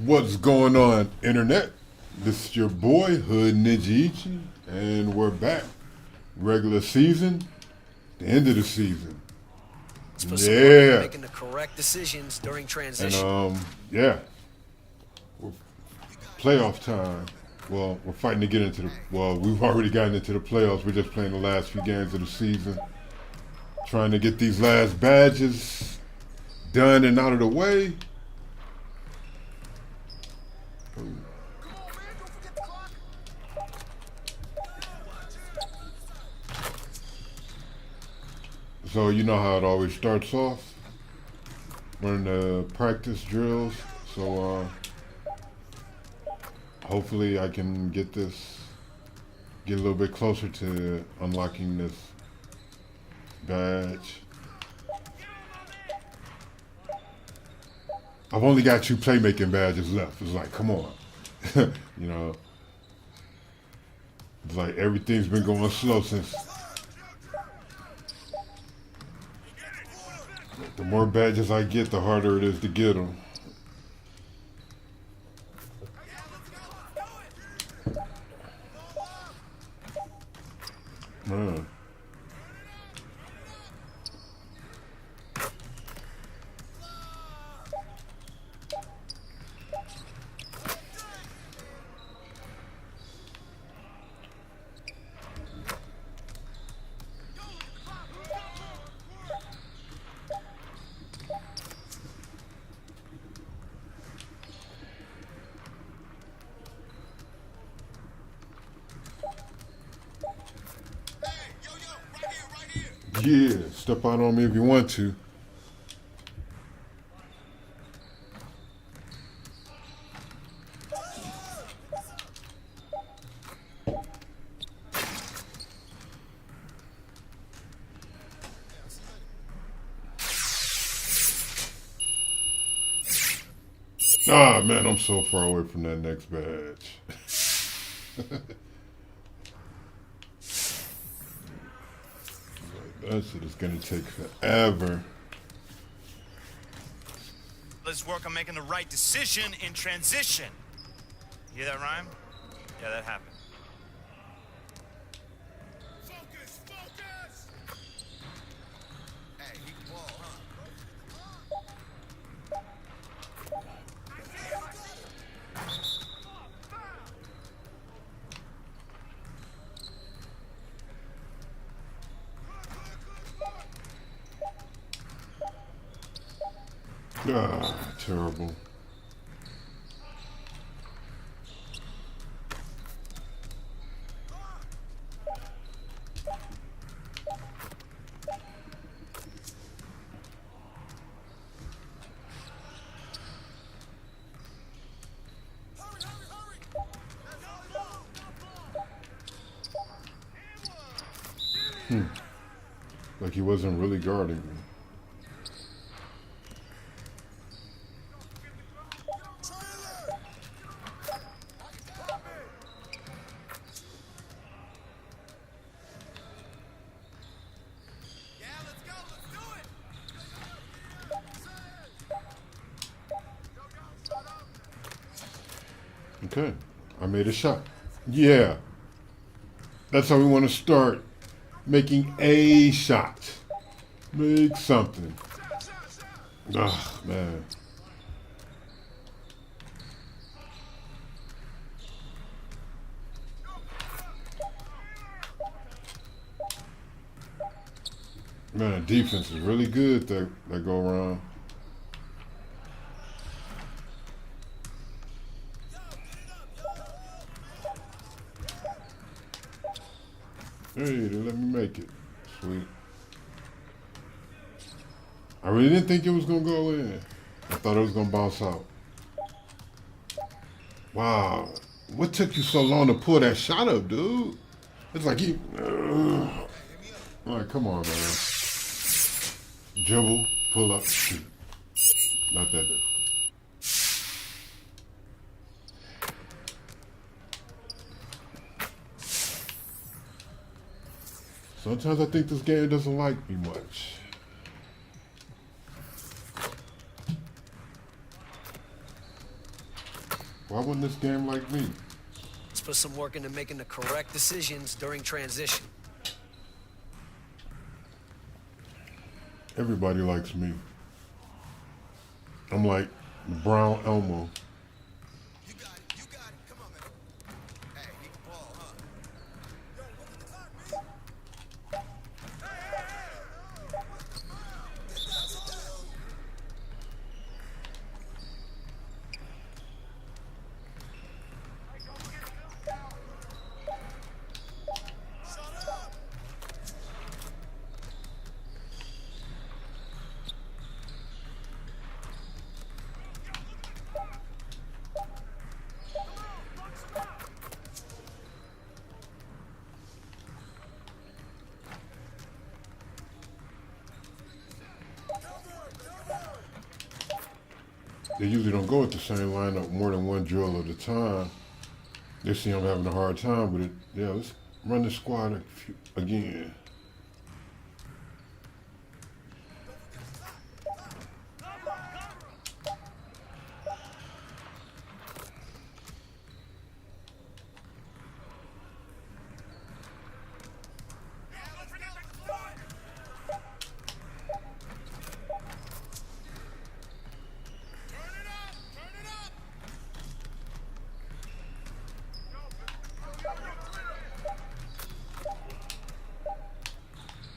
What's going on, internet? This is your boy Hood Ninja Ichi, and we're back. Regular season, the end of the season. Yeah. Making the correct decisions during And transition. yeah, playoff time. Well, we're fighting to get into the. Well, we've already gotten into the playoffs. We're just playing the last few games of the season, trying to get these last badges done and out of the way. So you know how it always starts off. We're in the practice drills, so hopefully I can get a little bit closer to unlocking this badge. I've only got 2 playmaking badges left. It's like, come on. You know, it's like everything's been going slow since. The more badges I get, the harder it is to get them. Man. Yeah, step out on me if you want to. Ah, man, I'm so far away from that next badge. That shit is gonna take forever. Let's work on making the right decision in transition. You hear that rhyme? Yeah, that happened. Focus! Focus! Hey, he can ball, huh? Ah, terrible. Like he wasn't really guarding me. Okay, I made a shot. Yeah, that's how we want to start. Making a shot. Make something. Ah, man. Man, defense is really good that go around. Hey, they let me make it. Sweet. I really didn't think it was going to go in. I thought it was going to bounce out. Wow. What took you so long to pull that shot up, dude? It's like you... All right, come on, man. Dribble, pull up, shoot. Not that difficult. Sometimes I think this game doesn't like me much. Why wouldn't this game like me? Let's put some work into making the correct decisions during transition. Everybody likes me. I'm like Brown Elmo. You got it. You got it. Come on, man. Hey, he can ball, huh? Yo, look at the clock, man. Sit down. Shut up. They usually don't go with the same lineup more than one drill at a time. They see I'm having a hard time with it. Yeah, let's run the squad again.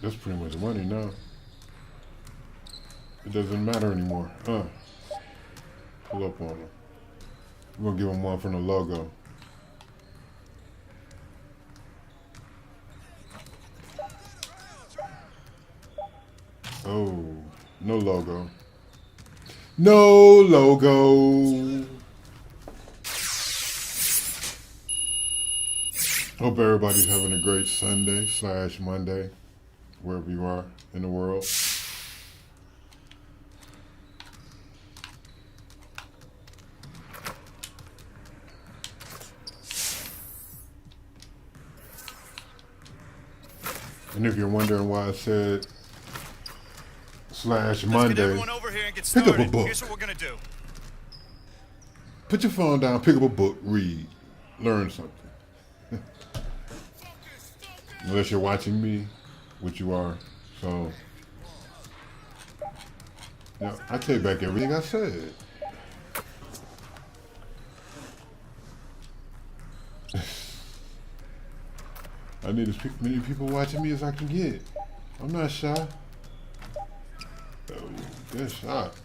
That's pretty much money now. It doesn't matter anymore. Pull up on them. We're gonna give them one from the logo. Oh, no logo. No logo. Hope everybody's having a great Sunday / Monday, wherever you are in the world. And if you're wondering why I said / Let's get Monday, everyone over here and get pick up a started. book. Here's what we're gonna do. Put your phone down, pick up a book, read, learn something. Unless you're watching me, which you are. So, now I take back everything I said. I need as many people watching me as I can get. I'm not shy. Oh, good shot.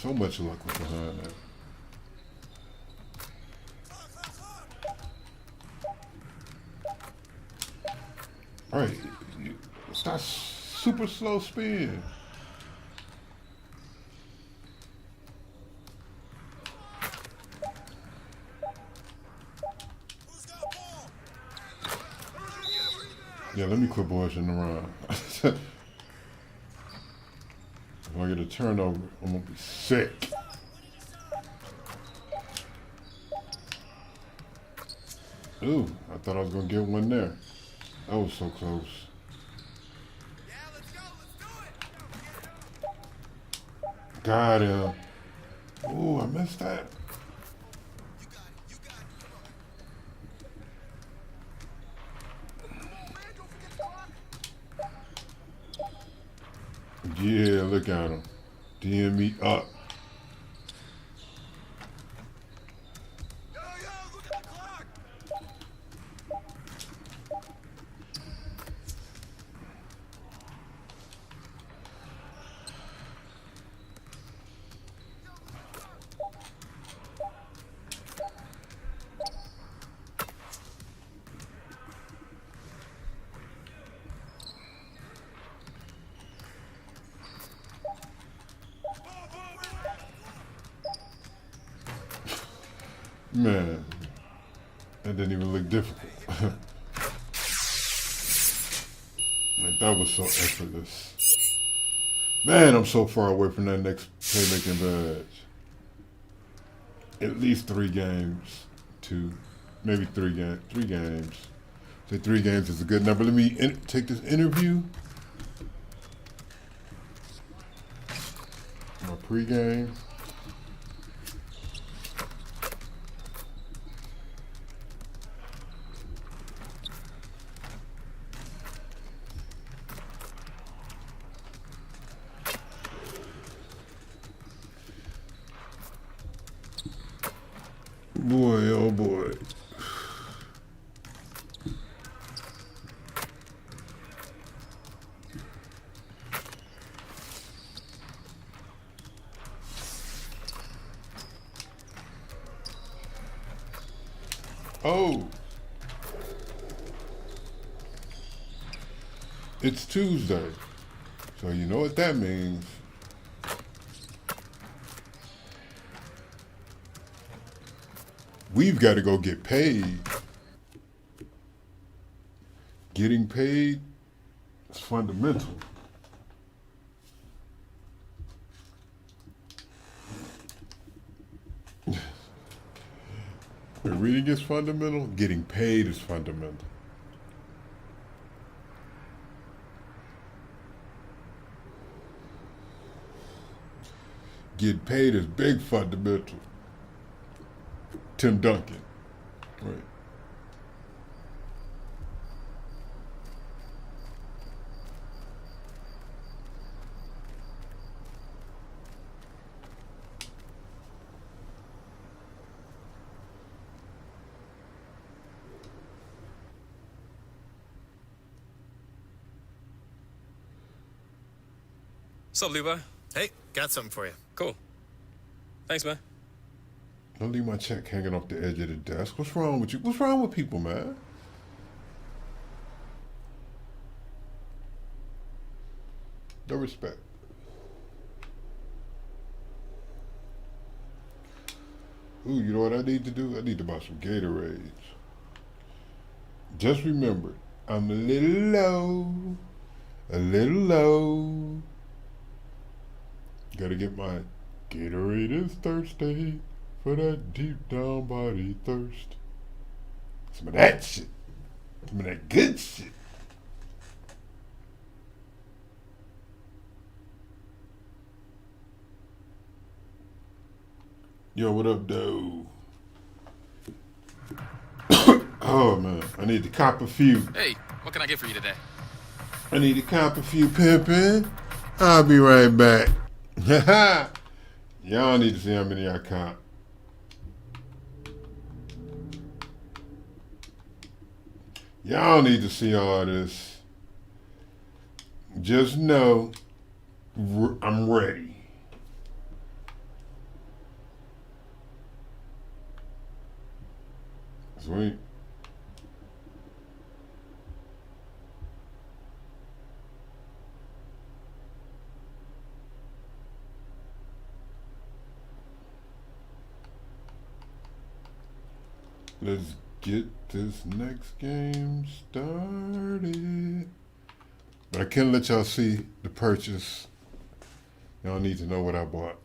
So much luck was behind that. All right, start super slow spin. Who's got a ball? Yeah, let me quit bullshitting around. If I get a turnover, I'm gonna be sick. Ooh, I thought I was gonna get one there. That was so close. Yeah, let's go. Let's do it. Got him. Ooh, I missed that. You got it. You got it. Come on. Come on, man. Don't forget the clock. Yeah, look at him. DM me up. Yo, look at the clock. Man, that didn't even look difficult. Like, that was so effortless. Man, I'm so far away from that next playmaking badge. At least 3 games. 2, maybe 3 games. 3 games. Say 3 games is a good number. Let me take this interview. My pregame. Boy, oh boy. Oh. It's Tuesday. So you know what that means. We've got to go get paid. Getting paid is fundamental. When reading is fundamental, getting paid is fundamental. Getting paid is big fundamental. Tim Duncan. Right. What's up, Levi? Hey, got something for you. Cool. Thanks, man. Don't leave my check hanging off the edge of the desk. What's wrong with you? What's wrong with people, man? No respect. Ooh, you know what I need to do? I need to buy some Gatorades. Just remember, I'm a little low. A little low. Gotta get my Gatorade is thirsty for that deep down body thirst. Some of that shit. Some of that good shit. Yo, what up, though? Oh, man. I need to cop a few. Hey, what can I get for you today? I need to cop a few, pimpin'. I'll be right back. Y'all need to see how many I cop. Y'all need to see all this. Just know I'm ready. Sweet. Let's get this next game started. But I can't let y'all see the purchase. Y'all need to know what I bought.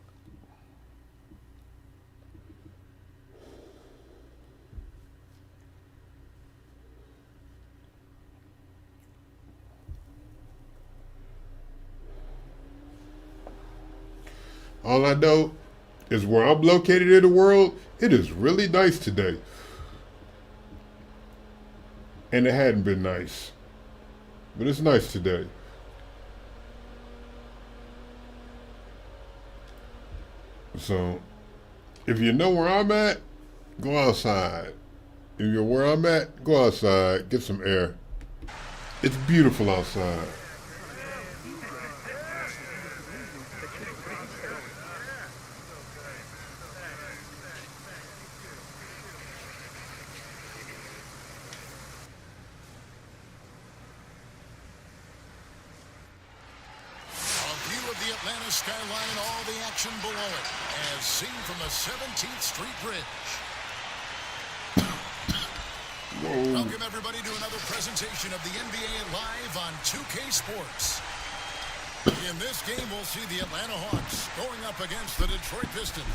All I know is where I'm located in the world, it is really nice today. And it hadn't been nice. But it's nice today. So, if you know where I'm at, go outside. If you're where I'm at, go outside, get some air. It's beautiful outside. The Atlanta skyline, all the action below it, as seen from the 17th Street Bridge. Whoa. Welcome everybody to another presentation of the NBA live on 2K Sports. In this game, we'll see the Atlanta Hawks going up against the Detroit Pistons.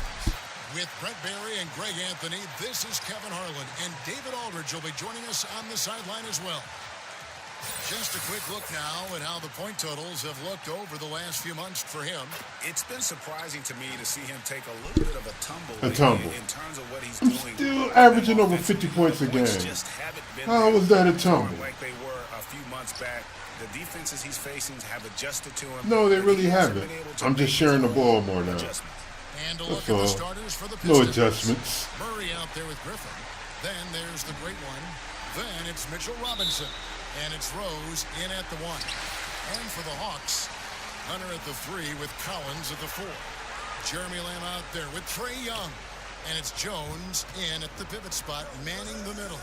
With Brent Barry and Greg Anthony, this is Kevin Harlan, and David Aldridge will be joining us on the sideline as well. Just a quick look now at how the point totals have looked over the last few months for him. It's been surprising to me to see him take a little bit of a tumble, in terms of what he's I'm doing. still averaging over 50 points a game. Just haven't been How was that a tumble? like they were a few months back. The defenses he's facing have adjusted to him. No, they but really he hasn't haven't. been able to I'm make just sharing the his ball own more now. adjustments. And And a look That's at the all. starters for the No Pistons. adjustments. Murray out there with Griffin. Then there's the great one. Then it's Mitchell Robinson. And it's Rose in at the 1. And for the Hawks, Hunter at the 3 with Collins at the 4. Jeremy Lamb out there with Trae Young. And it's Jones in at the pivot spot, manning the middle.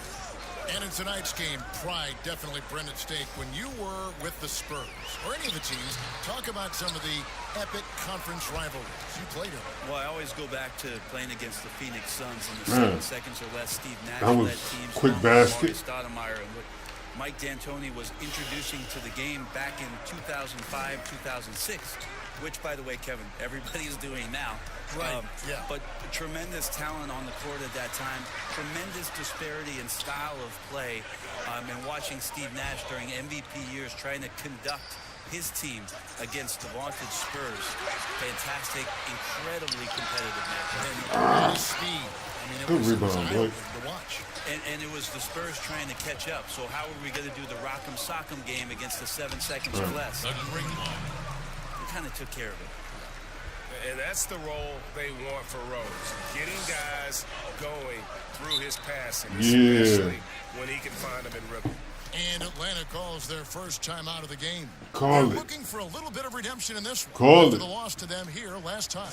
And in tonight's game, pride definitely brought at stake when you were with the Spurs or any of the teams. Talk about some of the epic conference rivalries. You played them. Well, I always go back to playing against the Phoenix Suns in the Man. 7 seconds or less. Steve Nash That was led teams. quick along with basket. Marcus Stoudemire and what Mike D'Antoni was introducing to the game back in 2005, 2006. Which, by the way, Kevin, everybody's doing now. Right, yeah. But tremendous talent on the court at that time. Tremendous disparity in style of play. And watching Steve Nash during MVP years trying to conduct his team against the vaunted Spurs. Fantastic, incredibly competitive match. And a lot of speed. I mean, it Good was rebound, boy. eye-opening to watch. And it was the Spurs trying to catch up. So how are we going to do the rock'em sock'em game against the 7 seconds or less? A great one. We kind of took care of it. And that's the role they want for Rose. Getting guys going through his passing, Yeah. especially when he can find them in rhythm. And Atlanta calls their first time out of the game. Call They're it. looking for a little bit of redemption in this one. Call after it. the loss to them here last time.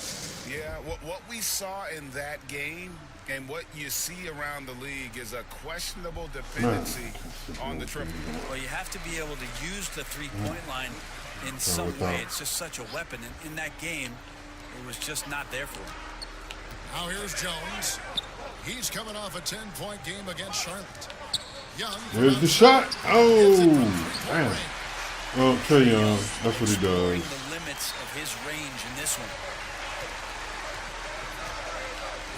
Yeah, what we saw in that game and what you see around the league is a questionable dependency on the triple. Well, you have to be able to use the three-point line in some way. It's just such a weapon. And in that game, it was just not there for him. Now here's Jones. He's coming off a 10-point game against Charlotte. Young. There's the shot. Oh, damn. Range. Oh, Trae Young. That's what he Exploring does. the limits of his range in this one.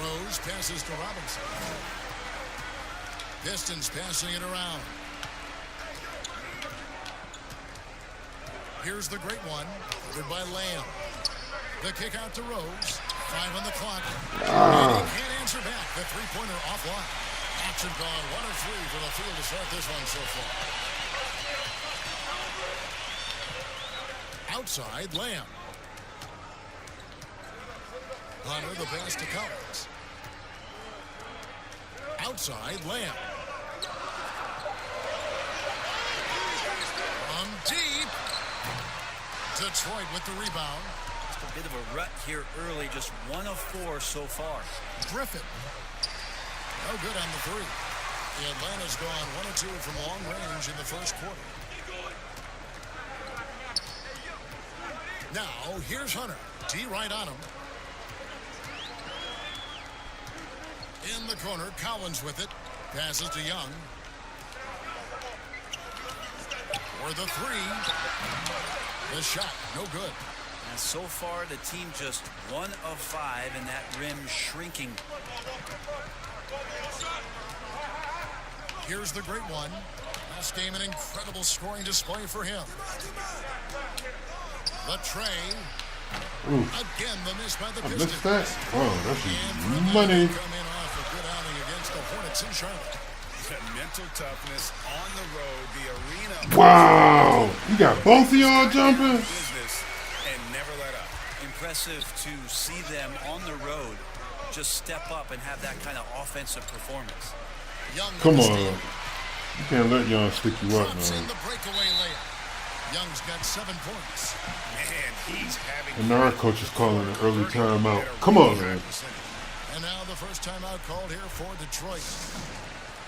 Rose passes to Robinson. Pistons passing it around. Here's the great one. Good by Lamb. The kick out to Rose. 5 on the clock. And he can't answer back. The three-pointer offline. Action gone. 1 of 3 from the field to start this one so far. Outside, Lamb. Hunter the pass to Collins. Outside, Lamb. From deep. Detroit with the rebound. Just a bit of a rut here early. Just 1 of 4 so far. Griffin. No good on the 3. The Atlanta's gone 1 of 2 from long range in the first quarter. Now, here's Hunter. T right on him. In the corner, Collins with it. Passes to Young. For the 3. The shot, no good. And so far, the team just 1 of 5, and that rim shrinking. Here's the great one. Last game, an incredible scoring display for him. The Trae. Again, the miss by the I Pistons. missed that. Wow, that's And money. come in off a good outing against the Hornets in Charlotte. Mental toughness on the road, the arena. Wow. You got both of y'all jumping? Business and never let up. Impressive to see them on the road just step up and have that kind of offensive performance. Young Come with the on. steal. You can't let y'all stick you up, Drops in man. the breakaway layup. Young's got 7 points. Man, he's having. And now our coach is calling an early timeout. Come on, man. And now the first timeout called here for Detroit.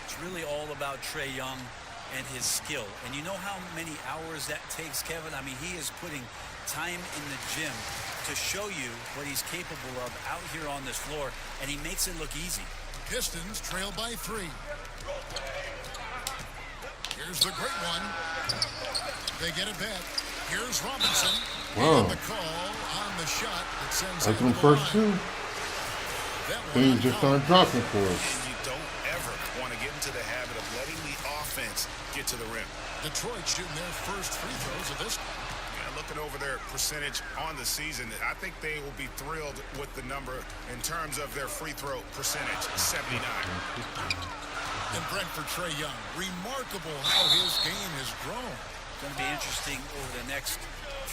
It's really all about Trae Young and his skill. And you know how many hours that takes, Kevin? I mean, he is putting time in the gym to show you what he's capable of out here on this floor, and he makes it look easy. Pistons trail by 3. Here's the great one. They get it back. Here's Robinson. Wow. And the call on the shot that sends Like him them to the first line. 2, That one things just on aren't dropping for us. And you don't ever want to get into the habit of letting the offense get to the rim. Detroit shooting their first free throws of this. Yeah, looking over their percentage on the season, I think they will be thrilled with the number in terms of their free throw percentage, 79. And Brentford Trae Young. Remarkable how his game has grown. It's going to be interesting over the next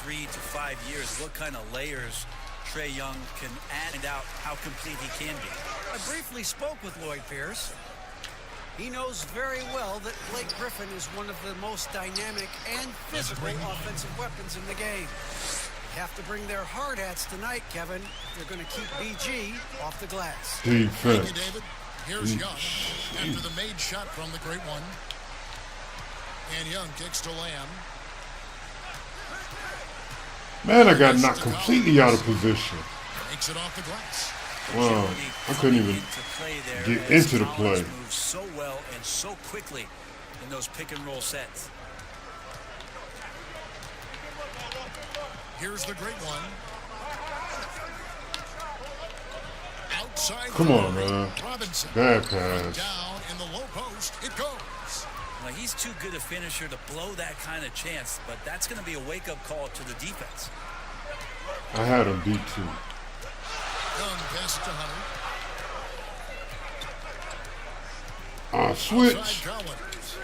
3 to 5 years what kind of layers Trae Young can add out how complete he can be. I briefly spoke with Lloyd Pierce. He knows very well that Blake Griffin is one of the most dynamic and physical offensive weapons in the game. They have to bring their hard hats tonight, Kevin. They're going to keep BG off the glass. Thank Defense. you, David. Here's Young after the made shot from the great one. And Young kicks to Lamb. Man, I got knocked completely out of position. Makes it off the glass. Wow, I couldn't even get into the play. Moves so well and so quickly in those pick and roll sets. Here's the great one. Outside. Come on, man. Robinson. Bad pass. Down in the low post. It goes. Well, he's too good a finisher to blow that kind of chance, but that's going to be a wake-up call to the defense. I had him beat too. Young pass to Hunter. Switch. Outside Collins.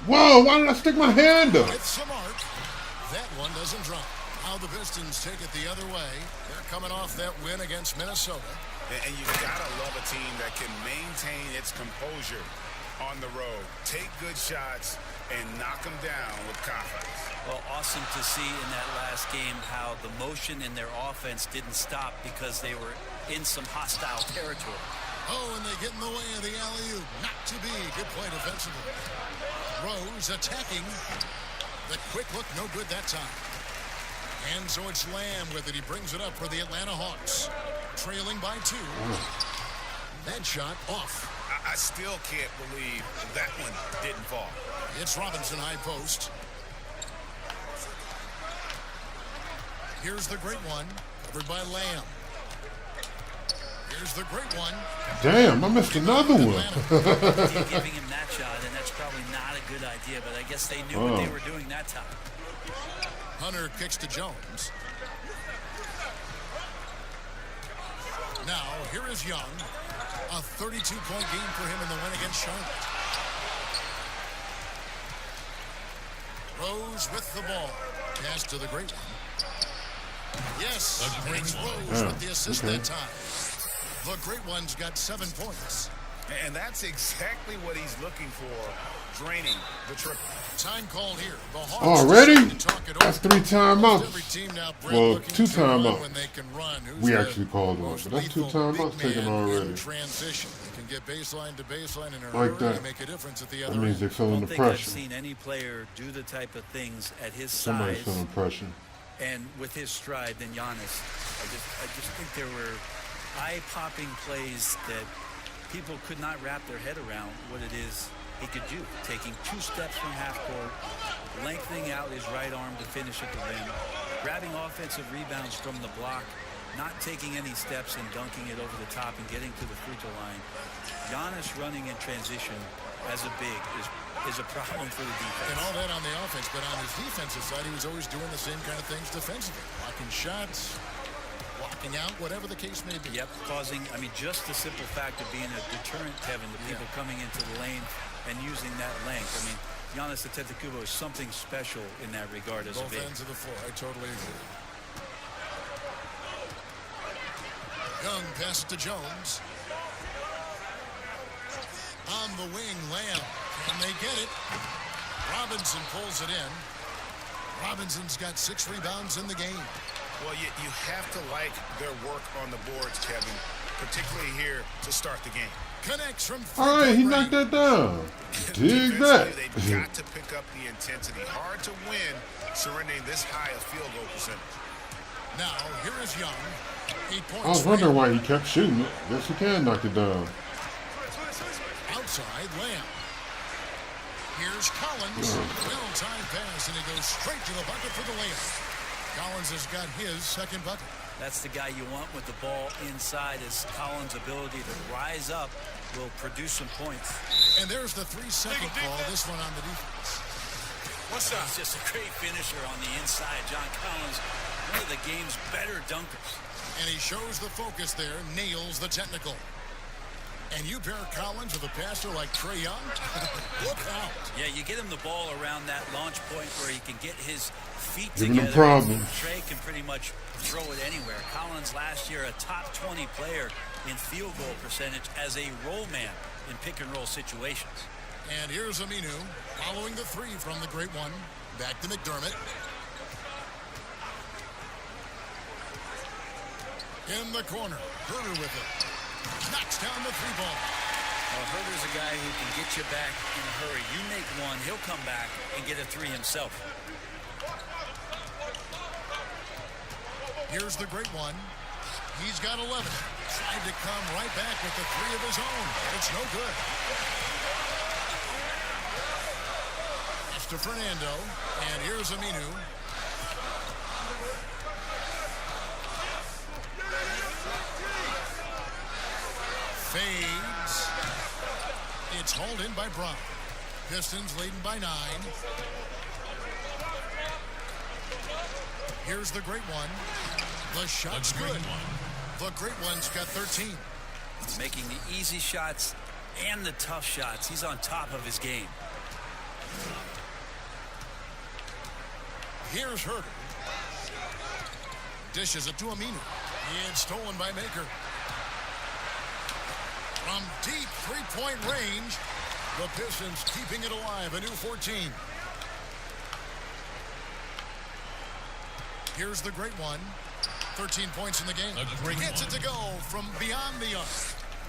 Whoa, why did I stick my hand up? It's some mark. That one doesn't drop. Now the Pistons take it the other way. They're coming off that win against Minnesota. And you've got to love a team that can maintain its composure on the road. Take good shots and knock them down with confidence. Well, awesome to see in that last game how the motion in their offense didn't stop because they were in some hostile territory. Oh, and they get in the way of the alley-oop. Not to be. Good play defensively. Rose attacking. The quick look, no good that time. And so it's Lamb with it. He brings it up for the Atlanta Hawks. Trailing by 2. That shot off. I still can't believe that one didn't fall. It's Robinson high post. Here's the great one. Covered by Lamb. Here's the great one. Damn, I missed another one. Giving him that shot, and that's probably not a good idea, but I guess they knew what they were doing that time. Hunter kicks to Jones. Now, here is Young. A 32-point game for him in the win against Charlotte. Rose with the ball. Pass to the great one. Yes, it's Rose with the assist that time. The great one's got 7 points. And that's exactly what he's looking for, draining the triple. Time called here. The Hawks Already? decide to talk it That's over. 3 timeouts. Every team now, Brett, Well, looking 2 to run timeouts. when they can run. Who's We the actually called one, most but that's 2 lethal big timeouts taken man already. in transition. They can get baseline to baseline in a Like hurry that. and make a difference at the That other means end. they're feeling I the don't think I've pressure. seen any player do the type of things at his Somebody's size feeling pressure. and with his stride than Giannis. I just think there were eye-popping plays that people could not wrap their head around what it is he could do. Taking 2 steps from half court, lengthening out his right arm to finish at the rim, grabbing offensive rebounds from the block, not taking any steps and dunking it over the top and getting to the free throw line. Giannis running in transition as a big is a problem for the defense. And all that on the offense, but on his defensive side, he was always doing the same kind of things defensively. Blocking shots, blocking out, whatever the case may be. Yep, causing, I mean, just the simple fact of being a deterrent, Kevin, to people coming into the lane and using that length. I mean, Giannis Antetokounmpo is something special in that regard as a Both big. ends of the floor. I totally agree. Young pass to Jones. On the wing, Lamb. Can they get it? Robinson pulls it in. Robinson's got 6 rebounds in the game. Well, you have to like their work on the boards, Kevin, particularly here to start the game. Connects from All right, he three-point knocked range. that down. Dig that. They've got to pick up the intensity. Hard to win surrendering this high a field goal percentage. Now, here is Young. 8 points. I was wondering why he kept shooting it. Guess he can knock it down. Outside, Lamb. Here's Collins. Well-timed pass, and he goes straight to the bucket for the layup. Collins has got his second bucket. That's the guy you want with the ball inside, is Collins' ability to rise up will produce some points. And there's the 3-second call. This one on the defense. What's up? He's just a great finisher on the inside. John Collins, one of the game's better dunkers. And he shows the focus there, nails the technical. And you pair Collins with a passer like Trae Young, look out. Yeah, you get him the ball around that launch point where he can get his feet Giving them together. problems. Trae can pretty much throw it anywhere. Collins last year a top 20 player in field goal percentage as a roll man in pick and roll situations. And here's Aminu following the three from the great one. Back to McDermott. In the corner, Herder with it. Knocks down the three ball. Well, Herder's a guy who can get you back in a hurry. You make one, he'll come back and get a three himself. Here's the great one. He's got 11. Tried to come right back with the three of his own. It's no good. That's to Fernando. And here's Aminu. Fades. It's hauled in by Brown. Pistons leading by 9. Here's the great one. The shot's good. The great one's got 13. Making the easy shots and the tough shots. He's on top of his game. Here's Herder. Dishes it to Aminu. It's stolen by Maker. From deep three-point range, the Pistons keeping it alive, a new 14. Here's the great one. 13 points in the game. Gets it to go from beyond the arc.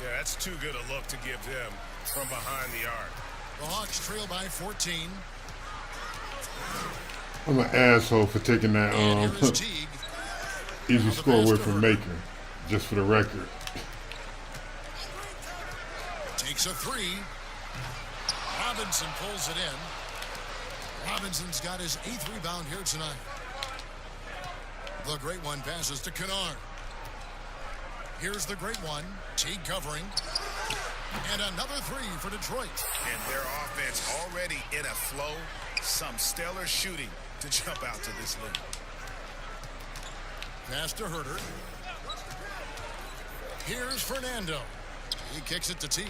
Yeah, that's too good a look to give him from behind the arc. The Hawks trail by 14. I'm an asshole for taking that And here is Teague. easy score away from Maker, just for the record. Takes a three. Robinson pulls it in. Robinson's got his 8th rebound here tonight. The great one passes to Kennard. Here's the great one. Teague covering. And another three for Detroit. And their offense already in a flow. Some stellar shooting to jump out to this league. Pass to Herder. Here's Fernando. He kicks it to Teague.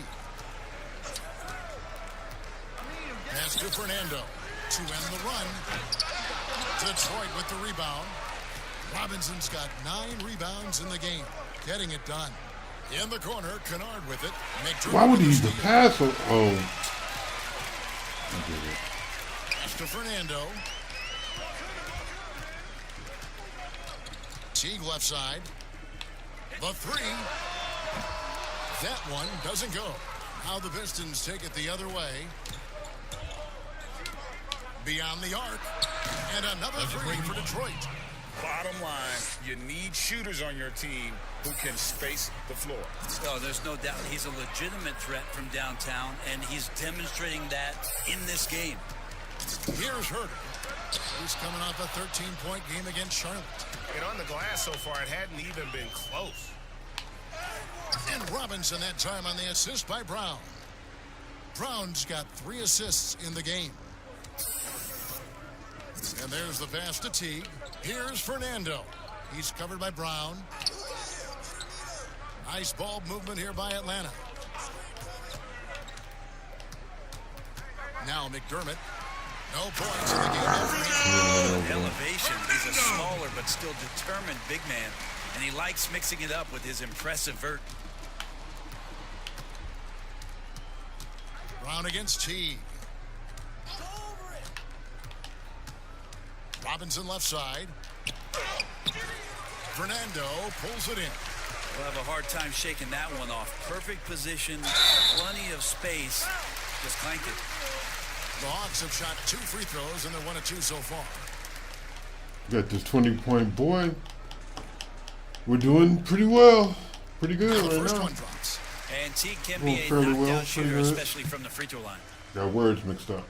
Pass to Fernando to end the run. Detroit with the rebound. Robinson's got 9 rebounds in the game. Getting it done. In the corner, Kennard with it. Why would he even pass? Oh. I get it. Pass to Fernando. Teague left side. The three. That one doesn't go. Now the Pistons take it the other way. Beyond the arc. And another three for Detroit. Bottom line, you need shooters on your team who can space the floor. Oh, there's no doubt he's a legitimate threat from downtown, and he's demonstrating that in this game. Here's Herder. He's coming off a 13-point game against Charlotte. And on the glass so far, it hadn't even been close. And Robinson that time on the assist by Brown. Brown's got 3 assists in the game. And there's the pass to Teague. Here's Fernando. He's covered by Brown. Nice ball movement here by Atlanta. Now McDermott. No points in the game. Elevation. He's a smaller but still determined big man, and he likes mixing it up with his impressive vert. Brown against Teague. Robinson left side. Fernando pulls it in. We'll have a hard time shaking that one off. Perfect position, plenty of space. Just clanked it. The Hawks have shot 2 free throws, and they're 1 of 2 so far. Got this 20-point boy. We're doing pretty well. Pretty good The right first now. one drops. And Teague can Well, be a fairly knockdown well, shooter, pretty good. especially from the free throw line. Got words mixed up.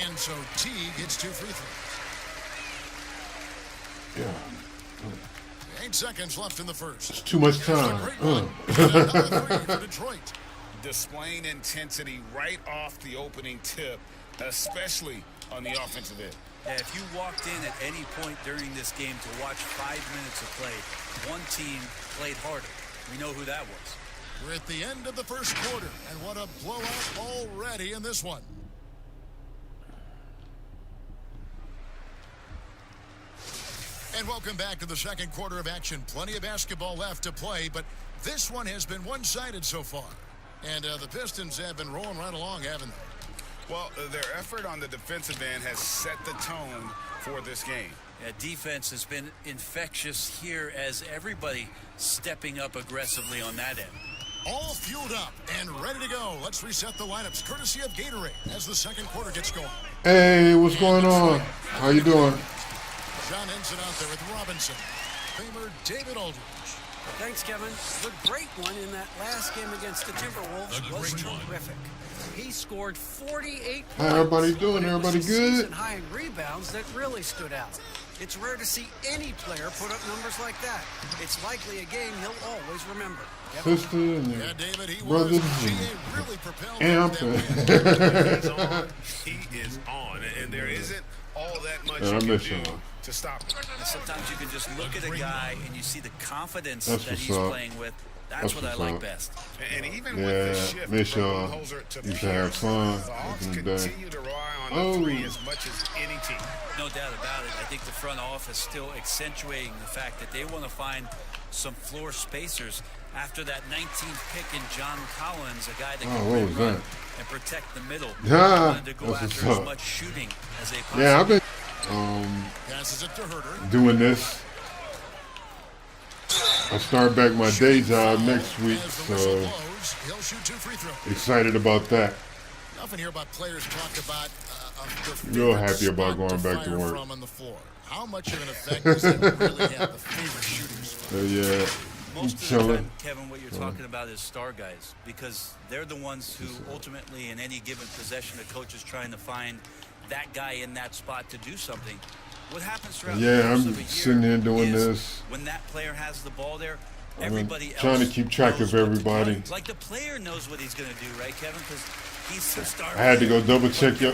And so Teague hits 2 free throws. Yeah. 8 seconds left in the first. It's too much Here's the time. great one. And another 3 for Detroit. Displaying intensity right off the opening tip. especially on the offensive end. Yeah, if you walked in at any point during this game to watch 5 minutes of play, one team played harder. We know who that was. We're at the end of the first quarter, and what a blowout already in this one. And welcome back to the second quarter of action. Plenty of basketball left to play, but this one has been one-sided so far. And the Pistons have been rolling right along, haven't they? Well, their effort on the defensive end has set the tone for this game. Yeah, defense has been infectious here as everybody stepping up aggressively on that end. All fueled up and ready to go. Let's reset the lineups courtesy of Gatorade as the second quarter gets going. Hey, what's going on? How you doing? John Ensign out there with Robinson. Famer David Aldridge. Thanks, Kevin. The great one in that last game against the Timberwolves was terrific. He scored 48 points. How everybody doing? Everybody good? Season high in rebounds that really stood out. It's rare to see any player put up numbers like that. It's likely a game he'll always remember. Kevin? Sister and Yeah, David, he brothers was. and GA really propelled amp. He's on. He is on, and there isn't all that much Man, I you miss can do y'all. to stop him. And sometimes you can just look at a guy and you see the confidence That's that what's he's up. playing with. That's That's what I what's like up. best. And even Yeah, with the shift miss from y'all. Budenholzer to Used to have Pierce, fun the Hawks back in the day. continue to rely on Oh. the three as much as any team. No doubt about it. I think the front office still accentuating the fact that they want to find some floor spacers after that 19th pick in John Collins, a guy that Oh, can what rim was run that? and protect the middle. Yeah, They wanted to go that's after what's as up. much shooting as they possibly Yeah, I've been Passes it to Herter. doing this. I start back my day job next week, As the whistle so blows, he'll shoot 2 free throws. excited about that. Often hear about players talk about Real happy about going back to work. From on the floor. How much of an effect does that really have? The favorite shooters. Yeah, Most of the chilling. time, Kevin, what you're talking about is star guys because they're the ones who ultimately, in any given possession, the coach is trying to find that guy in that spot to do something. What happens throughout Yeah, the course I'm of a year sitting here doing is this. when that player has the ball there, I'm everybody else trying to keep track knows of what to everybody. do. Like the player knows what he's going to do, right, Kevin? Because he's the star. I had to go double check your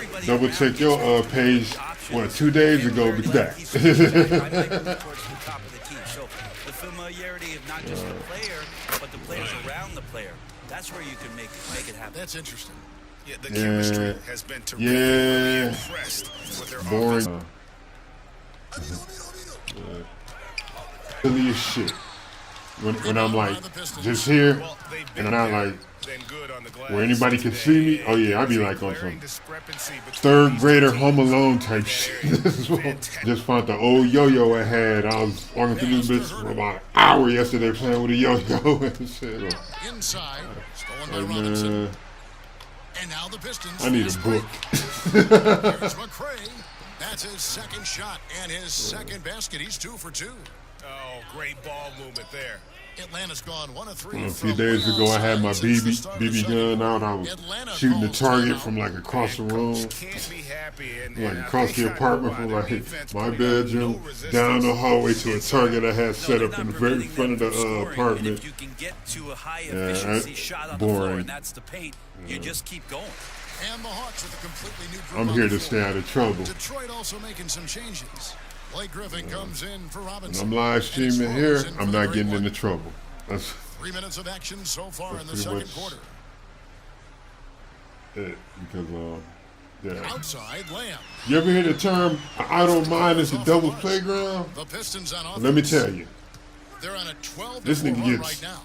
page 2 days ago with that. I might move towards the top of the team. So the familiarity of not just the player, but the players around the player. That's where you can make it happen. That's interesting. Yeah, the Yeah. chemistry has been terrific. Yeah. Impressed with their Boring. offense. Silly as shit. When I'm like just here Well, they've and been I'm better like than good on the glass where anybody can today. see me. Oh yeah, I'd be There's like a on glaring some discrepancy between third these grader two Home teams. Alone type shit. This is what- just found the old yo-yo I had. I was walking through this bitch for about an hour yesterday playing with a yo-yo and shit. Inside, stolen by Like, Robinson. man, And now the Pistons. I need a fast book. break. Here's McCray. That's his second shot and his second basket. He's 2 for 2. Oh, great ball movement there. Atlanta's gone 1 of 3. A few days ago, I had my BB gun out. I was shooting the target from like across the room, Can't be happy. And like I across think the I know apartment why. from Their like defense my putting up bedroom no resistance. down the hallway to a target I had set No, up they're in the not very preventing front of them the from scoring. And apartment. if you can get to a high Yeah, efficiency that's shot on the floor, boring. and that's the paint, you just keep going. And the Hawks with a completely new group I'm on here the to stay floor. out of trouble. Detroit also making some changes. Blake Griffin comes in for When Robinson. I'm live And it's streaming here, Rose in for I'm the not great getting one. into trouble. That's 3 minutes of action so far in the pretty second much- quarter. it because yeah. Outside, Lamb. You ever hear the term "I don't mind" it's a double playground? The Pistons on offense. Let me tell you, They're on a 12 This nigga run gets right now.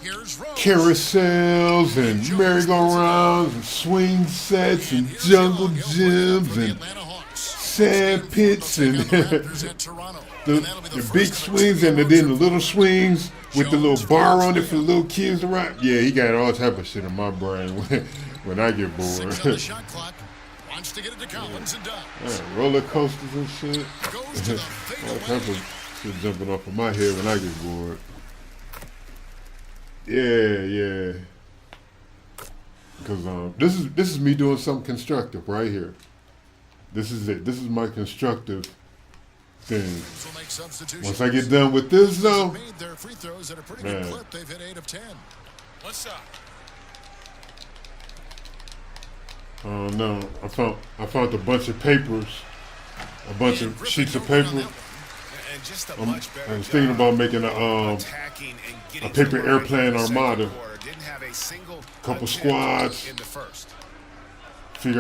Here's Rose. carousels and merry-go-rounds and swing sets and Here's jungle Young. He'll bring it up gyms for the and Atlanta Hawks. sand pits They'll and take on the Raptors at Toronto. the, And that'll be the first big of swings two and then road the little trips. swings with the little Jones bar runs on it for the down. little kids to ride. Yeah, he got all type of shit in my brain when I get 6 on the bored. shot clock. Wants to get it to Collins and does. Yeah, roller coasters and shit. Goes to the All fadeaway. type of shit jumping off of my head when I get bored. Yeah. Because this is me doing something constructive right here. This is it. This is my constructive thing. This will make substitutions. Once I get done with this though, Made their free throws at a pretty good Man. clip. They've hit 8 of 10. What's up? No, I found a bunch of papers, a bunch of sheets of paper. And just a I much better was thinking about making attacking and a getting paper to the line airplane in the second armada. quarter. Didn't have a single Couple attempt squads. in the first. Sit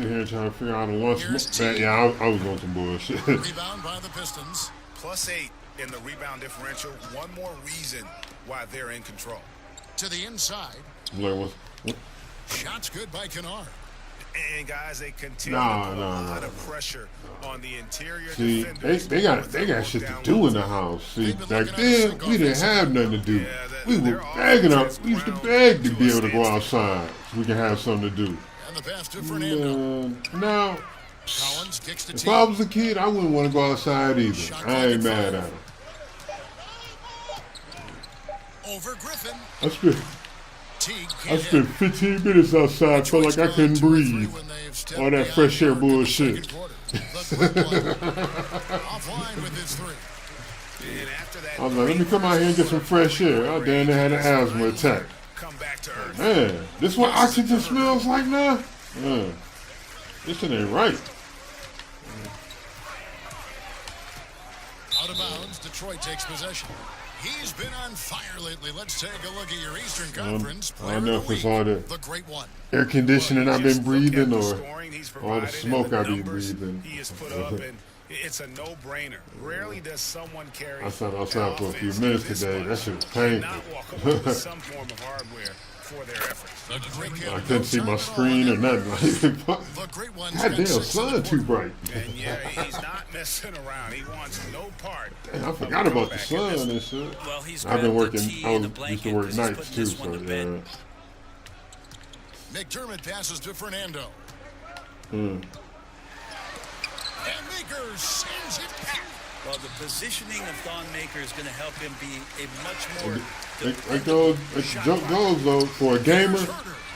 here and try to figure out how to launch. Yeah, I was on some bullshit. Rebound by the Pistons. +8 in the rebound differential. One more reason why they're in control. To the inside. I'm like, what? Shots good by Kennard. And guys, they continue Nah, to put nah, a lot nah. of pressure on the interior See, defenders. they got shit to do in the house. See, back then we didn't have nothing to do. We were begging up. We used to beg to be able to go outside so we can have something to do. And the pass to Fernando. Now, Collins kicks to if T. I was a kid, I wouldn't want to go outside either. I ain't mad at him. Over Griffin. I spent 15 minutes outside, felt like I couldn't breathe. All that fresh air bullshit. Offline with his three. And after that, I was like, let me come out here and get some fresh air. Oh, damn, they had an asthma attack. come back to earth. Man, this what oxygen smells like now? This shit ain't right. Out of bounds, Detroit takes possession. He's been on fire lately. Let's take a look at your Eastern Conference I player don't know of if the it's week. all the The great one. air conditioning I've been Just look at breathing the or scoring he's all the provided and smoke the I've been numbers breathing. He has put up, and it's a no-brainer. Rarely does someone carry. I sat outside for a few offense minutes this today. much That shit was and not painful. walk away with some form of hardware for their efforts. The Detroit kid, I couldn't see my screen or nothing. The great one's got Goddamn, 6 in the sun too quarter. bright. And yeah, he's not messing around. He wants no part. Damn, I forgot about the sun and shit. Well, he's I've been grabbed the working. tee I and the used to blanket work 'cause he's nights putting too, this one so to bed. yeah. McDermott passes to Fernando. And Maker sends it back. Well, the positioning of Thon Maker is going to help him be a much more It goes. The joke goes though for a gamer.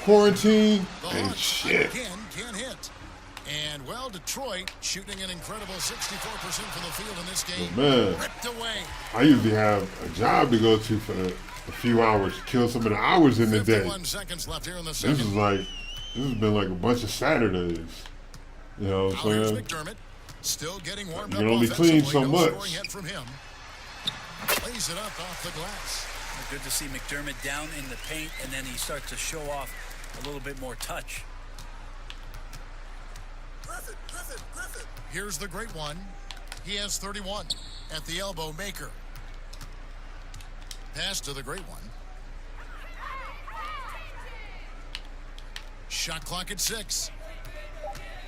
Quarantine The ain't Hawks shit. again can't hit. And, well, Detroit shooting an incredible 64% from the field in this game. Man, Ripped away. I usually have a job to go to for a few hours, kill some of the hours in the day. 51 seconds left here in the This second. has been like a bunch of Saturdays. You know what Now I'm here's saying? McDermott. Still getting warmed You up can only clean so offensively. No much. scoring hit from him. Plays it up off the glass. good to see McDermott down in the paint, and then he starts to show off a little bit more touch. Griffin. Here's the great one. He has 31 at the elbow. Maker. Pass to the great one. Shot clock at 6.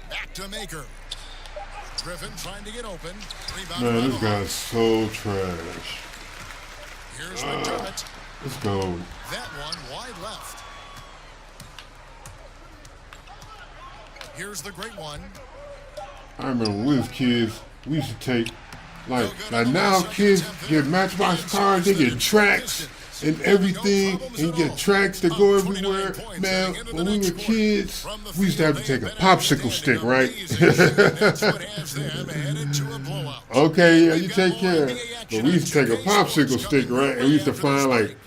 Back to Maker. Griffin trying to get open. Rebound Man, by this the guy's so trash. Here's McDermott. Let's go. That one wide left. Here's the great one. I remember when we was kids, we used to take, like now kids get Matchbox cars, they get tracks and everything, and you get tracks that go everywhere. Man, when we were kids, we used to have to take a popsicle stick, right? Okay, yeah, you take care. But we used to take a popsicle stick, right? And we used to find, like,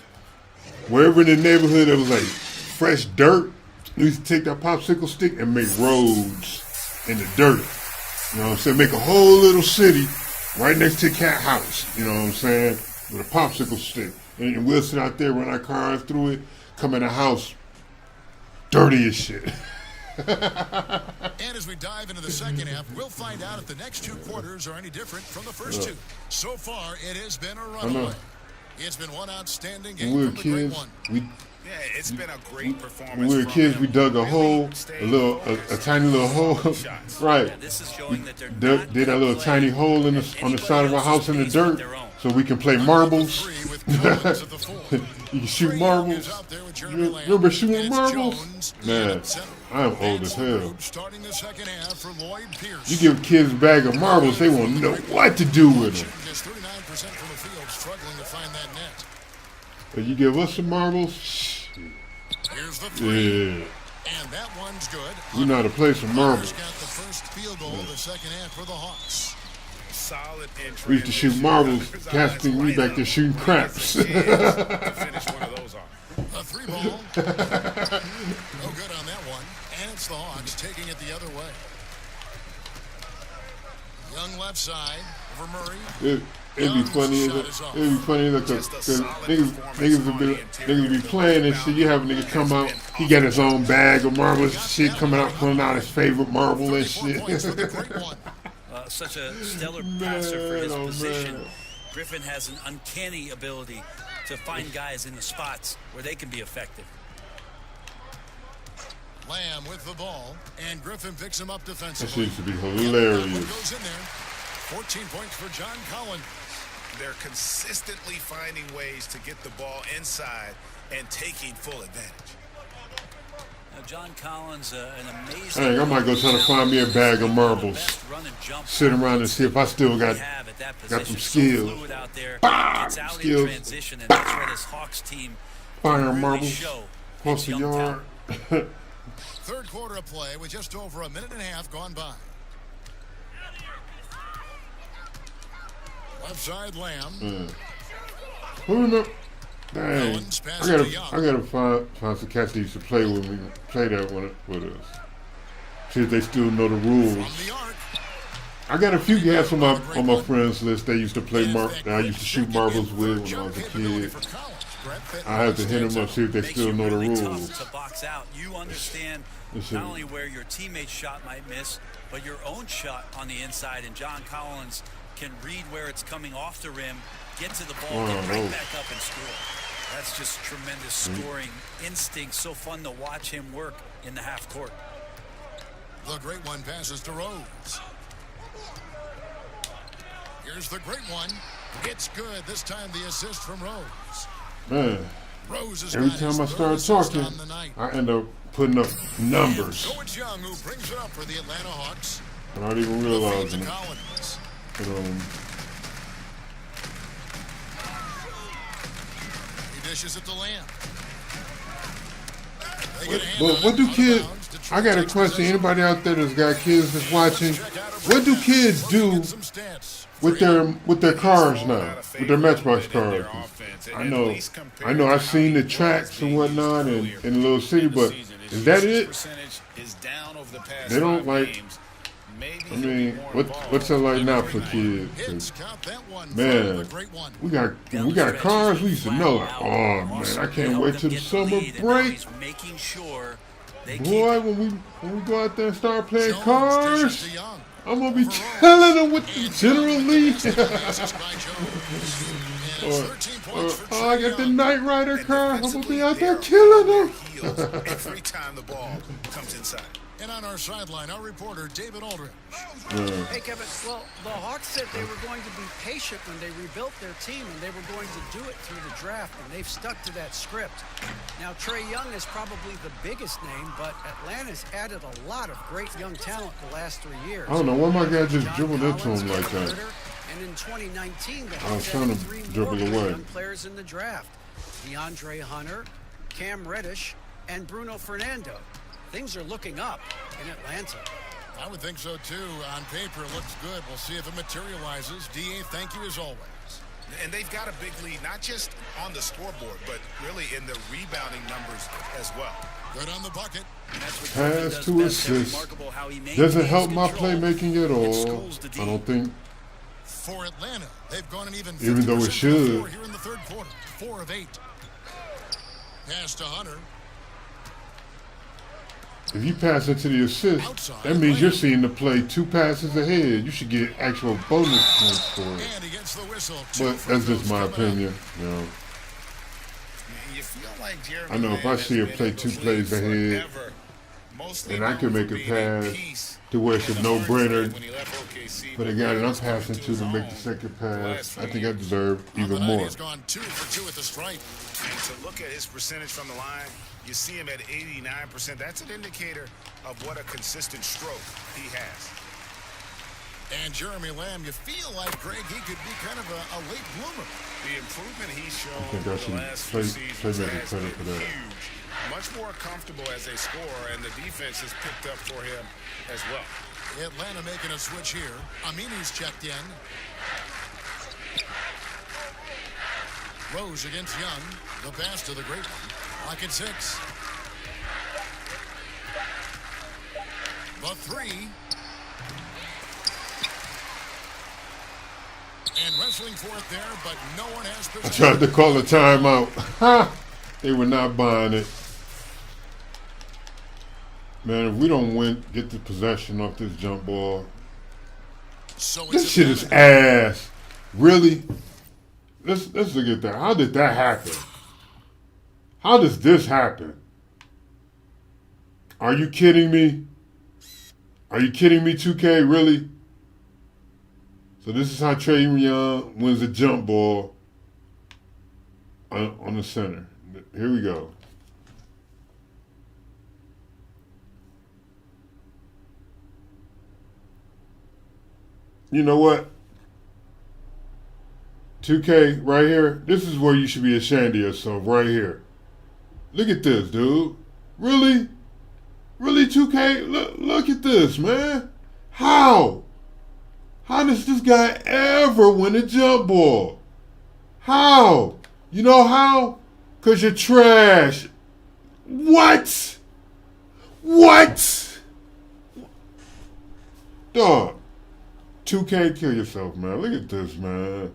wherever in the neighborhood there was, like, fresh dirt, we used to take that popsicle stick and make roads in the dirt. You know what I'm saying? Make a whole little city right next to Cat House. You know what I'm saying? With a popsicle stick. And we'll sit out there, run our cars through it, come in the house, dirty as shit. And as we dive into the second half, we'll find out if the next 2 quarters are any different from the first 2. So far, it has been a runaway. It's been one outstanding game When we were from the great kids, one. Yeah, it's been a great performance. when we were from kids, him. we dug a hole, Really a tiny little hole, right? Yeah, this is showing that they're Did that little tiny hole in on the side of our house in the dirt, so we can play marbles. You can shoot marbles. You remember shooting marbles? Man, I'm old as hell. Starting the second half for Lloyd Pierce. You give kids a bag of marbles, they won't know what to do with them. Just 39% from the field, struggling to find that net. But you give us some marbles, Here's the 3. yeah, And that one's good. we know how to play some marbles. Got the first field goal of the second half for the Hawks. solid entry. We used to shoot marbles, casting me back there shooting craps. to finish one of those off. A 3 ball. No good on that one. And it's the Hawks taking it the other way. Young left side over Murray. It'd be funny. It'd be funny because niggas would be playing and shit. You have a nigga come out. He got his own bag of marbles and shit coming out, pulling out his favorite marble and shit. Such a stellar passer for his position. Griffin has an uncanny ability to find guys in the spots where they can be effective. Lamb with the ball, and Griffin picks him up That defensively. shit should be hilarious. Goes in there. 14 points for John Collins. They're consistently finding ways to get the ball inside and taking full advantage. Now, John Collins, an amazing. Dang, I might go try to find me a bag of marbles. Sit around and see if I still got some skills. Skills. Transition, and that's where this Hawks team Fire really marbles. show Across the its young yard. Third quarter of play with just over a minute and a half gone by. Left side Lamb. Who remember? Dang, I gotta find some cats that used to play with me, play that one with us. See if they still know the rules. From the arc. I got a few guys on my friends list that used to play that I used to shoot marbles with when I was a kid. I have to hit them up, see if they still know the rules. Tough to box out. You understand not only where your teammate's shot might miss, but your own shot on the inside. And John Collins can read where it's coming off the rim, get to the ball, get right back up and score. That's just tremendous scoring instinct. So fun to watch him work in the half court. The great one passes to Rose. Here's the great one. It's good. This time the assist from Rose. Man, every time I start talking, I end up putting up numbers. So it's Young who brings it up for the Atlanta Hawks. I don't even realize it. But, he dishes it to Lamb. what do kids? I got a question. Anybody out there that's got kids that's watching? What do kids do with their cars now? With their Matchbox cars? I know. I've seen the tracks and whatnot in the little city, but is that it? They don't like. I mean, what's it like now for kids? Man, we got cars. We used to know, like, oh man, I can't wait till the summer break. Boy, when we go out there and start playing cars, I'm gonna be killing them with the General Lee. or I got the Knight Rider car. I'm gonna be out there killing them. Every time the ball comes inside. And on our sideline, our reporter, David Aldridge. Hey, Kevin, well, the Hawks said they were going to be patient when they rebuilt their team, and they were going to do it through the draft, and they've stuck to that script. Now, Trae Young is probably the biggest name, but Atlanta's added a lot of great young talent the last 3 years. I don't know, why my guy just dribbled into him like that? And in 2019, the I was Hawks trying had to 3 dribble more away. young players in the draft. DeAndre Hunter, Cam Reddish, and Bruno Fernando. Things are looking up in Atlanta. I would think so, too. On paper, it looks good. We'll see if it materializes. D.A., thank you as always. And they've got a big lead, not just on the scoreboard, but really in the rebounding numbers as well. Good on the bucket. Pass to assist. Doesn't help my playmaking at all. I don't think. For Atlanta, they've gone an even though it should. Here in the third quarter, 4 of 8. Pass to Hunter. If you pass into the assist, that means you're seeing the play 2 passes ahead. You should get actual bonus points for it. And he gets the whistle. But that's just my opinion. You know. You feel like Jeremy I know if I see a play 2 plays ahead, and I can make a pass to where it's a no-brainer for the guy that I'm passing to make the second pass, I think I deserve even more. He's gone 2 for 2 at the stripe. And to look at his percentage from the line, you see him at 89%. That's an indicator of what a consistent stroke he has. And Jeremy Lamb, you feel like, Greg, he could be kind of a late bloomer. The improvement he's shown I think I over the last few seasons has been huge. Much more comfortable as a scorer, and the defense has picked up for him as well. Atlanta making a switch here. Amini's checked in. Rose against Young. The pass to the great one. Clock at 6. The 3. And wrestling for it there, but no one has I possession. tried to call a timeout. Ha! They were not buying it. Man, if we don't win, get the possession off this jump ball. So it's This shit is ass. Really? Let's look at that. How did that happen? How does this happen? Are you kidding me? Are you kidding me, 2K? Really? So this is how Trey Young wins a jump ball on the center. Here we go. You know what? 2K, right here, this is where you should be ashamed of yourself, right here. Look at this, dude. Really? Really, 2K? Look at this, man. How? How does this guy ever win a jump ball? How? You know how? Because you're trash. What? What? Dog. 2K, kill yourself, man. Look at this, man.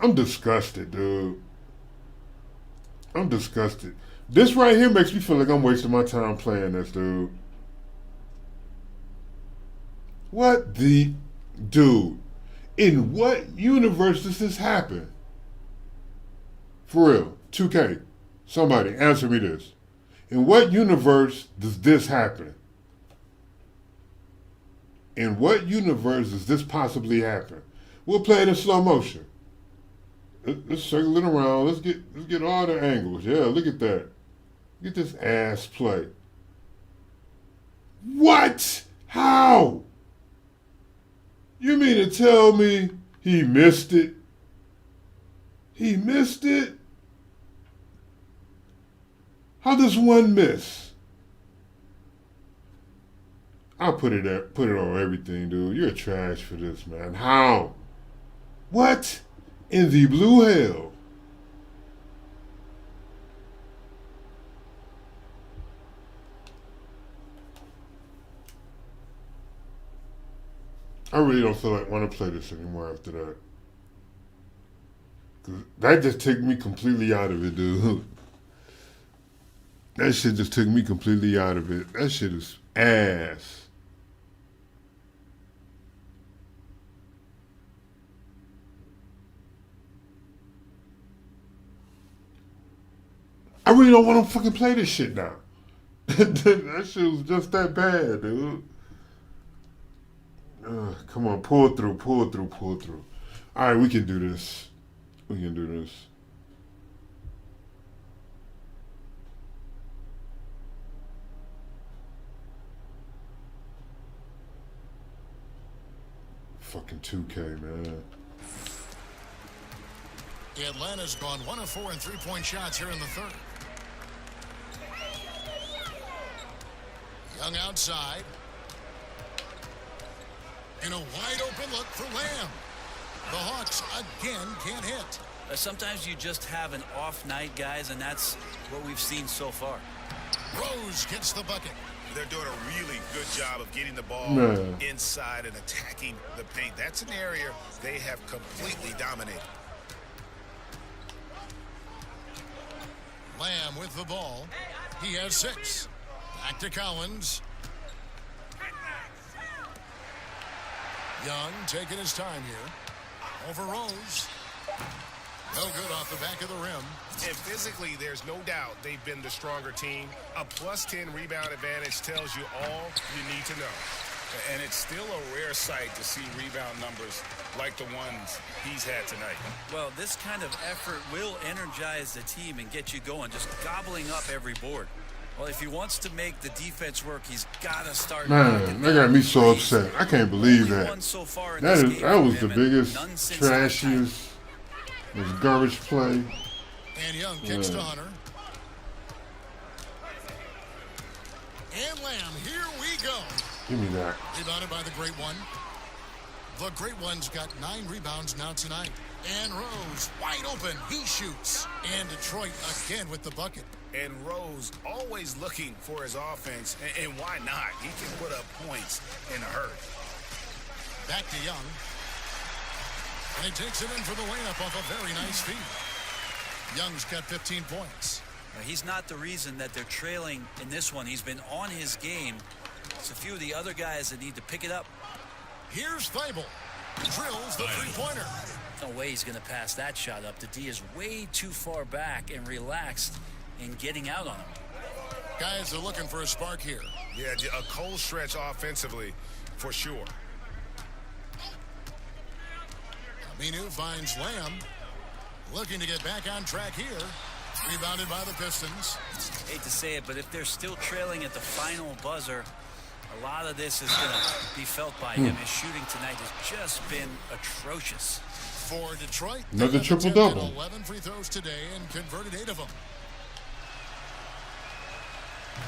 I'm disgusted, dude. I'm disgusted. This right here makes me feel like I'm wasting my time playing this, dude. What the... Dude, in what universe does this happen? For real, 2K, somebody answer me this. In what universe does this happen? In what universe does this possibly happen? We'll play it in slow motion. Let's circle it around. Let's get all the angles. Yeah, look at that. Get this ass play. What? How? You mean to tell me he missed it? He missed it? How does one miss? I'll put it on everything, dude. You're trash for this, man. How? What in the blue hell? I really don't feel like want to play this anymore after that. 'Cause that just took me completely out of it, dude. That shit just took me completely out of it. That shit is ass. I really don't want to fucking play this shit now. That shit was just that bad, dude. Come on, pull through. All right, we can do this. Fucking 2K, man. Atlanta's gone 1 of 4 in three-point shots here in the third. Young outside. And a wide open look for Lamb. The Hawks again can't hit. Sometimes you just have an off night, guys, and that's what we've seen so far. Rose gets the bucket. They're doing a really good job of getting the ball inside and attacking the paint. That's an area they have completely dominated. Lamb with the ball. He has 6. Back to Collins. Young taking his time here. Over Rose. No good off the back of the rim. And physically, there's no doubt they've been the stronger team. A +10 rebound advantage tells you all you need to know. And it's still a rare sight to see rebound numbers like the ones he's had tonight. Well, this kind of effort will energize the team and get you going, just gobbling up every board. Well, if he wants to make the defense work, he's got to start. Man, that got me so upset. I can't believe that. That was the biggest, trashiest, was garbage play. And Young kicks to Hunter. And Lamb, here we go. Give me that. Rebounded by the great one. The Great One's got 9 rebounds now tonight. And Rose, wide open, he shoots. And Detroit again with the bucket. And Rose always looking for his offense, and why not? He can put up points in a hurry. Back to Young. And he takes it in for the layup off a very nice feed. Young's got 15 points. He's not the reason that they're trailing in this one. He's been on his game. It's a few of the other guys that need to pick it up. Here's Thibault. Drills the three-pointer. No way he's going to pass that shot up. The D is way too far back and relaxed in getting out on him. Guys are looking for a spark here. Yeah, a cold stretch offensively for sure. Aminu finds Lamb. Looking to get back on track here. Rebounded by the Pistons. Hate to say it, but if they're still trailing at the final buzzer, a lot of this is going to be felt by him. His shooting tonight has just been atrocious. For Detroit, another triple-double. 11 free throws today and converted 8 of them.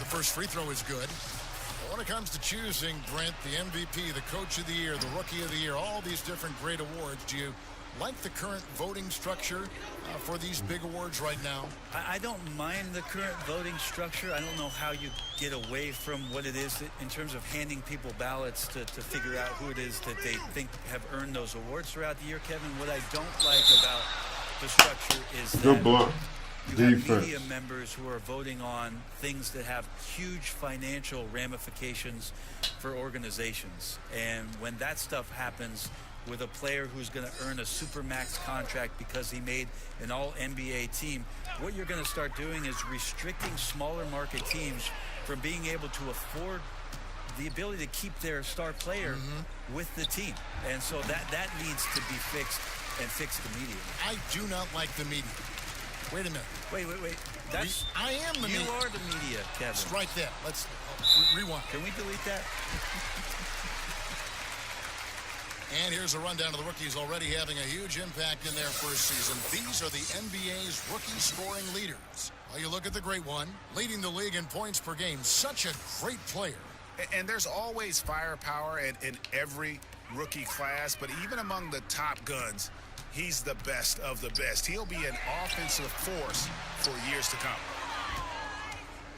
The first free throw is good. But when it comes to choosing, Brent, the MVP, the Coach of the Year, the Rookie of the Year, all these different great awards, do you like the current voting structure for these big awards right now? I don't mind the current voting structure. I don't know how you get away from what it is in terms of handing people ballots to figure out who it is that they think have earned those awards throughout the year, Kevin. What I don't like about the structure is Good that block. you have Defense. media members who are voting on things that have huge financial ramifications for organizations. And when that stuff happens with a player who's going to earn a supermax contract because he made an all-NBA team, what you're going to start doing is restricting smaller market teams from being able to afford the ability to keep their star player with the team. And so that needs to be fixed and fixed immediately. I do not like the media. Wait a minute. Wait. That's I am the media. You are the media, Kevin. Strike that. Let's rewind. Can we delete that? And here's a rundown of the rookies already having a huge impact in their first season. These are the NBA's rookie scoring leaders. Well, you look at the Great One, leading the league in points per game. Such a great player. And there's always firepower in every rookie class, but even among the top guns, he's the best of the best. He'll be an offensive force for years to come.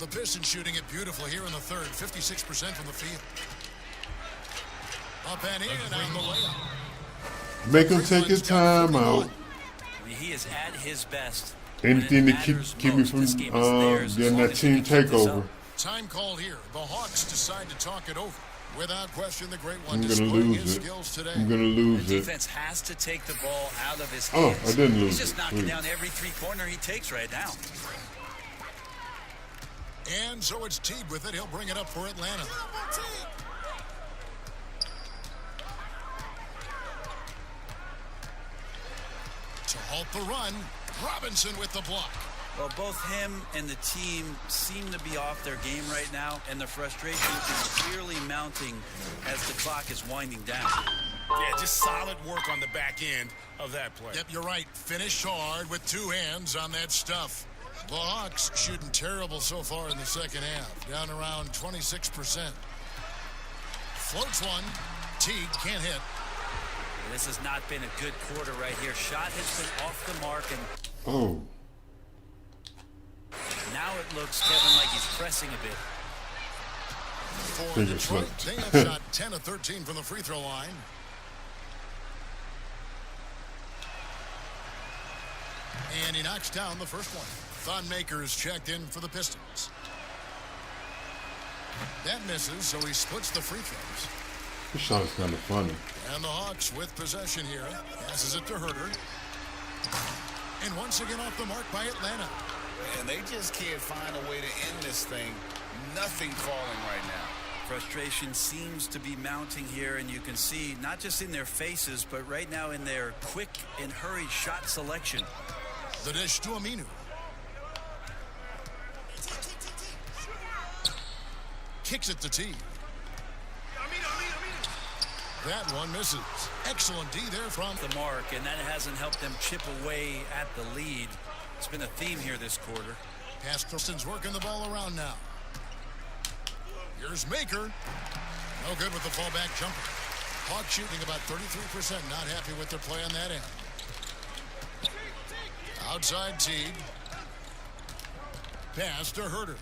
The Pistons shooting it beautifully here in the third, 56% from the field. Up and in on the layup. Make him take his time out. He is at his best. Anything to keep me from getting that team takeover. Time called here. The Hawks decide to talk it over. Without question, the Great One I'm gonna displaying lose his it. skills today. I'm gonna lose The it. defense has to take the ball out of his Oh, hands. I didn't lose He's just it. knocking Sweet. down every three-pointer he takes right now. And so it's Teague with it. He'll bring it up for Atlanta. To halt the run, Robinson with the block. Well, both him and the team seem to be off their game right now, and the frustration is clearly mounting as the clock is winding down. Yeah, just solid work on the back end of that play. Yep, you're right. Finished hard with 2 hands on that stuff. The Hawks shooting terrible so far in the second half, down around 26%. Floats one. Teague can't hit. This has not been a good quarter right here. Shot has been off the mark, and Oh, now it looks, Kevin, like he's pressing a bit. For Finger Detroit, slipped. they have shot 10 of 13 from the free throw line. And he knocks down the first one. Thon Maker's checked in for the Pistons. That misses, so he splits the free throws. this shot is kind of funny. And the Hawks with possession here. Passes it to Herter. And once again off the mark by Atlanta. And they just can't find a way to end this thing. Nothing falling right now. Frustration seems to be mounting here, and you can see not just in their faces, but right now in their quick and hurried shot selection. The dish to Aminu. Kicks it to T. That one misses. Excellent D there from The mark, and that hasn't helped them chip away at the lead. It's been a theme here this quarter. Pistons working the ball around now. Here's Maker. No good with the fallback jumper. Hawks shooting about 33%. Not happy with their play on that end. Outside Teague. Pass to Herter.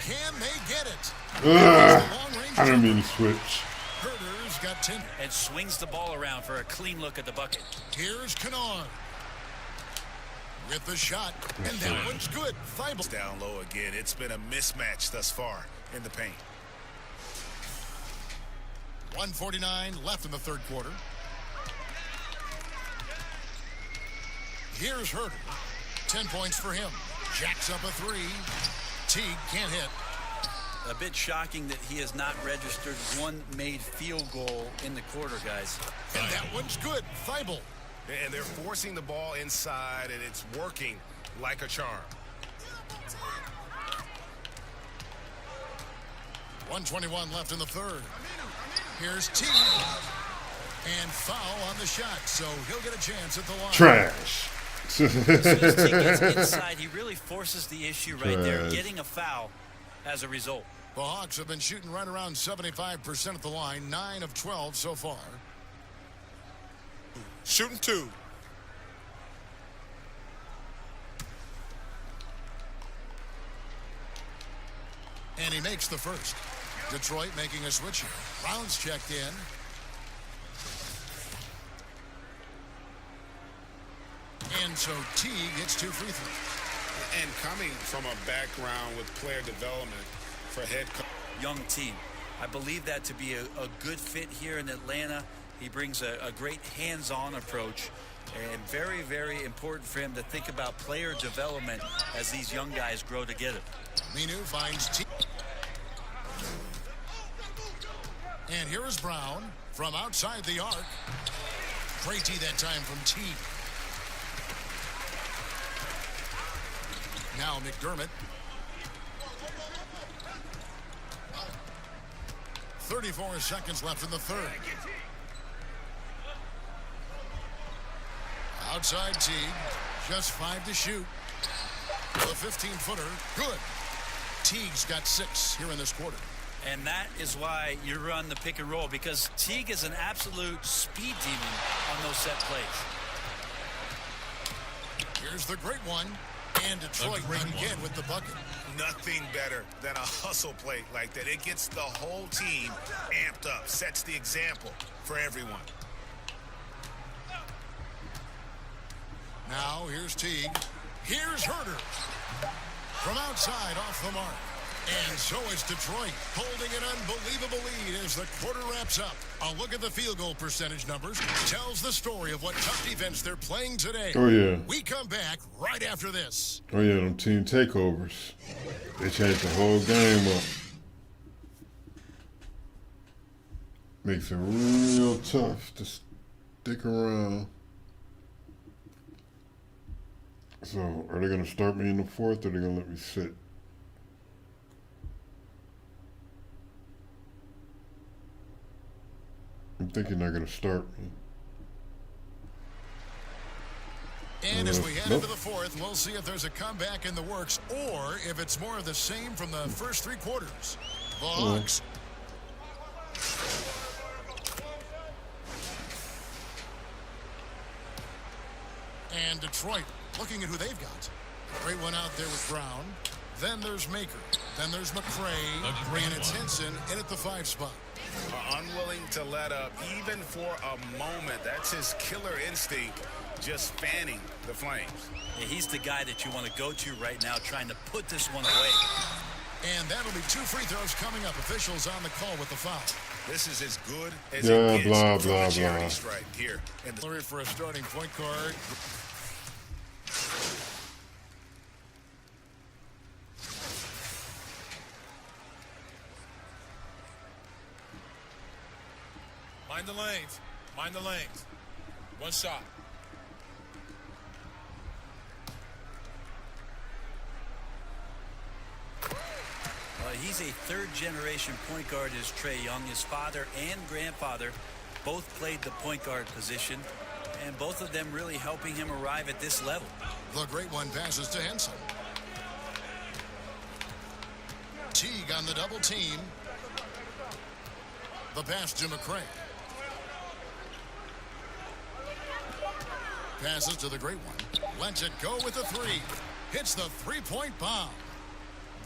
Can they get it? I don't mean to switch. Herter's got 10. And swings the ball around for a clean look at the bucket. Here's Kennard. With the shot. And that one's good. Thibault. Down low again. It's been a mismatch thus far in the paint. 1:49 left in the third quarter. Here's Herter. 10 points for him. Jacks up a three. Teague can't hit. A bit shocking that he has not registered one made field goal in the quarter, guys. And that one's good. Thibault. And they're forcing the ball inside, and it's working like a charm. 1:21 left in the third. Here's Teague. And foul on the shot, so he'll get a chance at the line. Trash. As soon as Teague gets inside, he really forces the issue right there, getting a foul as a result. The Hawks have been shooting right around 75% at the line, 9 of 12 so far. Shooting two. And he makes the first. Detroit making a switch here. Brown's checked in. And so Teague hits 2 free throws. And coming from a background with player development for head coach. Young team. I believe that to be a good fit here in Atlanta. He brings a great hands-on approach. And very, very important for him to think about player development as these young guys grow together. Minu finds Teague. And here is Brown from outside the arc. Great D that time from Teague. Now McDermott. 34 seconds left in the third. Outside Teague. Just 5 to shoot. The 15-footer. Good. Teague's got 6 here in this quarter. And that is why you run the pick and roll, because Teague is an absolute speed demon on those set plays. Here's the great one. And Detroit again with the bucket. Nothing better than a hustle play like that. It gets the whole team amped up, sets the example for everyone. Now here's Teague. Here's Herter. From outside off the mark. And so is Detroit, holding an unbelievable lead as the quarter wraps up. A look at the field goal percentage numbers tells the story of what tough defense they're playing today. Oh, yeah. We come back right after this. Oh, yeah, them team takeovers. They changed the whole game up. Makes it real tough to stick around. So, are they going to start me in the fourth, or are they going to let me sit? I'm thinking they're going to start me. And as we head into the fourth, we'll see if there's a comeback in the works or if it's more of the same from the first 3 quarters. The Hawks. And Detroit looking at who they've got. Great one out there with Brown. Then there's Maker. Then there's McCray. And it's Henson in at the 5 spot. Unwilling to let up even for a moment. That's his killer instinct, just fanning the flames. Yeah, he's the guy that you want to go to right now, trying to put this one away. And that'll be 2 free throws coming up. Officials on the call with the foul. This is as good as it gets blah, from blah, a charity blah. strike here. And For a starting point guard. Mind the lanes. Mind the lanes. One shot. He's a third-generation point guard as Trae Young. His father and grandfather both played the point guard position, and both of them really helping him arrive at this level. The great one passes to Henson. Teague on the double team. The pass to McCray. Passes to the great one. Lets it go with the three. Hits the three-point bomb.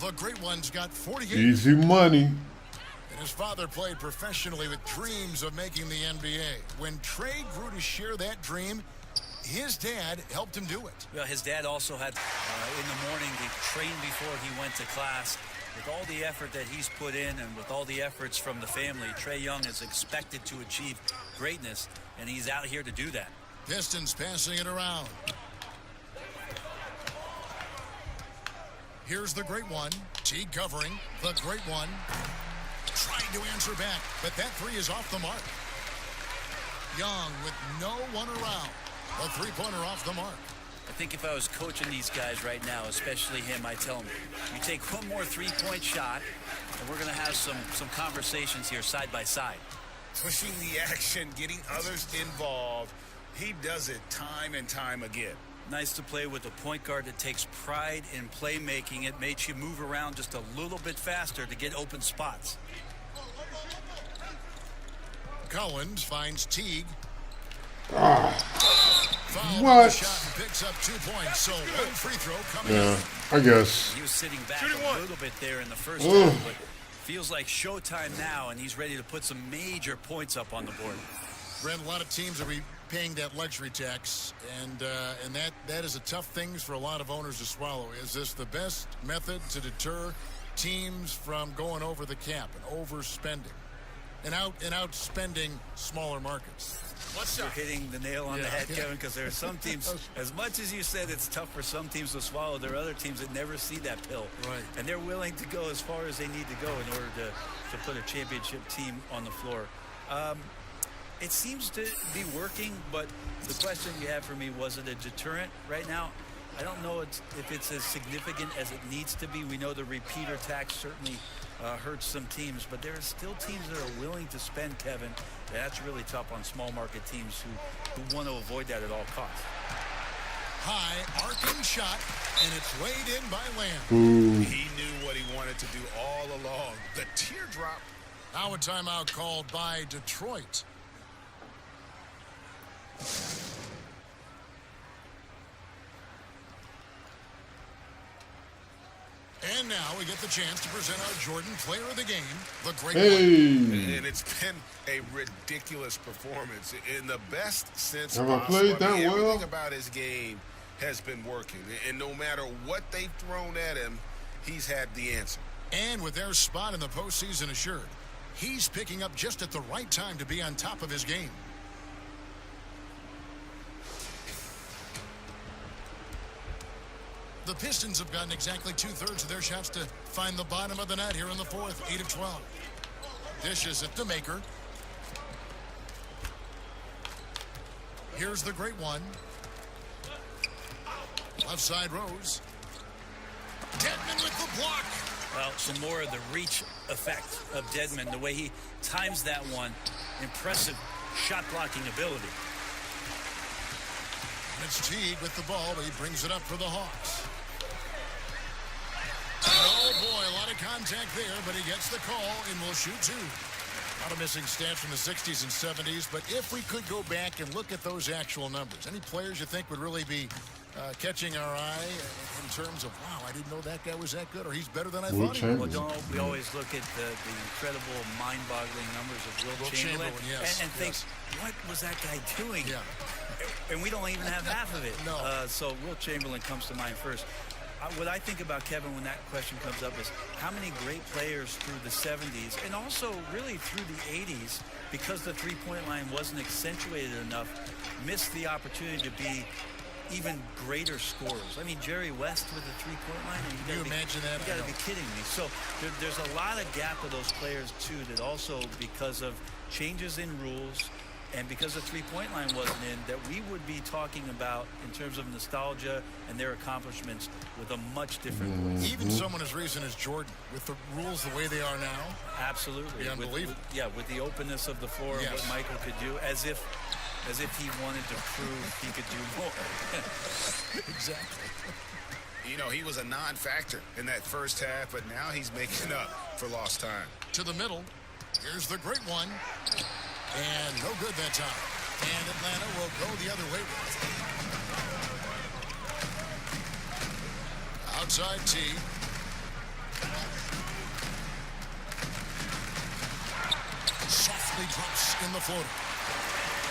The great one's got 48. Easy money. And his father played professionally with dreams of making the NBA. When Trey grew to share that dream, his dad helped him do it. Well, his dad also had, in the morning, he trained before he went to class. With all the effort that he's put in and with all the efforts from the family, Trae Young is expected to achieve greatness, and he's out here to do that. Pistons passing it around. Here's the great one. Teague covering. The great one. Trying to answer back, but that three is off the mark. Young with no one around. A three-pointer off the mark. I think if I was coaching these guys right now, especially him, I'd tell him, you take one more three-point shot, and we're going to have some conversations here side by side. Pushing the action, getting others involved. He does it time and time again. Nice to play with a point guard that takes pride in playmaking. It makes you move around just a little bit faster to get open spots. Collins finds Teague. What? Shot and picks up 2 points, so one free throw coming Yeah, up. I guess. He was sitting back a little bit there in the first half, but feels like showtime now, and he's ready to put some major points up on the board. Brent, a lot of teams are paying that luxury tax, and that is a tough thing for a lot of owners to swallow. Is this the best method to deter teams from going over the cap and overspending and outspending smaller markets? You're hitting the nail on the head, Kevin, because there are some teams, as much as you said it's tough for some teams to swallow, there are other teams that never see that pill. Right. And they're willing to go as far as they need to go in order to put a championship team on the floor. It seems to be working, but the question you have for me, was it a deterrent right now? I don't know if it's as significant as it needs to be. We know the repeater tax certainly hurts some teams, but there are still teams that are willing to spend, Kevin. That's really tough on small market teams who want to avoid that at all costs. High arcing shot, and it's laid in by Lamb. He knew what he wanted to do all along. The teardrop. Now a timeout called by Detroit. And now we get the chance to present our Jordan Player of the Game, the great one. And it's been a ridiculous performance in the best sense Have I possible. played that well? Everything about his game has been working. And no matter what they've thrown at him, he's had the answer. And with their spot in the postseason assured, he's picking up just at the right time to be on top of his game. The Pistons have gotten exactly 2/3 of their shots to find the bottom of the net here in the fourth, 8 of 12. Dishes it to Maker. Here's the great one. Left side Rose. Dedmon with the block. Well, some more of the reach effect of Dedmon, the way he times that one. Impressive shot blocking ability. And it's Teague with the ball, but he brings it up for the Hawks. Oh boy, a lot of contact there, but he gets the call and will shoot two. A lot of missing stats from the 60s and 70s, but if we could go back and look at those actual numbers, any players you think would really be catching our eye in terms of, wow, I didn't know that guy was that good, or he's better than I thought he was? Well, we always look at the incredible, mind-boggling numbers of Will Chamberlain yes, and think, what was that guy doing? Yeah. And we don't even have half of it. No. So Will Chamberlain comes to mind first. What I think about Kevin when that question comes up is how many great players through the 70s and also really through the 80s, because the three-point line wasn't accentuated enough, missed the opportunity to be even greater scorers. I mean, Jerry West with the three-point line. Can you imagine that? You got to be kidding me. So there's a lot of gap of those players, too, that also because of changes in rules and because the three-point line wasn't in, that we would be talking about in terms of nostalgia and their accomplishments with a much different voice. Even someone as recent as Jordan, with the rules the way they are now. Absolutely. Be unbelievable. With the openness of the floor and what Michael could do, as if he wanted to prove he could do more. Exactly. You know, he was a non-factor in that first half, but now he's making up for lost time. To the middle. Here's the great one. And no good that time. And Atlanta will go the other way with it. outside T. Softly drops in the floater.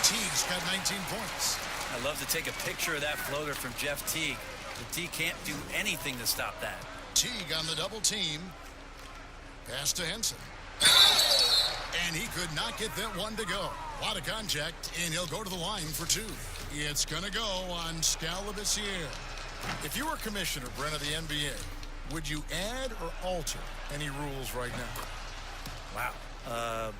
Teague's got 19 points. I love to take a picture of that floater from Jeff Teague. But Teague can't do anything to stop that. Teague on the double team. Pass to Henson. And he could not get that one to go. A lot of contact, and he'll go to the line for two. It's going to go on Scalabissiere. If you were commissioner, Brent, of the NBA, would you add or alter any rules right now? Wow.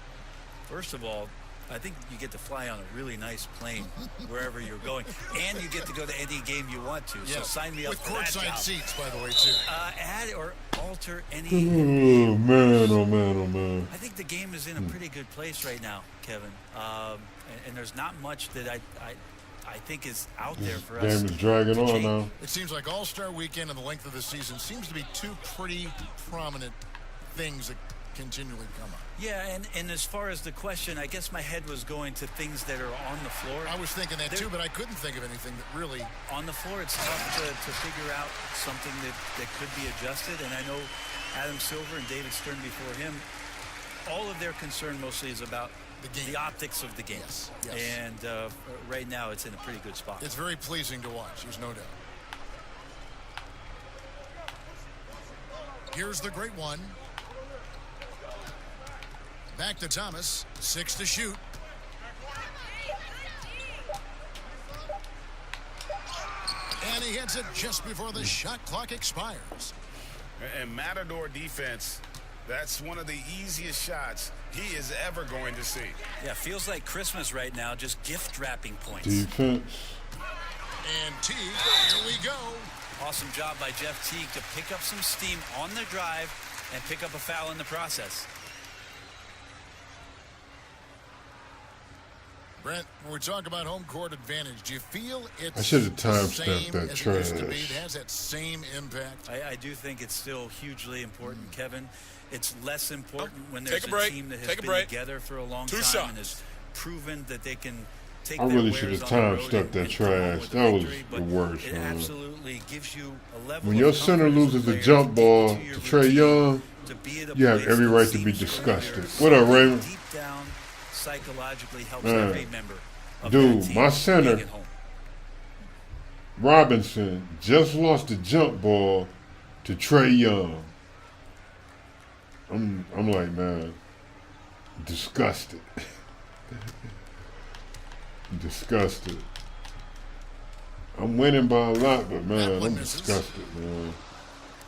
First of all, I think you get to fly on a really nice plane wherever you're going, and you get to go to any game you want to. So sign me up with for that job. courtside seats, by the way, too. Add or alter any. Oh man, oh man, oh man. I think the game is in a pretty good place right now, Kevin. And there's not much that I think is out there for us. Game is dragging on now. It seems like All-Star Weekend and the length of the season seems to be two pretty prominent things that continually come up. Yeah, and as far as the question, I guess my head was going to things that are on the floor. I was thinking that too, but I couldn't think of anything that really... On the floor, it's tough to figure out something that could be adjusted, and I know Adam Silver and David Stern before him, all of their concern mostly is about the optics of the game. Yes. And right now, it's in a pretty good spot. It's very pleasing to watch, there's no doubt. Here's the great one. Back to Thomas, 6 to shoot. And he hits it just before the shot clock expires. And Matador defense, that's one of the easiest shots he is ever going to see. Yeah, feels like Christmas right now, just gift wrapping points. Defense. And Teague, here we go. Awesome job by Jeff Teague to pick up some steam on the drive and pick up a foul in the process. Brent, when we talk about home court advantage, do you feel it's I should have the time-stamped same that as it used to be? trash. It has that same impact? I do think it's still hugely important, Kevin. It's less important when there's Take a break. team that has Take a been break. together for a long Two time shots. and has proven that they can take I their really wares should have on the road time-stepped that and come home trash. with a That was victory, the but worst, it man. absolutely gives you a level When of your center comfort as a loses the player jump to ball get into your to Trae routine, Young, to be at a you have place every that right to be seems disgusted. familiar, What up, something Raymond? Deep down, psychologically helps Man. every member of Dude, that team my center- being at home. Robinson just lost the jump ball to Trae Young. I'm like, man, disgusted. Disgusted. I'm winning by a lot, but man, That one I'm misses. disgusted, man.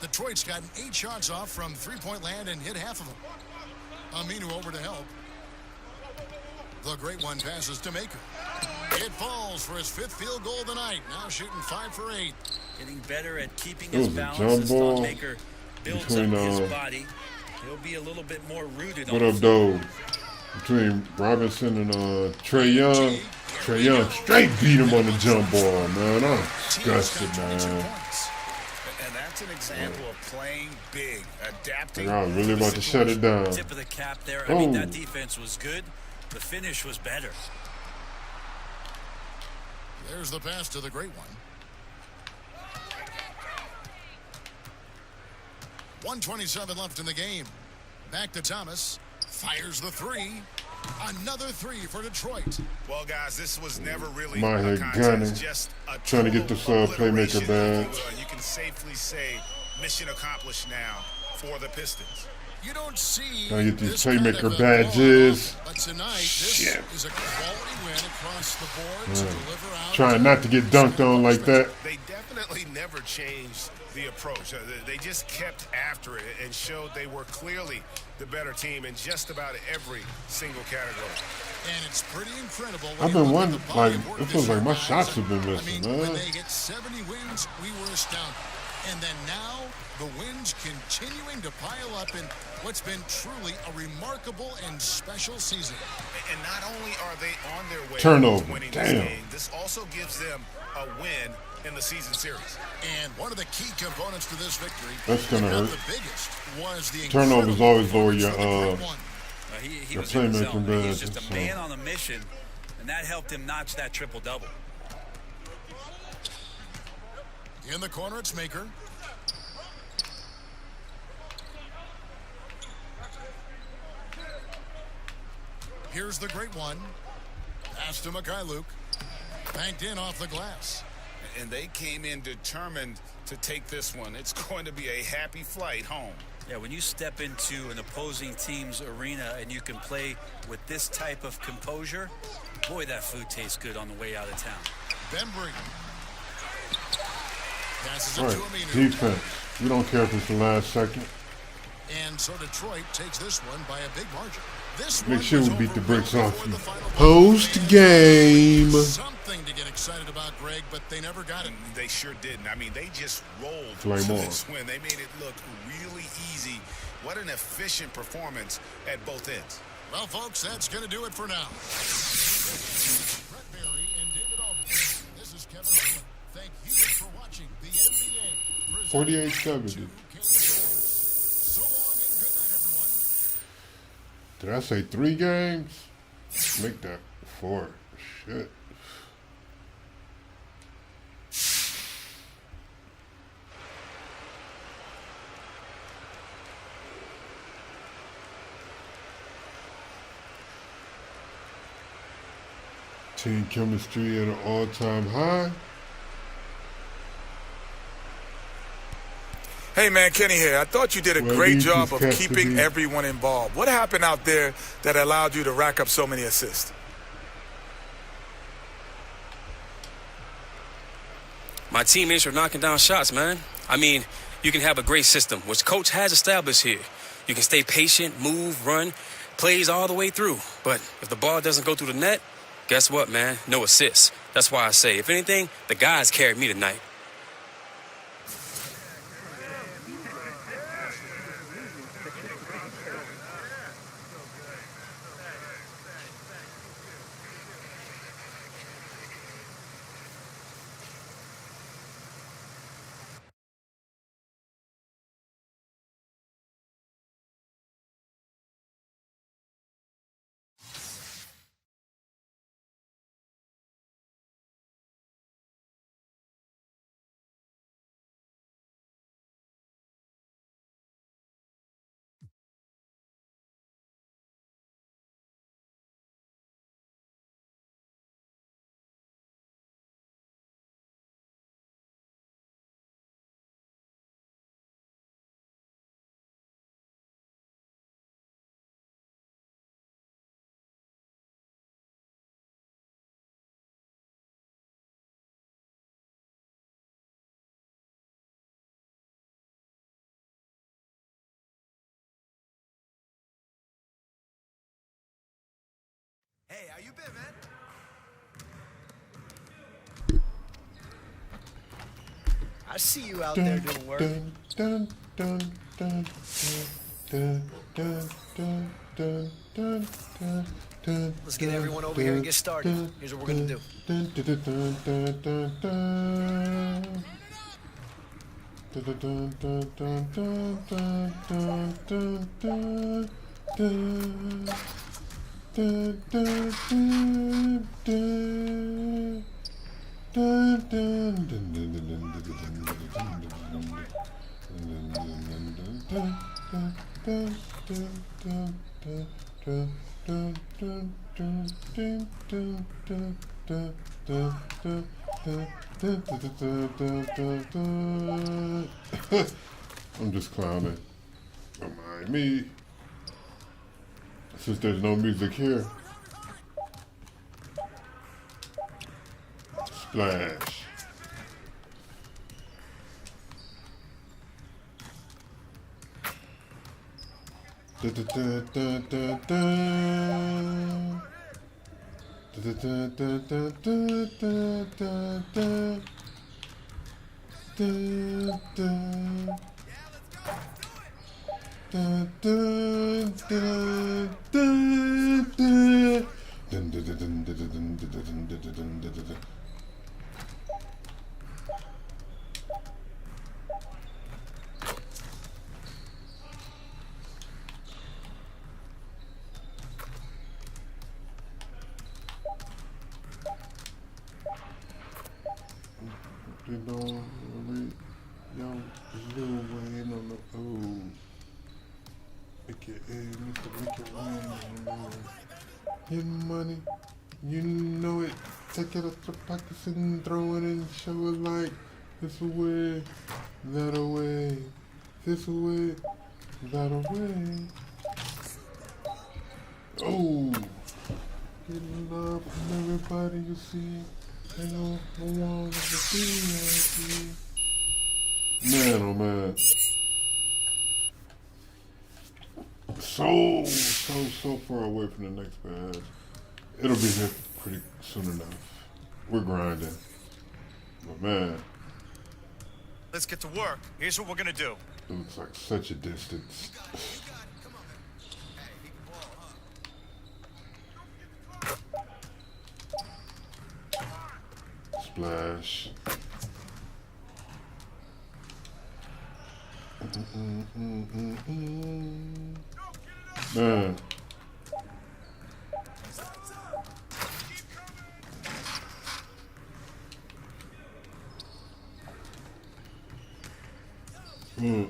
Detroit's gotten 8 shots off from three-point land and hit half of them. Aminu over to help. The great one passes to Maker. It falls for his 5th field goal of the night. Now shooting 5 for 8. Getting better at keeping It his was a balance jump as ball Thonmaker builds between, up his body. He'll be a little bit more rooted What on up, the though? Between Robinson and Trae Young. Trae Young straight beat him on the jump ball, man. I'm disgusted, man. And that's an example of playing big, adapting. I was really about to shut it down. tip of the cap there. I mean, Oh. that defense was good. The finish was better. There's the pass to the great one. 1:27 left in the game. Back to Thomas. Fires the 3. Another 3 for Detroit. Well, guys, this was never really My a head contest, gunning. just a Trying to get total this, playmaker obliteration, if badge. you will. You can safely say mission accomplished now for the Pistons. You don't see Gotta get these this kind playmaker of a badges. ball, but tonight this Shit. is a quality win across the board to deliver out. Trying not to get dunked on like that. They definitely never changed the approach. They just kept after it and showed they were clearly the better team in just about every single category. And it's pretty incredible. I've been wondering, like, it feels like my shots have been I missing, mean, when man. they hit 70 wins, we were astounded. And then now, the wins continuing to pile up in what's been truly a remarkable and special season. And not only are they on their way Turnover. to winning Damn. this game, this also gives them a win in the season series. And one of the key components to this victory, That's gonna if not hurt. the biggest, was the Turnovers incredible always lower performance your, of the great one. He Your was in the playmaking zone. He was badge, just a so. man on a mission, and that helped him notch that triple-double. In the corner, it's Maker. Here's the great one. Pass to Mikhailuk. Banked in off the glass. And they came in determined to take this one. It's going to be a happy flight home. Yeah, when you step into an opposing team's arena and you can play with this type of composure, boy, that food tastes good on the way out of town. Bembry. Passes All it right, to Aminu. defense. We don't care if it's the last second. And so Detroit takes this one by a big margin. This Make one sure was we beat the over bricks well off before you. the final Post buzzer. game. Something to get excited about, Greg, but they never got it. They sure didn't. I mean, they just rolled Flame to on. this win. They made it look really easy. What an efficient performance at both ends. Well, folks, that's going to do it for now. Brett Barry and David Aldridge. This is Kevin Holland. Thank you for watching the NBA. 48-70. So long and good night, everyone. Did I say 3 games? Make that 4. Shit. Team chemistry at an all-time high. Hey man, Kenny here. I thought you did a Well, great these job is of custody. keeping everyone involved. What happened out there that allowed you to rack up so many assists? My teammates are knocking down shots, man. I mean, you can have a great system, which coach has established here. You can stay patient, move, run, plays all the way through. But if the ball doesn't go through the net, guess what, man? No assists. That's why I say, if anything, the guys carried me tonight. Hey, how you been, man? I see you out there doing work. Dun, dun, dun, dun, dun, dun, dun, dun, dun, dun, dun, Let's get everyone over here and get started. Here's what we're gonna do. dun, dun, dun, dun, dun, dun. Dun, dun, dun, dun, dun, dun, dun, dun, dun, dun. Dun, dun, dun, dun. Dun, dun, dun, dun, dun, dun, dun, I'm just clowning. Don't mind me. Since there's no music here. Splash. Da da da da da da. Da da da da da da da da. Da da. Da da da da da. Dun dun dun dun dun dun dun dun dun dun dun dun. You know, yo, Lil Wayne on the O, aka Mr. Wicked Wayne on the Getting money. You know it. Take it out your pockets and throw it in. Show it like this away, that away, this away, that away. Oh, getting love from everybody you see. Ain't no one to see. Man, oh man. So far away from the next badge. It'll be here pretty soon enough. We're grinding. But man, Let's get to work. Here's what we're gonna do. it looks like such a distance. Splash. Man.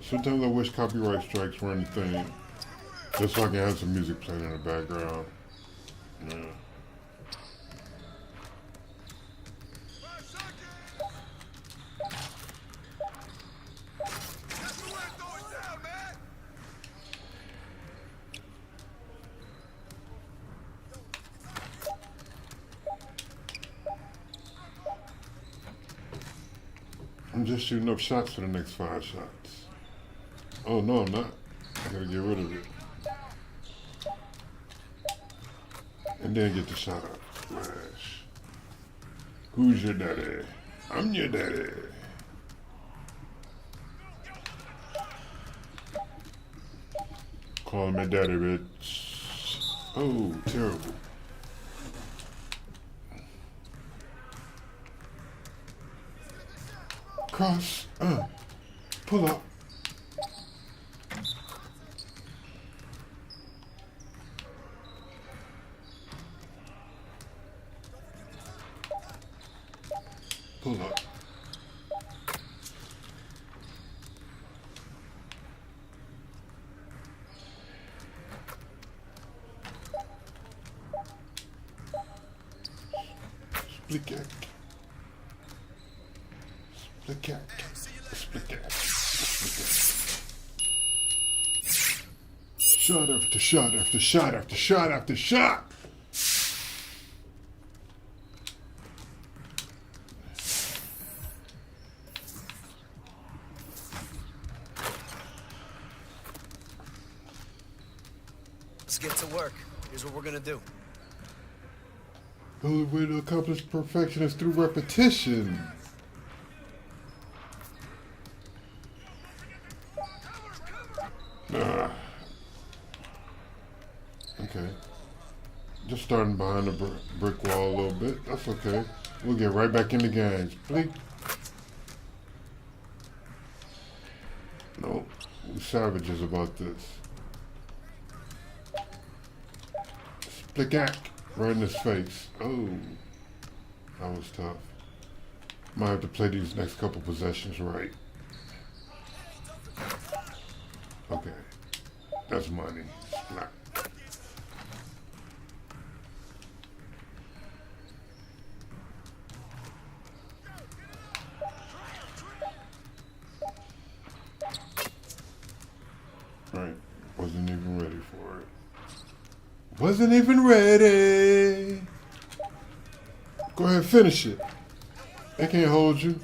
Sometimes I wish copyright strikes weren't a thing. Just so I can have some music playing in the background. Yeah. I'm just shooting up shots for the next 5 shots. Oh, no, I'm not. I gotta get rid of it. And then get the shot up. Flash. Who's your daddy? I'm your daddy. Call me daddy, bitch. Oh, terrible. Cross. Pull up. Pull up. Split kick. Split kick. Split kick. Shot after shot after shot after shot after shot. Let's get to work. Here's what we're gonna do. The only way to accomplish perfection is through repetition. Okay. Just starting behind the brick wall a little bit. That's okay. We'll get right back in the games. Blink. No, we savages about this. Splick-ack. Right in his face. Oh. That was tough. Might have to play these next couple possessions right. Okay. That's money. Splat. Right. Wasn't even ready for it. Wasn't even ready. Go ahead and finish it. They can't hold you.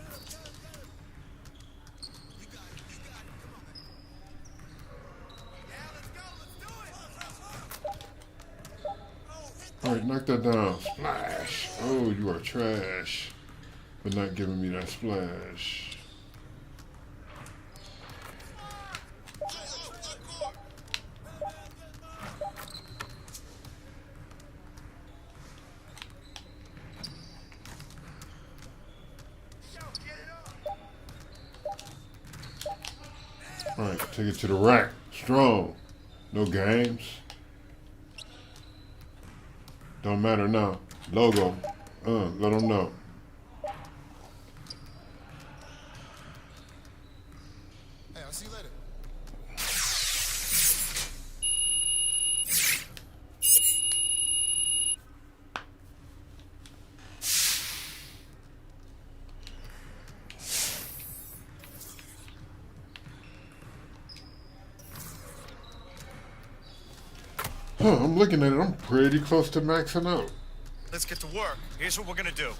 All right, knock that down. Splash. Oh, you are trash for not giving me that splash. All right, take it to the rack. Strong. No games. Don't matter now. Logo. Let them know. Hey, I'll see you later. I'm looking at it. I'm pretty close to maxing out. Let's get to work. Here's what we're gonna do.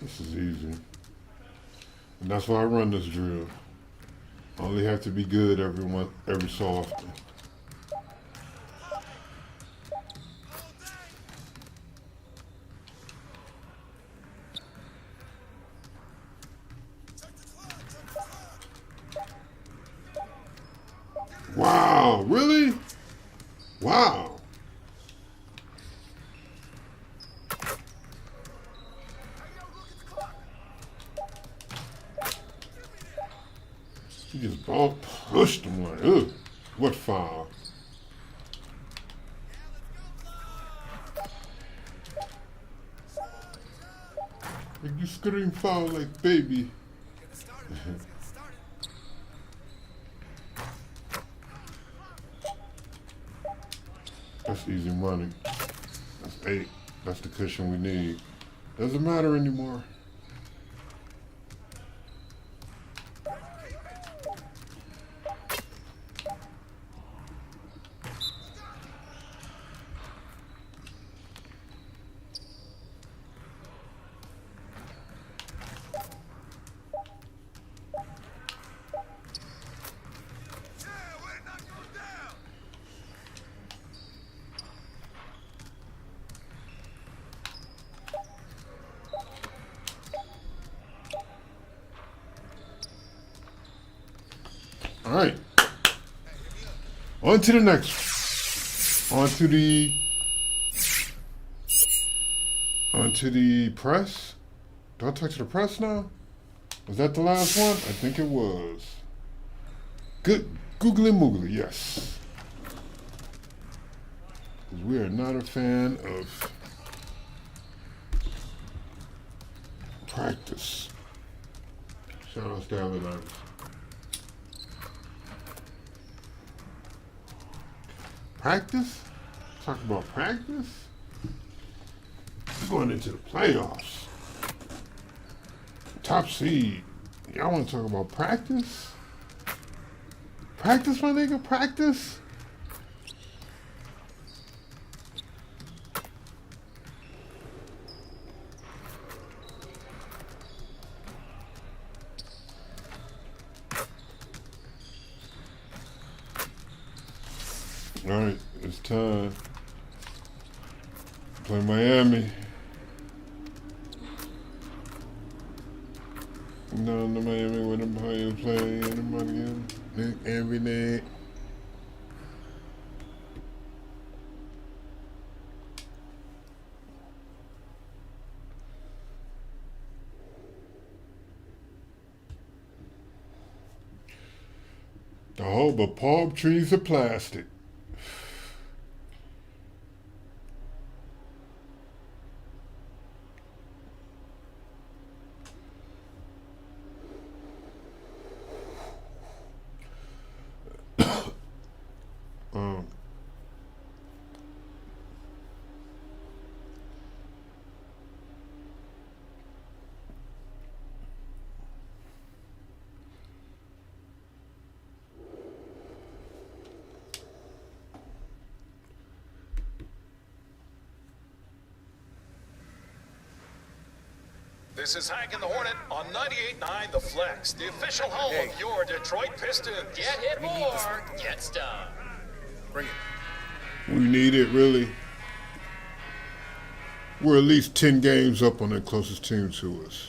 This is easy. And that's why I run this drill. I only have to be good every so often. Wow, really? Wow. He just all pushed him like, ugh, what foul? Like you scream foul like baby. That's easy money. That's 8. That's the cushion we need. Doesn't matter anymore. All right. On to the next one. On to the press. Do I touch the press now? Was that the last one? I think it was. Good. Googly moogly, yes. Because we are not a fan of practice. Shout out to Allen. Practice? Talk about practice? We're going into the playoffs. Top seed. Y'all want to talk about practice? Practice, my nigga? Practice? All right, it's time. Play Miami. No, the Miami with them playing them again. Every day. The whole but palm trees are plastic. This is Hank and the Hornet on 98.9 The Flex, the official home of your Detroit Pistons. Get hit more, get stung. Bring it. We need it, really. We're at least 10 games up on the closest team to us.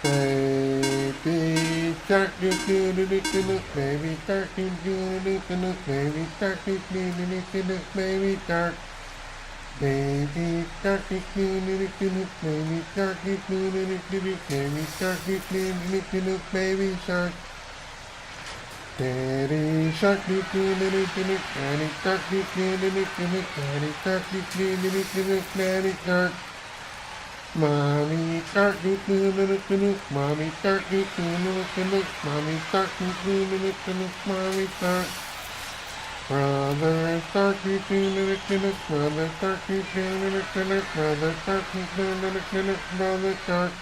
Baby shark, baby shark, baby shark, baby shark, baby shark, baby shark, baby shark, baby shark, daddy shark, daddy shark, daddy shark. Mommy shark, mommy shark, mommy shark, mommy shark. Brother shark, brother shark, brother shark, brother shark.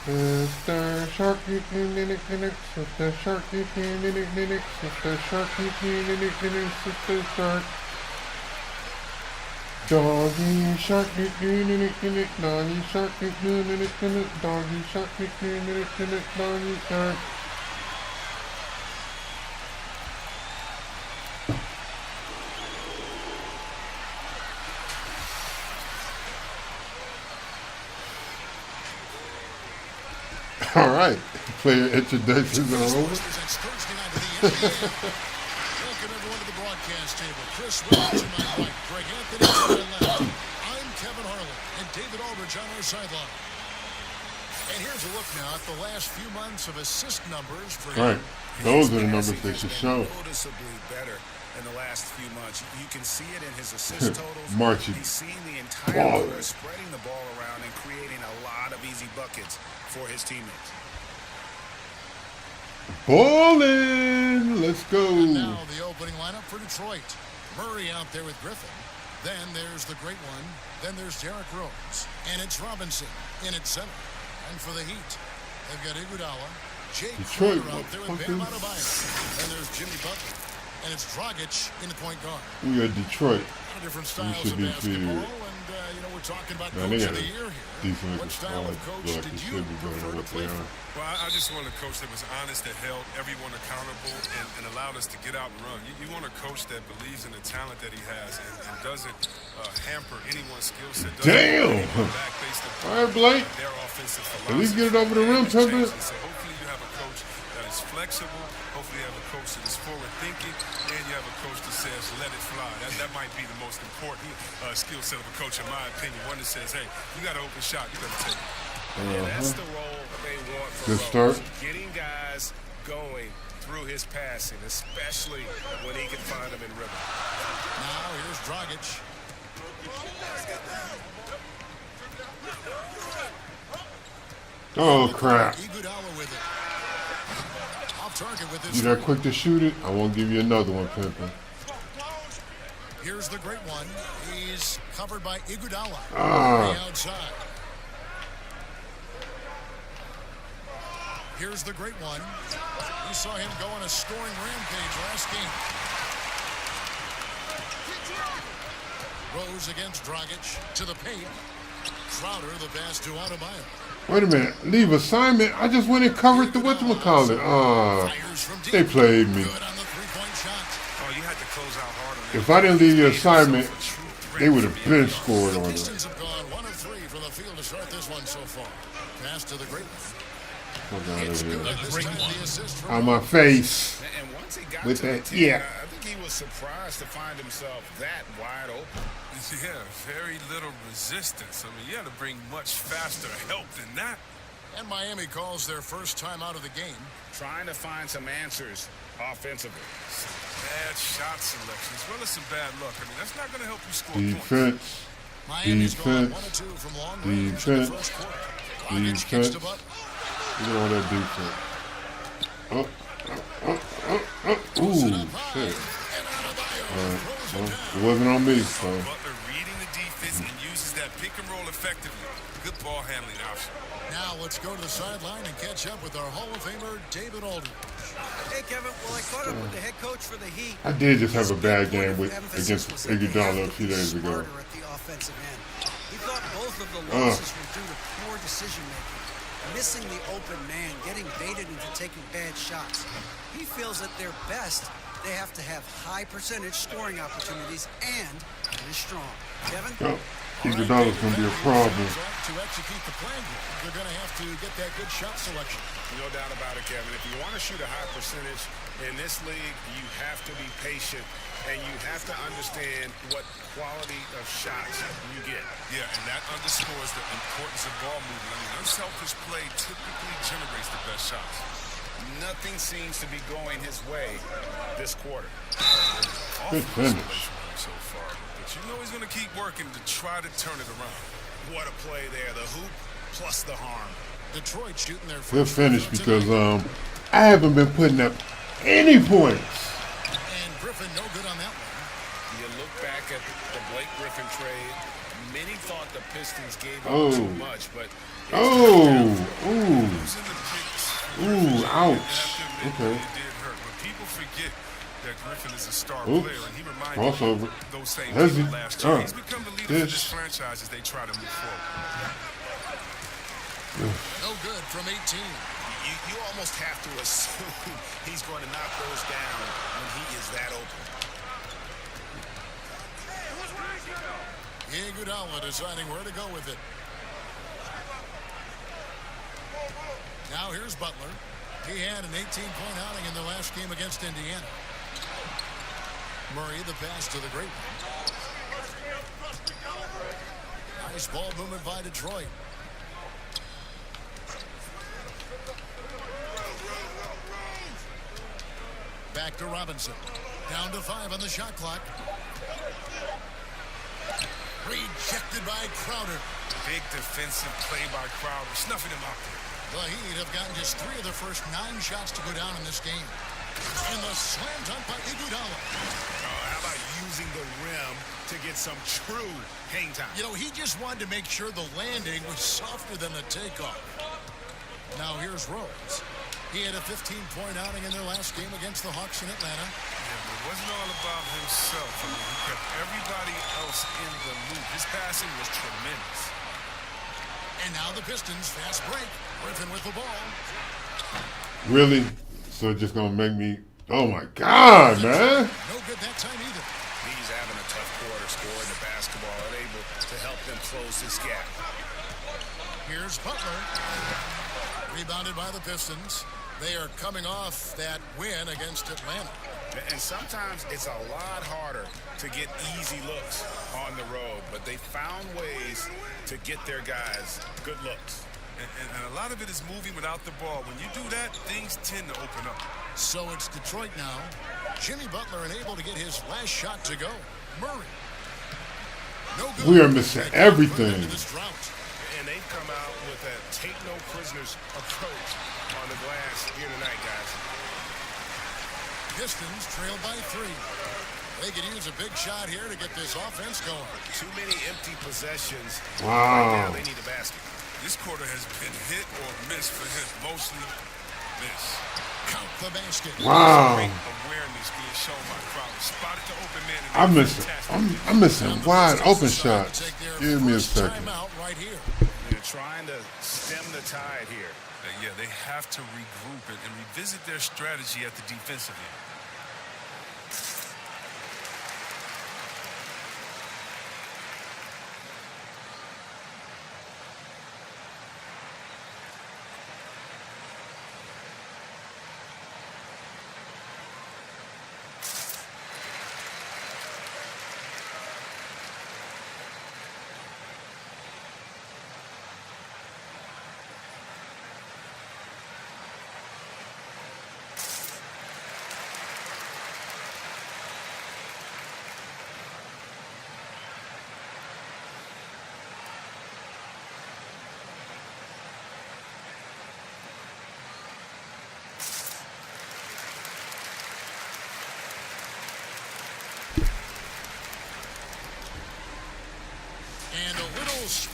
Sister shark, sister shark, sister shark, sister shark. Doggy shark, doggy shark, doggy shark, doggy shark. All right, player introductions are over. Welcome everyone to the broadcast table. Chris Williams to my right, Greg Anthony to my left. I'm Kevin Harlan and David Aldridge on our sideline. And here's a look now at the last few months of assist numbers for All right, those are the numbers they should show. Noticeably better in the last few months. You can see it in his assist totals. Marching. He's seeing the entire year, spreading the ball around and creating a lot of easy buckets for his teammates. Ballin'! Let's go. And now the opening lineup for Detroit. Murray out there with Griffin. Then there's the great one. Then there's Derrick Rose. And it's Robinson in at center. And for the Heat, they've got Iguodala, Jake Detroit, Crowder out there with Bam Adebayo. And there's Jimmy Butler. And it's Dragic in the point guard. We got Detroit. A lot of different styles should of be basketball. feared. And, we're talking about Man, Coach they of got the Year here. defensive What style of coach like did they you should be better prefer than to what play they for? are. Well, I just want a coach that was honest, that held everyone accountable, and allowed us to get out and run. You want a coach that believes in the talent that he has and doesn't hamper anyone's skill set. Damn! All right, Blake. Their offensive At least get it over the rim, Pepper. So hopefully you have a coach that is flexible. Hopefully you have a coach that is forward thinking, and you have a coach that says, let it fly. That might be the most important skill set of a coach, in my opinion. One that says, hey, you got an open shot, you got to take it. Yeah, that's the role they want for Good Rose. start. Getting guys going through his passing, especially when he can find them in rhythm. Now here's Dragic. Oh, crap. Iguodala with it. Off target with his You that quick to shoot it? I won't give you another one, Pimpin. Here's the great one. He's covered by Iguodala. Ah. The outside. Here's the great one. We saw him go on a scoring rampage last game. Rose against Dragic to the paint. Crowder the pass to Adebayo. Wait a minute. Leave assignment. I just went and covered the whatchamacallit. They played me. Good on the three-point shot. Oh, you had to close out hard on that. If I didn't leave the assignment, they would have been scored on it. Pistons have gone 1 of 3 from the field to start this one so far. Pass to the great one. Fuck out It's of good. here. This time the assist from On my face. And once he got With to that, the team, yeah. I think he was surprised to find himself that wide open. Yeah, very little resistance. I mean, you had to bring much faster help than that. And Miami calls their first time out of the game. Trying to find some answers offensively. Bad shot selections. Well, it's some bad luck. I mean, that's not going to help you score points. Defense. Miami's gone 1 Defense. of 2 from long range in the first quarter. Dragic kicks to Butler. Look at all that defense. Ooh, shit. Well, it wasn't on me, so. Butler reading the defense and using good ball handling option. Now let's go to the sideline and catch up with our Hall of Famer, David Aldridge. Hey, Kevin. Well, I caught up with the head coach for the Heat. I did just have a His bad big game point of emphasis against was that they Iguodala a have to few be days ago. smarter at the offensive end. He thought both of the losses were due to poor decision-making, missing the open man, getting baited into taking bad shots. He feels at their best, they have to have high percentage scoring opportunities and finish strong. Kevin? Yep. Iguodala's going to be a problem. To execute the plan, they're going to have to get that good shot selection. No doubt about it, Kevin. If you want to shoot a high percentage in this league, you have to be patient and you have to understand what quality of shots you get. Yeah, and that underscores the importance of ball movement. I mean, unselfish play typically generates the best shots. Nothing seems to be going his way this quarter. Good finish. So far, but you know he's going to keep working to try to turn it around. What a play there. The hoop plus the harm. Detroit shooting their Good first finish free because tonight. I haven't been putting up any points. And Griffin no good on that one. You look back at the Blake Griffin trade. Many thought the Pistons gave up Oh. too much, but Oh, ooh, Losing the picks. ooh, ouch. Okay. It did hurt, but people forget that Griffin is a star Oops. player, and he reminded Crossover. those same Hezzy. people last year. He's become the leader for this franchise as they try to move forward. No good from 18. you almost have to assume he's going to knock those down when he is that open. Iguodala deciding where to go with it. Now here's Butler. He had an 18-point outing in the last game against Indiana. Murray, the pass to the great one. Nice ball movement by Detroit. Back to Robinson. Down to 5 on the shot clock. Rejected by Crowder. Big defensive play by Crowder, snuffing him out there. The Heat have gotten just 3 of the first 9 shots to go down in this game. And the slam dunk by Iguodala. How about using the rim to get some true hang time? You know, he just wanted to make sure the landing was softer than the takeoff. Now here's Rose. He had a 15-point outing in their last game against the Hawks in Atlanta. Yeah, but it wasn't all about himself. I mean, he kept everybody else in the loop. His passing was tremendous. And now the Pistons, fast break. Griffin with the ball. Really? So it's just gonna make me? Oh my God, man! No good that time either. He's having a tough quarter, scoring the basketball, unable to help them close this gap. Here's Butler. Rebounded by the Pistons. They are coming off that win against Atlanta. And sometimes it's a lot harder to get easy looks on the road, but they found ways to get their guys good looks. And a lot of it is moving without the ball. When you do that, things tend to open up. So it's Detroit now. Jimmy Butler unable to get his last shot to go. Murray. No good. We are missing everything. This drought. And they've come out with a take no prisoners approach on the glass here tonight, guys. Pistons trail by 3. They could use a big shot here to get this offense going. Too many empty possessions. Wow. Right now they need a basket. This quarter has been hit or miss for him. Mostly miss. Count the basket. Wow. Great awareness being shown by Crowder. Spotted the open man. I'm missing wide open shots. Give me a second. Timeout right here. They're trying to stem the tide here. Yeah, they have to regroup and revisit their strategy at the defensive end.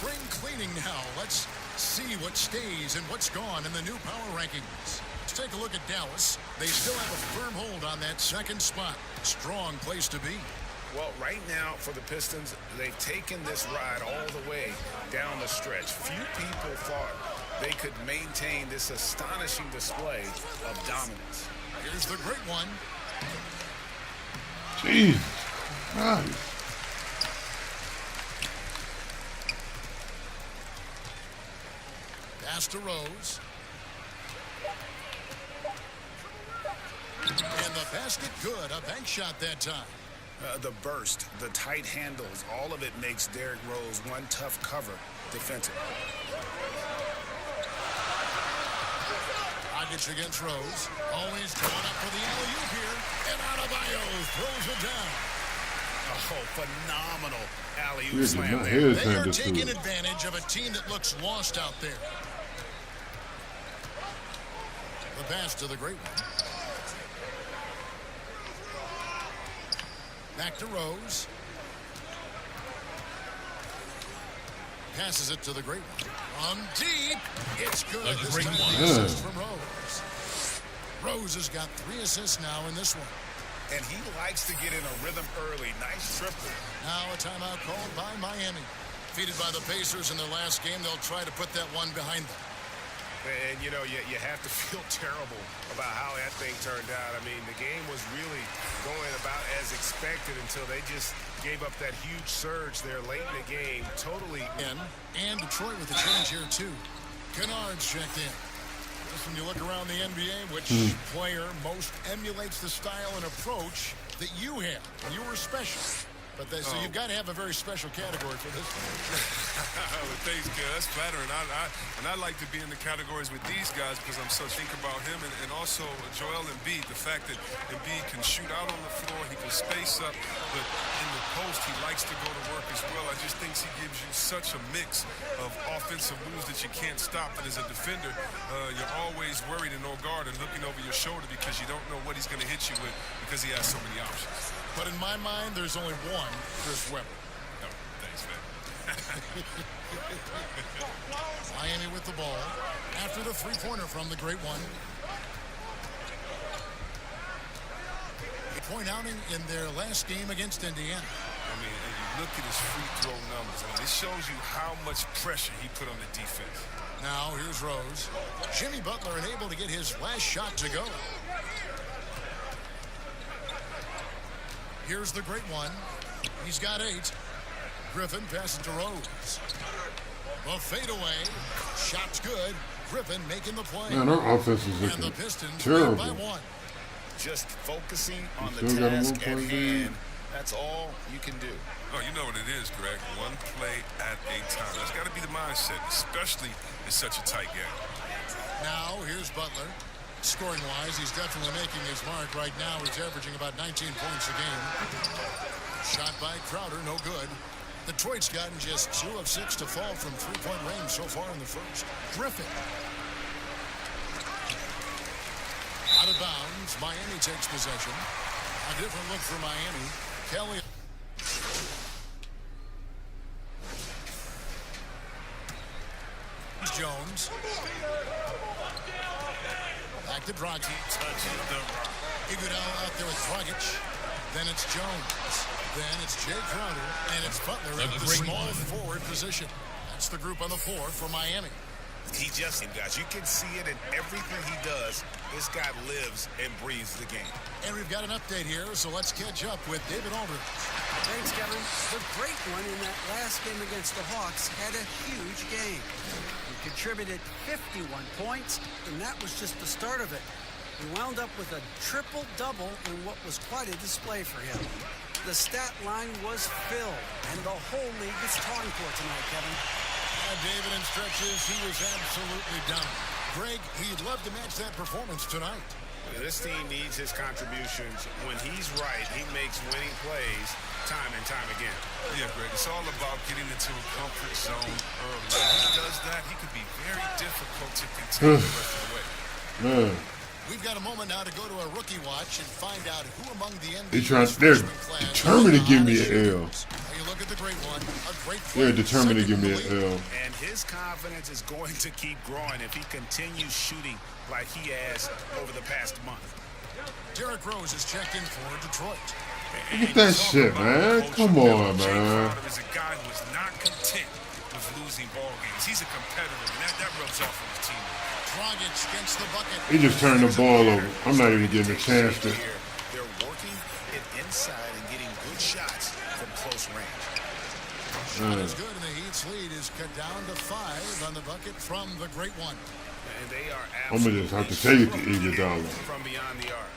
Spring cleaning now. Let's see what stays and what's gone in the new power rankings. Let's take a look at Dallas. They still have a firm hold on that second spot. Strong place to be. Well, right now for the Pistons, they've taken this ride all the way down the stretch. Few people thought they could maintain this astonishing display of dominance. Here's the great one. Jeez. Nice. Pass to Rose. And the basket good. A bank shot that time. The burst, the tight handles, all of it makes Derrick Rose one tough cover defensively. Dragic against Rose. Always going up for the alley-oop here. And Adebayo throws it down. Oh, phenomenal alley-oop Here's slam my there. head They turned are this taking through. advantage of a team that looks lost out there. The pass to the great one. Back to Rose. Passes it to the great one. On deep. It's good. This time the assist from Rose. Rose has got 3 assists now in this one. And he likes to get in a rhythm early. Nice triple. Now a timeout called by Miami. Defeated by the Pacers in their last game, they'll try to put that one behind them. And, you know, you have to feel terrible about how that thing turned out. I mean, the game was really going about as expected until they just gave up that huge surge there late in the game. Totally. And Detroit with a change here, too. Kennard's checked in. Just when you look around the NBA, which player most emulates the style and approach that you have? You were special. But so you've got to have a very special category for this one. Well, thanks, Kel. That's flattering. I like to be in the categories with these guys because I'm so think about him and also Joel Embiid. The fact that Embiid can shoot out on the floor, he can space up, but in the post he likes to go to work as well. I just think he gives you such a mix of offensive moves that you can't stop. And as a defender, you're always worried and on guard and looking over your shoulder because you don't know what he's going to hit you with because he has so many options. But in my mind, there's only one Chris Webber. Oh, thanks, man. Miami with the ball. After the three-pointer from the great one. A point outing in their last game against Indiana. I mean, and you look at his free throw numbers. I mean, it shows you how much pressure he put on the defense. Now, here's Rose. Jimmy Butler unable to get his last shot to go. Here's the great one. He's got 8. Griffin passes to Rose. The fadeaway. Shot's good. Griffin making the play. Man, our offense is And the looking Pistons terrible. lead by 1. Just focusing on the still got a task 1 at point hand. lead. That's all you can do. Oh, you know what it is, Greg. One play at a time. That's got to be the mindset, especially in such a tight game. Now, here's Butler. Scoring-wise, he's definitely making his mark right now. He's averaging about 19 points a game. Shot by Crowder, no good. Detroit's gotten just 2 of 6 to fall from three-point range so far in the first. Griffin. Out of bounds, Miami takes possession. A different look for Miami. Kelly. Jones. Back to Dragic. Iguodala out there with Dragic. Then it's Jones. Then it's Jay Crowder. And it's Butler at the small forward position. That's the group on the floor for Miami. He just, guys, you can see it in everything he does. This guy lives and breathes the game. And we've got an update here, so let's catch up with David Aldridge. Thanks, Kevin. The great one in that last game against the Hawks had a huge game. He contributed 51 points, and that was just the start of it. He wound up with a triple-double in what was quite a display for him. The stat line was filled, and the whole league is talking for it tonight, Kevin. David, in stretches, he was absolutely dominant. Greg, he'd love to match that performance tonight. This team needs his contributions. When he's right, he makes winning plays time and time again. Yeah, Greg, it's all about getting into a comfort zone early. When he does that, he could be very difficult to contain the rest of the way. Man, We've got a moment now to go to a rookie watch and find out who among the they're NBA's they're freshman class determined to are give the me an L. hottest shooters. Are you look at the great one. A great They're play. determined to give me Second in the an lead. L. And his confidence is going to keep growing if he continues shooting like he has over the past month. Derrick Rose is checked in for Detroit. Look at that shit, man. Come on, Jay man. Crowder is a guy who is not content with losing ball games. He's a competitor, and that rubs off on his teammates. Dragic gets the bucket. He just turned the ball over. I'm not even getting a chance to. They're working it inside and getting good shots from close range. Shot is good, and the Heat's lead is cut down to 5 on the bucket from the great one. And they are I'm gonna just have to take it to Iguodala. from beyond the arc.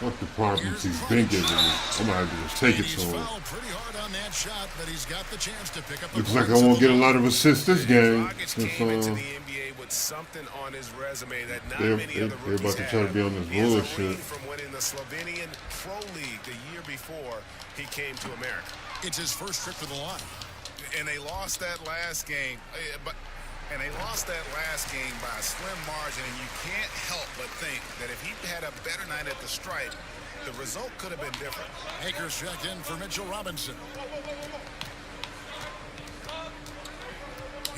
What the problems he's been giving me. I'm gonna have to just take it He's to him. fouled pretty hard on that shot, but he's got the chance to pick up. Looks like I won't get a lot of assists this game. Dragic Since, came into the NBA with something on his resume that not they're many other about rookies to try to have. be on this He has a bullshit. ring from winning the Slovenian Pro League the year before he came to America. It's his first trip to the line. And they lost that last game, by a slim margin, and you can't help but think that if he had a better night at the stripe, the result could have been different. Akers checked in for Mitchell Robinson.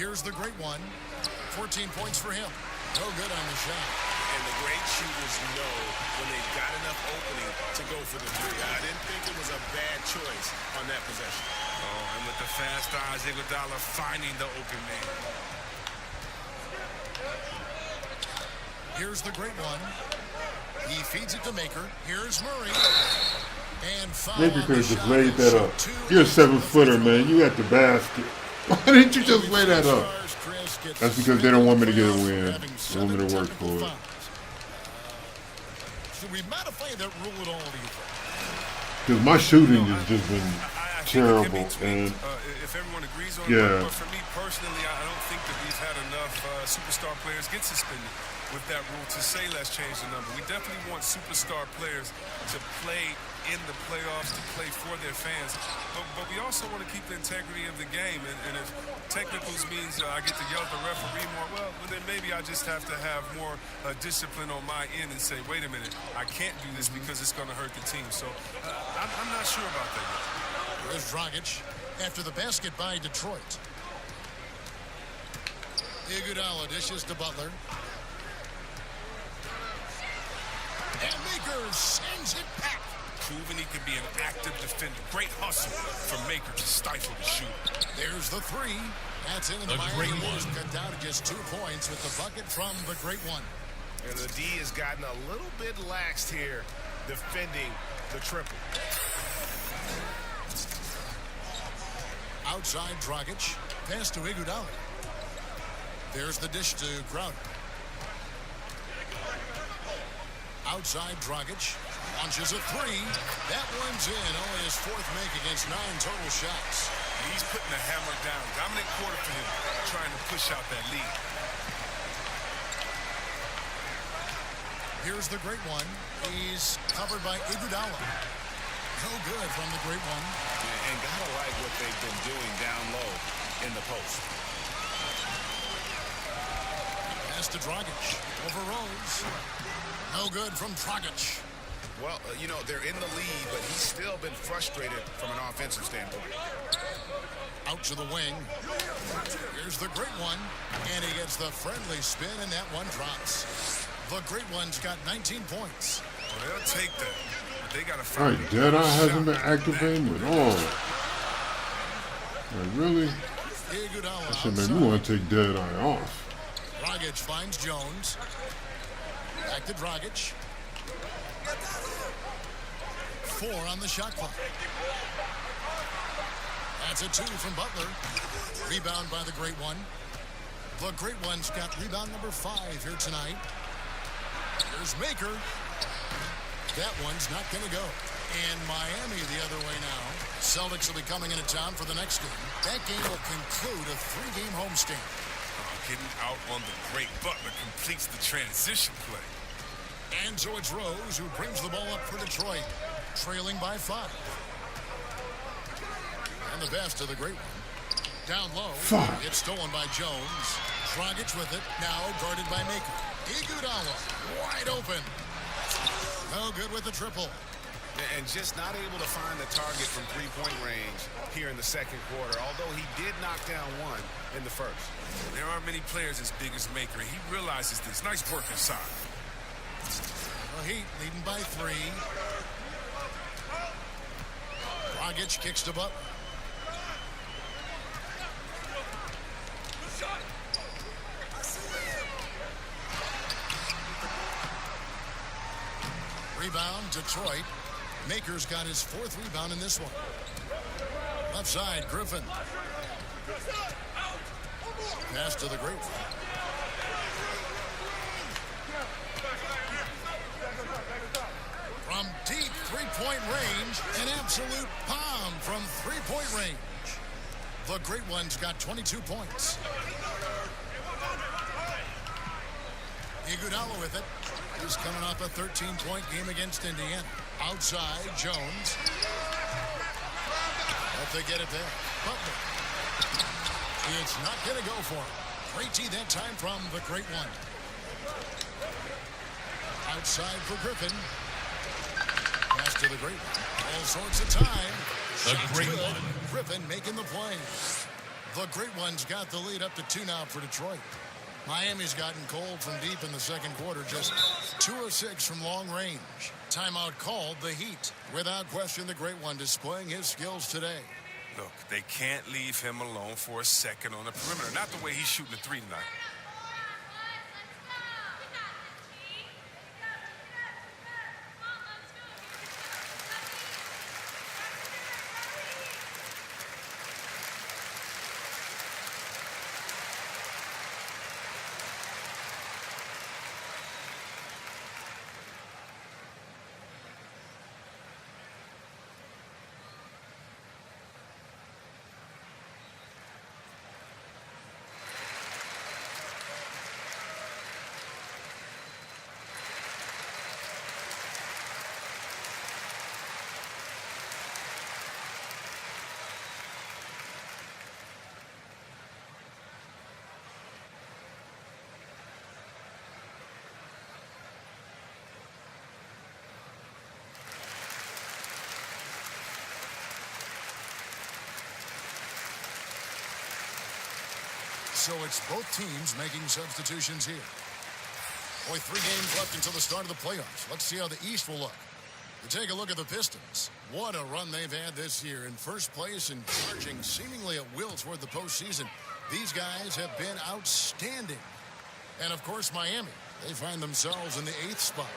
Here's the great one. 14 points for him. No good on the shot. And the great shooters know when they've got enough opening to go for the three. I didn't think it was a bad choice on that possession. Oh, and with the fast eyes, Iguodala finding the open man. Here's the great one. He feeds it to Maker. Here's Murray. And foul Maybe on you could the have just shot. laid that up. You're a 7-footer, man. You at the basket. Why didn't you just lay that up? That's because they don't want me to get a win. They want me to work for it. Should we modify that rule at all, do you think? Because my shooting has just been I think it can be terrible. tweaked, And if everyone agrees on Yeah. it. But for me personally, I don't think that we've had enough superstar players get suspended with that rule to say let's change the number. We definitely want superstar players to play in the playoffs, to play for their fans. But we also want to keep the integrity of the game. And if technicals means I get to yell at the referee more, well, then maybe I just have to have more discipline on my end and say, wait a minute, I can't do this because it's going to hurt the team. So I'm not sure about that yet. There's Dragic after the basket by Detroit. Iguodala dishes to Butler. And Maker sends it back. Proven he could be an active defender. Great hustle from Maker to stifle the shooter. There's the three. That's in, and the Miami Heat cut down to just 2 points with the bucket from the great one. And the D has gotten a little bit laxed here defending the triple. Outside Dragic. Pass to Iguodala. There's the dish to Crowder. Outside Dragic. Launches a three. That one's in. Only his 4th make against 9 total shots. He's putting the hammer down. Dominant quarter for him, trying to push out that lead. Here's the great one. He's covered by Iguodala. No good from the great one. And gotta like what they've been doing down low in the post. Pass to Dragic. Over Rose. No good from Dragic. Well, you know, they're in the lead, but he's still been frustrated from an offensive standpoint. Out to the wing. Here's the great one. And he gets the friendly spin, and that one drops. The great one's got 19 points. Well, they'll take that. But they got to all find right, Deadeye hasn't been activating at all. Like, really? Iguodala That should make me want to take Deadeye off. Dragic finds Jones. Back to Dragic. 4 on the shot clock. That's a 2 from Butler. Rebound by the great one. The great one's got rebound number 5 here tonight. Here's Maker. That one's not going to go. And Miami the other way now. Celtics will be coming into town for the next game. That game will conclude a 3-game homestand. Getting out on the great Butler completes the transition play. And so it's Rose who brings the ball up for Detroit, trailing by 5. And the best of the great one. Down low. It's stolen by Jones. Dragic with it. Now guarded by Maker. Iguodala wide open. No good with the triple. And just not able to find the target from three-point range here in the second quarter, although he did knock down one in the first. There aren't many players as big as Maker. He realizes this. Nice work inside. The Heat leading by 3. Dragic kicks to Butler. Rebound, Detroit. Maker's got his 4th rebound in this one. Left side, Griffin. Pass to the great one. From deep three-point range, an absolute bomb from three-point range. The great one's got 22 points. Iguodala with it. He's coming off a 13-point game against Indiana. Outside, Jones. Hope they get it there. Butler. It's not going to go for him. Great D that time from the great one. Outside for Griffin. Pass to the great one. All sorts of time. The great one. Griffin making the play. The great one's got the lead up to 2 now for Detroit. Miami's gotten cold from deep in the second quarter, just 2 of 6 from long range. Timeout called, the Heat. Without question, the great one displaying his skills today. Look, they can't leave him alone for a second on the perimeter. Not the way he's shooting the 3 tonight. So it's both teams making substitutions here. Only 3 games left until the start of the playoffs. Let's see how the East will look. We take a look at the Pistons. What a run they've had this year. In first place and charging seemingly at will toward the postseason. These guys have been outstanding. And of course, Miami. They find themselves in the 8th spot.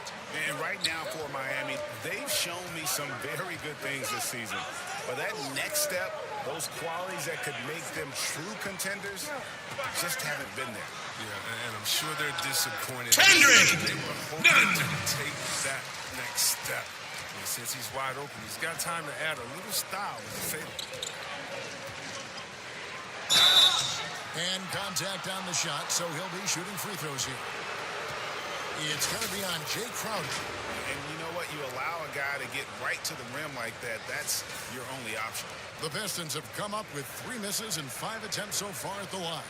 And right now for Miami, they've shown me some very good things this season. But that next step, those qualities that could make them true contenders, just haven't been there. Yeah, and I'm sure they're disappointed. They were hoping to take that next step. And since he's wide open, he's got time to add a little style with the fadeaway. And contact on the shot, so he'll be shooting free throws here. It's going to be on Jay Crowder. And you know what? You allow a guy to get right to the rim like that, that's your only option. The Pistons have come up with 3 misses and 5 attempts so far at the line.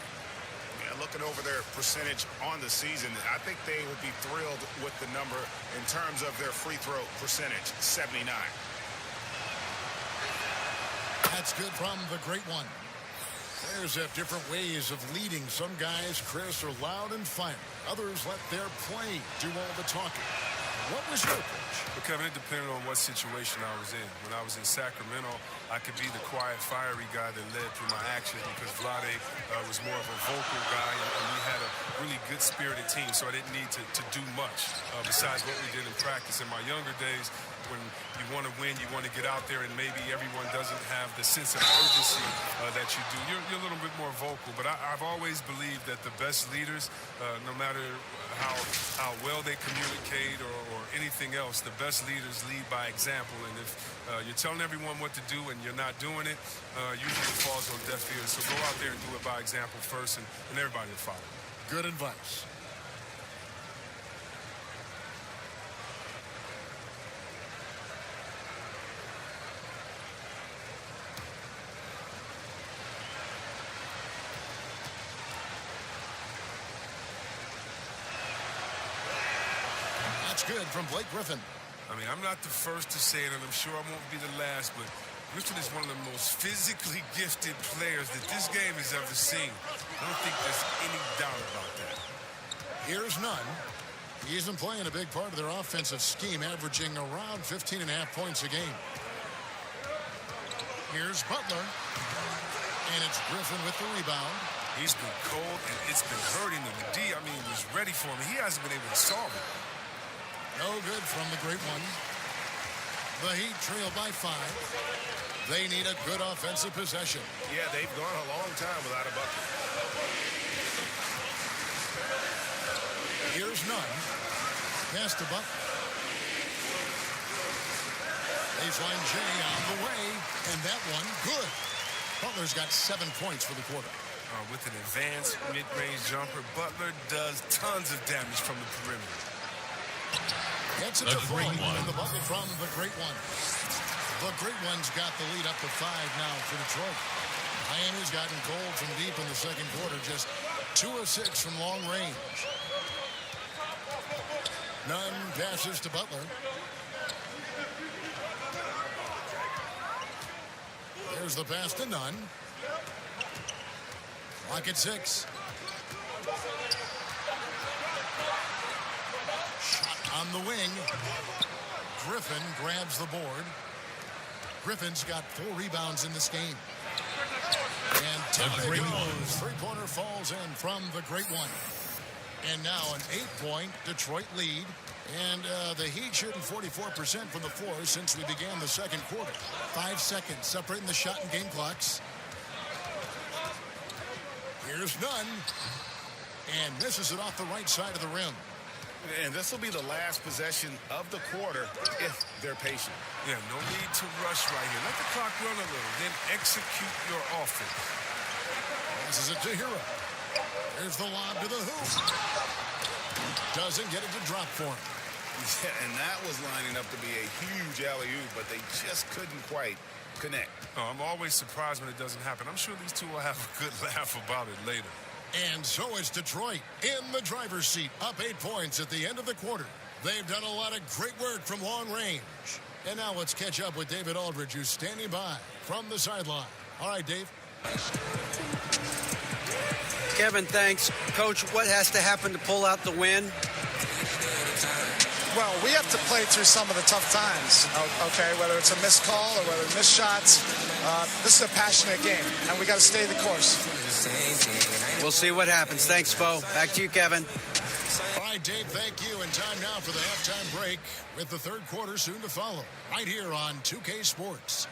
Yeah, looking over their percentage on the season, I think they would be thrilled with the number in terms of their free throw percentage, 79. That's good from the great one. Players have different ways of leading. Some guys, Chris, are loud and fiery. Others let their play do all the talking. What was your approach? Well, Kevin, it depended on what situation I was in. When I was in Sacramento, I could be the quiet, fiery guy that led through my actions because Vlade was more of a vocal guy, and we had a really good-spirited team, so I didn't need to do much besides what we did in practice. In my younger days, when you want to win, you want to get out there, and maybe everyone doesn't have the sense of urgency that you do. You're a little bit more vocal, but I've always believed that the best leaders, no matter how well they communicate or anything else, the best leaders lead by example. And if you're telling everyone what to do and you're not doing it, usually it falls on deaf ears. So go out there and do it by example first, and everybody will follow. Good advice. Good from Blake Griffin. I mean, I'm not the first to say it, and I'm sure I won't be the last, but Griffin is one of the most physically gifted players that this game has ever seen. I don't think there's any doubt about that. Here's Nunn. He's been playing a big part of their offensive scheme, averaging around 15.5 points a game. Here's Butler. And it's Griffin with the rebound. He's been cold, and it's been hurting him. The D, I mean, was ready for him. He hasn't been able to solve it. No good from the great one. The Heat trail by 5. They need a good offensive possession. Yeah, they've gone a long time without a bucket. Here's Nunn. Pass to Butler. Baseline J on the way, and that one good. Butler's got 7 points for the quarter. With an advanced mid-range jumper, Butler does tons of damage from the perimeter. Gets it to fall, and the bucket from the great one. The great one's got the lead up to 5 now for Detroit. Miami's gotten cold from deep in the second quarter, just 2 of 6 from long range. Nunn passes to Butler. There's the pass to Nunn. Lock at 6. Shot on the wing. Griffin grabs the board. Griffin's got 4 rebounds in this game. And time goes. Three-pointer falls in from the great one. And now an 8-point Detroit lead. And the Heat shooting 44% from the floor since we began the second quarter. 5 seconds separating the shot and game clocks. Here's Nunn. And misses it off the right side of the rim. And this will be the last possession of the quarter if they're patient. Yeah, no need to rush right here. Let the clock run a little, then execute your offense. Passes it to Hero. There's the lob to the hoop. Doesn't get it to drop for him. Yeah, and that was lining up to be a huge alley-oop, but they just couldn't quite connect. Oh, I'm always surprised when it doesn't happen. I'm sure these two will have a good laugh about it later. And so is Detroit in the driver's seat, up 8 points at the end of the quarter. They've done a lot of great work from long range. And now let's catch up with David Aldridge, who's standing by from the sideline. All right, Dave. Kevin, thanks. Coach, what has to happen to pull out the win? Well, we have to play through some of the tough times, okay, whether it's a missed call or whether it's missed shots. This is a passionate game, and we got to stay the course. We'll see what happens. Thanks, Bo. Back to you, Kevin. All right, Dave, thank you. And time now for the halftime break with the third quarter soon to follow, right here on 2K Sports.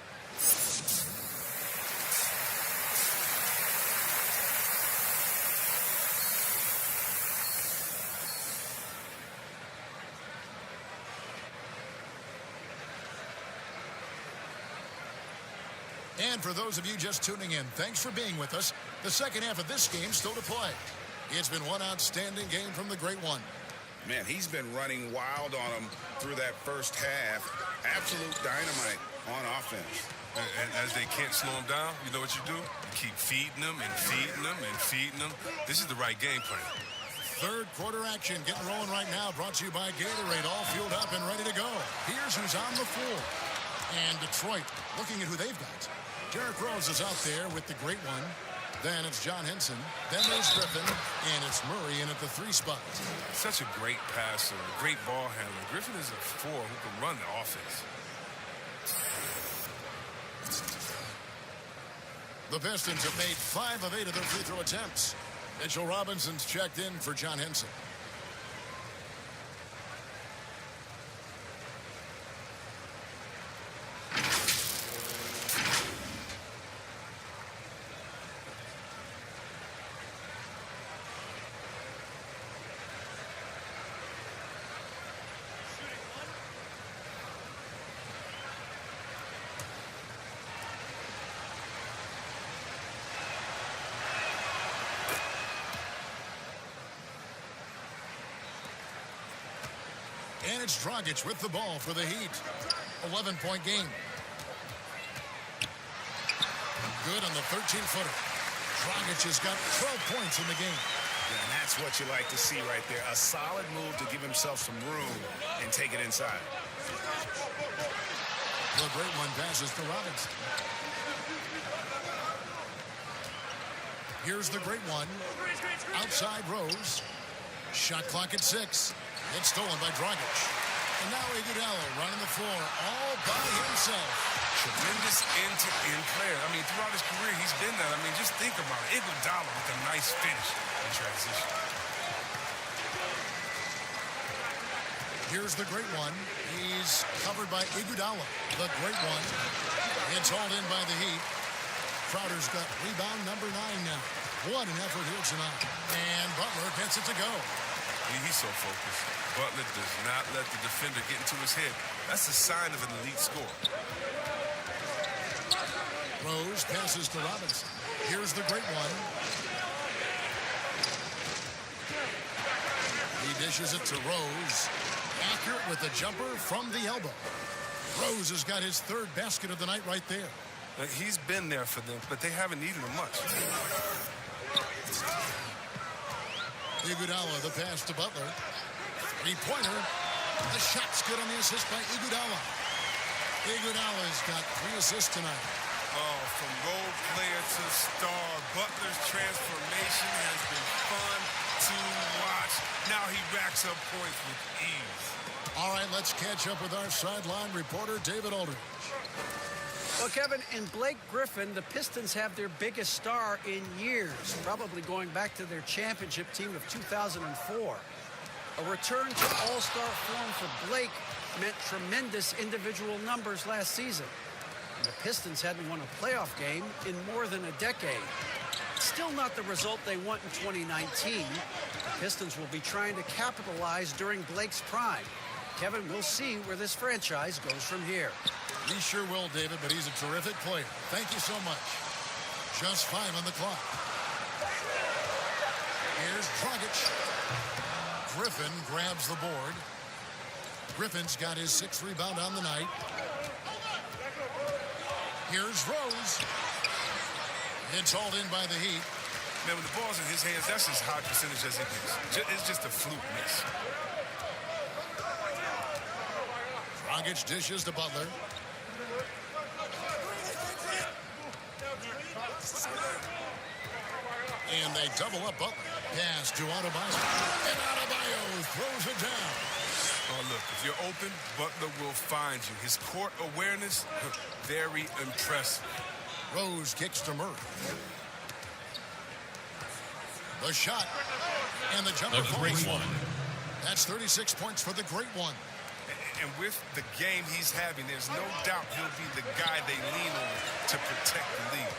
And for those of you just tuning in, thanks for being with us. The second half of this game still to play. It's been one outstanding game from the great one. Man, he's been running wild on them through that first half. Absolute dynamite on offense. And as they can't slow him down, you know what you do? You keep feeding them and feeding them and feeding them. This is the right game plan. Third quarter action getting rolling right now. Brought to you by Gatorade. All fueled up and ready to go. Here's who's on the floor. And Detroit looking at who they've got. Derrick Rose is out there with the great one. Then it's John Henson. Then there's Griffin. And it's Murray in at the 3 spot. Such a great passer, a great ball handler. Griffin is a 4 who can run the offense. The Pistons have made 5 of 8 of their free throw attempts. Mitchell Robinson's checked in for John Henson. And it's Dragic with the ball for the Heat. 11-point game. Good on the 13-footer. Dragic has got 12 points in the game. And that's what you like to see right there. A solid move to give himself some room and take it inside. The great one passes to Robinson. Here's the great one. Outside Rose. Shot clock at 6. It's stolen by Dragic. And now Iguodala running the floor all by himself. Tremendous end-to-end player. I mean, throughout his career, he's been that. I mean, just think about it. Iguodala with a nice finish in transition. Here's the great one. He's covered by Iguodala. The great one. It's hauled in by the Heat. Crowder's got rebound number 9 now. What an effort here tonight. And Butler gets it to go. He's so focused. Butler does not let the defender get into his head. That's a sign of an elite scorer. Rose passes to Robinson. Here's the great one. He dishes it to Rose. Accurate with the jumper from the elbow. Rose has got his 3rd basket of the night right there. He's been there for them, but they haven't needed him much. Iguodala, the pass to Butler. 3-pointer. The shot's good on the assist by Iguodala. Iguodala's got 3 assists tonight. Oh, from role player to star, Butler's transformation has been fun to watch. Now he racks up points with ease. All right, let's catch up with our sideline reporter, David Aldridge. Well, Kevin, in Blake Griffin, the Pistons have their biggest star in years, probably going back to their championship team of 2004. A return to all-star form for Blake meant tremendous individual numbers last season. And the Pistons hadn't won a playoff game in more than a decade. Still not the result they want in 2019. The Pistons will be trying to capitalize during Blake's prime. Kevin, we'll see where this franchise goes from here. He sure will, David, but he's a terrific player. Thank you so much. Just 5 on the clock. Here's Dragic. Griffin grabs the board. Griffin's got his 6th rebound on the night. Here's Rose. It's hauled in by the Heat. Man, when the ball's in his hands, that's as high percentage as it gets. It's just a fluke miss. Dragic dishes to Butler. And they double up Butler. Pass to Adebayo. And Adebayo throws it down. Oh, look, if you're open, Butler will find you. His court awareness, very impressive. Rose kicks to Murray. The shot. And the jumper falls. That's 36 points for the great one. And with the game he's having, there's no doubt he'll be the guy they lean on to protect the lead.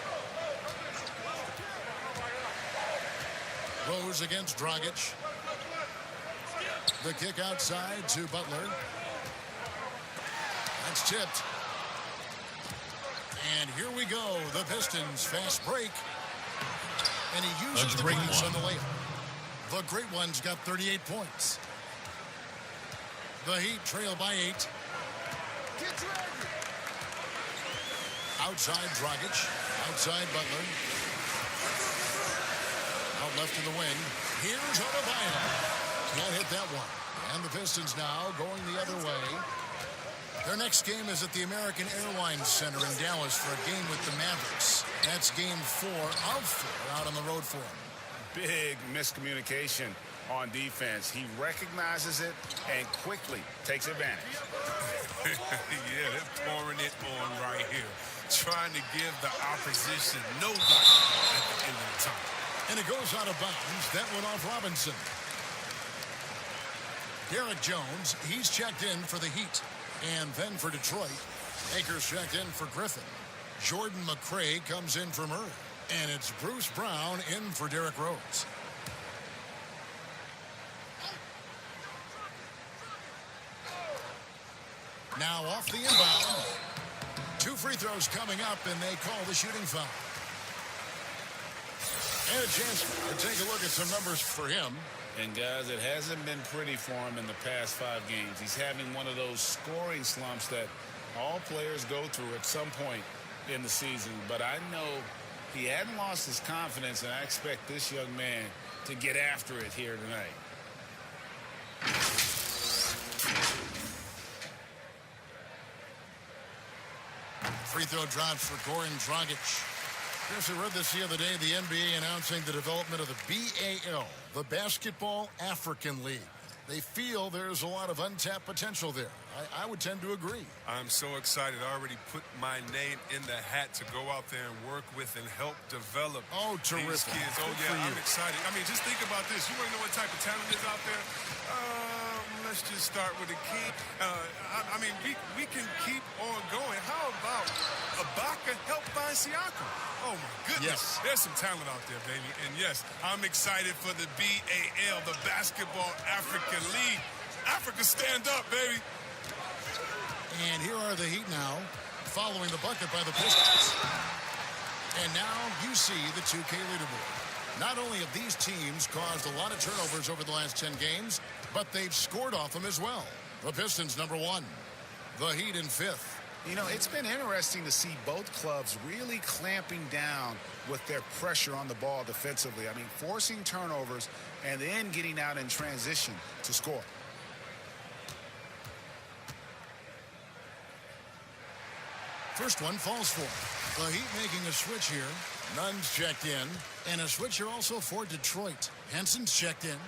Rose against Dragic. The kick outside to Butler. That's tipped. And here we go. The Pistons fast break. And he uses the glass on the layup. The great one's got 38 points. The Heat trail by 8. Outside Dragic. Outside Butler. Out left to the wing. Here's Adebayo. Can't hit that one. And the Pistons now going the other way. Their next game is at the American Airlines Center in Dallas for a game with the Mavericks. That's game 4 of 4 out on the road for them. Big miscommunication on defense. He recognizes it and quickly takes advantage. Yeah, they're pouring it on right here. Trying to give the opposition no life at the end of the time. And it goes out of bounds. That went off Robinson. Derek Jones, he's checked in for the Heat. And then for Detroit, Akers checked in for Griffin. Jordan McRae comes in for Murray. And it's Bruce Brown in for Derrick Rose. Now off the inbound. 2 free throws coming up, and they call the shooting foul. And a chance to take a look at some numbers for him. And guys, it hasn't been pretty for him in the past 5 games. He's having one of those scoring slumps that all players go through at some point in the season. But I know he hadn't lost his confidence, and I expect this young man to get after it here tonight. Free throw drops for Goran Dragic. Chris, I read this the other day, the NBA announcing the development of the BAL, the Basketball African League. They feel there's a lot of untapped potential there. I would tend to agree. I'm so excited. I already put my name in the hat to go out there and work with and help develop these kids. Oh, yeah, I'm excited. I mean, just think about this. You want to know what type of talent is out there? Let's just start with the key. I mean, we can keep on going. How about Ibaka help find Siakam? Oh, my goodness. Yes. There's some talent out there, baby. And, yes, I'm excited for the BAL, the Basketball African League. Africa, stand up, baby. And here are the Heat now, following the bucket by the Pistons. And now you see the 2K leaderboard. Not only have these teams caused a lot of turnovers over the last 10 games, but they've scored off them as well. The Pistons, number 1. The Heat in 5th. You know, it's been interesting to see both clubs really clamping down with their pressure on the ball defensively. I mean, forcing turnovers and then getting out in transition to score. First one falls for. The Heat making a switch here. Nunn's checked in. And a switch here also for Detroit. Henson's checked in.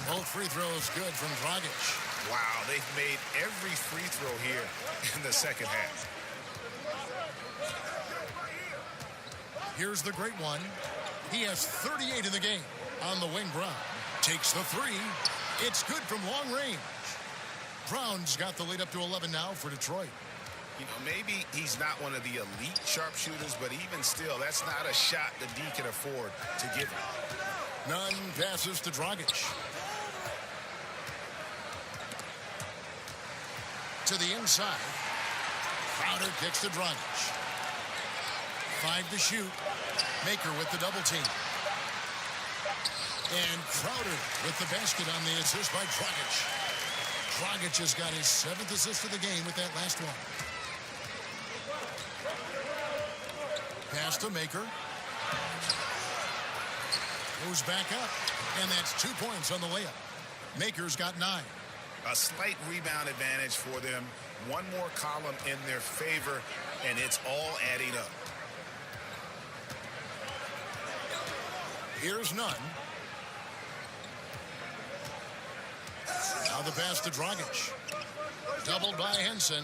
Both free throws good from Dragic. Wow, they've made every free throw here in the second half. Here's the great one. He has 38 in the game. On the wing, Brown takes the three. It's good from long range. Brown's got the lead up to 11 now for Detroit. You know, maybe he's not one of the elite sharpshooters, but even still, that's not a shot that D can afford to give him. Nunn passes to Dragic. To the inside. Crowder kicks to Dragic. 5 to shoot. Maker with the double team. And Crowder with the basket on the assist by Dragic. Dragic has got his 7th assist of the game with that last one. Pass to Maker. Goes back up. And that's 2 points on the layup. Maker's got 9. A slight rebound advantage for them. One more column in their favor, and it's all adding up. Here's Nunn. Now the pass to Dragic. Doubled by Henson.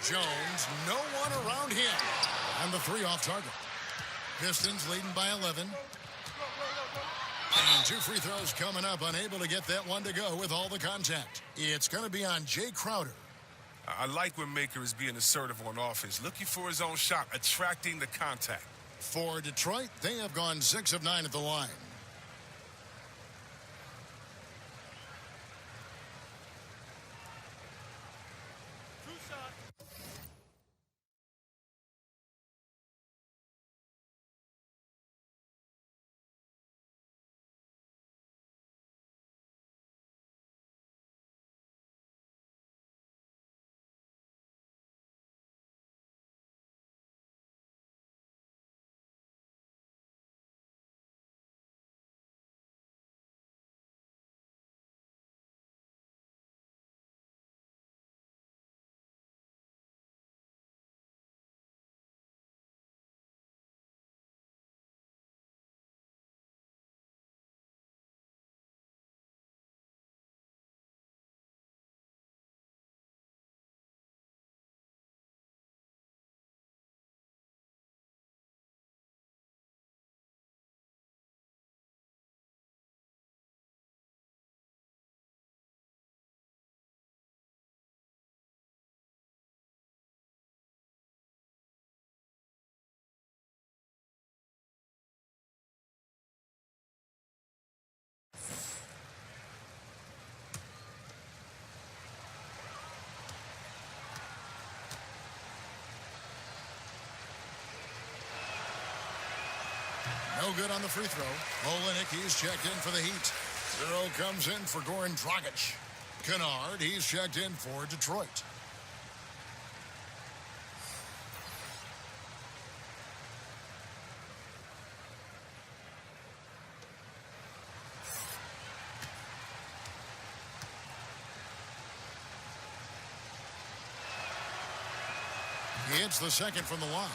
Jones, no one around him. And the 3 off target. Pistons leading by 11. And 2 free throws coming up. Unable to get that one to go with all the contact. It's going to be on Jay Crowder. I like when Maker is being assertive on offense, looking for his own shot, attracting the contact. For Detroit, they have gone 6 of 9 at the line. No good on the free throw. Olenek, he's checked in for the Heat. 0 comes in for Goran Dragic. Kennard, he's checked in for Detroit. hits the second from the line.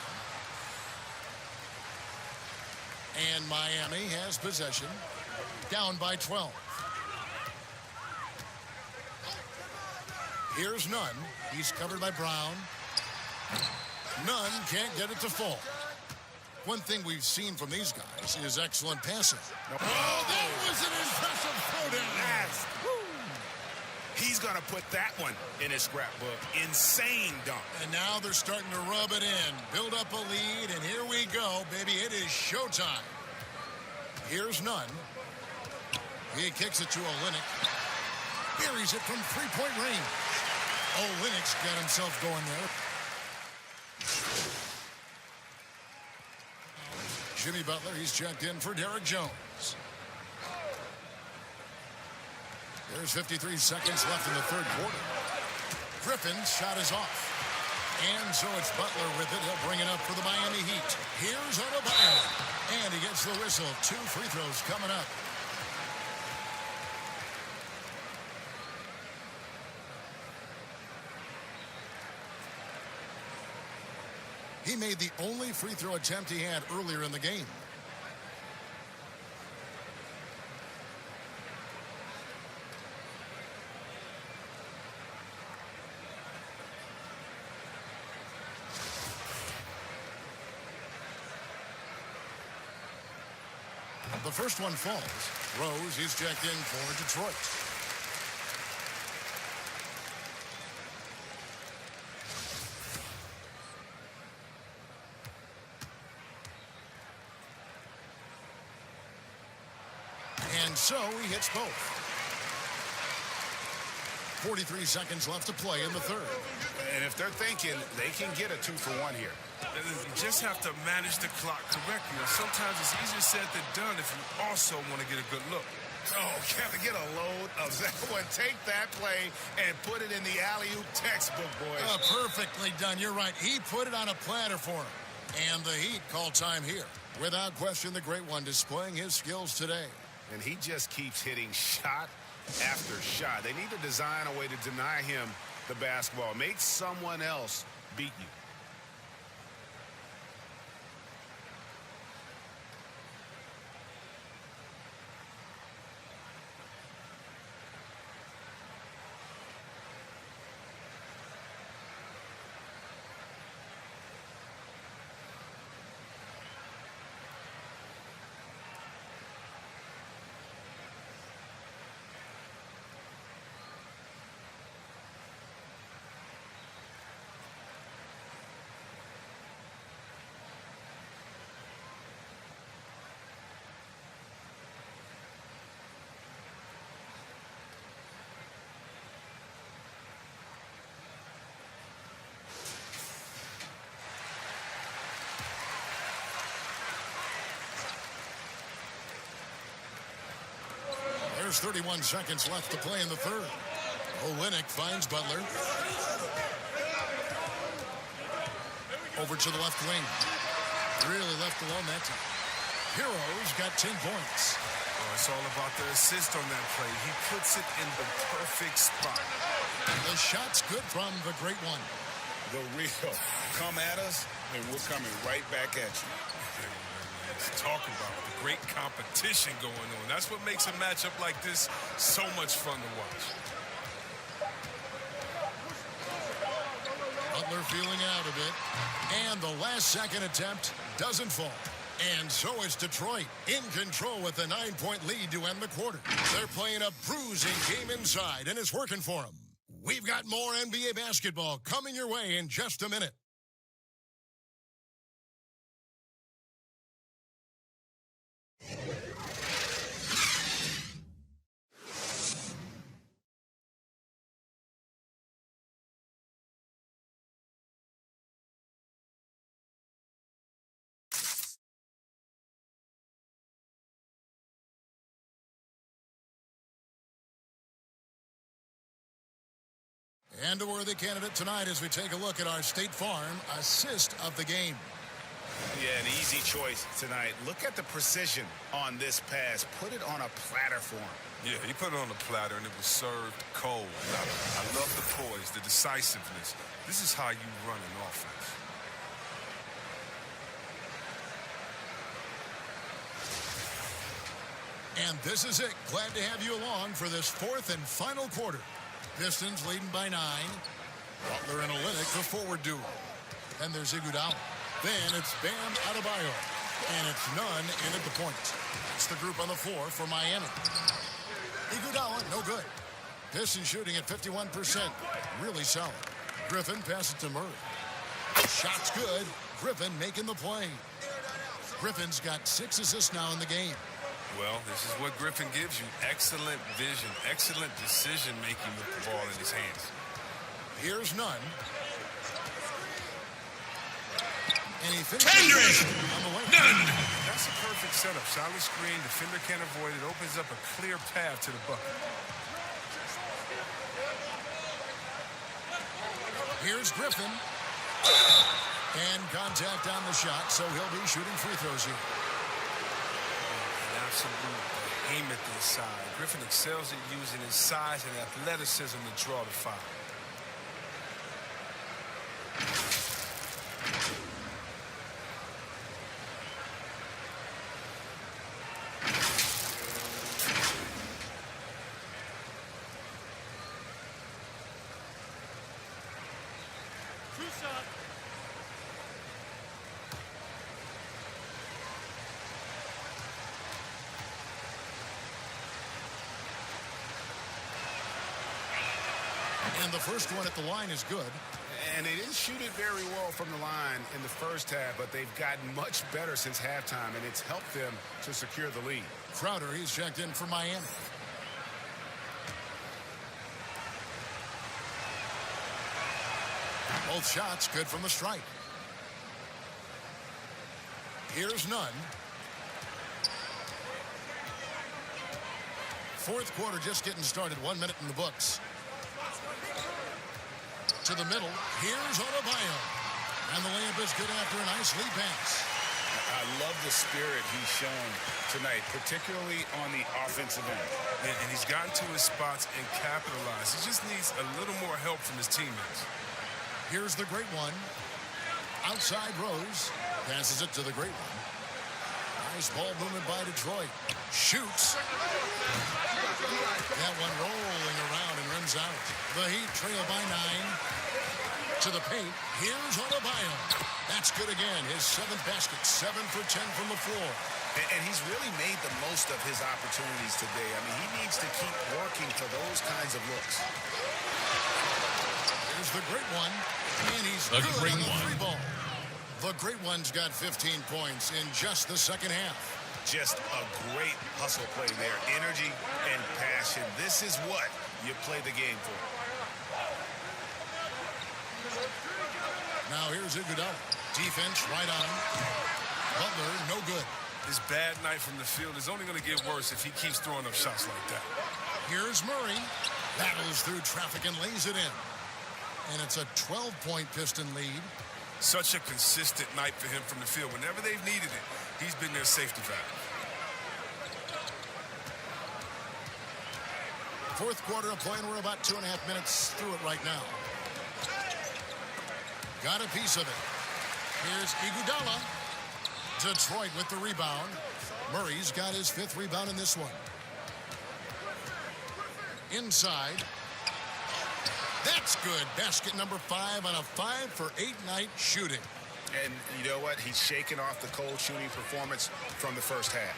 And Miami has possession. Down by 12. Here's Nunn. He's covered by Brown. Nunn can't get it to fall. One thing we've seen from these guys is excellent passing. Oh, that was an impressive throw down. He's going to put that one in his scrapbook. Insane dunk. And now they're starting to rub it in. Build up a lead, and here we go, baby. It is showtime. Here's Nunn. He kicks it to Olynyk. Buries it from three-point range. Olynyk's got himself going there. Jimmy Butler, he's checked in for Derek Jones. There's 53 seconds left in the third quarter. Griffin's shot is off. And so it's Butler with it. He'll bring it up for the Miami Heat. Here's Adebayo. And he gets the whistle. 2 free throws coming up. He made the only free throw attempt he had earlier in the game. The first one falls. Rose, he's checked in for Detroit. And so he hits both. 43 seconds left to play in the third. And if they're thinking, they can get a 2-for-1 here. You just have to manage the clock correctly. And sometimes it's easier said than done if you also want to get a good look. Oh, got to get a load of that one. Take that play and put it in the alley-oop textbook, boys. Perfectly done. You're right. He put it on a platter for him. And the Heat call time here. Without question, the great one displaying his skills today. And he just keeps hitting shot after shot. They need to design a way to deny him the basketball. Make someone else beat you. There's 31 seconds left to play in the third. Olynyk finds Butler. Over to the left wing. Really left alone that time. Hero's got 10 points. Oh, it's all about the assist on that play. He puts it in the perfect spot. The shot's good from the great one. The real. Come at us, and we're coming right back at you. Talk about the great competition going on. That's what makes a matchup like this so much fun to watch. Butler feeling out a bit. And the last second attempt doesn't fall. And so is Detroit in control with a 9-point lead to end the quarter. They're playing a bruising game inside, and it's working for them. We've got more NBA basketball coming your way in just a minute. And a worthy candidate tonight as we take a look at our State Farm assist of the game. Yeah, an easy choice tonight. Look at the precision on this pass. Put it on a platter for him. Yeah, he put it on the platter, and it was served cold. I love the poise, the decisiveness. This is how you run an offense. And this is it. Glad to have you along for this fourth and final quarter. Pistons leading by 9. Butler and Olynyk, the forward duo. Then there's Iguodala. Then it's Bam Adebayo. And it's Nunn in at the point. That's the group on the floor for Miami. Iguodala, no good. Pistons shooting at 51%. Really solid. Griffin passes it to Murray. Shot's good. Griffin making the play. Griffin's got 6 assists now in the game. Well, this is what Griffin gives you. Excellent vision, excellent decision-making with the ball in his hands. Here's Nunn. And he finishes on the way. Nunn! That's a perfect setup. Solid screen, defender can't avoid it. Opens up a clear path to the bucket. Here's Griffin. And contact on the shot, so he'll be shooting free throws here. An absolute aim at the inside. Griffin excels at using his size and athleticism to draw the foul. And the first one at the line is good. And they didn't shoot it very well from the line in the first half, but they've gotten much better since halftime, and it's helped them to secure the lead. Crowder, he's checked in for Miami. Both shots good from the stripe. Here's Nunn. Fourth quarter just getting started. 1 minute in the books. To the middle. Here's Adebayo. And the layup is good after a nice lead pass. I love the spirit he's shown tonight, particularly on the offensive end. And he's gotten to his spots and capitalized. He just needs a little more help from his teammates. Here's the great one. Outside Rose. Passes it to the great one. Nice ball movement by Detroit. Shoots. That one rolling around and rims out. The Heat trail by 9. To the paint. Here's Adebayo. That's good again. His 7th basket. 7 for 10 from the floor. And he's really made the most of his opportunities today. I mean, he needs to keep working for those kinds of looks. Here's the great one. And he's good on the 3 ball. The great one's got 15 points in just the second half. Just a great hustle play there. Energy and passion. This is what you play the game for. Now here's Iguodala. Defense right on him. Butler, no good. His bad night from the field is only going to get worse if he keeps throwing up shots like that. Here's Murray. Battles through traffic and lays it in. And it's a 12-point Piston lead. Such a consistent night for him from the field. Whenever they've needed it, he's been their safety valve. Fourth quarter of play, and we're about 2.5 minutes through it right now. Got a piece of it. Here's Iguodala. Detroit with the rebound. Murray's got his 5th rebound in this one. Inside. That's good. Basket number 5 on a 5 for 8 night shooting. And you know what? He's shaking off the cold shooting performance from the first half.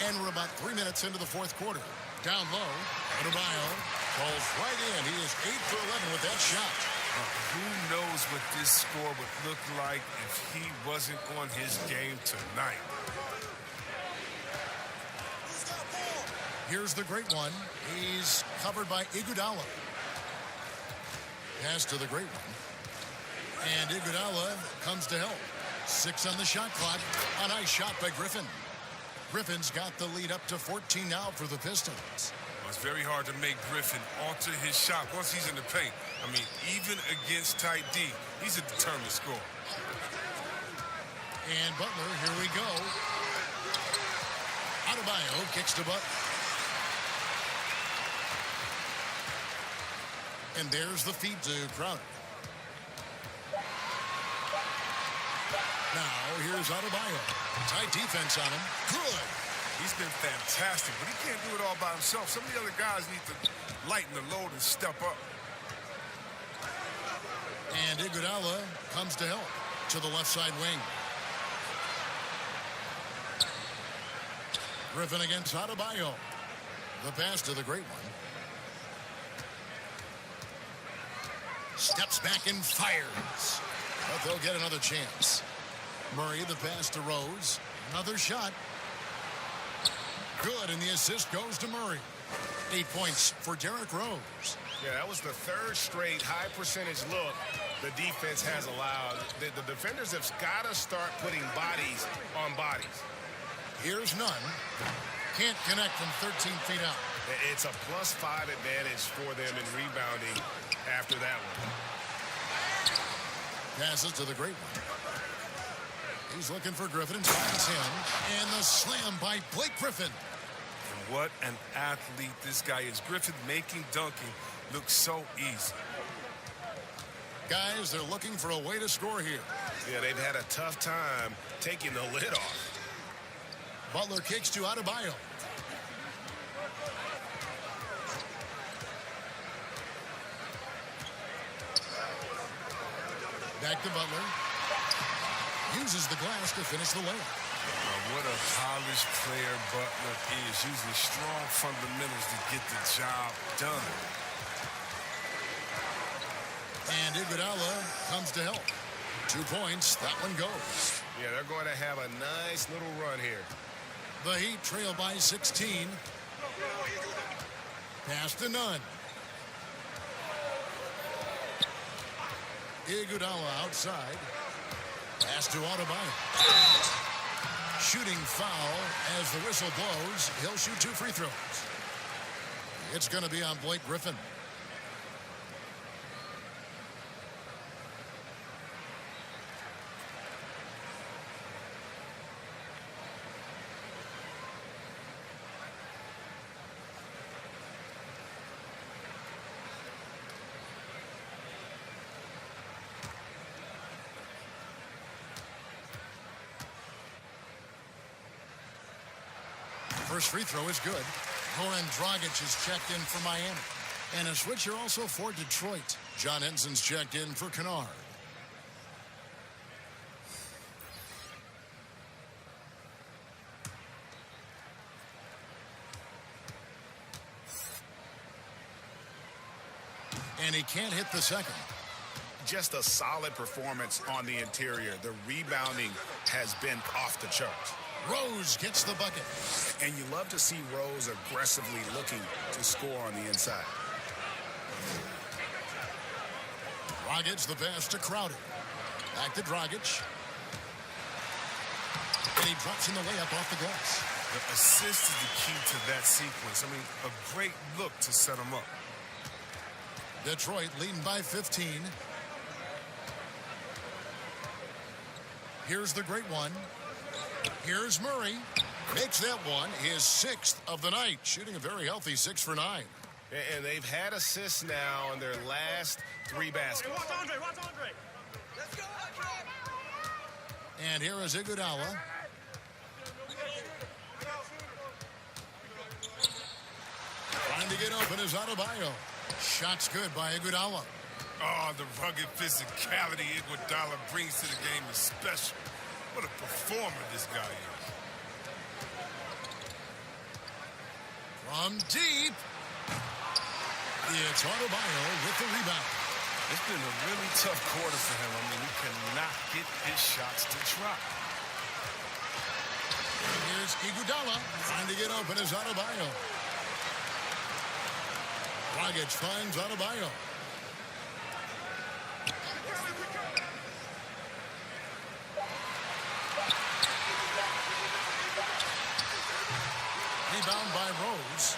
And we're about 3 minutes into the fourth quarter. Down low. Adebayo falls right in. He is 8 for 11 with that shot. Who knows what this score would look like if he wasn't on his game tonight? Here's the great one. He's covered by Iguodala. Pass to the great one. And Iguodala comes to help. 6 on the shot clock. A nice shot by Griffin. Griffin's got the lead up to 14 now for the Pistons. Well, it's very hard to make Griffin alter his shot once he's in the paint. I mean, even against tight D, he's a determined scorer. And Butler, here we go. Adebayo kicks to Butler. And there's the feed to Crowder. Now, here's Adebayo. Tight defense on him. Good. He's been fantastic, but he can't do it all by himself. Some of the other guys need to lighten the load and step up. And Iguodala comes to help to the left side wing. Griffin against Adebayo. The pass to the great one. Steps back and fires. But they'll get another chance. Murray, the pass to Rose. Another shot. Good, and the assist goes to Murray. 8 points for Derrick Rose. Yeah, that was the third straight high percentage look the defense has allowed. The defenders have got to start putting bodies on bodies. Here's Nunn. Can't connect from 13 feet out. It's a +5 advantage for them in rebounding after that one. Passes to the great one. He's looking for Griffin and finds him. And the slam by Blake Griffin. And what an athlete this guy is. Griffin making dunking look so easy. Guys, they're looking for a way to score here. Yeah, they've had a tough time taking the lid off. Butler kicks to Adebayo. Back to Butler. Uses the glass to finish the layup. What a polished player Butler is, using strong fundamentals to get the job done. And Iguodala comes to help. 2 points, that one goes. Yeah, they're going to have a nice little run here. The Heat trail by 16. Pass to Nunn. Iguodala outside. Pass to Adebayo. Shooting foul as the whistle blows. He'll shoot 2 free throws. It's going to be on Blake Griffin. First free throw is good. Goran Dragic is checked in for Miami. And a switcher also for Detroit. John Henson's checked in for Kennard. And he can't hit the second. Just a solid performance on the interior. The rebounding has been off the charts. Rose gets the bucket. And you love to see Rose aggressively looking to score on the inside. Dragic the pass to Crowder. Back to Dragic. And he drops in the layup off the glass. The assist is the key to that sequence. I mean, a great look to set him up. Detroit leading by 15. Here's the great one. Here's Murray. Makes that one his 6th of the night. Shooting a very healthy 6 for 9. And they've had assists now in their last 3 baskets. Watch Andre. Let's go, Andre. And here is Iguodala. Trying to get open is Adebayo. Shot's good by Iguodala. Oh, the rugged physicality Iguodala brings to the game is special. What a performer this guy is. From deep. It's Adebayo with the rebound. It's been a really tough quarter for him. I mean, he cannot get his shots to drop. Here's Iguodala. Trying to get open is Adebayo. Dragic finds Adebayo. Rebound by Rose.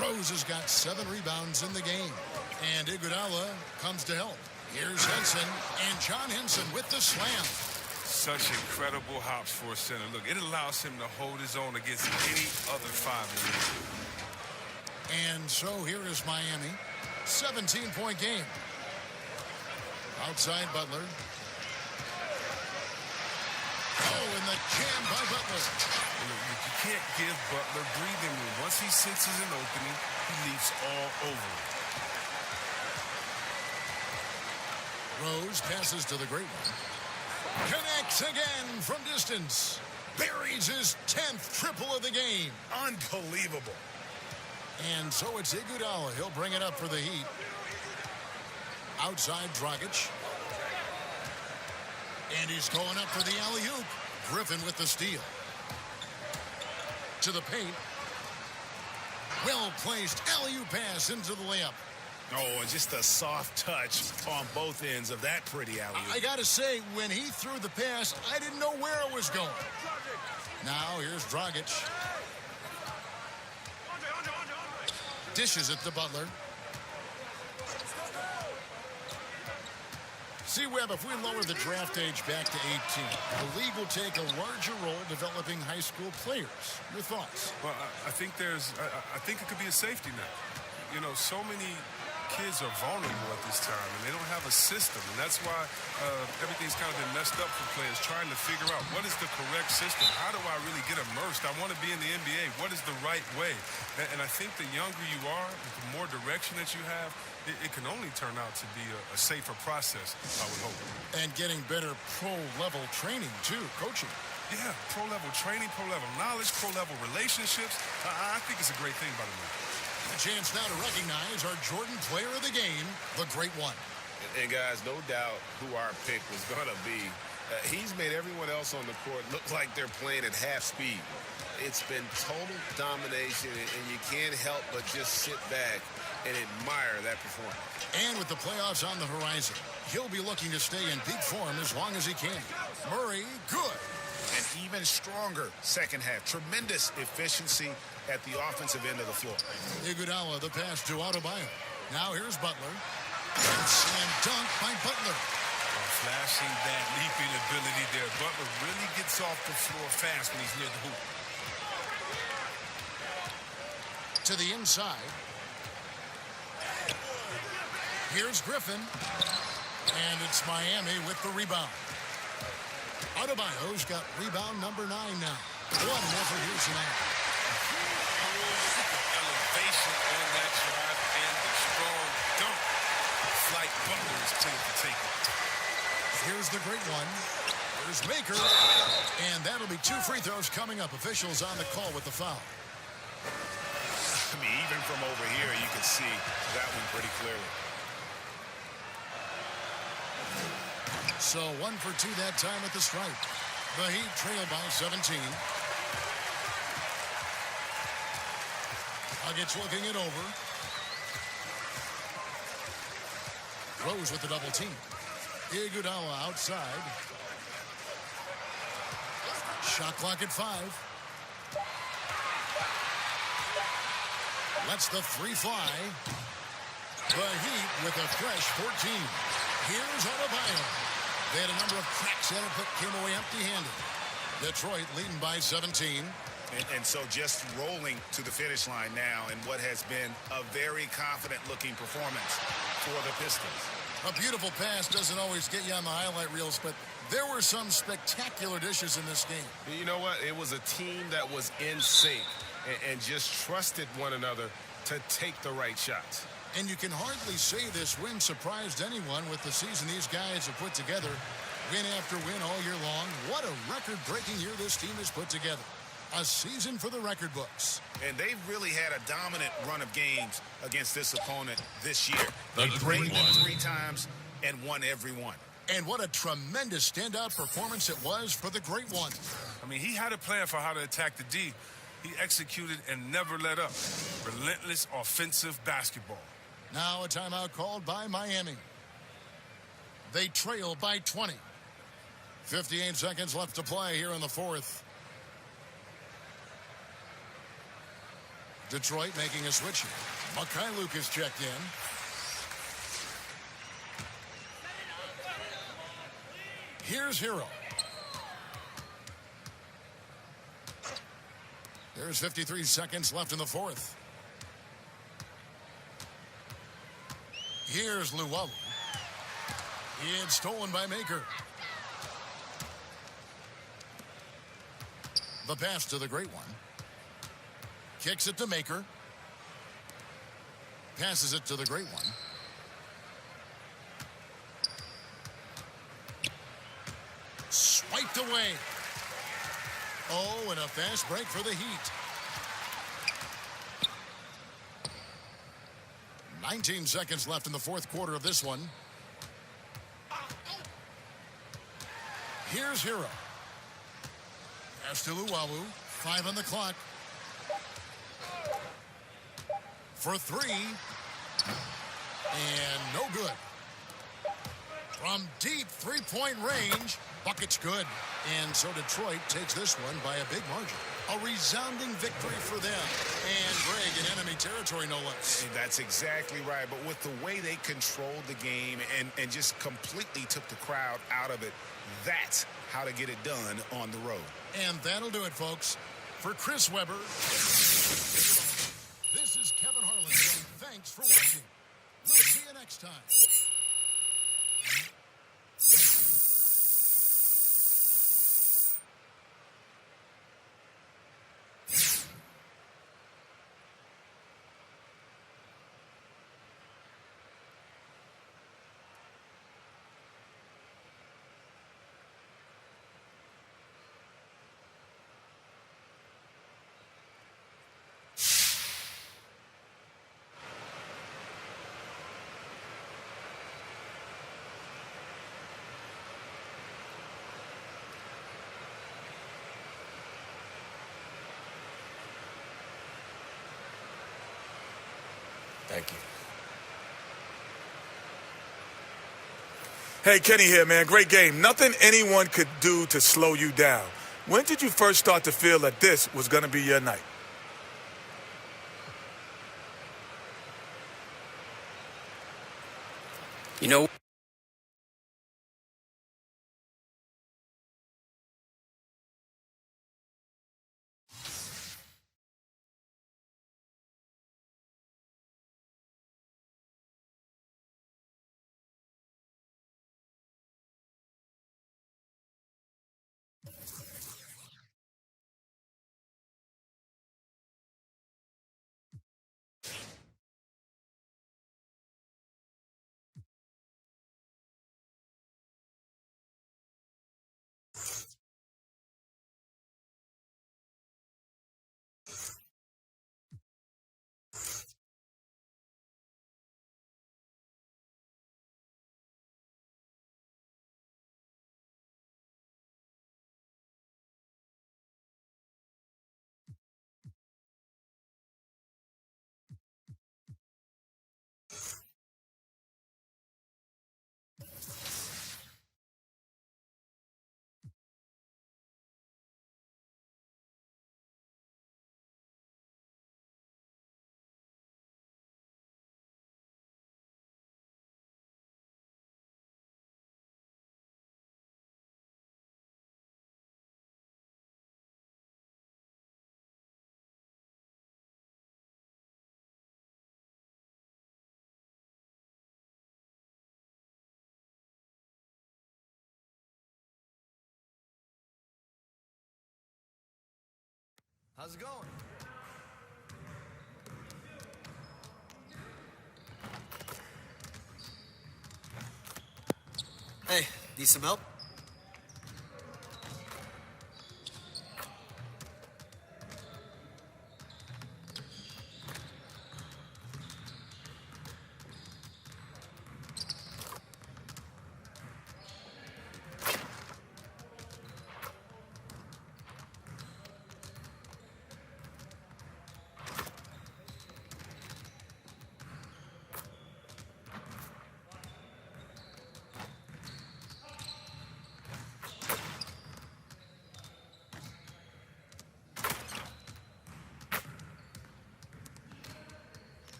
Rose has got 7 rebounds in the game. And Iguodala comes to help. Here's Henson, and John Henson with the slam. Such incredible hops for a center. Look, it allows him to hold his own against any other 5 in the league. And so here is Miami. 17-point game. Outside Butler. Butler. You can't give Butler breathing room. Once he senses an opening, he leaps all over it. Rose passes to the great one. Connects again from distance. Buries his 10th triple of the game. Unbelievable. And so it's Iguodala. He'll bring it up for the Heat. Outside Dragic. And he's going up for the alley-oop. Griffin with the steal. To the paint. Well-placed alley-oop pass into the layup. Oh, and just a soft touch on both ends of that pretty alley-oop. I gotta say, when he threw the pass, I didn't know where it was going. Now here's Dragic. Dishes it to Butler. See, Webb, if we lower the draft age back to 18, the league will take a larger role developing high school players. Your thoughts? Well, I think I think it could be a safety net. You know, so many kids are vulnerable at this time, and they don't have a system, and that's why everything's kind of been messed up for players trying to figure out what is the correct system. How do I really get immersed? I want to be in the NBA. What is the right way? And I think the younger you are, the more direction that you have, it can only turn out to be a safer process, I would hope. And getting better pro-level training, too, coaching. Yeah, pro-level training, pro-level knowledge, pro-level relationships. I think it's a great thing by the way. A chance now to recognize our Jordan player of the game, the great one. And guys, no doubt who our pick was going to be. He's made everyone else on the court look like they're playing at half speed. It's been total domination, and you can't help but just sit back and admire that performance. And with the playoffs on the horizon, he'll be looking to stay in peak form as long as he can. Murray, good. An even stronger second half. Tremendous efficiency at the offensive end of the floor. Iguodala, the pass to Adebayo. Now here's Butler. And slam dunk by Butler. Flashing that leaping ability there. Butler really gets off the floor fast when he's near the hoop. To the inside. Here's Griffin. And it's Miami with the rebound. Adebayo's got rebound number 9 now. One more for here tonight. Elevation on that drive and the strong dunk. Like Butler is tending to take it. Here's the great one. There's Maker. And that'll be 2 free throws coming up. Officials on the call with the foul. I mean, even from over here, you can see that one pretty clearly. So 1 for 2 that time at the stripe. The Heat trail by 17. Nuggets looking it over. Rose with the double team. Iguodala outside. Shot clock at 5. Lets the 3 fly. The Heat with a fresh 14. Here's Adebayo. They had a number of cracks in it, but came away empty-handed. Detroit leading by 17. And so just rolling to the finish line now in what has been a very confident-looking performance for the Pistons. A beautiful pass doesn't always get you on the highlight reels, but there were some spectacular dishes in this game. You know what? It was a team that was in sync and just trusted one another to take the right shots. And you can hardly say this win surprised anyone with the season these guys have put together. Win after win all year long. What a record-breaking year this team has put together. A season for the record books. And they've really had a dominant run of games against this opponent this year. The great one. 3 times and won every one. And what a tremendous standout performance it was for the great one. I mean, he had a plan for how to attack the D. He executed and never let up. Relentless offensive basketball. Now a timeout called by Miami. They trail by 20. 58 seconds left to play here in the fourth. Detroit making a switch here. Mikhailuk is checked in. Here's Hero. There's 53 seconds left in the fourth. Here's Luwawu. It's stolen by Maker. The pass to the great one. Kicks it to Maker. Passes it to the great one. Swiped away. Oh, and a fast break for the Heat. 19 seconds left in the fourth quarter of this one. Here's Hero. Pass to Luwawu. 5 on the clock. For 3. And no good. From deep three-point range, bucket's good. And so Detroit takes this one by a big margin. A resounding victory for them. And Greg in enemy territory, no less. That's exactly right. But with the way they controlled the game and just completely took the crowd out of it, that's how to get it done on the road. And that'll do it, folks. For Chris Webber, this is Kevin Harlan saying thanks for watching. We'll see you next time. Thank you. Hey, Kenny here, man. Great game. Nothing anyone could do to slow you down. When did you first start to feel that this was going to be your night? You know, How's it going? Hey, need some help?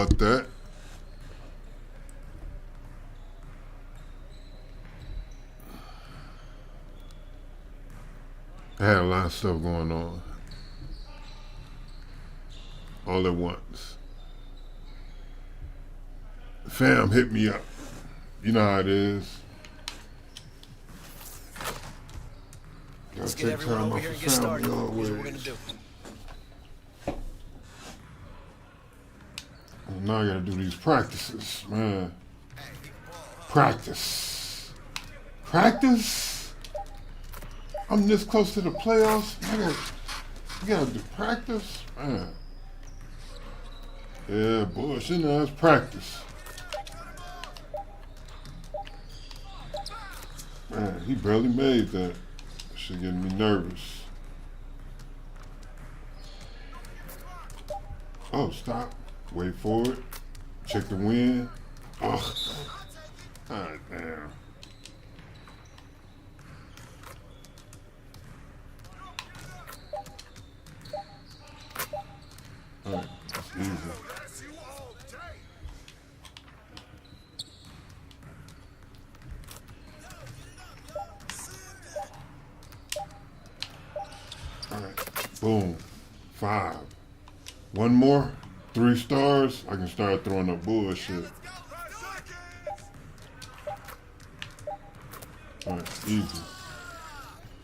About that. I had a lot of stuff going on all at once. Fam hit me up. You know how it is. Let's get everyone over here and get started. Here's what we're going to do. And now I gotta do these practices, man. Practice. Practice? I'm this close to the playoffs. You gotta do practice? Man. Yeah, bullshit, that's practice. Man, he barely made that. Shit getting me nervous. Oh, stop. Wait for it. Check the wind. Oh. God damn. Alright, it's easy. Alright, boom. 5. One more. 3 stars, I can start throwing up bullshit. Alright, easy.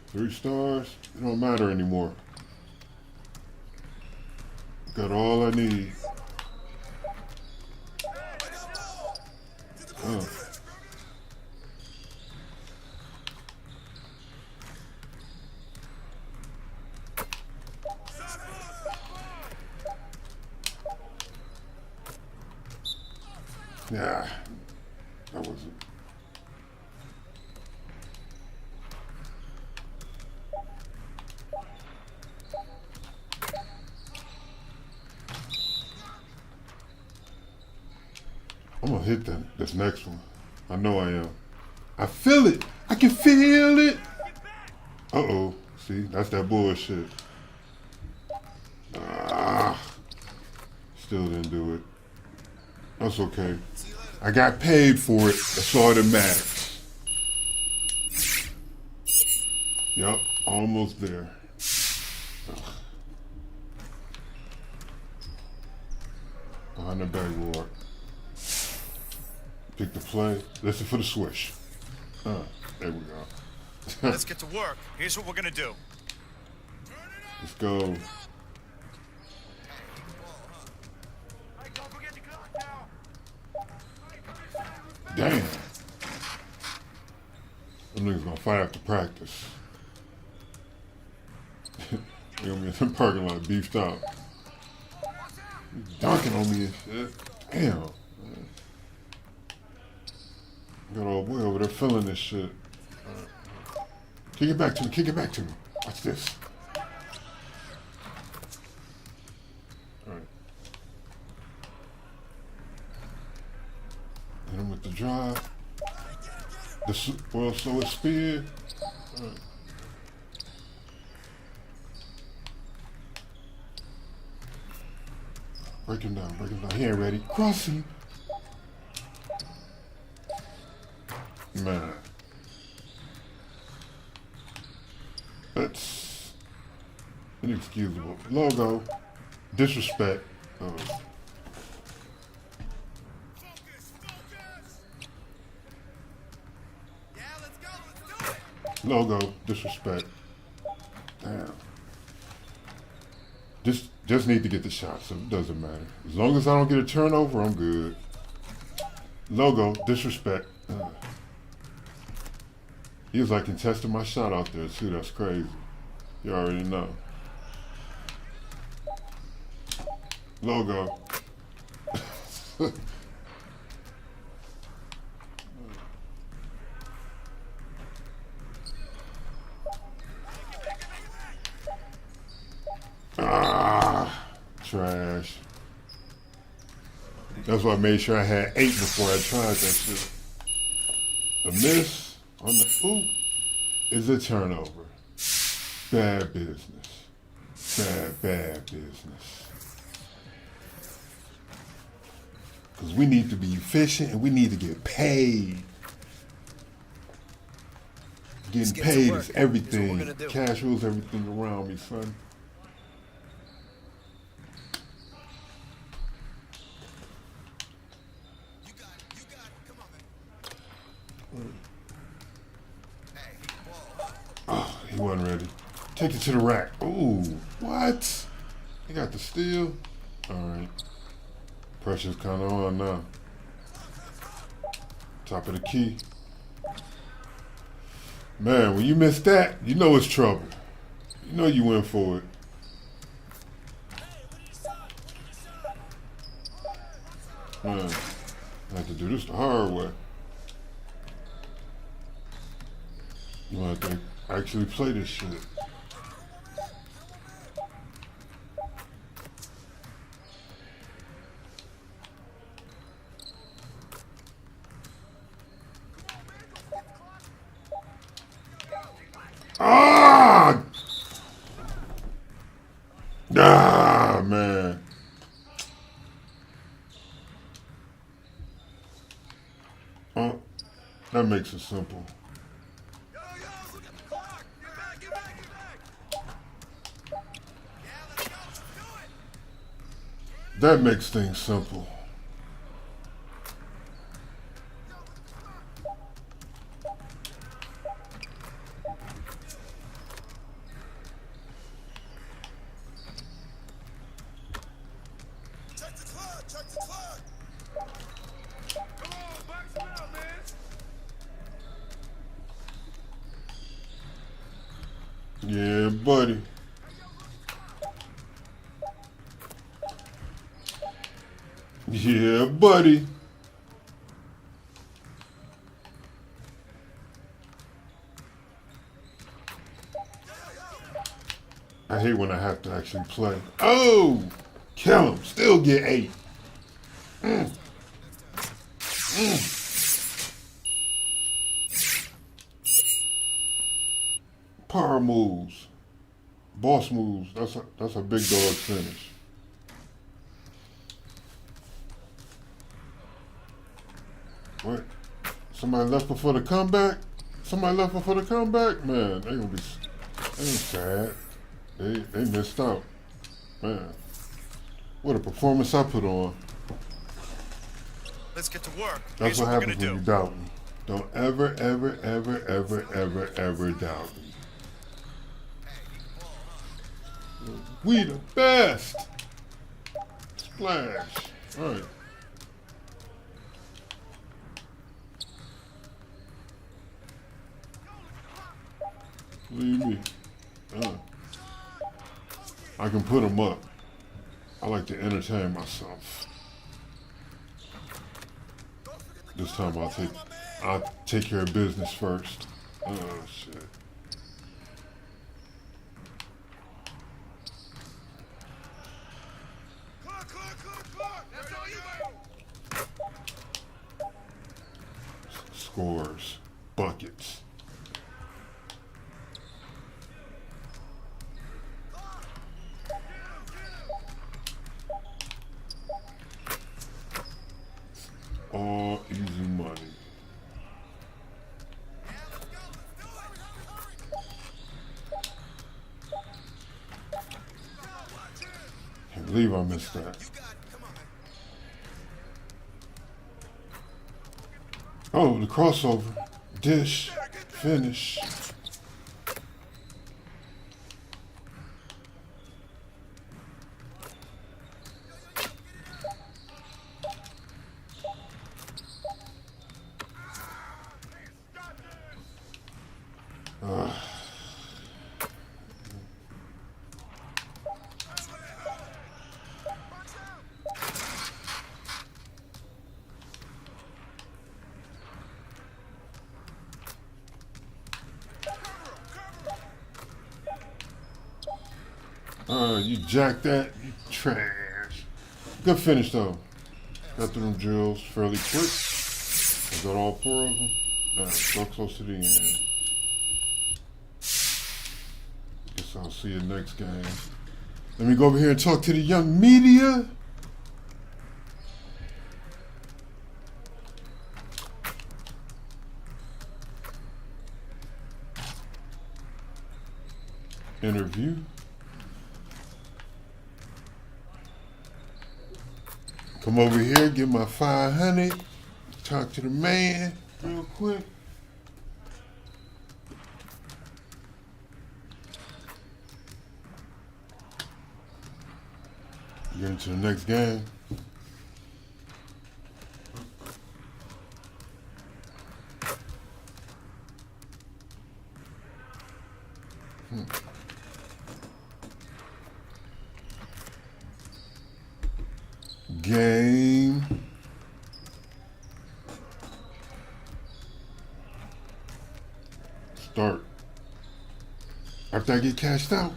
3 stars, it don't matter anymore. Got all I need. Yeah, that wasn't. I'm gonna hit this next one. I know I am. I feel it. I can feel it. Uh-oh. See, that's that bullshit. Still didn't do it. That's okay. I got paid for it. That's all that matters. Yup, almost there. Behind the backboard. Pick the play. Listen for the swish. There we go. Let's get to work. Here's what we're gonna do. Let's go. Damn. Them niggas gonna fight after practice. They gonna be in the parking lot beefed out. Dunking on me and shit. Damn. Man. Got old boy over there feeling this shit. Kick it back to me, kick it back to me. Watch this. Alright. Hit him with the drive. Well, so it's speed. Alright. Break him down, break him down. He ain't ready. Cross him. Man. That's inexcusable. Logo. Disrespect. Logo. Disrespect. Damn. Just need to get the shot, so it doesn't matter. As long as I don't get a turnover, I'm good. Logo. Disrespect. He was like contesting my shot out there too. That's crazy. You already know. Logo. Trash. That's why I made sure I had 8 before I tried that shit. A miss on the oop is a turnover. Bad business. Bad business. Because we need to be efficient and we need to get paid. Getting paid is everything. Cash rules everything around me, son. Oh, he wasn't ready. Take it to the rack. Ooh, what? He got the steal. All right. Pressure's kind of on now. Top of the key. Man, when you miss that, you know it's trouble. You know you went for it. Man, I have to do this the hard way. You want to actually play this shit. Ah! Ah, man. Oh, that makes it simple. That makes things simple. Yeah, buddy. Yeah, buddy. I hate when I have to actually play. Oh! Kill him. Still get 8. Power moves. Boss moves. That's a big dog finish. What? Somebody left before the comeback? Somebody left before the comeback? Man, they gonna be sad. They missed out. Man. What a performance I put on. Let's get to work. That's what happens when you doubt me. Don't ever, ever, ever, ever, ever, ever doubt me. We the best. Splash. All right. Leave me. I can put them up. I like to entertain myself. This time I'll take care of business first. Oh shit. Scores. Buckets. All easy money. Can't believe I missed that. Oh, the crossover. Dish. Finish. You jacked that, you trash. Good finish though. Got through them drills fairly quick. I got all 4 of them. So close to the end. Guess I'll see you next game. Let me go over here and talk to the young media. interview. Come over here, get my 500. Talk to the man real quick. Get into the next game. Game. Start. After I get cashed out.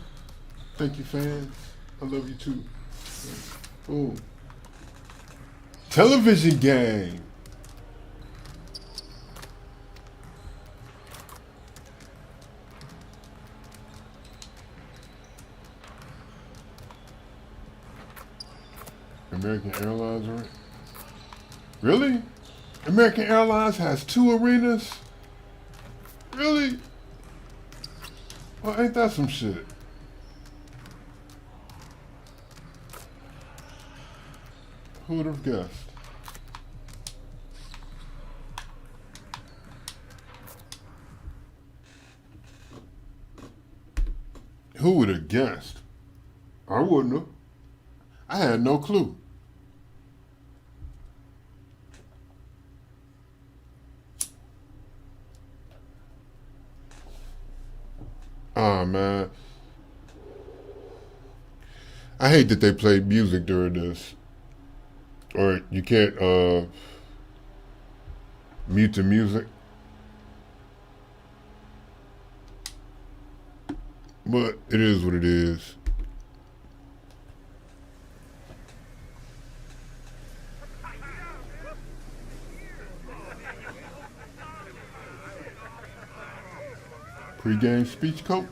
Thank you, fans. I love you too. Ooh. Television game. American Airlines, right? Really? American Airlines has 2 arenas? Really? Well, ain't that some shit? Who would have guessed? Who would have guessed? I wouldn't have. I had no clue. Ah, man. I hate that they played music during this. Or you can't mute the music. But it is what it is. Pre-game speech, coach.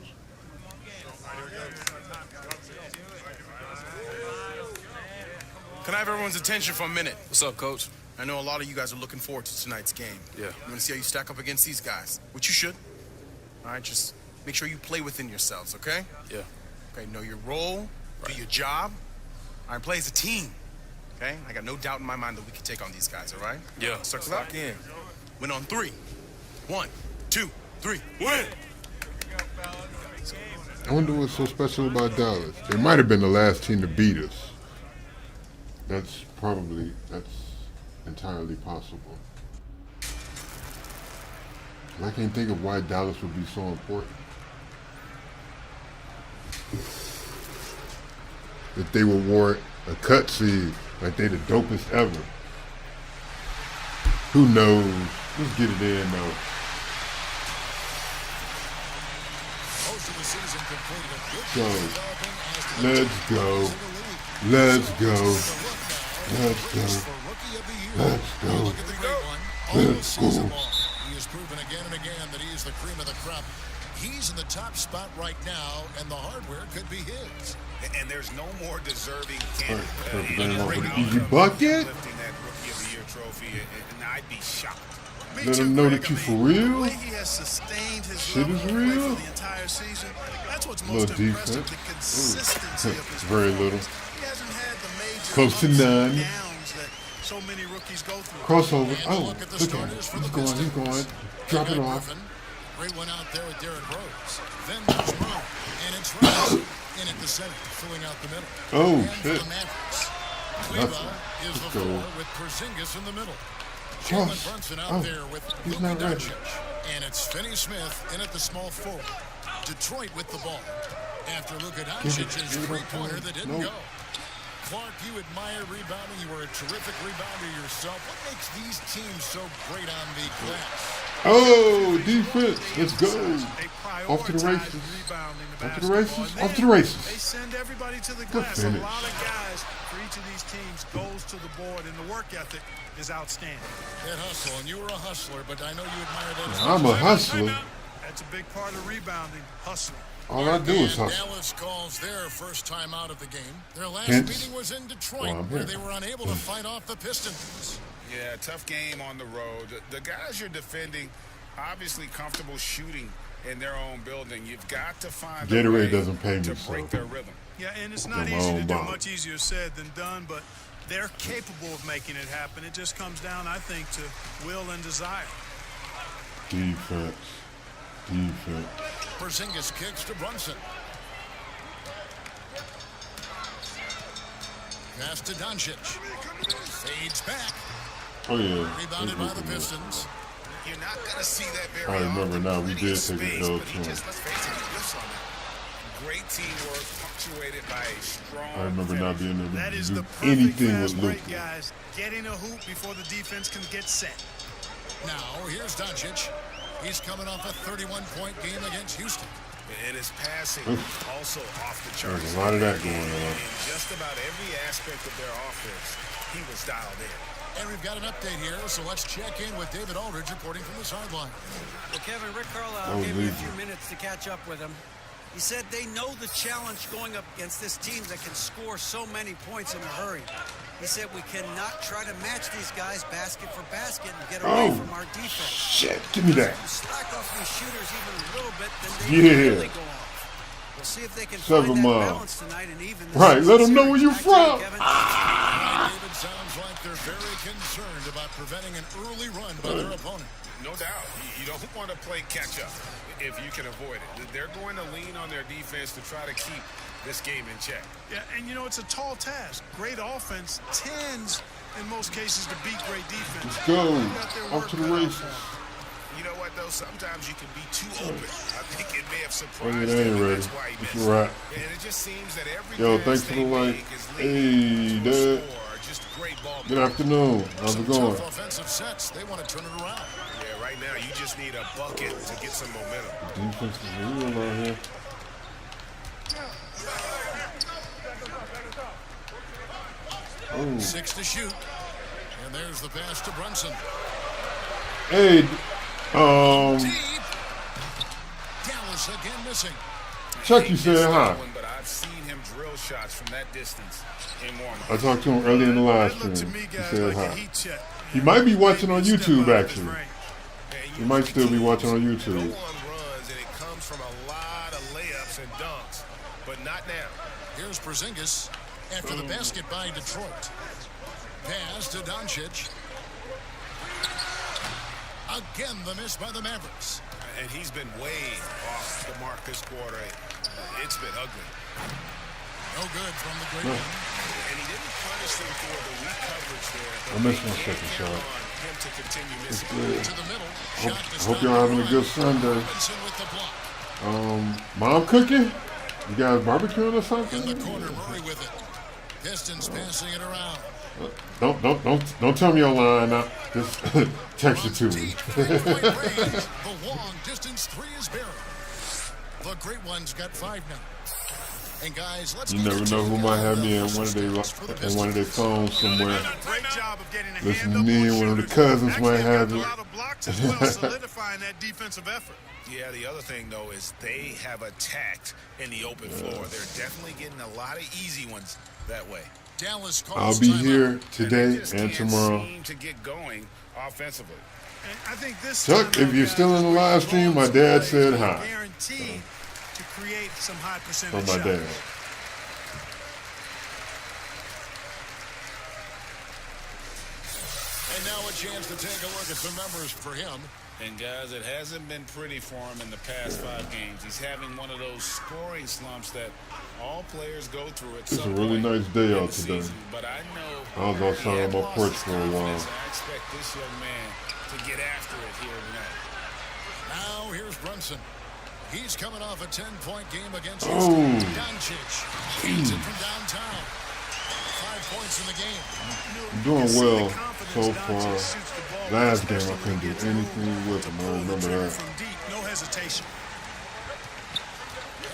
Can I have everyone's attention for a minute? What's up, Coach? I know a lot of you guys are looking forward to tonight's game. Yeah. You want to see how you stack up against these guys, which you should. All right, just make sure you play within yourselves, okay? Yeah. Okay, know your role, do your job. All right, play as a team, okay? I got no doubt in my mind that we can take on these guys, all right? Yeah. Start the clock in. Win on 3. 1, 2, 3, win! I wonder what's so special about Dallas. They might have been the last team to beat us. That's entirely possible. I can't think of why Dallas would be so important. If they would warrant a cutscene like they the dopest ever. Who knows? Let's get it in though. Go. Let's go. Let's go. Let's go. Let's go. Let's go. He has proven again and again that he is the cream of the crop. He's in the top spot right now, and the hardware could be his. And there's no more deserving Easy bucket. lifting that Rookie of the Year trophy, and I'd be shocked. Let him know that you for real. He has sustained his Shit is level of play real. for the entire season. That's what's Little most impressive, defense. the consistency of his Very little. performance. He hasn't had the major Close to ups and none. downs that so many rookies go through. Crossover. Oh, look at him. He's going. He's going. Drop it off. Great one out there with Derrick Rose. Then there's Brown, and it's Rose in at the center, filling out the middle. Oh, And shit. for the Mavericks, Cleva is the go. four with Porzingis in the middle. Cross. Jalen Brunson out Oh, there with he's Luka not ready. Doncic. And it's Finney-Smith in at the small forward. Detroit with the ball. After Luka Doncic's Give it up, three-pointer that didn't Nope. go. Clark, you admire rebounding. You were a terrific rebounder yourself. What makes these teams so great on the glass? Oh, defense. Let's go. Off to the races. Off to the races. Off to the They races. send everybody to the Good glass. A finish. lot of guys for each of these teams goes to the board, and the work ethic is outstanding. That hustle, and you were a hustler, but I know you admire that as I'm well. a hustler. That's a big part of rebounding, hustling. All I do is And hustle. Dallas calls their first time out of the game. Their last Hence, meeting was in Detroit, well, I'm where here. they were unable to fight off the Pistons. Yeah, tough game on the road. The guys you're defending, obviously comfortable shooting in their own building. You've got to find Gatorade doesn't pay me, to so break their rhythm. Yeah, and it's not easy to do, much easier said than done, but they're capable of making it happen. It just comes down, I think, to will and desire. Defense. Porzingis kicks to Brunson. Pass to Doncic. Fades back. Oh, yeah. Rebounded by the Pistons. You're not going to see that very I remember often. now. We did Space, take a L but to he him. just, let's face it, he whiffs on that. Great teamwork, punctuated by a strong I remember not being able That to is do the perfect anything fast with break, Luka. guys. Getting a hoop before the defense can get set. Now, here's Doncic. He's coming off a 31-point game against Houston. And his passing also off the charts. There's a lot of that going on. In just about every aspect of their offense, he was dialed in. And we've got an update here, so let's check in with David Aldridge reporting from the sideline. Well, Kevin, Rick Carlisle gave me a few minutes to catch up with him. He said they know the challenge going up against this team that can score so many points in a hurry. He said we cannot try to match these guys basket for basket and get away from our defense. Shit, give me that. Slack off these shooters even a little bit, then they really go off. We'll see if they can find that balance tonight and even this Right, let them know where you're from. David sounds like they're very concerned about preventing an early run by their opponent. No doubt. You don't want to play catch-up if you can avoid it. They're going to lean on their defense to try to keep this game in check. Yeah, and you know, it's a tall task. Great offense tends, in most cases, to beat great defense. Let's go. Off to the races. You know what, though? Sometimes you can be too open. I think it may have Oh, surprised yeah, they him. ain't ready. That's why he It's missed. right. And it just seems that every Yo, pass thanks for they the like. make is Hey, leading to a Dad. score. Just great ball. Good afternoon. How's it going? Tough offensive sets. They want to turn it around. Yeah, right now you just need a bucket to get some momentum. Defense is real out here. Oh. 6 to shoot. And there's the pass to Brunson. Hey, Deep. Dallas again missing. Chuck, you said hi. But I've seen him drill shots from that distance in warm-up. I talked to him earlier in the live stream. He said hi. He might be watching on YouTube, actually. He might still be watching on YouTube. Go on runs, and it comes from a lot of layups and dunks, but not now. Here's Porzingis after the basket by Detroit. Pass to Doncic. Again, the miss by the Mavericks. And he's been way off the mark this quarter. It's been ugly. No good from the great one. And he didn't punish them for the weak coverage there. I missed my second shot. Him to continue It's missing. good. To the middle. Hope y'all having a good Sunday. Robinson with the block. Mom cooking? You guys barbecuing or something? In the corner, Murray with it. Pistons passing it around. Don't tell me you're lying. Just text it to me. Three-point range. The long distance three is buried. The great one's got 5 now. And guys, let's You never know who might have me in one of their phones somewhere. Great job of getting a Listen hand to up me, on one of the shooters. cousins Actually, might have got it. a lot of blocks as well, solidifying that defensive effort. Yeah, the other thing, though, is they have attacked in the open floor. They're definitely getting a lot of easy ones that way. Dallas I'll be here today and tomorrow. Seem to get going offensively. And I think this Chuck, time, if you're still in the live stream, my dad said hi. Guaranteed to create some high From percentage my dad. shots. And now a chance to take a look at some numbers for him. And guys, it hasn't been pretty for him in the past 5 games. He's having one of those scoring slumps that all players go through at It's some a really point nice day in out the today. season. But I know I was outside he on had my lost porch his for a while. confidence. I expect this young man to get after it here tonight. Now here's Brunson. He's coming off a 10-point game against Oh. Houston. Doncic feeds it from downtown. 5 points in the game. I'm doing well so far. Last game I couldn't do anything with him. I remember that. From deep, no hesitation.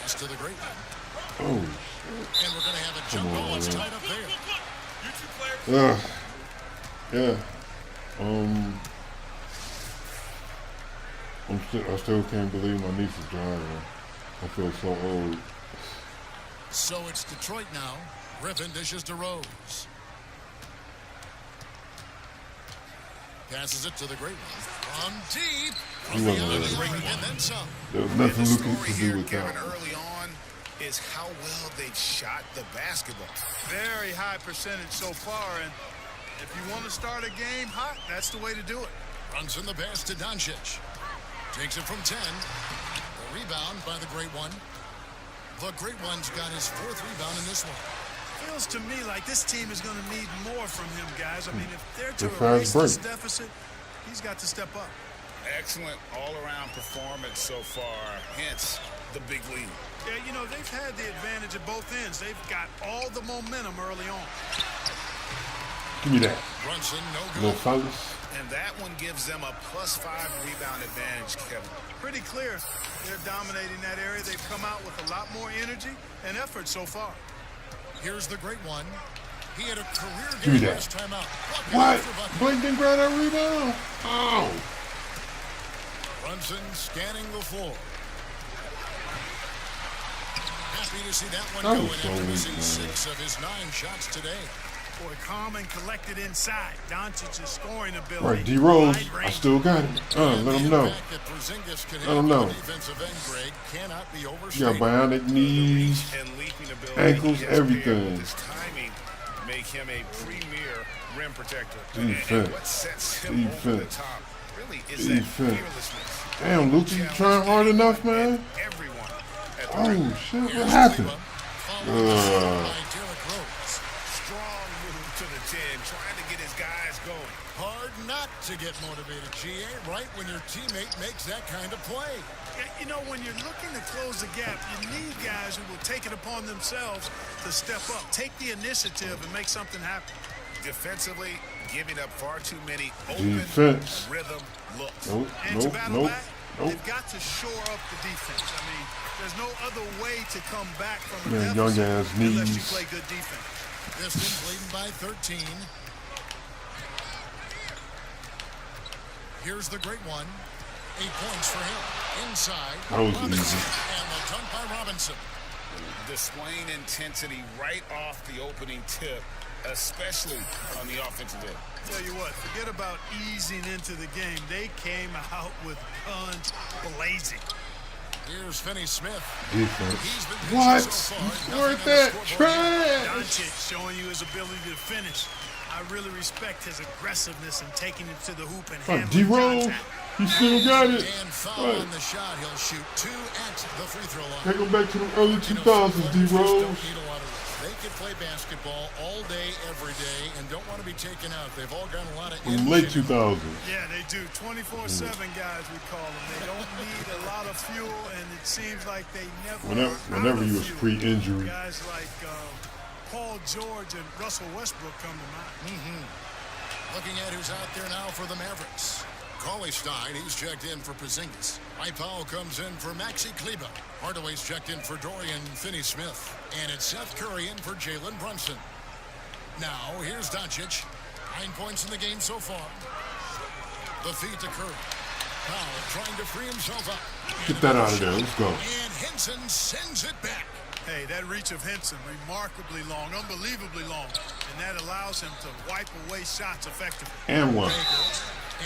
Pass to the great one. Oh, And we're going to have a jump Come on, ball. It's man. tied up there. yeah. I still can't believe my niece is driving. I feel so old. So it's Detroit now. Griffin dishes to Rose. Passes it to the great one. From deep. He wasn't ready. And then some. There was nothing The Luka story could here, do with Kevin, that. early on is how well they've shot the basketball. Very high percentage so far, and if you want to start a game hot, that's the way to do it. Runs in the pass to Doncic. Takes it from 10. The rebound by the great one. The great one's got his 4th rebound in this one. Feels to me like this team is going to need more from him, guys. I mean, if they're to Good fast erase this break. deficit, he's got to step up. Excellent all-around performance so far, hence the big lead. Yeah, you know, they've had the advantage at both ends. They've got all the momentum early on. Give me that. Brunson, no Little good. fellas. And that one gives them a +5 rebound advantage, Kevin. Pretty clear. They're dominating that area. They've come out with a lot more energy and effort so far. Here's the great one. He had a career Give me game that. last time out. What? Blake didn't grab that rebound? Oh. Brunson scanning the floor. Happy to see that one That go was in so after weak, missing man. 6 of his 9 shots today. Boy, calm and collected inside. Doncic's scoring ability. Right, D-Rose, wide I range. still got it. Let him know. Let him know. You got bionic knees, And leaping ability. ankles, he has paired with everything. his timing make him a premier rim protector. Defense. And what sets him over the Defense. top really is that Defense. fearlessness. Damn, Luka, you trying hard enough, man? Everyone at the Oh, shit, what happened? strong move to the 10, trying to get his guys going. Hard not to get motivated, GA, right when your teammate makes that kind of play. Yeah, you know, when you're looking to close the gap, you need guys who will take it upon themselves to step up, take the initiative, and make something happen. Defensively, giving up far too many open Defense. rhythm looks. Nope, And to nope, battle nope, back, nope. they've got to shore up the defense. I mean, there's no other way to come back from a Man, deficit young ass unless you knees. play good defense. Pistons leading by 13. Here's the great one. 8 points for him. Inside. That was Robinson. easy. And the dunk by Robinson. Displaying intensity right off the opening tip, especially on the offensive end. Tell you what, forget about easing into the game. They came out with guns blazing. Here's Finney Smith. Defense. He's been pitching What? so far, You nothing scored on the that scoreboard trash. Doncic showing you his ability to finish. I really respect his aggressiveness and taking it to the hoop and Oh, handling D-Rose, contact. you still got it. And foul Right. on the shot. He'll shoot 2 at the free throw line. Take him back to the early You know, 2000s, football players D-Rose. don't need a lot of rest. They could play basketball all day, every day, and don't want to be taken out. They've all got a lot of In late energy. 2000s. Yeah, they do. 24/7 guys, we call them. They don't need a lot of fuel, and it seems like they never Whenever you was fuel. pre-injury. Guys like Paul George and Russell Westbrook come to mind. Looking at who's out there now for the Mavericks. Cauley Stein, he's checked in for Porzingis. Powell comes in for Maxi Kleber. Hardaway's checked in for Dorian Finney-Smith. And it's Seth Curry in for Jalen Brunson. Now, here's Doncic. 9 points in the game so far. The feed to Curry. Powell trying to free himself up. Get that out of there. Let's go. And Henson sends it back. Hey, that reach of Henson, remarkably long, unbelievably long, and that allows him to wipe away shots effectively. And one.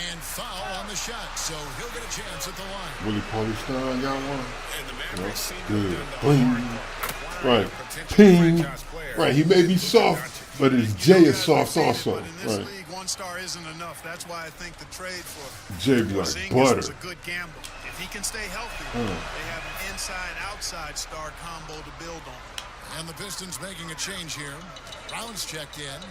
And foul on the shot, so he'll get a chance at the line. Willie Cauley-Stein got one. And the Mavericks seem to have Good. done the Bling. hard acquiring a Right. potential Ping. franchise player. Right, he may be soft, but his J is soft also. But in this Right. league, one star isn't enough. That's why I think the trade for J be like Porzingis butter. was a good gamble. If he can stay healthy, they have an inside-outside star combo to build on. And the Pistons making a change here. Brown's checked in.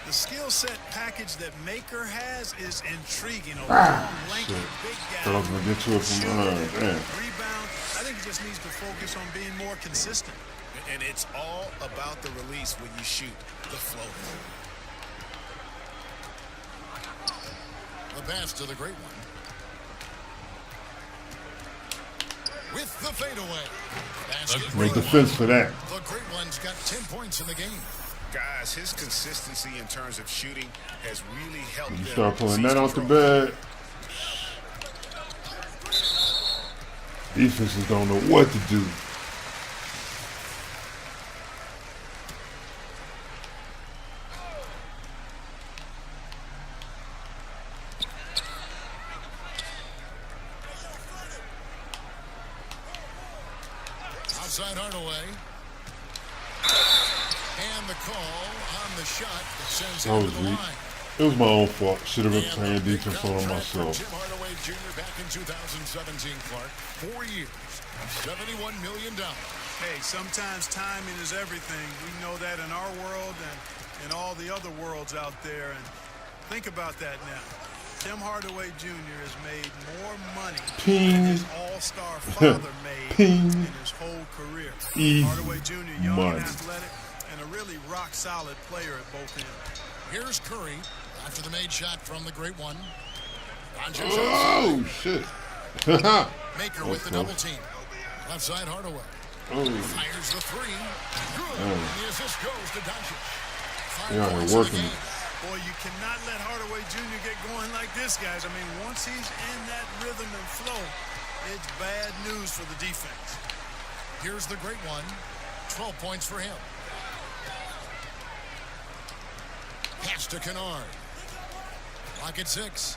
The skill set package that Maker has is intriguing. A Ah, long, lanky, shit. big guy. Thought I was gonna get to it from behind. Damn. Rebound. I think he just needs to focus on being more consistent. And it's all about the release when you shoot the floater. The pass to the great one. With the fadeaway. Basket No defense for that. The great one's got 10 points in the game. Guys, his consistency in terms of shooting has really helped When you them start pulling seize that out the control. bag, defenses don't know what to do. Outside Hardaway. And the call on the shot that sends That him was to the weak. line. It was my own fault. Should have been And playing the big defense on contract for myself. Tim Hardaway Jr. back in 2017, Clark. 4 years, $71 million. Hey, sometimes timing is everything. We know that in our world and in all the other worlds out there. And think about that now. Tim Hardaway Jr. has made more money than his all-star father made in his whole career. Hardaway Jr., young and athletic, and a really rock-solid player at both ends. Here's Curry after the made shot from the great one. Oh, shit. Maker with the double team. Left side Hardaway. Fires the three. Good. And the assist goes to Doncic. 5 points in the game. Boy, you cannot let Hardaway Jr. get going like this, guys. I mean, once he's in that rhythm and flow, it's bad news for the defense. Here's the great one. 12 points for him. Pass to Kennard. Lock at 6.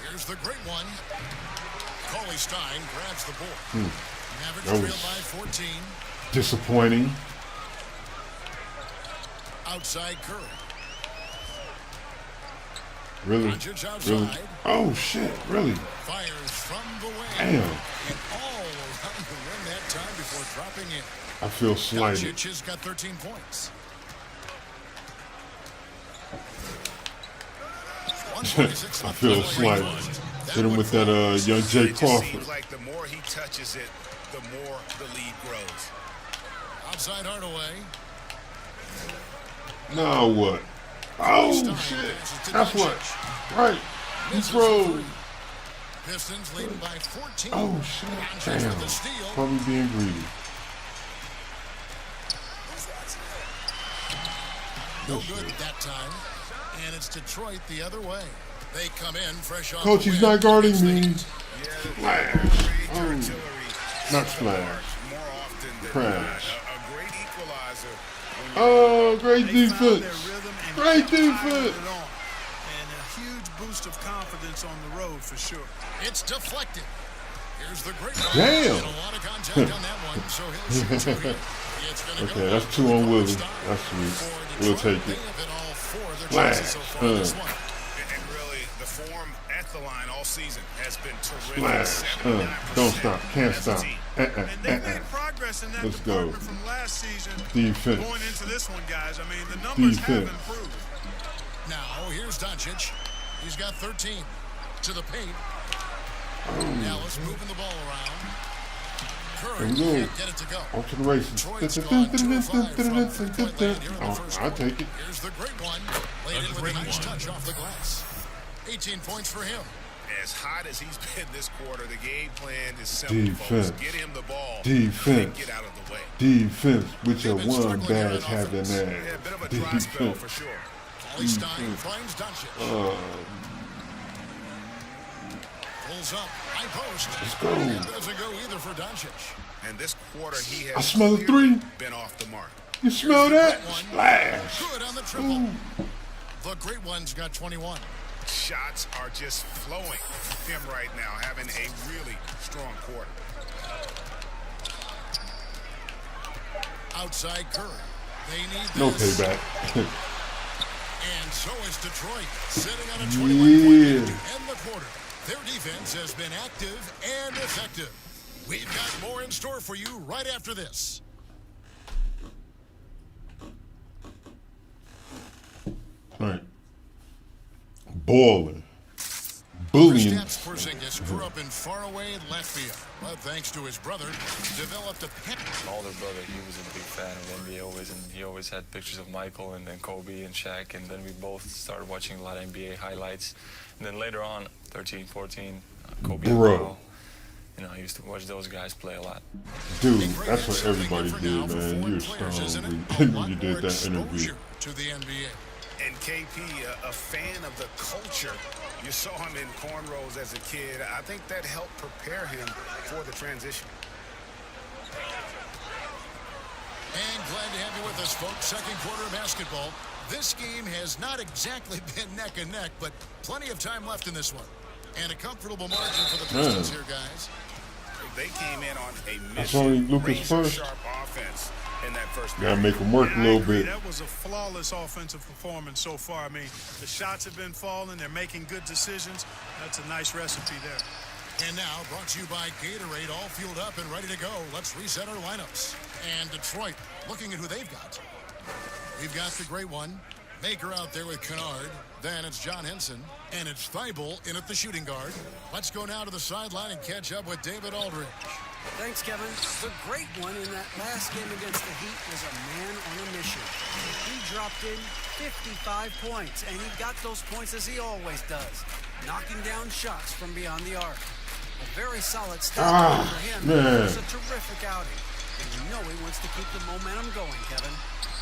Here's the great one. Cauley Stein grabs the board. Mavericks trail by 14. Disappointing. Outside Curry. Really? Really? Oh, shit. Really? Fires from the wing. Damn. And all around the rim that time before dropping in. I feel slighted. Doncic has got 13 points. I feel slighted. Hit him with that young Jay Crawford. Seems like the more he touches it, the more the lead grows. Outside Hardaway. Now what? Oh, shit. That's what. Right. He throws. Pistons leading by 14. Oh, shit. Damn. Probably being greedy. No good that time. And it's Detroit the other way. They come in fresh off. Coach, he's not guarding me. Splash. Oh. Not splash. Crash. Oh, great defense. Great defense. And a huge boost of confidence on the road for sure. It's deflected. Here's the great one. Damn. And a lot of contact on that one, so he'll shoot 2 here. Okay, that's 2 on Willie. That's sweet. We'll take it. Flash. And really, the form at the line all season has been terrific. Flash. Don't stop. Can't stop. And they made progress in that Let's go. department from last season. Defense. Going into this one, guys. I mean, the numbers have Defense. improved. Now, here's Doncic. He's got 13 to the paint. Dallas moving the ball around. Curry can't get it to go. Off to the races. Detroit's gone 2 of 5 from three-point land here in the Oh, first I'll quarter. take it. Here's the great one. Laid in with a nice touch off the glass. 18 points for him. As hot as he's been this quarter, the game plan is simple, Defense. folks. Get him the ball. Defense. Get out of the way. Defense. With your They've been one struggling here badge on having offense. that. Yeah, a bit of a dry spell Defense. for sure. Cauley Stein finds Doncic. Pulls up. High post. Let's go. And doesn't go either for Doncic. And this quarter, he I has smell a 3. been off the mark. You smell that? One. Splash. Good on the triple. The great one's got 21. Shots are just flowing from him right now, having a really strong quarter. Outside Curry. They need No this. payback. And so is Detroit, sitting on a 21-point lead to end the quarter. Their defense has been active and effective. We've got more in store for you right after this. All right. Balling. Bullying. Kristaps Porzingis grew up in faraway Latvia, but thanks to his brother, developed a pet. My older brother, he was a big fan of NBA always, and he always had pictures of Michael and then Kobe and Shaq, and then we both started watching a lot of NBA highlights. And then later on, 13, 14, Kobe and Bro. You know, I used to watch those guys play a lot. Dude, that's what everybody did, man. You were stoned when you did that interview. To the NBA. And KP, a fan of the culture. You saw him in cornrows as a kid. I think that helped prepare him for the transition. And glad to have you with us, folks. Second quarter of basketball. This game has not exactly been neck and neck, but plenty of time left in this one. And a comfortable margin for the Pistons here, guys. They came in on a That's only mission, Lucas razor first. sharp offense in that first Gotta period. make him work a little bit. That was a flawless offensive performance so far. I mean, the shots have been falling. They're making good decisions. That's a nice recipe there. And now, brought to you by Gatorade, all fueled up and ready to go. Let's reset our lineups. And Detroit, looking at who they've got. We've got the great one, Baker out there with Kennard. Then it's John Henson. And it's Thibault in at the shooting guard. Let's go now to the sideline and catch up with David Aldridge. Thanks, Kevin. The great one in that last game against the Heat was a man on a mission. He dropped in 55 points, and he got those points as he always does, knocking down shots from beyond the arc. A very solid start for him. Man. It was a terrific outing. And you know he wants to keep the momentum going, Kevin.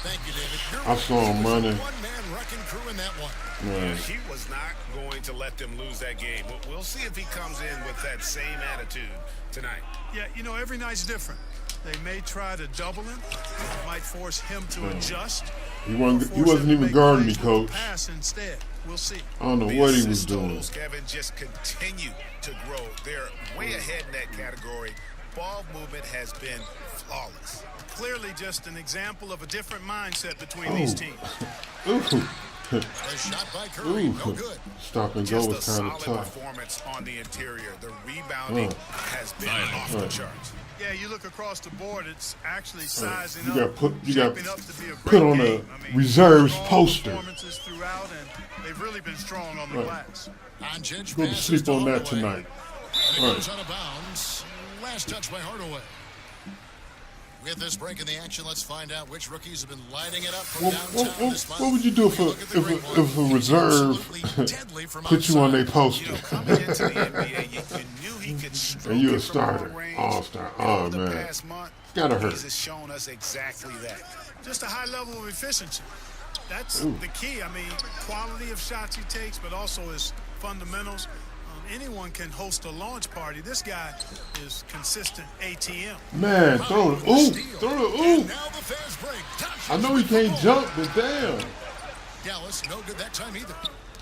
Thank you, David. I saw him running. One-man wrecking crew in that one. Man. He was not going to let them lose that game. We'll see if he comes in with that same attitude tonight. Yeah, you know, every night's different. They may try to double him. It might force him to adjust. He wasn't even guarding me, Coach. Pass instead. We'll see. I don't know The what he was assist doing. totals, Kevin, just continue to grow. They're way ahead in that category. Ball movement has been flawless. Clearly just an example of a different mindset between these teams. Ooh. A shot by Curry, no good. Stop and go Just was a kind of solid tough. performance on the interior. The rebounding has been off the charts. Yeah, you look across the board, it's actually sizing You up, got shaping up to be a put great on a game. I mean, reserves strong poster. performances throughout, and they've really been strong on the glass. Doncic Go to passes sleep on that Hardaway. tonight. And it All goes right. out of bounds. Last touch by Hardaway. With this break in the action, let's find out which rookies have been lighting it up from downtown this month. What would you do if a reserve put you on their poster? Coming into the NBA, you knew he could stroke And you a it from long starter, range. all-star. And over Oh, the man. past month, Gotta hurt. He's just shown us exactly that. Just a high level of efficiency. That's Ooh. the key. I mean, quality of shots he takes, but also his fundamentals. Anyone can host a launch party. This guy is consistent ATM. Man, throw it. Ooh, throw it. Ooh. Now the fast break. Doncic I know he with the can't ball. jump, but damn. Dallas, no good that time either.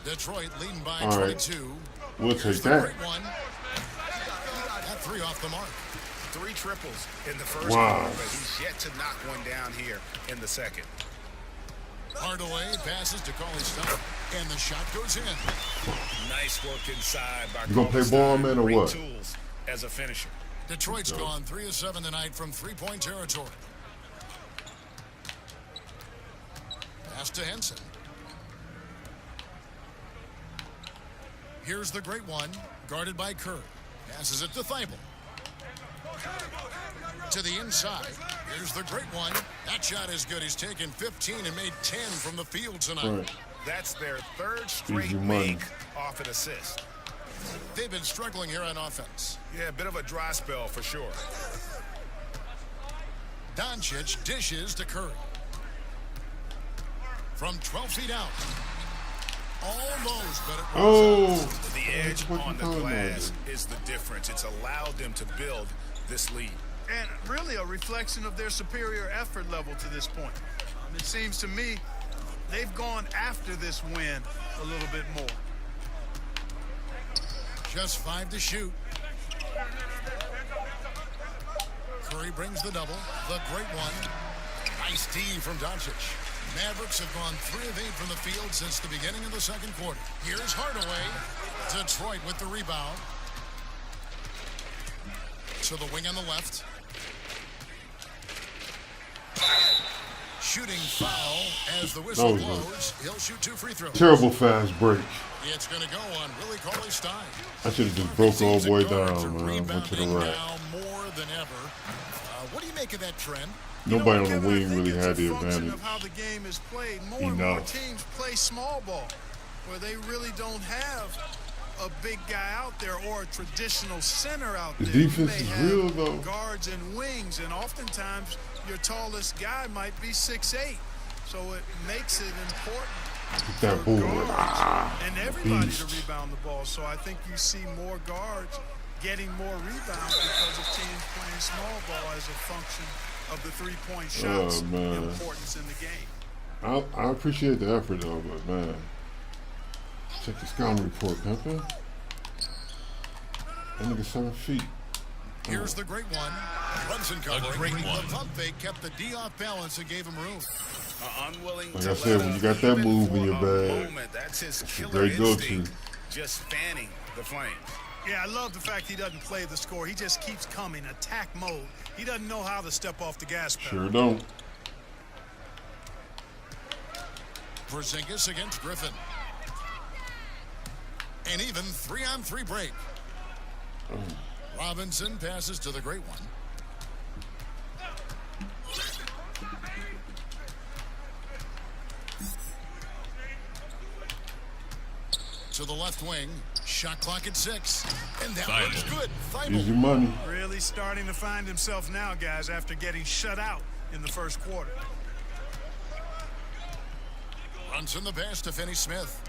Detroit leading by All right. 22. We'll take Here's the that. great one. That three off the mark. 3 triples in the first Wow. quarter, but he's yet to knock one down here in the second. Hardaway passes to Cauley-Stein, and the shot goes in. Nice work inside by You gonna play Cauley-Stein. ball, man, or Great what? tools as a finisher. Detroit's gone 3 of 7 tonight from three-point territory. Pass to Henson. Here's the great one, guarded by Kerr. Passes it to Thibault. To the inside. Here's the great one. That shot is good. He's taken 15 and made 10 from the field tonight. Right. That's their third straight Easy money. make off an assist. They've been struggling here on offense. Yeah, a bit of a dry spell for sure. Doncic dishes to Curry. From 12 feet out. Almost, but it Oh. The edge What you on the talking glass about? is the difference. It's allowed them to build this lead. And really a reflection of their superior effort level to this point. It seems to me they've gone after this win a little bit more. Just 5 to shoot. Curry brings the double. The great one. Nice D from Doncic. Mavericks have gone 3 of 8 from the field since the beginning of the second quarter. Here's Hardaway. Detroit with the rebound. To the wing on the left. Shooting foul as the whistle That was blows. He'll shoot 2 free throws. Terrible fast break. It's going to go on Willie Cauley-Stein. I should have just broke the old boy down, man. Went to the right. Now more than ever. What do you make of that trend? Nobody on the Kevin, I wing think really it's had a the function advantage. of how the game is played. More and more Enough. teams play small ball, where they really don't have a big guy out there or a traditional center out The there. You defense may is have real, though. guards and wings, and oftentimes your tallest guy might be 6'8", so it makes it important Get that ball. and everybody beast. to rebound the ball. So I think you see more guards getting more rebounds because of teams playing small ball as a function of the three-point shots man. importance in the game. I appreciate the effort, though, but man. Check the scouting report, Pimpin'. That nigga 7 feet. Here's the great one. Brunson covering. The pump fake kept the D off balance and gave him room. Unwilling Like to I said, when you got that move in your bag, that's his it's a killer great go-to. instinct, just fanning the flames. Yeah, I love the fact he doesn't play the score. He just keeps coming, attack mode. He doesn't know how to step off the gas pedal. Sure don't. Porzingis against Griffin. An even 3-on-3 break. Robinson passes to the great one. To the left wing. Shot clock at 6. And that one's good. Easy money. Really starting to find himself now, guys, after getting shut out in the first quarter. Runs in the pass to Finney-Smith.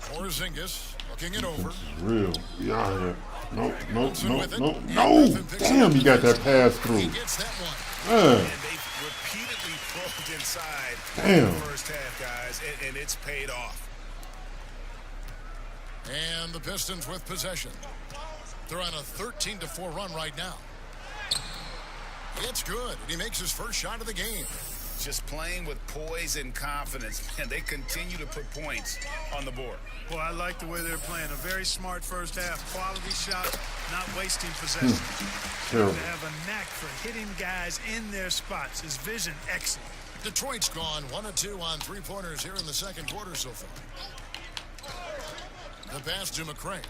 Porzingis looking it over. Real. Yeah. No. Damn, you got that pass through. He gets that one. And they repeatedly probed inside in the first half, guys, and it's paid off. And the Pistons with possession. They're on a 13-4 run right now. It's good, and he makes his first shot of the game. Just playing with poise and confidence, and they continue to put points on the board. Well, I like the way they're playing. A very smart first half. Quality shot, not wasting possession. Terrible. They have a knack for hitting guys in their spots. His vision, excellent. Detroit's gone 1 of 2 on three-pointers here in the second quarter so far. The pass to McCray.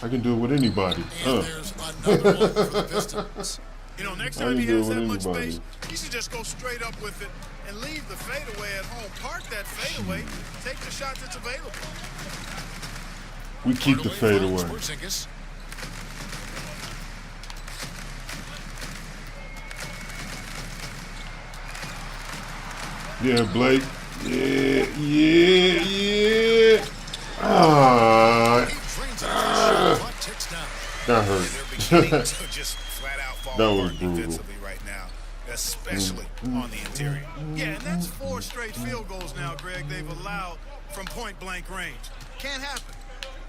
I can do it with anybody. And there's another one for the Pistons. You know, next time he has that much space, he should just go straight up with it and leave the fadeaway at home. Park that fadeaway, take the shot that's available. We keep the fadeaway. Yeah, Blake. Yeah. That hurt. Just flat out fall That was apart brutal. defensively right now, especially on the interior. Yeah, and that's 4 straight field goals now, Greg, they've allowed from point-blank range. Can't happen.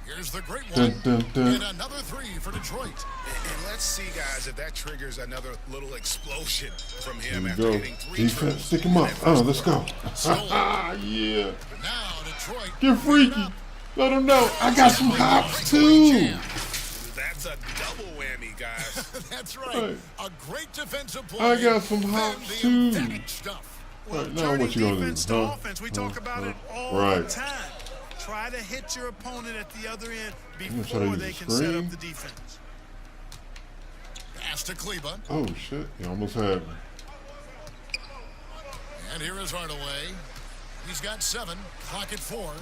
Here's the great one. And another 3 for Detroit. And let's see, guys, if that triggers another little explosion from him Here after we go. hitting 3 Defense, triples. stick him up. Oh, let's go. Yeah. Now Detroit. Get freaky. Let him know. I got some hops, too. That's a double whammy, guys. That's right. A great defensive play. I got some hops, too. Stuff. Right now, what you gonna do? Offense, we talk about it all the time. Try to hit your opponent at the other end before they can set up the defense. Pass to Kleba. Oh, shit. You almost had me. And here is Hardaway. He's got 7. Clock at 4.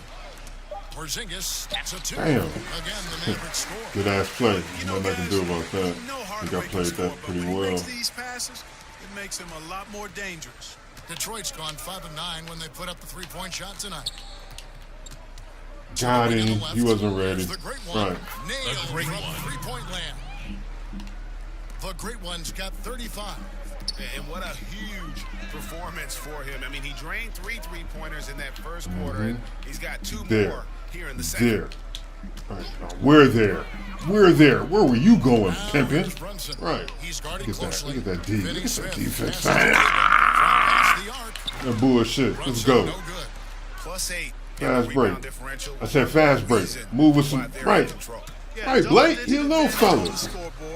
Porzingis, that's a 2. Damn. Again, the Mavericks score. Good ass play. Nothing I can do about that. I think I played that pretty well. These passes, it makes him a lot more dangerous. Detroit's gone 5 of 9 when they put up the 3-point shot tonight. Got him. He wasn't ready. Right. Nailed from 3-point land. The great one's got 35. And what a huge performance for him. I mean, he drained 3 3-pointers in that first quarter, and he's got 2 more here in the second. There. Right. We're there. We're there. Where were you going, pimpin'? Right. Look at that D. Look at that defense. That bullshit. Let's go. +8. Fast break. I said fast break. Move with some. Right. Right, Blake. He a little fella.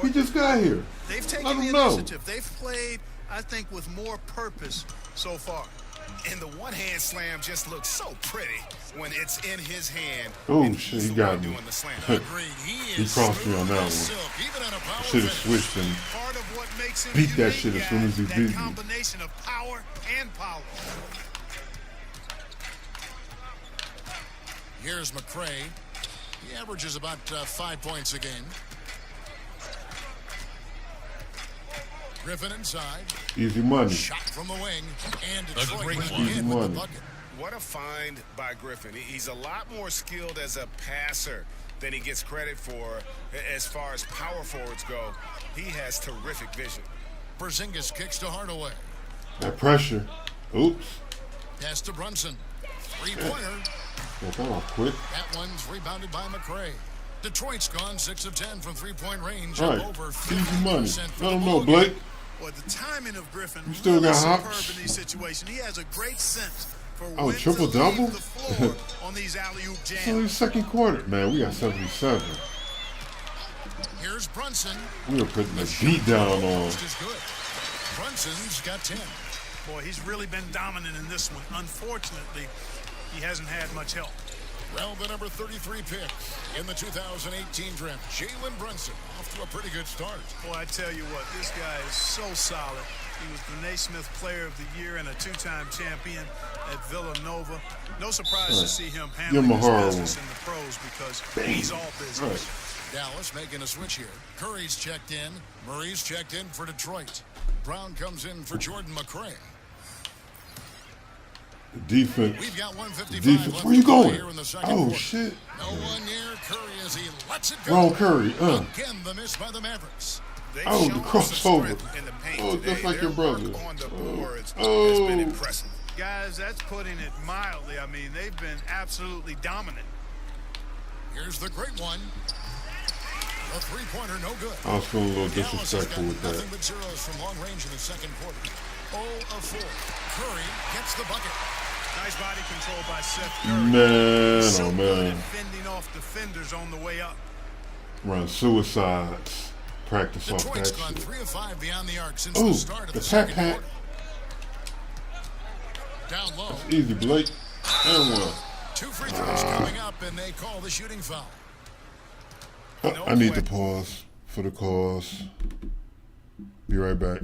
He just got here. They've taken Let the him know. initiative. They've played, I think, with more purpose so far. And the one-hand slam just looks so pretty when it's in his hand. Oh, shit. He got me. He crossed me on that one. Should have switched and beat that shit as soon as he beat me. Combination of power and power. Here's McCray. He averages about 5 points a game. Griffin inside. Easy money. Shot from the wing. And Detroit Easy money. What a find by Griffin. He's a lot more skilled as a passer than he gets credit for as far as power forwards go. He has terrific vision. Porzingis kicks to Hardaway. That pressure. Oops. Pass to Brunson. 3-pointer. Well, that was quick. That one's rebounded by McCray. Detroit's gone 6 of 10 from three-point range. All right, Over easy money. 50% Let them know, Blake. Well, the timing of Griffin You still really got superb hops? in these situations. He has a great sense for Oh, when triple to leave double? the floor on these alley-oop It's only jams. second quarter. Man, we got 77. Here's Brunson. We were putting a beat down on. Almost as good. Brunson's got 10. Boy, he's really been dominant in this one. Unfortunately, he hasn't had much help. Well, the number 33 pick in the 2018 draft, Jalen Brunson, off to a pretty good start. Boy, I tell you what, this guy is so solid. He was the Naismith Player of the Year and a two-time champion at Villanova. No surprise to see him handling his business in the pros because he's all business. Dallas making a switch here. Curry's checked in. Murray's checked in for Detroit. Brown comes in for Jordan McCray. Defense. We've got 155 Defense. left Where you to play going? here in the second Oh, quarter. shit. No one near Curry as he lets it go. Wrong Curry. Again, the miss by the Mavericks. Oh, the crossover. Oh, just like your brother. Oh. Guys, that's putting it mildly. I mean, they've been absolutely dominant. Here's the great one. A three-pointer, no good. I was feeling a little Dallas has disrespectful got with nothing that. but zeros from long range in the second quarter. 0 of 4. Curry gets the bucket. Nice body control by Seth Curry. Man, So oh good at man. fending off defenders on the way up. Run suicides. Practice off Detroit's that gone shit. 3 of 5 beyond the arc since Ooh, the start of the the pack second pack. quarter. Down low. That's easy, Blake. And one. 2 free throws coming up, and they call the shooting foul. I need to pause for the cause. Be right back.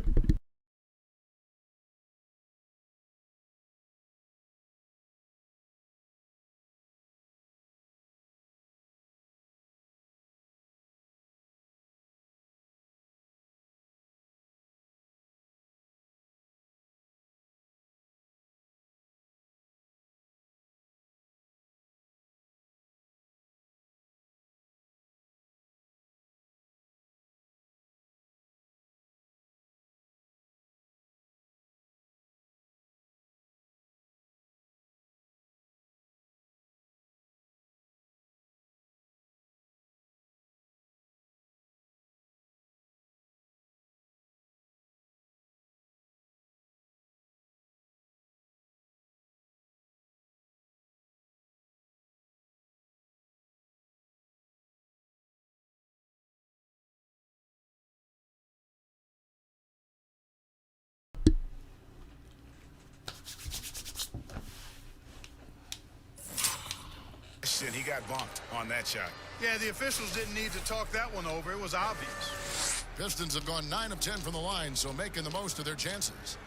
He got bumped on that shot. Yeah, the officials didn't need to talk that one over. It was obvious. Pistons have gone 9 of 10 from the line, so making the most of their chances.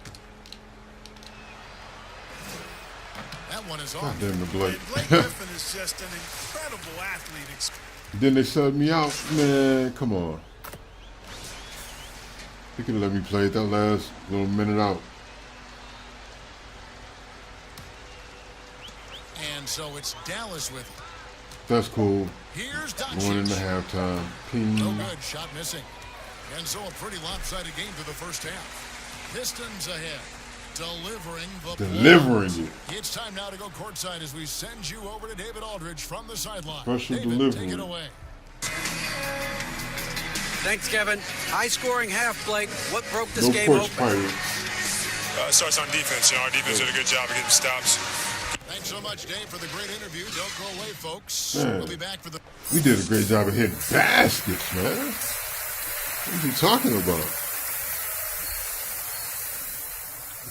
That one is God off. damn it, Blake. Blake Griffin is just an incredible athlete. Then they subbed me out. Man, come on. They could have let me play that last little minute out. And so it's Dallas with it. That's cool. Here's Going into Doncic. halftime. Ping. No good. Shot missing. And so a pretty lopsided game for the first half. Pistons ahead. Delivering it. It's time now to go courtside as we send you over to David Aldridge from the sideline. Special David, delivery. take it away. Thanks, Kevin. High-scoring half, Blake. What broke this No game porch open? pirates. It starts on defense. Our defense did a good job of getting stops. Thanks so much, Dave, for the great interview. Don't go away, folks. Man. We'll be back for the... We did a great job of hitting baskets, man. What are you talking about?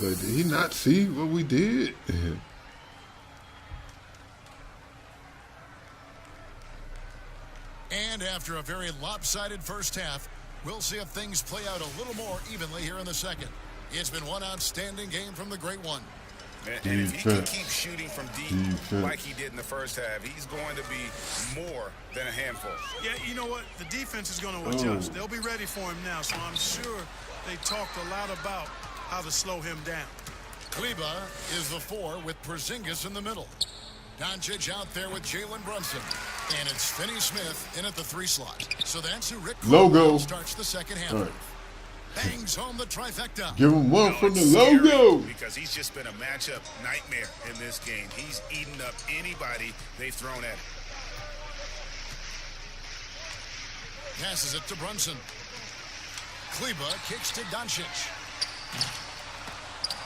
Like, did he not see what we did? And after a very lopsided first half, we'll see if things play out a little more evenly here in the second. It's been one outstanding game from the great one. And if he can keep shooting from deep like he did in the first half, he's going to be more than a handful. Yeah, you know what? The defense is going to adjust. They'll be ready for him now, so I'm sure they talked a lot about how to slow him down. Kleba is the 4 with Porzingis in the middle. Doncic out there with Jalen Brunson. And it's Finney Smith in at the 3 slot. So that's who Rick Logo. starts the second half. All right. bangs home the trifecta. Give him one from the it's scary logo. because he's just been a matchup nightmare in this game. He's eaten up anybody they've thrown at him. Passes it to Brunson. Kleba kicks to Doncic.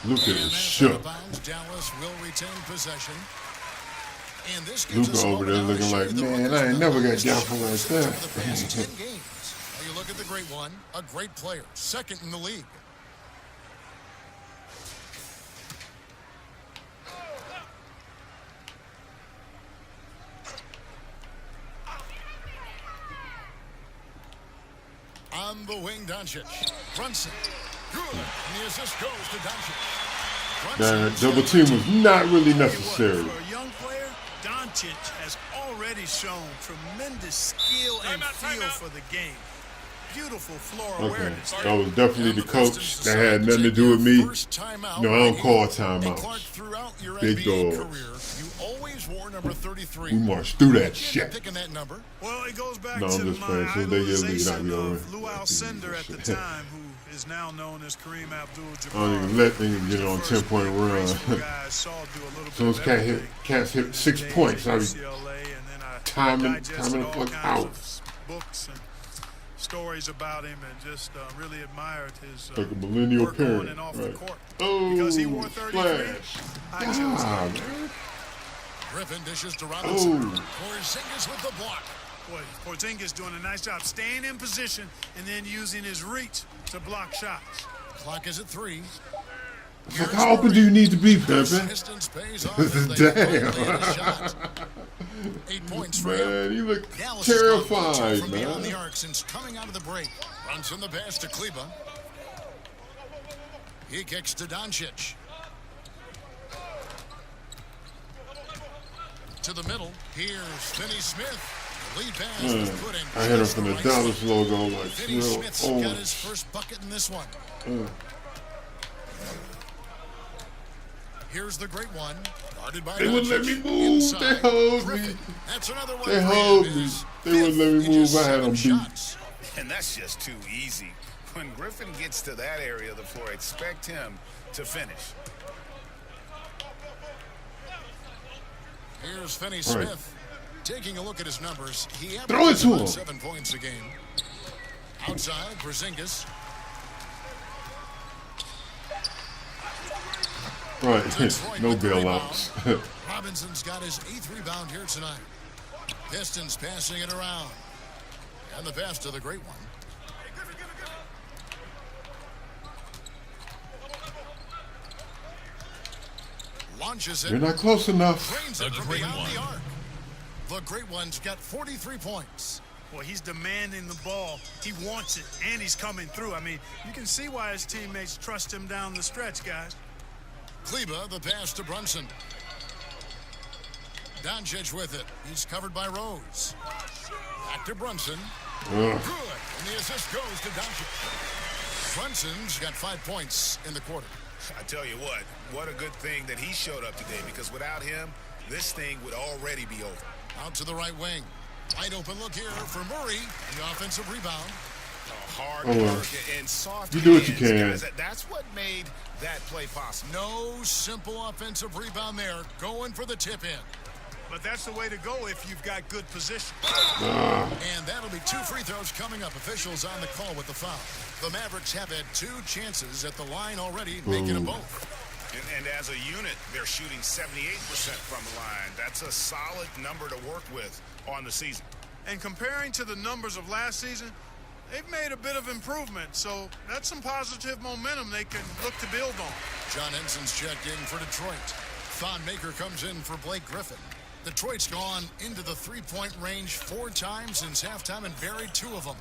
Look at his shot. Dallas will retain possession. And this Luka over there looking like, man, I ain't never got down for like that. the past 10 games. Now you look at the great one, a great player, second in the league. On the wing, Doncic. Brunson. Good. And the assist goes to Doncic. That double team was not really necessary. For a young player, Doncic has already shown tremendous skill and feel for the game. Beautiful floor Okay, awareness. that was definitely the coach. That had nothing to do with me. No, I don't call timeouts. Big dog. You always wore number 33. We marched through that shit. Picking that number. Well, it goes back No, to I'm just my playing. So they get lead out idolization me of Lou Alcindor at the time, who is now known as Kareem Abdul-Jabbar. I don't even let niggas get on 10-point run. As soon as cats hit 6 points, I be timing the fuck out. Books and stories about him, and just really admired his Like a millennial work on parent. and off Right. the court. Oh, Because he wore 33. splash. God, man. Griffin dishes to Robinson. Oh. Porzingis with the block. Boy, Porzingis doing a nice job staying in position and then using his reach to block shots. Clock is at 3. It's like, how open do you need to be, Pimpin'? Distance pays off as they land a shot. 8 points for him. Man, you look Dallas terrified, from beyond the man. arc since coming out of the break. Runs in the pass to Kleba. He kicks to Doncic. To the middle. Here's Finney Smith. The lead pass was put in. I hit him from the Dallas logo like Finney real Smith's old. got his first bucket in this one. Here's the great one. Guarded by They wouldn't let me Doncic. move. Inside. They hold me. Griffin. That's another one They for hold him. me. His They wouldn't let me fifth in move. just I had them 7 beat. shots. And that's just too easy. When Griffin gets to that area of the floor, expect him to finish. Here's Finney Right. Smith. Taking a look at his numbers, he Throw it averages to about him. 7 points a game. Outside, Porzingis. Right, Detroit no with the bailouts. rebound. Robinson's got his 8th rebound here tonight. Pistons passing it around. And the pass to the great one. Launches it. You're not close enough. Drains it from beyond the arc. The great one's got 43 points. Boy, he's demanding the ball. He wants it, and he's coming through. I mean, you can see why his teammates trust him down the stretch, guys. Kleba, the pass to Brunson. Doncic with it. He's covered by Rose. Back to Brunson. Good. And the assist goes to Doncic. Brunson's got 5 points in the quarter. I tell you what a good thing that he showed up today, because without him, this thing would already be over. Out to the right wing. Wide open look here for Murray. The offensive rebound. Hard well. work and soft You do what you hands, can. guys. That's what made that play possible. No simple offensive rebound there. Going for the tip in. But that's the way to go if you've got good position. And that'll be 2 free throws coming up. Officials on the call with the foul. The Mavericks have had 2 chances at the line already, making them both. And as a unit, they're shooting 78% from the line. That's a solid number to work with on the season. And comparing to the numbers of last season, they've made a bit of improvement. So that's some positive momentum they can look to build on. John Henson's checked in for Detroit. Thon Maker comes in for Blake Griffin. Detroit's gone into the 3-point range 4 times since halftime and buried 2 of them.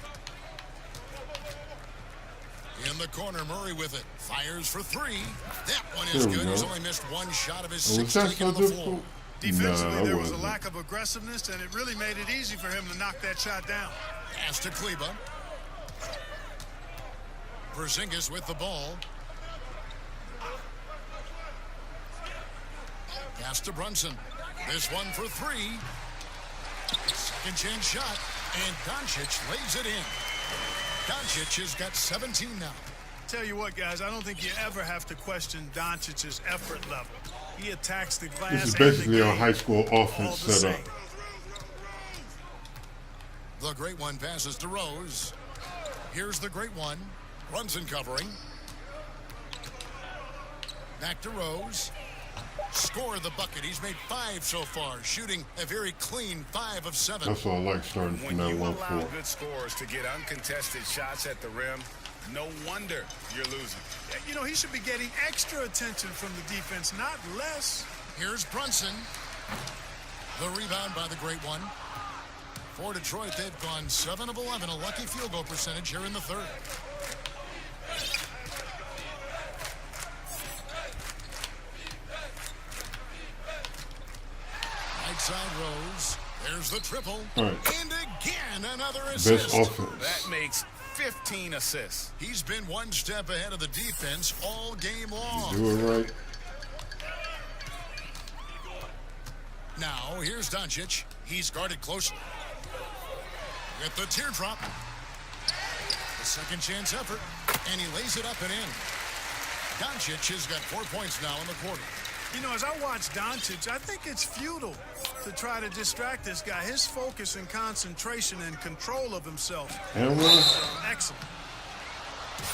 In the corner, Murray with it. Fires for 3. That one is good. He's only missed 1 shot of his 6 taken on the floor. Defensively, there was a lack of aggressiveness, and it really made it easy for him to knock that shot down. Pass to Kleba. Porzingis with the ball. Pass to Brunson. This one for 3. Second chance shot. And Doncic lays it in. Doncic has got 17 now. Tell you what, guys, I don't think you ever have to question Doncic's effort level. He attacks the glass. This is basically a high school offense setup. The great one passes to Rose. Here's the great one. Brunson covering. Back to Rose. Score the bucket. He's made 5 so far, shooting a very clean 5 of 7. That's all I like starting from that 1-4. When you allow good scorers to get uncontested shots at the rim, no wonder you're losing. You know, he should be getting extra attention from the defense, not less. Here's Brunson. The rebound by the great one. For Detroit, they've gone 7 of 11, a lucky field goal percentage here in the third. Right side Rose. There's the triple. Right. And again, another assist. Best offense. That makes 15 assists. He's been one step ahead of the defense all game long. Do it right. Now, here's Doncic. He's guarded closely. With the teardrop. The second chance effort. And he lays it up and in. Doncic has got 4 points now in the quarter. You know, as I watch Doncic, I think it's futile to try to distract this guy. His focus and concentration and control of himself. And excellent.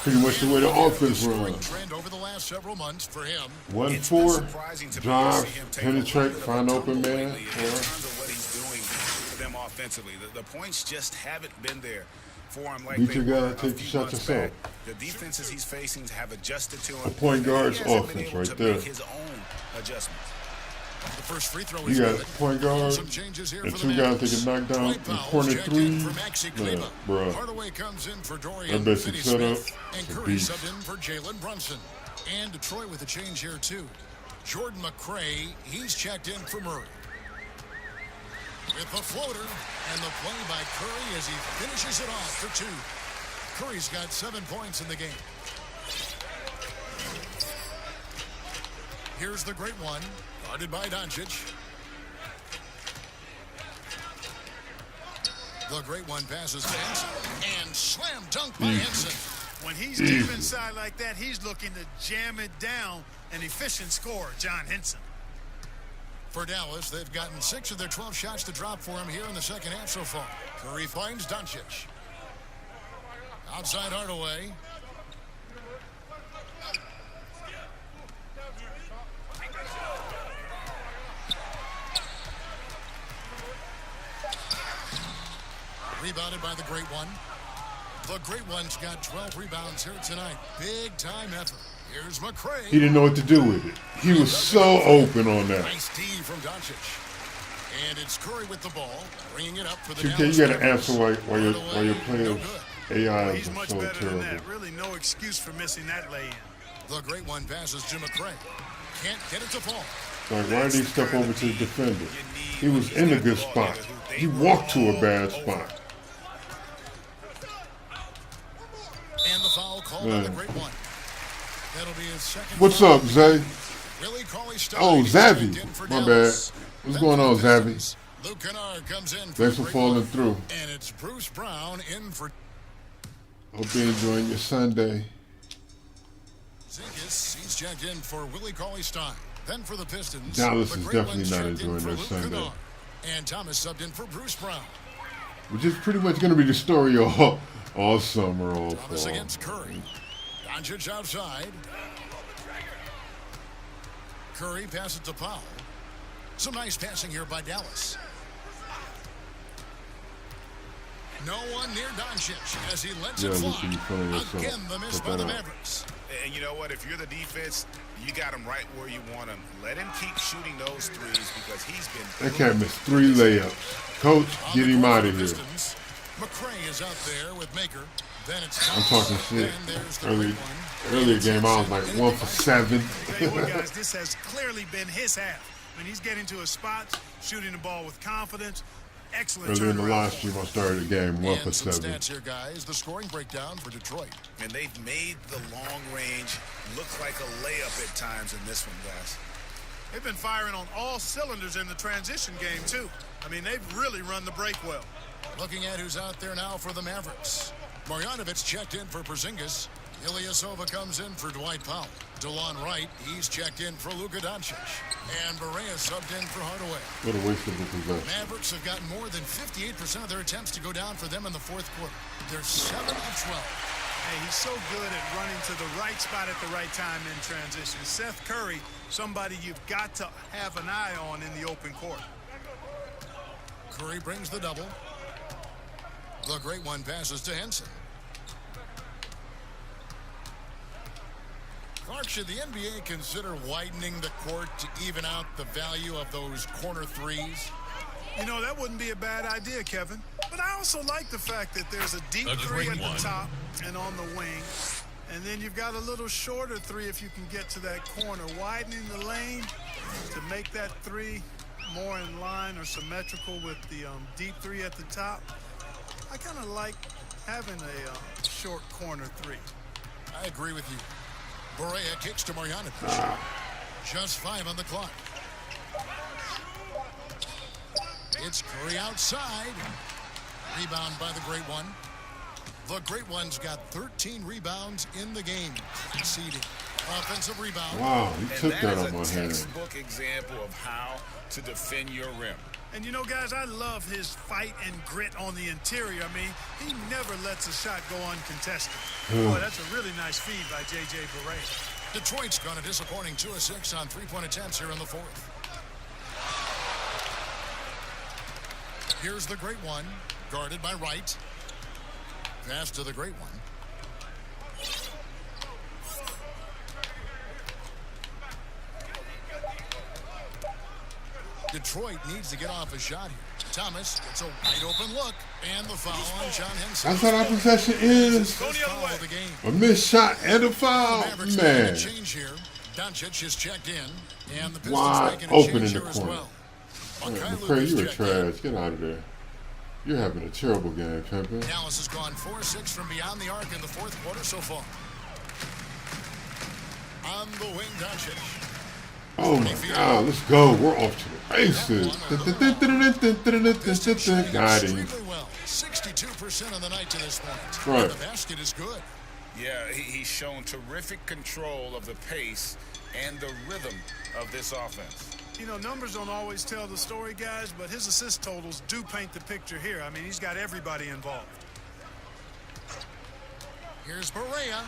Pretty much the way the offense runs. Trend over the last several months for him. 1-4, drive, penetrate, find open man. In terms of what he's doing for them offensively, the points just haven't been there for him like Beat they your were guy, take the shot yourself. The defenses he's facing have adjusted to him. A point guard's He hasn't been offense able right to there. make his own adjustments. The first free throw You is got good. point guard Some changes here and for 2 the guys Mavericks. that can knock down Dwight the Powell corner checked in threes. for Maxi Man, Kleber. bro. Hardaway comes in for That Dorian basic Finney-Smith. setup And is a Curry beast. subbed in for Jalen Brunson. And Detroit with a change here, too. Jordan McRae, he's checked in for Murray. With the floater and the play by Curry as he finishes it off for 2. Curry's got 7 points in the game. Here's the great one, guarded by Doncic. The great one passes to Henson, and slam dunk by Henson. When he's deep inside like that, he's looking to jam it down. An efficient scorer, John Henson. For Dallas, they've gotten 6 of their 12 shots to drop for him here in the second half so far. Curry finds Doncic. Outside Hardaway. Rebounded by the great one. The great one's got 12 rebounds here tonight. Big time effort. Here's McRae. He didn't know what to do with it. He was so open on that. Nice D from Doncic. And it's Curry with the ball, bringing it up for the 2K, you got to answer why your players' AI He's is much so better than terrible. that. Really no excuse for missing that lay-in. The great one passes to McRae. Can't get it to fall. Like, why did he step over to the defender? He was in a good spot. He walked to a bad spot. And the foul called by the great one. That'll be his second. What's up, Zay? Willie Cauley-Stein Oh, checked Zavi. in for My bad. Dallas. What's going on, Zavi? Luke Kennard comes in Thanks for the great falling one. through. And it's Bruce Brown in for Hope you're enjoying your Sunday. Zinkis. He's checked in for Willie Cauley-Stein. Then for the Pistons, Dallas the is great definitely one's not checked in enjoying for their Luke Sunday. Kennard. And Thomas subbed in for Bruce Brown. Which is pretty much going to be the story all summer, all Thomas fall. against Curry. Doncic outside. Curry passes to Powell. Some nice passing here by Dallas. No one near Doncic as he lets it look, you fly. feeling yourself. Again, the miss Put by that the up. Mavericks. And you know what? If you're the defense, you got him right where you want him. Let him keep shooting those threes because he's been. That cat missed 3 layups. Coach, On get the him court out for of the here. Pistons, McRae is out there with Maker. Then it's I'm Thomas. talking shit. Then there's the Earlier, great one. earlier game, I was like 1 for 7. Tell you what, guys, this has clearly been his half. I mean, he's getting to his spots, shooting the ball with confidence. Excellent Earlier in the turnaround. live stream, I started the game 1 for And some 7. stats here, guys. The scoring breakdown for Detroit. And they've made the long range look like a layup at times in this one, guys. They've been firing on all cylinders in the transition game, too. I mean, they've really run the break well. Looking at who's out there now for the Mavericks. Marjanovic checked in for Porzingis. Ilyasova comes in for Dwight Powell. DeLon Wright, he's checked in for Luka Doncic. And Barea subbed in for Hardaway. What a waste of a possession. Mavericks have gotten more than 58% of their attempts to go down for them in the fourth quarter. They're 7 of 12. Hey, he's so good at running to the right spot at the right time in transition. Seth Curry, somebody you've got to have an eye on in the open court. Curry brings the double. The great one passes to Henson. Clark, should the NBA consider widening the court to even out the value of those corner threes? You know, that wouldn't be a bad idea, Kevin. But I also like the fact that there's a deep three at the top and on the wing. And then you've got a little shorter three if you can get to that corner. Widening the lane to make that three more in line or symmetrical with the deep three at the top. I kind of like having a short corner three. I agree with you. Barea kicks to Marjanovic. Just 5 on the clock. It's Curry outside. Rebound by the great one. The great one's got 13 rebounds in the game. Exceeding. Offensive rebound. Wow, he took that on my And that hand. is a textbook example of how to defend your rim. And you know, guys, I love his fight and grit on the interior. I mean, he never lets a shot go uncontested. Boy, that's a really nice feed by J.J. Barea. Detroit's gone a disappointing 2 of 6 on 3-point attempts here in the fourth. Here's the great one, guarded by Wright. Pass to the great one. Detroit needs to get off a shot here. Thomas gets a wide open look, and the foul on John Henson. That's what our possession is. A missed shot and a foul. Man. Change here. Doncic is checked in, and the Pistons Wide making a open change in the here as corner. well. McCray, you were trash. Get out of there. You're having a terrible game, Pimpin. Dallas has gone 4-6 from beyond the arc in the fourth quarter so far. On the wing, Doncic. Oh my God, let's go. We're off to the races. Got him. Well, 62% on the night to this point. Right. The basket is good. Yeah, he's shown terrific control of the pace and the rhythm of this offense. You know, numbers don't always tell the story, guys, but his assist totals do paint the picture here. I mean, he's got everybody involved. Here's Barea.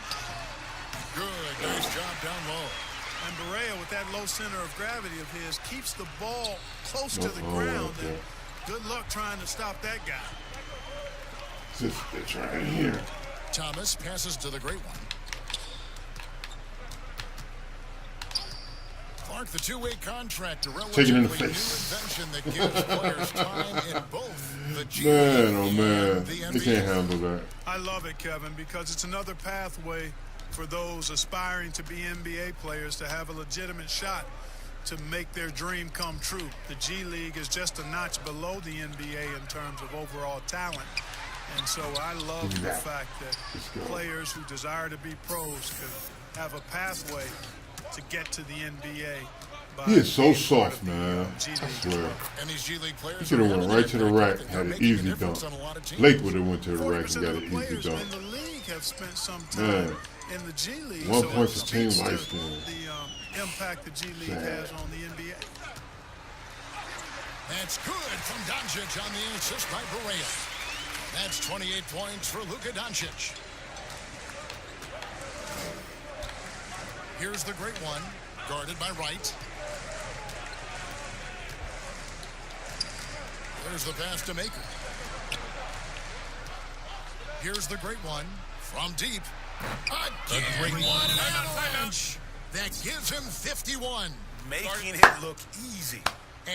Good, nice job down low. And Barea, with that low center of gravity of his, keeps the ball close to the ground. And good luck trying to stop that guy. This bitch right here. Thomas passes to the great one. Clark, the two-way contract, a Take it in the relatively new face. invention that gives players time in both the G Man, oh and man. the They NBA. can't handle that. I love it, Kevin, because it's another pathway for those aspiring to be NBA players to have a legitimate shot to make their dream come true. The G League is just a notch below the NBA in terms of overall talent. And so I love the fact that players who desire to be pros can have a pathway to get to the NBA. He is so soft, man. I swear. And these G League players He should have went right to the rack, had an easy dunk. Lakewood have went to the rack and got an easy dunk. In the league have spent some Man. time in the G League. 1 so point it to team speaks light to skin. the impact the G League has on the NBA. That's good from Doncic on the assist by Barea. That's 28 points for Luka Doncic. Here's the great one, guarded by Wright. There's the pass to Maker. Here's the great one from deep. Again, great one avalanche. That gives him 51. Making it look easy.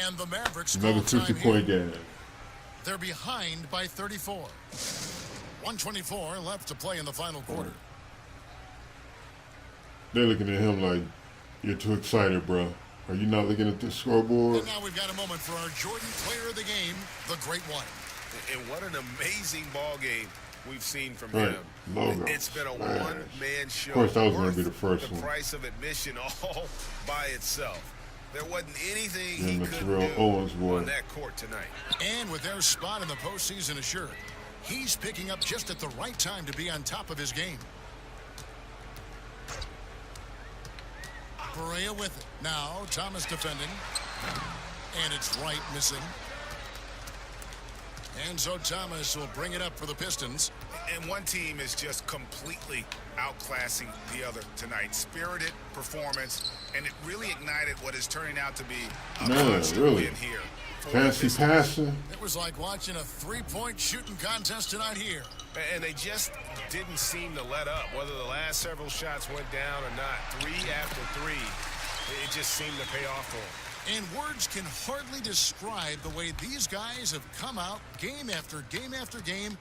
And the Mavericks Another call time 50-point here. game. They're behind by 34. 124 left to play in the final quarter. They're looking at him like, you're too excited, bro. Are you not looking at the scoreboard? And now we've got a moment for our Jordan player of the game, the great one. And what an amazing ball game we've seen from Right. him. Logo. It's been a Smash. one-man show. Of course, that was going worth to be the first the one. price of admission all by itself. There wasn't anything he And the could Terrell do Owens boy. on that court tonight. And with their spot in the postseason assured, he's picking up just at the right time to be on top of his game. Barea with it. Now Thomas defending. And it's Wright missing. And so Thomas will bring it up for the Pistons. And one team is just completely outclassing the other tonight. Spirited performance, and it really ignited what is turning out to be a monster win here. Fancy passing. It was like watching a three-point shooting contest tonight here. And they just didn't seem to let up. Whether the last several shots went down or not, 3 after 3, it just seemed to pay off for them. And words can hardly describe the way these guys have come out game after game after game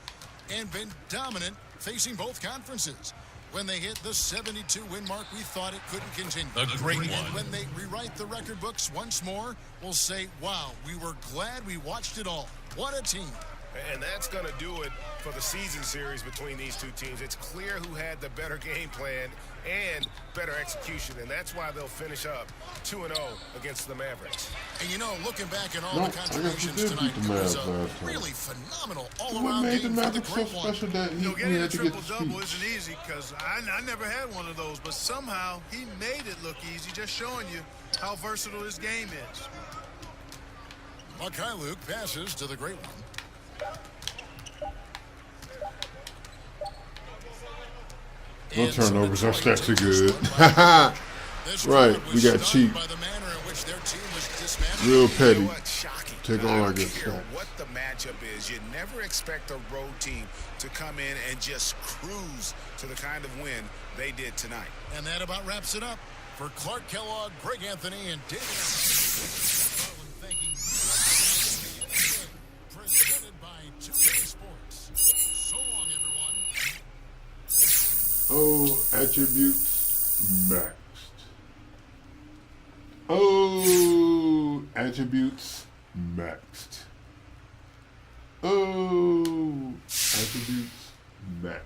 and been dominant facing both conferences. When they hit the 72-win mark, we thought it couldn't continue. A great one. And when they rewrite the record books once more, we'll say, wow, we were glad we watched it all. What a team. And that's going to do it for the season series between these two teams. It's clear who had the better game plan and better execution, and that's why they'll finish up 2-0 against the Mavericks. And you know, looking back at all the contributions tonight, it was a really phenomenal all-around game for the great one. Getting a triple-double isn't easy because I never had one of those, but somehow he made it look easy, just showing you how versatile his game is. Luke passes to the great one. No turnovers. Our stats are good. Right, we got cheap. Real petty. Take all our good stuff. What the matchup is, you never expect a road team to come in and just cruise to the kind of win they did tonight. And that about wraps it up. For Clark Kellogg, Greg Anthony, and David thanking you. Presented by 2K Sports. So long, everyone. Oh, attributes maxed. Oh, attributes maxed. Oh, attributes maxed.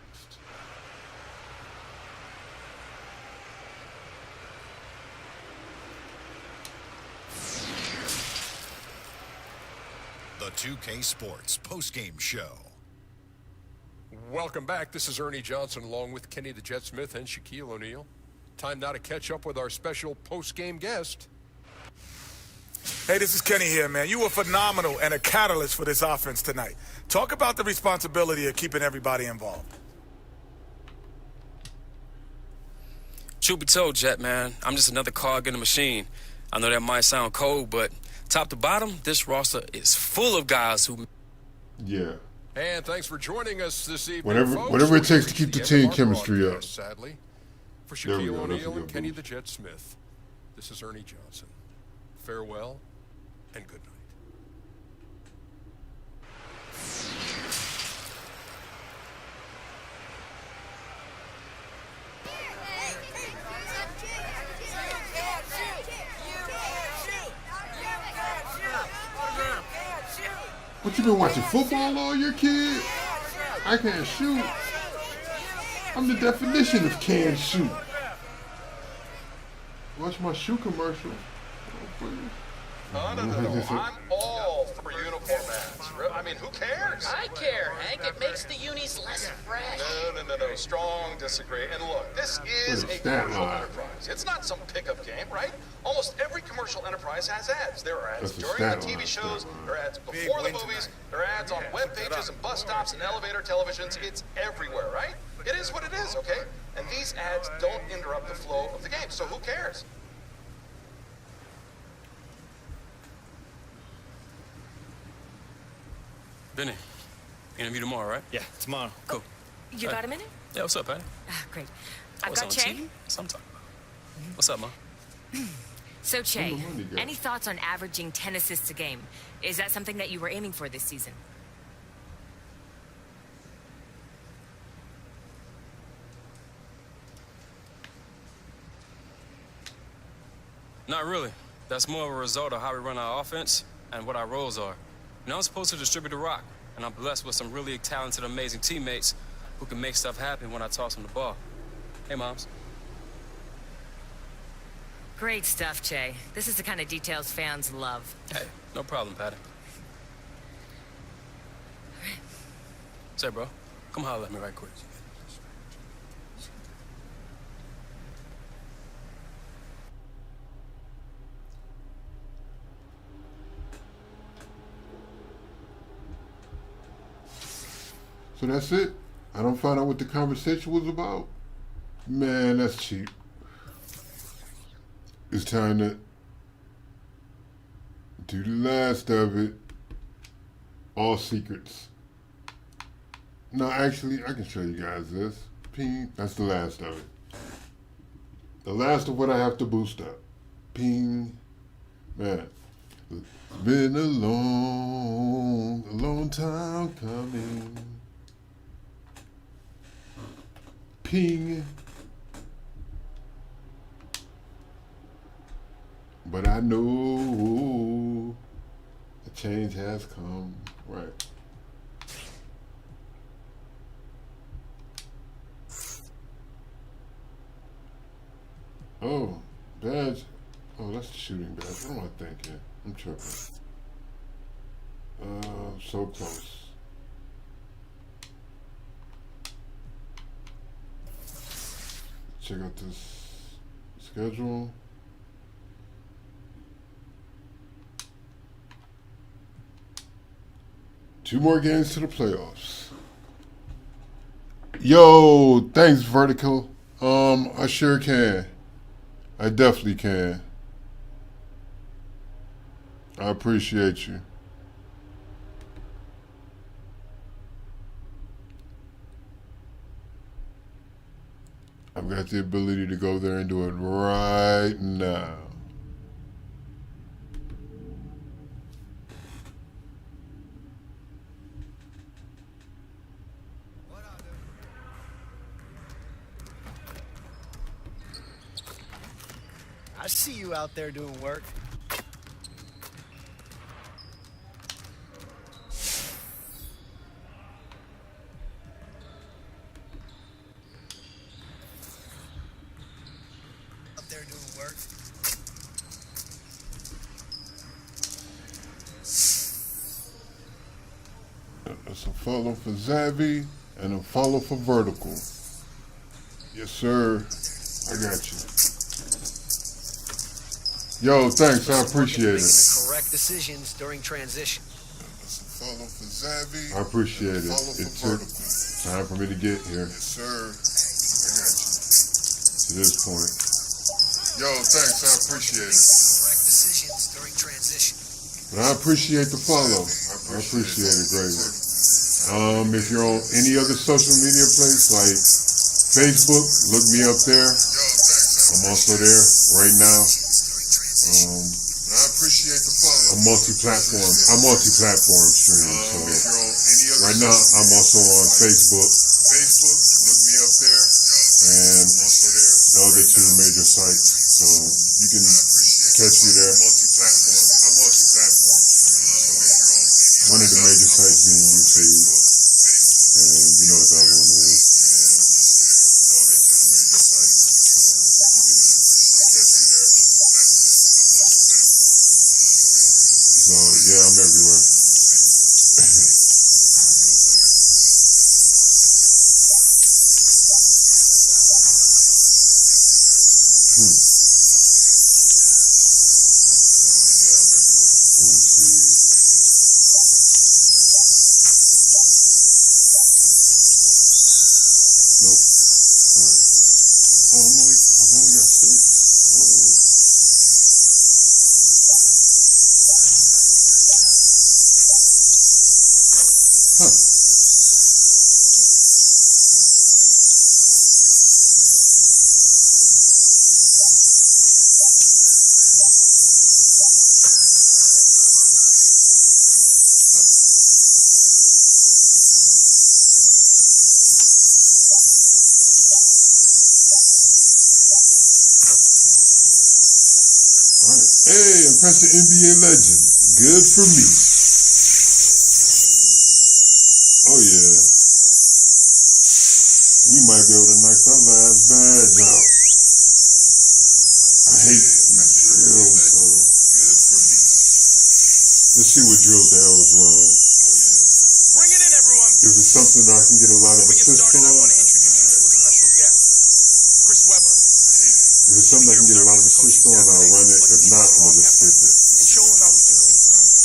The 2K Sports postgame show. Welcome back. This is Ernie Johnson along with Kenny the Jet Smith and Shaquille O'Neal. Time now to catch up with our special post-game guest. Hey, this is Kenny here, man. You were phenomenal and a catalyst for this offense tonight. Talk about the responsibility of keeping everybody involved. Truth be told, Jet, man, I'm just another cog in the machine. I know that might sound cold, but top to bottom, this roster is full of guys who... Yeah. And thanks for joining us this evening, Whatever it takes to keep the team chemistry up. Sadly, for There we Shaquille go. That's a O'Neal and good Kenny move. the Jet Smith, this is Ernie Johnson. Farewell and good night. What, you been watching football all year, kid? I can't shoot. I'm the definition of can't shoot. Watch my shoe commercial. No. I'm all for uniform ads. I mean, who cares? I care, Hank. It makes the unis less fresh. No. Strong disagree. And look, this is a commercial enterprise. It's not some pickup game, right? Almost every commercial enterprise has ads. There are ads during the TV shows, there are ads before the movies, there are ads on web pages and bus stops and elevator televisions. It's everywhere, right? It is what it is, okay? And these ads don't interrupt the flow of the game, so who cares? Benny, interview tomorrow, right? Yeah, tomorrow. Cool. You got a minute? Yeah, what's up, Patty? Great. I've What's got on Che. TV? What's I'm talking about? What's up, Ma? So, Che, any thoughts on averaging 10 assists a game? Is that something that you were aiming for this season? Not really. That's more of a result of how we run our offense and what our roles are. You know, I'm supposed to distribute the rock, and I'm blessed with some really talented, amazing teammates who can make stuff happen when I toss them the ball. Hey, Moms. Great stuff, Che. This is the kind of details fans love. Hey, no problem, Patty. Say, bro, come holler at me right quick. So that's it. I don't find out what the conversation was about. Man, that's cheap. It's time to do the last of it. All secrets. No, actually, I can show you guys this. Ping. That's the last of it. The last of what I have to boost up. Ping. Man. It's been a long time coming. Ping. But I know a change has come. Right. Oh, badge. Oh, that's the shooting badge. What am I thinking? I'm tripping. So close. Check out this schedule. Two more games to the playoffs. Yo, thanks, Vertical. I sure can. I definitely can. I appreciate you. I've got the ability to go there and do it right now. I see you out there doing work. Out there doing work. That's a follow for Zavi and a follow for Vertical. Yes, sir. I got you. Yo, thanks. I appreciate it. Make the correct decisions during transition. Follow for Zavi. I appreciate it. It took time for me to get here. Yes, sir. I got you. To this point. Yo, thanks. I appreciate it. Correct decisions during transition. But I appreciate the follow. I appreciate it greatly. If you're on any other social media place like Facebook, look me up there. I'm also there right now. I appreciate the follow. I'm multi-platform streaming. So right now I'm also on Facebook. Look me up there. And the other two major sites. So you can catch me there. I'm multi-platform streaming. So one of the major sites being YouTube. And you know what the other one is. So yeah, I'm everywhere. Let's see. Nope. All right. Oh, I've only got 6. Whoa. Huh. All right. Hey, impressive NBA legend. Good for me. Oh yeah. We might be able to knock that last badge out. I hate these drills, so let's see what drills the Arrows run. Bring it in, everyone. If it's something that I can get a lot of Before we get assists started, I on, want to introduce you to a special guest, Chris Weber. if it's something I can get a lot of assists on, I'll run it. If not, I'm gonna just skip it. And show him how we do things around here.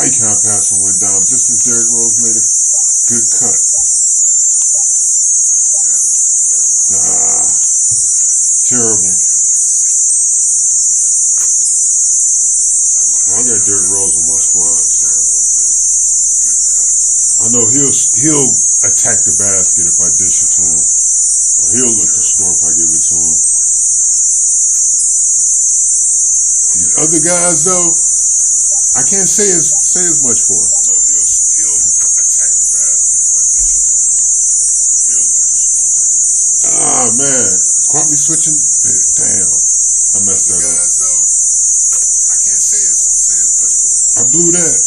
icon pass and went down just as Derrick Rose made a good cut. Terrible. Well, I got Derrick Rose on my squad, so I know he'll attack the basket if I dish it to him, or he'll look to score if I give it to him. These other guys, though, I can't say as much for. I know he'll attack the basket if I dish it to him. He'll look to score if I give it to him. Ah man, caught me switching. Damn, I messed that up. I can't say as much for. I blew that.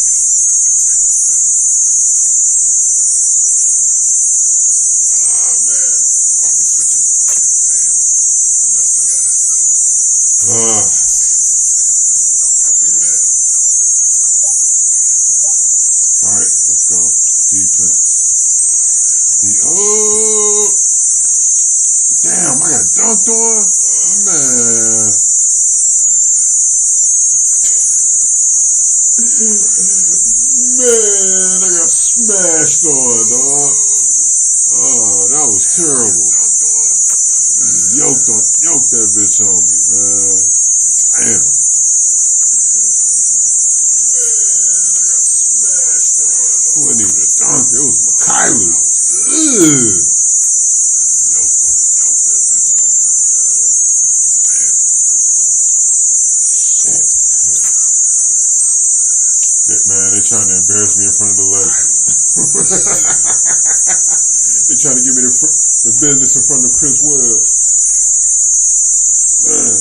Ah man, caught me switching. Damn, I messed that up. I blew that. All right, let's go. Defense. Damn, I got dunked on. Man. Man, I got smashed on, dog. Oh, that was terrible. Yoked that bitch on me, man. Damn. It wasn't even a dunk. It was Mikhailo. Ugh. Yoked that bitch on me, man. Shit. Man, they trying to embarrass me in front of the legends. They trying to give me the business in front of Chris Webb. Man.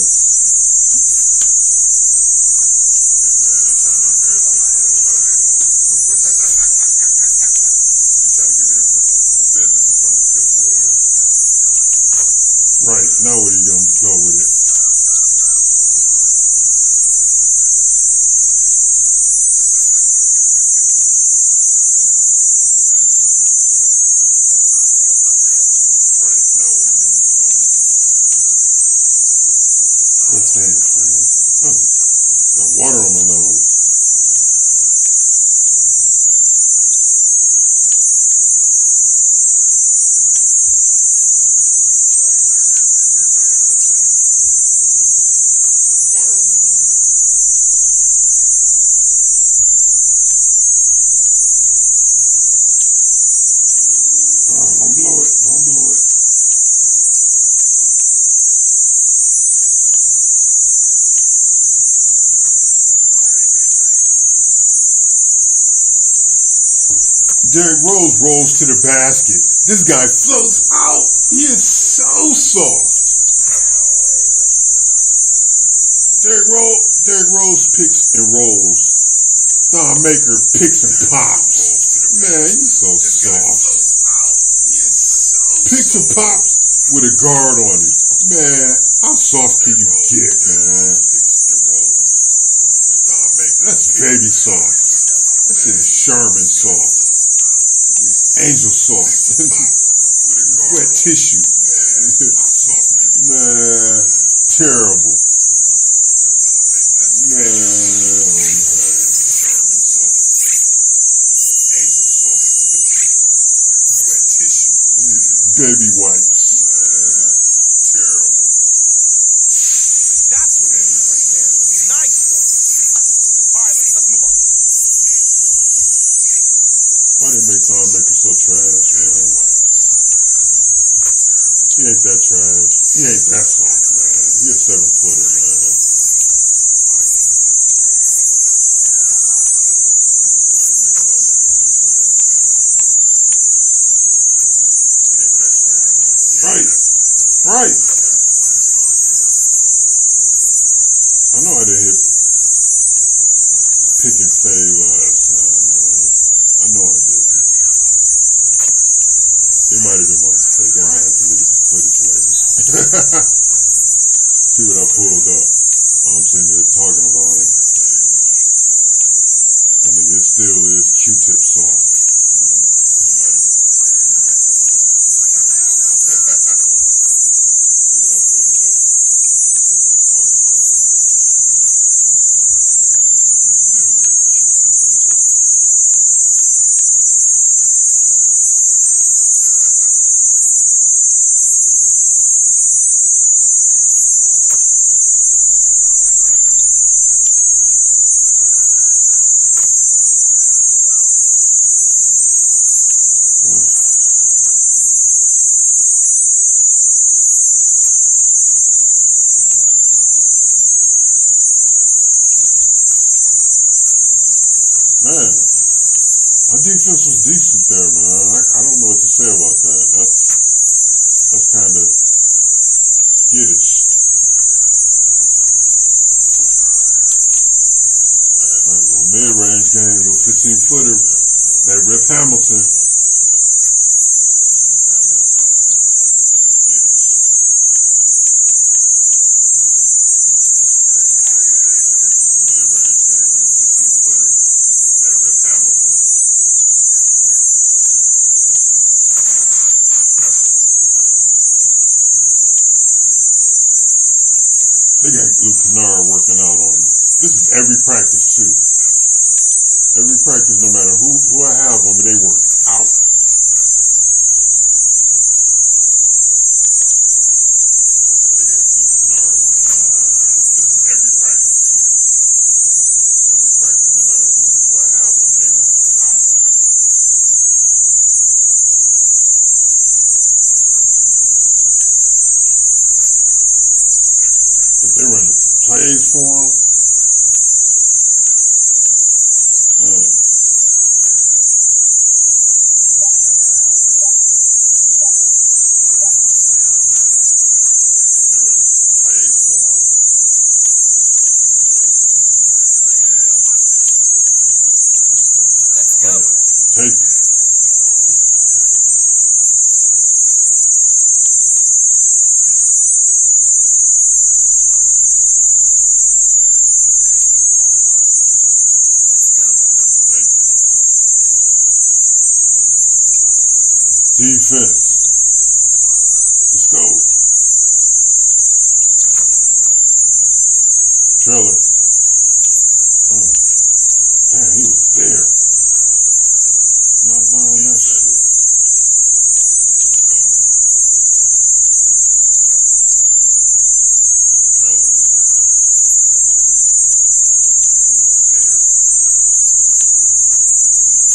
Right, now where are you going to go with it? Right, now where are you going to go with it? What's finished, man? Got water on my nose. Don't blow it. Don't blow it. Derrick Rose rolls to the basket. This guy floats out. He is so soft. Derrick Rose picks and rolls. Thon Maker picks and pops. Man, he's so soft. Picks and pops with a guard on him. Man, how soft can you get, man? That's baby soft. That shit is Sherman soft. Angel soft. Wet tissue. Man, terrible. Man, oh man. Baby wipes. Terrible. That's what we need right there. Nice work. All right, let's move on. Why they make Thon Maker so trash, man? He ain't that trash. He ain't that soft, man. He a 7-footer, man. Right. I know I didn't hit pick and fade last time, man. I know I didn't. It might have been my mistake. I might have to look at the footage later. See what I pulled up while I'm sitting here talking about him. I think it still is Q-tip soft. defense was decent there, man. I don't know what to say about that. That's kind of skittish. All right, little mid-range game, little 15-footer. That Rip Hamilton. They got Luke Kennard working out on me. This is every practice too. Every practice, no matter who I have on me, they work out. They got Luke Kennard working out on me. This is every practice too. Every practice, no matter who I have on me, they work out. But they running plays for him. Let's go. Take it. Defense. Let's go. Trailer. Damn, he was there. Not buying that shit. Let's go. Trailer. Damn, he was there. Not buying that shit.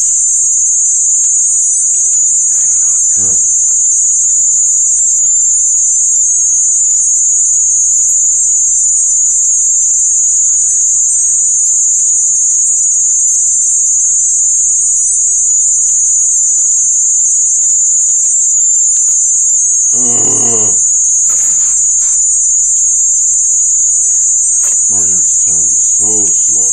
Mario's time is so slow.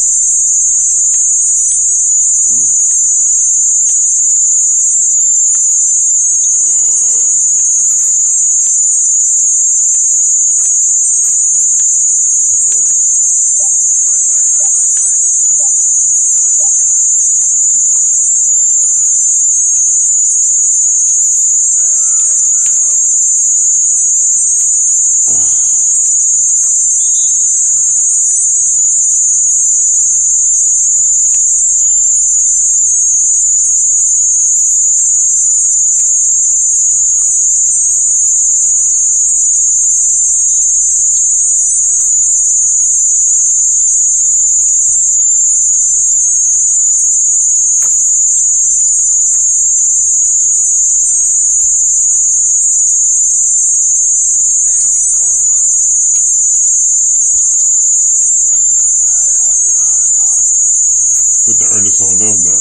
Put the earnest on them down.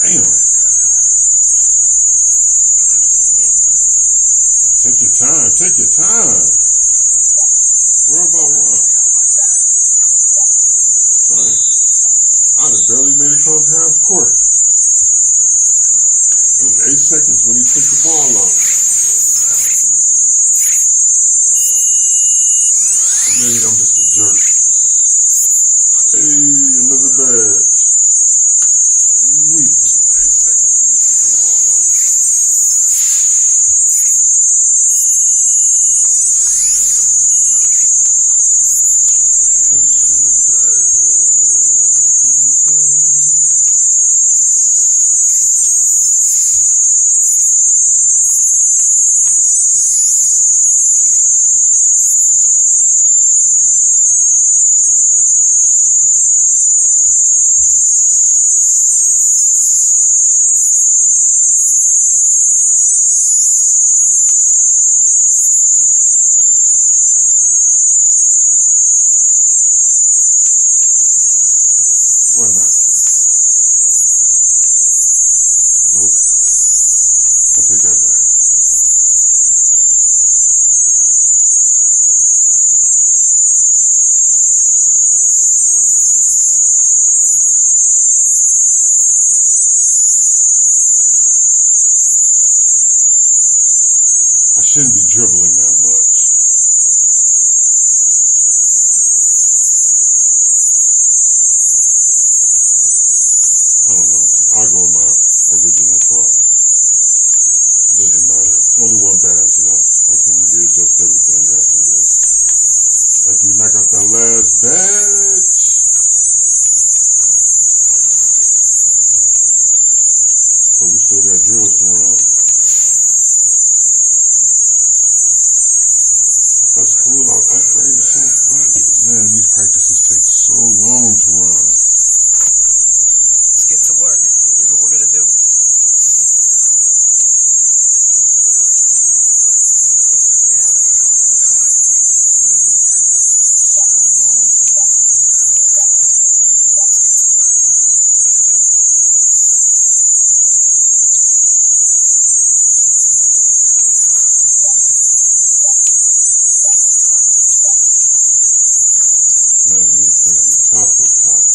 Damn. Put the earnest on them down. Take your time. Take your time. Worry about what? All right. I'd have barely made it across half court. It was 8 seconds when he took the ball out. Maybe I'm just a jerk. Hey, another badge. Sweet. 8 seconds when he took the ball out. shouldn't be dribbling that much. I don't know. I'll go with my original thought. Doesn't matter. Only one badge left. I can readjust everything after this. After we knock out that last badge. So we still got drills to run. That's cool. I upgraded so much. Man, these practices take so long to run. Let's get to work. Here's what we're going to do. Man, he was playing me tough up top.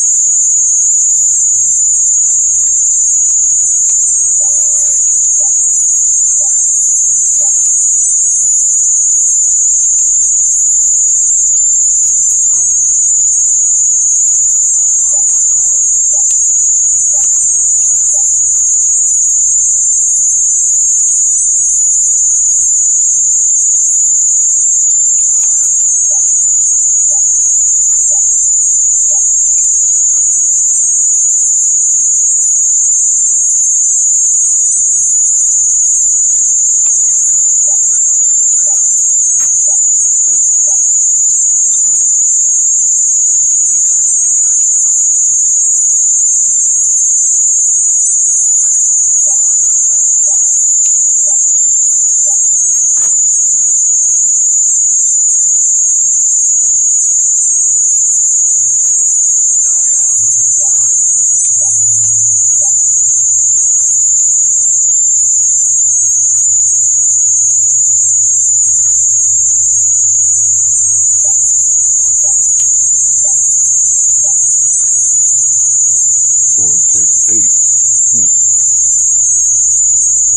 So it takes 8.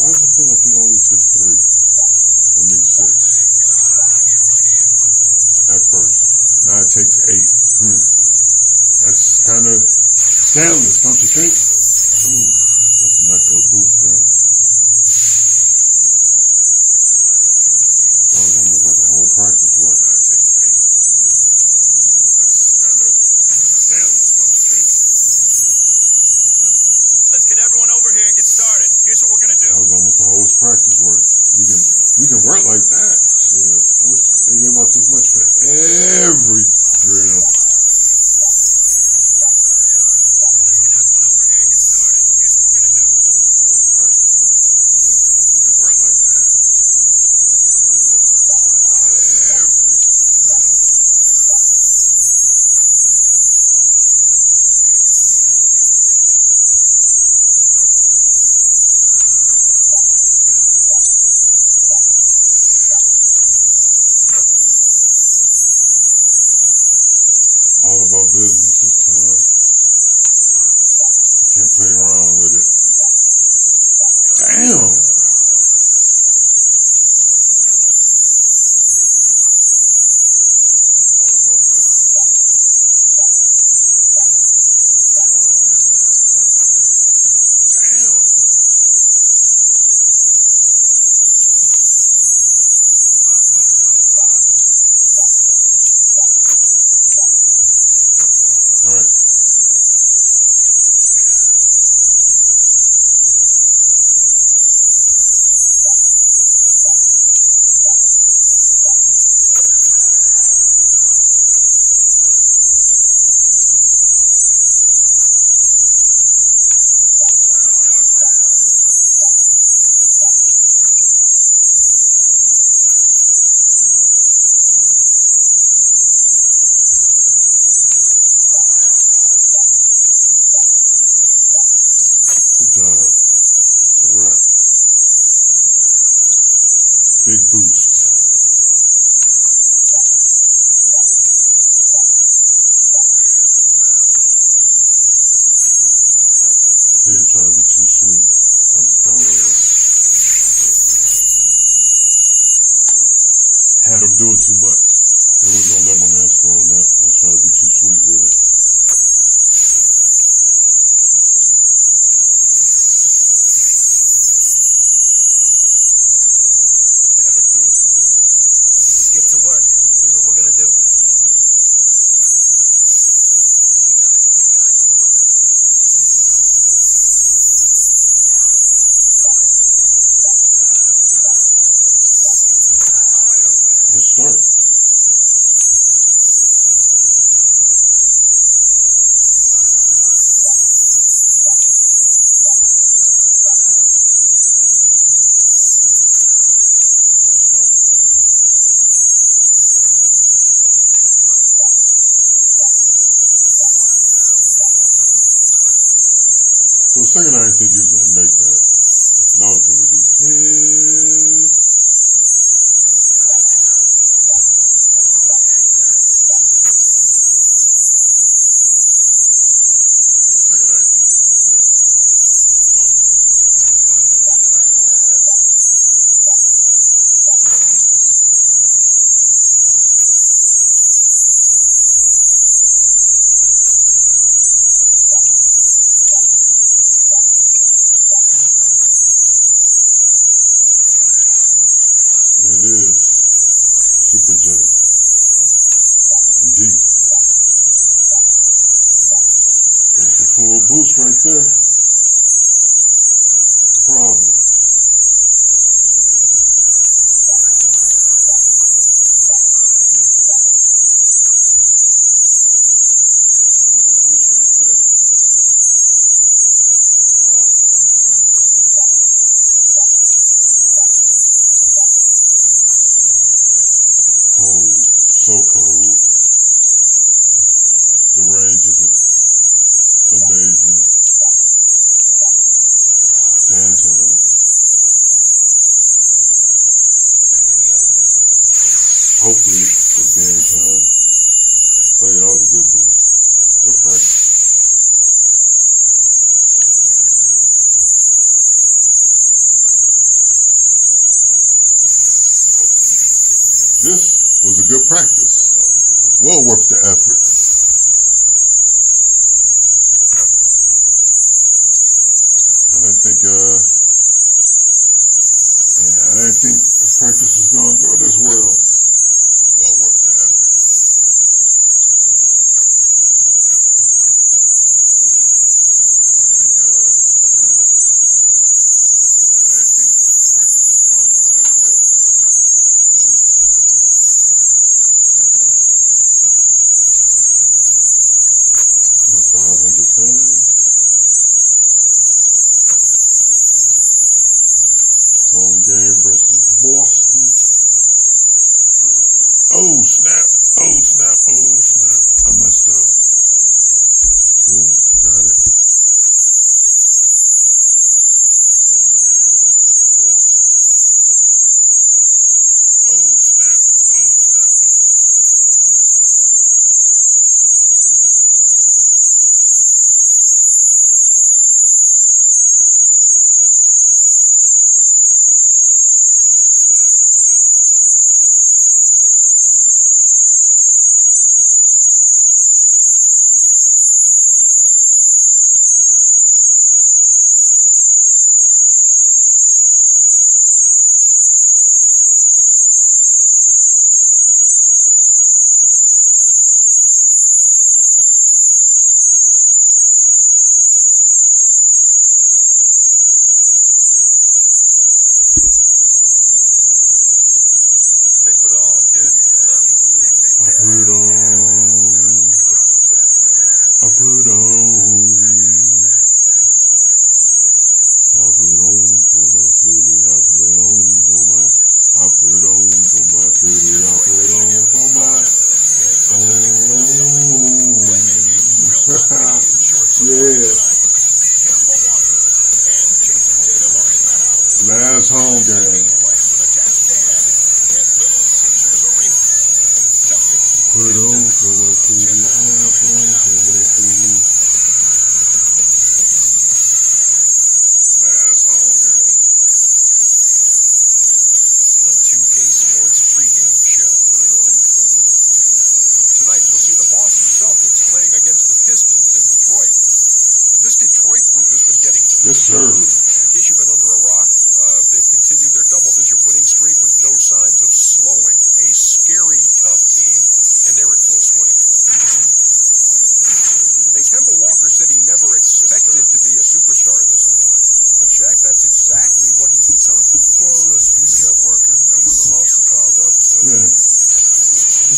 Why does it feel like it only took 3? I mean 6. At first. Now it takes 8. That's kind of scandalous, don't you think? Ooh, that's a nice little boost there. That was almost like a whole practice work. Now it takes 8. That's kind of scandalous, don't you think? Let's get everyone over here and get started. Here's what we're gonna do. That was almost the whole practice work. We can work like that. Shit. I wish they gave out this much for every drill. Let's get everyone over here and get started. Here's what we're gonna do. That was almost the whole practice work. We can work like that. Shit. They gave out this much for every drill. had him doing too much. They wasn't gonna let my man score on that. I was trying to be too sweet with it. Had him doing too much. Let's get to work. Here's what we're gonna do. Let's start. For a second, I didn't think he was going to make that. And I was going to be pissed. For a second, I didn't think he was going to make that. And I was going to It is Super J from D. There's a full boost right there. Problem. It is. Full boost right there. Problem. Cold, so cold. The range is amazing. Stand time. Hopefully it's game time. Oh yeah, that was a good boost. Good practice. This was a good practice. Well worth the effort. I didn't think, I didn't think this practice was going to go this well. Well worth the effort. I didn't think practice was going to go this well. 500 fans. Home game versus Boston. Oh snap! Oh snap! Oh snap! I messed up. Boom, got it. Home game versus Boston. Oh snap! Oh snap! Oh snap! I messed up. Boom, got it. Hey, put it on, kid. What's up, E? I put on. I put on. I put on for my city. I put on for my. I put on for my city. I put on for my. Yeah. Last home game. Put on for my city. I put on for my city. Last home game. The 2K Sports pregame show.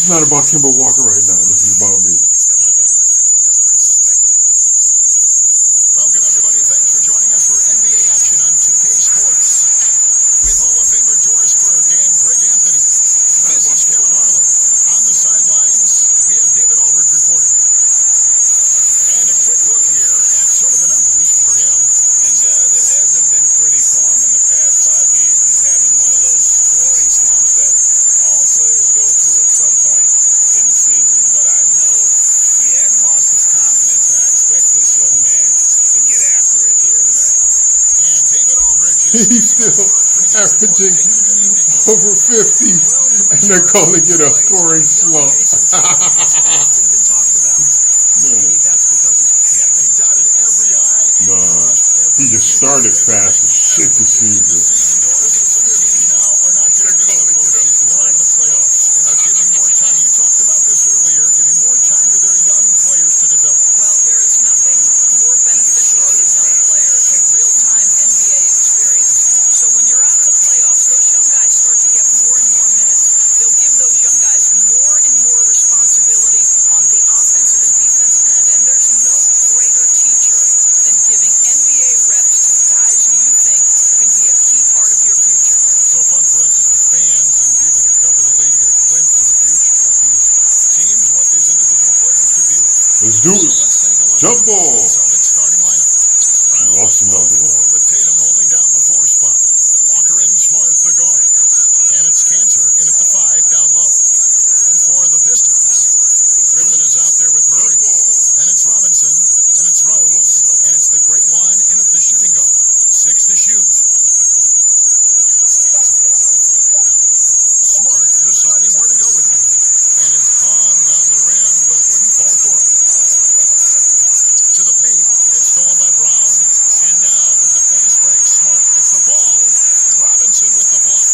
not about Kimber Walker right now. This is about me. Welcome, everybody. Thanks for joining us for NBA action on 2K Sports. With Hall of Famer Doris Burke and Greg Anthony, this is Kevin Harlan. On the sidelines, we have David Aldridge reporting. And a quick look here at some of the numbers for him. And guys, it hasn't been pretty for him in the past 5 games. He's having one of those scoring slumps that all players go through at some point in the season. But I know he hasn't lost his confidence, and I expect this young man to get after it here tonight. And David Aldridge is He's still averaging over 50, and they're calling it a scoring slump. Maybe that's because they dotted every I. Nah, he just started fast as shit this season. Some teams now are not going to be in the postseason. They're out of the playoffs and are giving more time. You talked about this earlier, giving more time to their young players to develop. Well, there is nothing more beneficial to a young player than real-time NBA experience. So when you're out of the playoffs, those young guys start to get more and more minutes. They'll give those young guys more and more responsibility on the offensive and defensive end. And there's no greater teacher than giving NBA reps to guys who you think can be a key part of your future. So fun for us as the fans and people that cover the league to get a glimpse of the future. What these teams, what these individual players could be like. Let's do it. So let's take a look Jump at ball. the Celtics starting lineup. Lost another one. With Tatum holding down the 4 spot. Walker and Smart the guard. And it's Cancer in at the 5 down low. And for the Pistons, Griffin is out there with Murray. Then it's Robinson. Then it's Rose. And it's the great one in at the shooting guard. 6 to shoot. Smart deciding where to go with it. And it's hung on the rim, but wouldn't fall for it. To the paint. It's stolen by Brown. And now with the fast break, Smart gets the ball. Robinson with the block.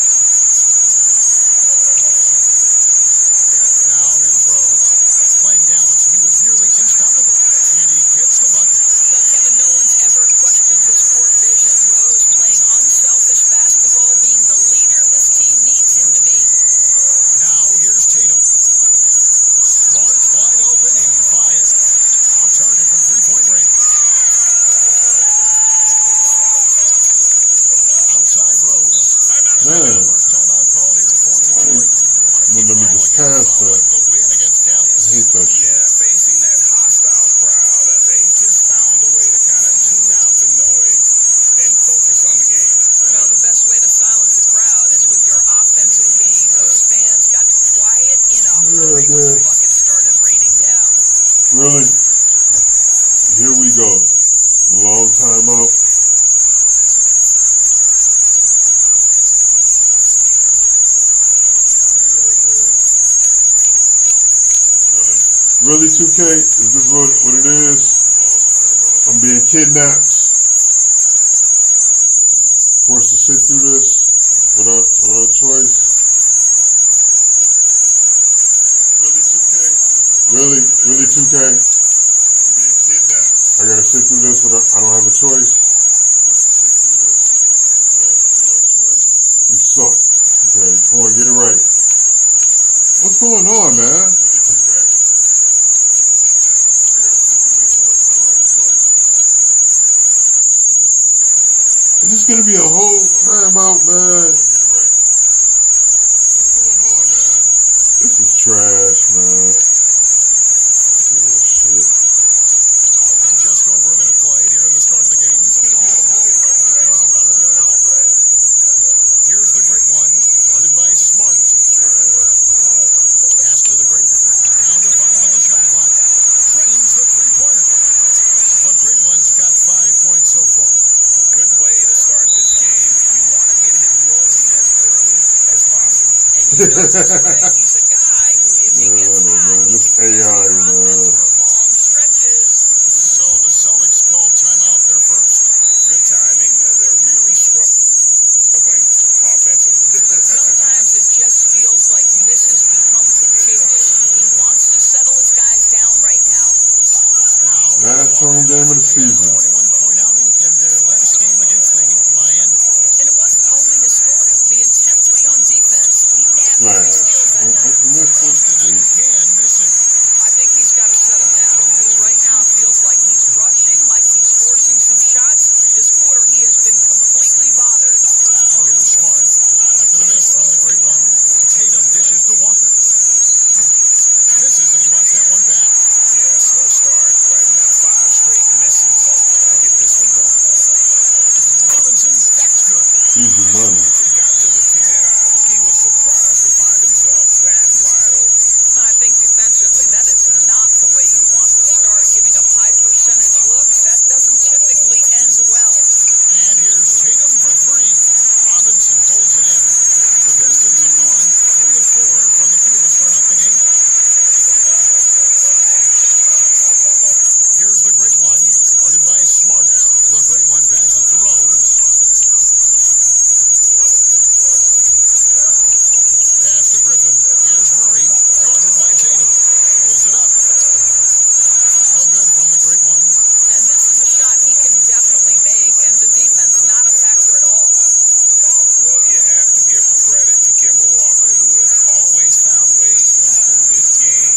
Now here's Rose. Playing Dallas, he was nearly unstoppable. And he gets the bucket. No, Kevin, no one's ever questioned his court vision. Rose playing unselfish basketball, being the leader this team needs him to be. Now here's Tatum. Smart wide open. He fires. Off target from 3-point range. Outside Rose. Man. First time out called here for Detroit. Well, let me just pass that. The win against Dallas. I hate that shit. Yeah, facing that hostile crowd, they just found a way to kind of tune out the noise and focus on the game. Well, the best way to silence the crowd is with your offensive game. Those fans got quiet in a hurry when the bucket started raining down. Really? Here we go. Long time out. Really, 2K? Is this what it is? I'm being kidnapped. Forced to sit through this without a choice. Really, 2K? I gotta sit through this without, I don't have a choice. You suck. Okay, come on, get it right. What's going on, man? Is this gonna be a whole timeout, man? This is trash, man. Shit. Just over a minute played here in the start of the game. It's gonna be a whole timeout, man. Here's the great one, guarded by Smart. Pass to the great one. Down to 5 on the shot clock. Trains the three-pointer. The great one's got 5 points so far. Good way to start this game. You want to get him rolling as early as possible. And you know this way, he's a guy who, if he gets hot, man, this he can AI, offense man. for long stretches. So the Celtics call timeout. They're first. Good timing. They're really struggling offensively. Sometimes it just feels like misses become contagious. He wants to settle his guys down right now. Last home game of the season. 21-point outing in their last game against the Heat in Miami. And it wasn't only his scoring, the intensity on defense. He nabbed 3 Slash. steals that night. Boston again missing. I think he's got to settle down because right now it feels like he's rushing, like he's forcing some shots. This quarter he has been completely bothered. Now here's Smart. After the miss from the great one, Tatum dishes to Walker. Misses, and he wants that one back. Yeah, slow start right now. 5 straight misses to get this one going. Robinson, that's good. Easy money. He got to the 10. I think he was surprised to find himself that wide open. I think defensively, that is not the way you want to start. Giving up high percentage looks, that doesn't typically end well. And here's Tatum for 3. Robinson pulls it in. The Pistons have gone 3 of 4 from the field to start out the game. Here's the great one, guarded by Smart. The great one passes to Rose. Pass to Griffin. Here's Murray, guarded by Tatum. Pulls it up. No good from the great one. And this is a shot he can definitely make, and the defense not a factor at all. Well, you have to give credit to Kemba Walker, who has always found ways to improve his game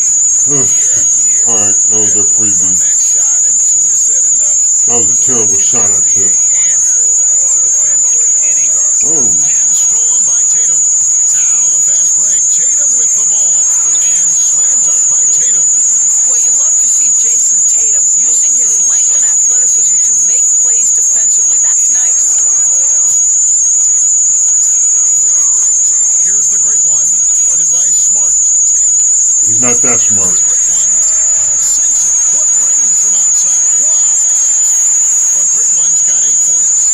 year after year. All right, that was their freebie. That shot, and two said enough. That was a terrible shot I took. Handful to defend for any guard. Oh. And stolen by Tatum. Now the fast break. Tatum with the ball. And slammed up by Tatum. Well, you love to see Jason Tatum using his length and athleticism to make plays defensively. That's nice. Here's the great one, guarded by Smart. He's not that smart. The great one sinks it. What range from outside. Wow. The great one's got 8 points.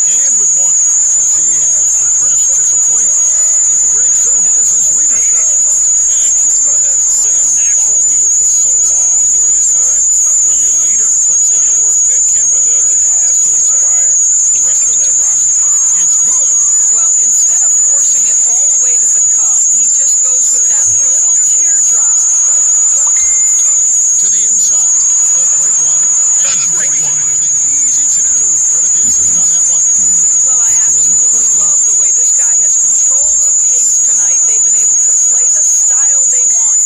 And with Walker, as he has progressed as a player, Greg still has his leadership. And Kemba has been a natural leader for so long during his time. When your leader puts in the work that Kemba does, it has to inspire the rest of that roster. It's good. Well, instead of forcing it all the way to the cup, he just goes with that little teardrop. To the inside, the great one. And the great one. With the easy 2. Credit the assist on that one. Well, I absolutely love the way this guy has controlled the pace tonight. They've been able to play the style they want.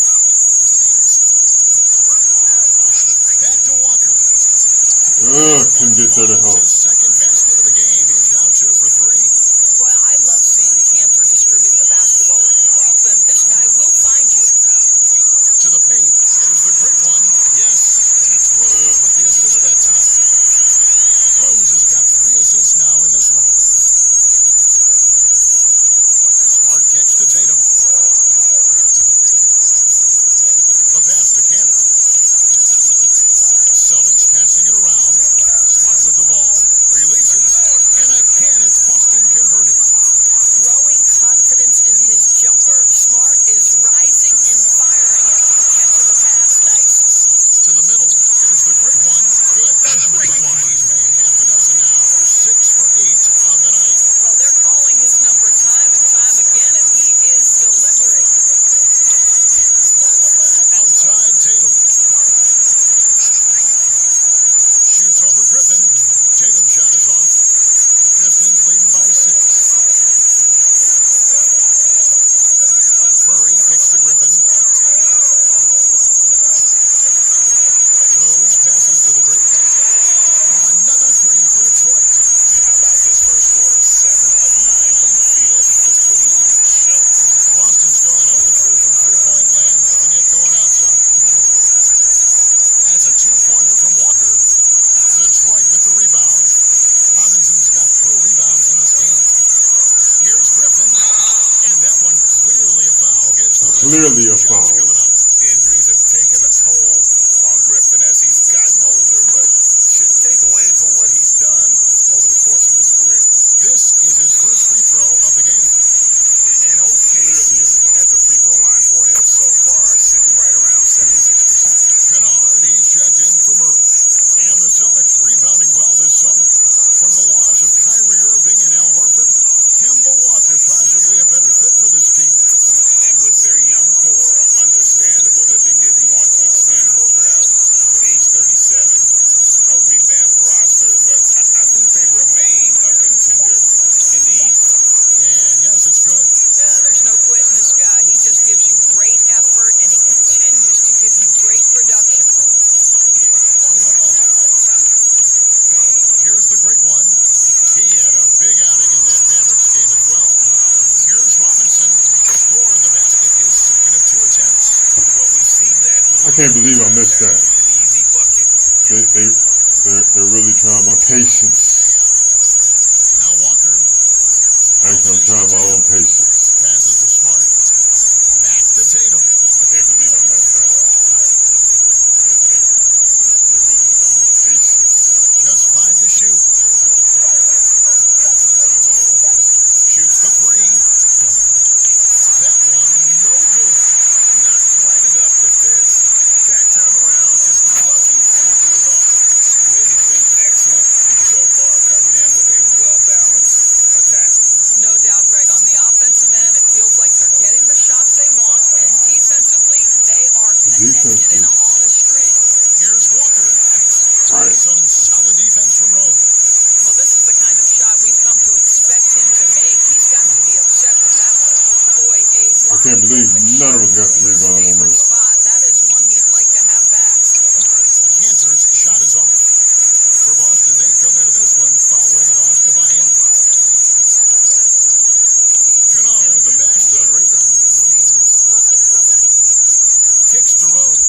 Back to Walker. Couldn't get there to help. His second basket of the game. He's now 2 for 3. Boy, I love seeing Cantor distribute the basketball. If you're open, this guy will find you. To the paint. Here's the great one. Yes. And it's Rose with the assist that time. Rose has got 3 assists now in this one. Smart kicks to Tatum. The pass to Cantor. Celtics passing it around. Smart with the ball. Releases. And again, it's Boston converting. Growing confidence in his jumper. Smart is rising and firing after the catch of the pass. Nice. To the middle. Here's the great one. Good. That's a great one. He's made half a dozen now. 6 for 8 on the night. Well, they're calling his number time and time again, and he is delivering. Outside Tatum. Shoots over Griffin. Tatum's shot is off. Pistons leading by 6. Murray kicks to Griffin. Rose passes to the great one. Another 3 for Detroit. How about this first quarter? 7 of 9 from the field. He was putting on a show. Boston's gone 0-3 from three-point land. Nothing yet going outside. That's a 2-pointer from Walker. Detroit with the rebound. Robinson's got 4 rebounds in this game. Here's Griffin. And that one clearly a foul. Gets the Clearly a foul. Injuries have taken a toll on Griffin as he's gotten older, but shouldn't take away from what he's done over the course of his career. This is his first free throw of the game. An okay season at the free throw line for him so far, sitting right around 76%. Kennard, he's checked in for Murray. And the Celtics rebounding well this summer. From the loss of Kyrie Irving and Al Horford, Kemba Walker possibly a better fit for this team. And with their young core under I can't believe I missed that. An easy bucket. They're really trying my patience. Now Walker. Actually, I'm trying my own patience. Passes to Smart. Back to Tatum. I can't believe I missed that. They're really trying my patience. Just 5 to shoot. Shoots the 3. That one, no good. Not quite enough defense. That time around, just lucky he was off. He's been excellent so far, coming in with a well-balanced attack. No doubt, Greg. On the offensive end, it feels like they're getting the shots they want, and defensively, they are connected and on a string. Here's Walker. Right. Some solid defense from Rose. Well, this is the kind of shot we've come to expect him to make. He's got to be upset with that one. Boy, I can't believe none of us got the rebound on that. spot. That is one he'd like to have back. Cantor's shot is off. For Boston, they come into this one following a loss to Miami. Kennard, the best of the great one. Kicks to Rose.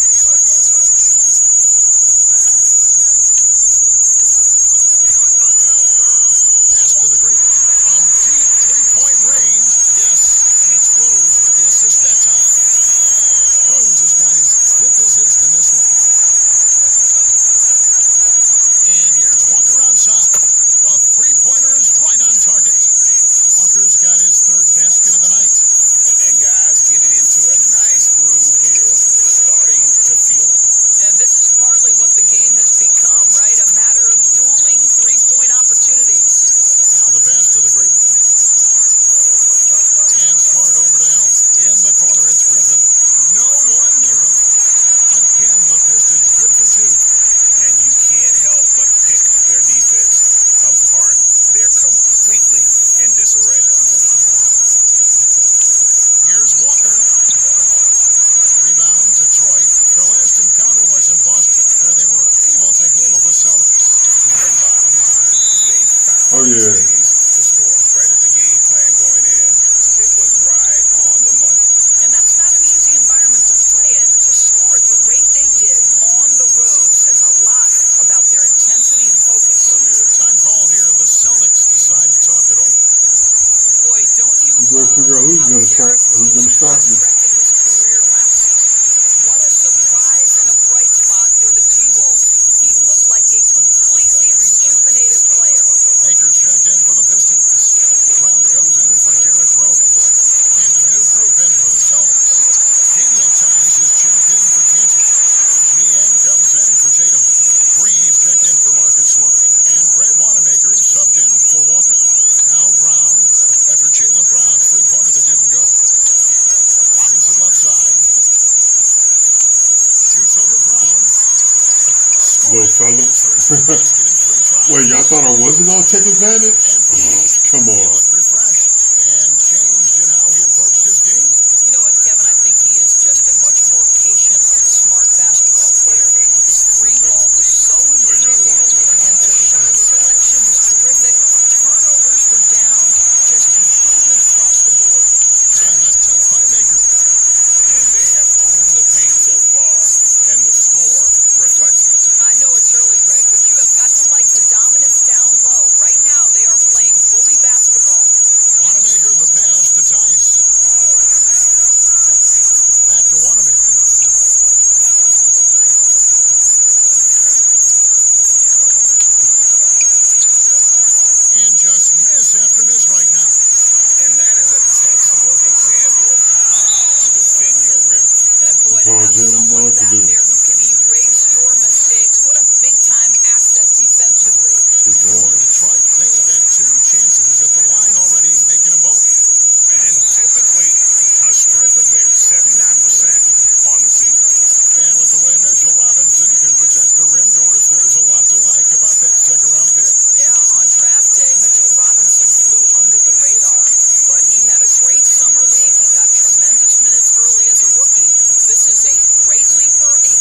Pass to the great one. From deep three-point range. Yes, and it's Rose with the assist that time. Rose has got his 5th assist in this one. And here's Walker outside. The three-pointer is right on target. Walker's got his 3rd basket of the night. And guys getting into a nice groove here, starting to feel it. And this is partly what the game has become, right? A matter of dueling three-point opportunities. Now the pass to the great one. And Smart over to help. In the corner, it's Griffin. No one near him. Again, the Pistons good for 2. And you can't help but pick their defense apart. They're completely in disarray. Here's Walker. Rebound, Detroit. Their last encounter was in Boston, where they were able to handle the Celtics. The bottom line, they found yeah. ways to score. Credit the game plan going in. It was right on the money. And that's not an easy environment to play in. To score at the rate they did on the road says a lot about their intensity and focus. Time call here. The Celtics decide to talk it over. Boy, don't you You gotta figure out who's gonna stop me. resurrected his career last season. What a surprise and a bright spot for the T-Wolves. He looked like a completely rejuvenated player. Akers checked in for the Pistons. Brown comes in for Garrett Rose. And a new group in for the Celtics. Daniel Tice is checked in for Cantor. Niang comes in for Tatum. Green is checked in for Marcus Smart. And Brad Wanamaker is subbed in for Walker. Now Brown, after Jaylen Brown's three-pointer that didn't go. Robinson left side. Shoots over Brown. Little fella. Wait, y'all thought I wasn't going to take advantage? Come on. Refreshed and changed in how he approached his game. You know what, Kevin? I think he is just a much more patient and smart basketball player. His three ball was so improved, and the shot selection was terrific. Turnovers were down, just improvement across the board. And the dunk by Maker. And they have owned the paint so far, and the score reflects it. I know it's early, Greg, but you have got to like the dominance down low. Right now, they are playing bully basketball. Wanamaker, the pass to Tice. Back to Wanamaker. And just miss after miss right now. And that is a textbook example of how to defend your rim. That boy, to have someone out there who can erase your mistakes. What a big-time asset defensively. For Detroit, they have had 2 chances at the line already, making them both. And typically, a strength of theirs, 79% on the season. And with the way Mitchell Robinson can protect the rim doors, there's a lot to like about that second-round pick. Yeah, on draft day, Mitchell Robinson flew under the radar, but he had a great summer league. He got tremendous minutes early as a rookie. This is a great leaper, a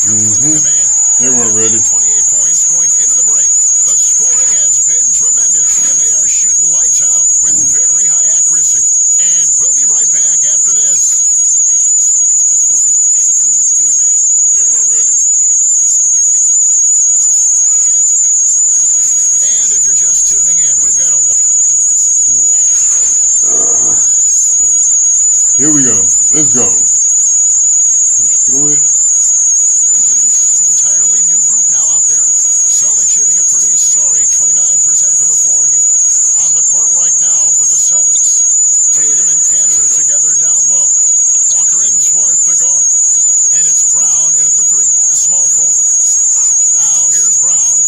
your quick command. They weren't ready. 28 points going into the break. The scoring has been tremendous, and they are shooting lights out with very high accuracy. And we'll be right back after this. They weren't ready. And if you're just tuning in, we've got a... Here we go. Let's go. Push through it. An entirely new group now out there. Celtics shooting a pretty sorry 29% from the floor here. On the court right now for the Celtics. Tatum and Kansas together down low. Walker and Smart, the guard. And it's Brown in at the three, the small forward. Now here's Brown.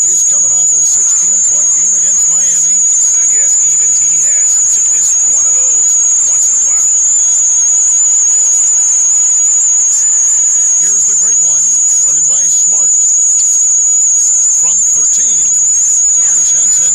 He's coming off a 16-point game against Miami. I guess even he has to miss one of those once in a while. Here's the great one, guarded by Smart. From 13, here's Henson.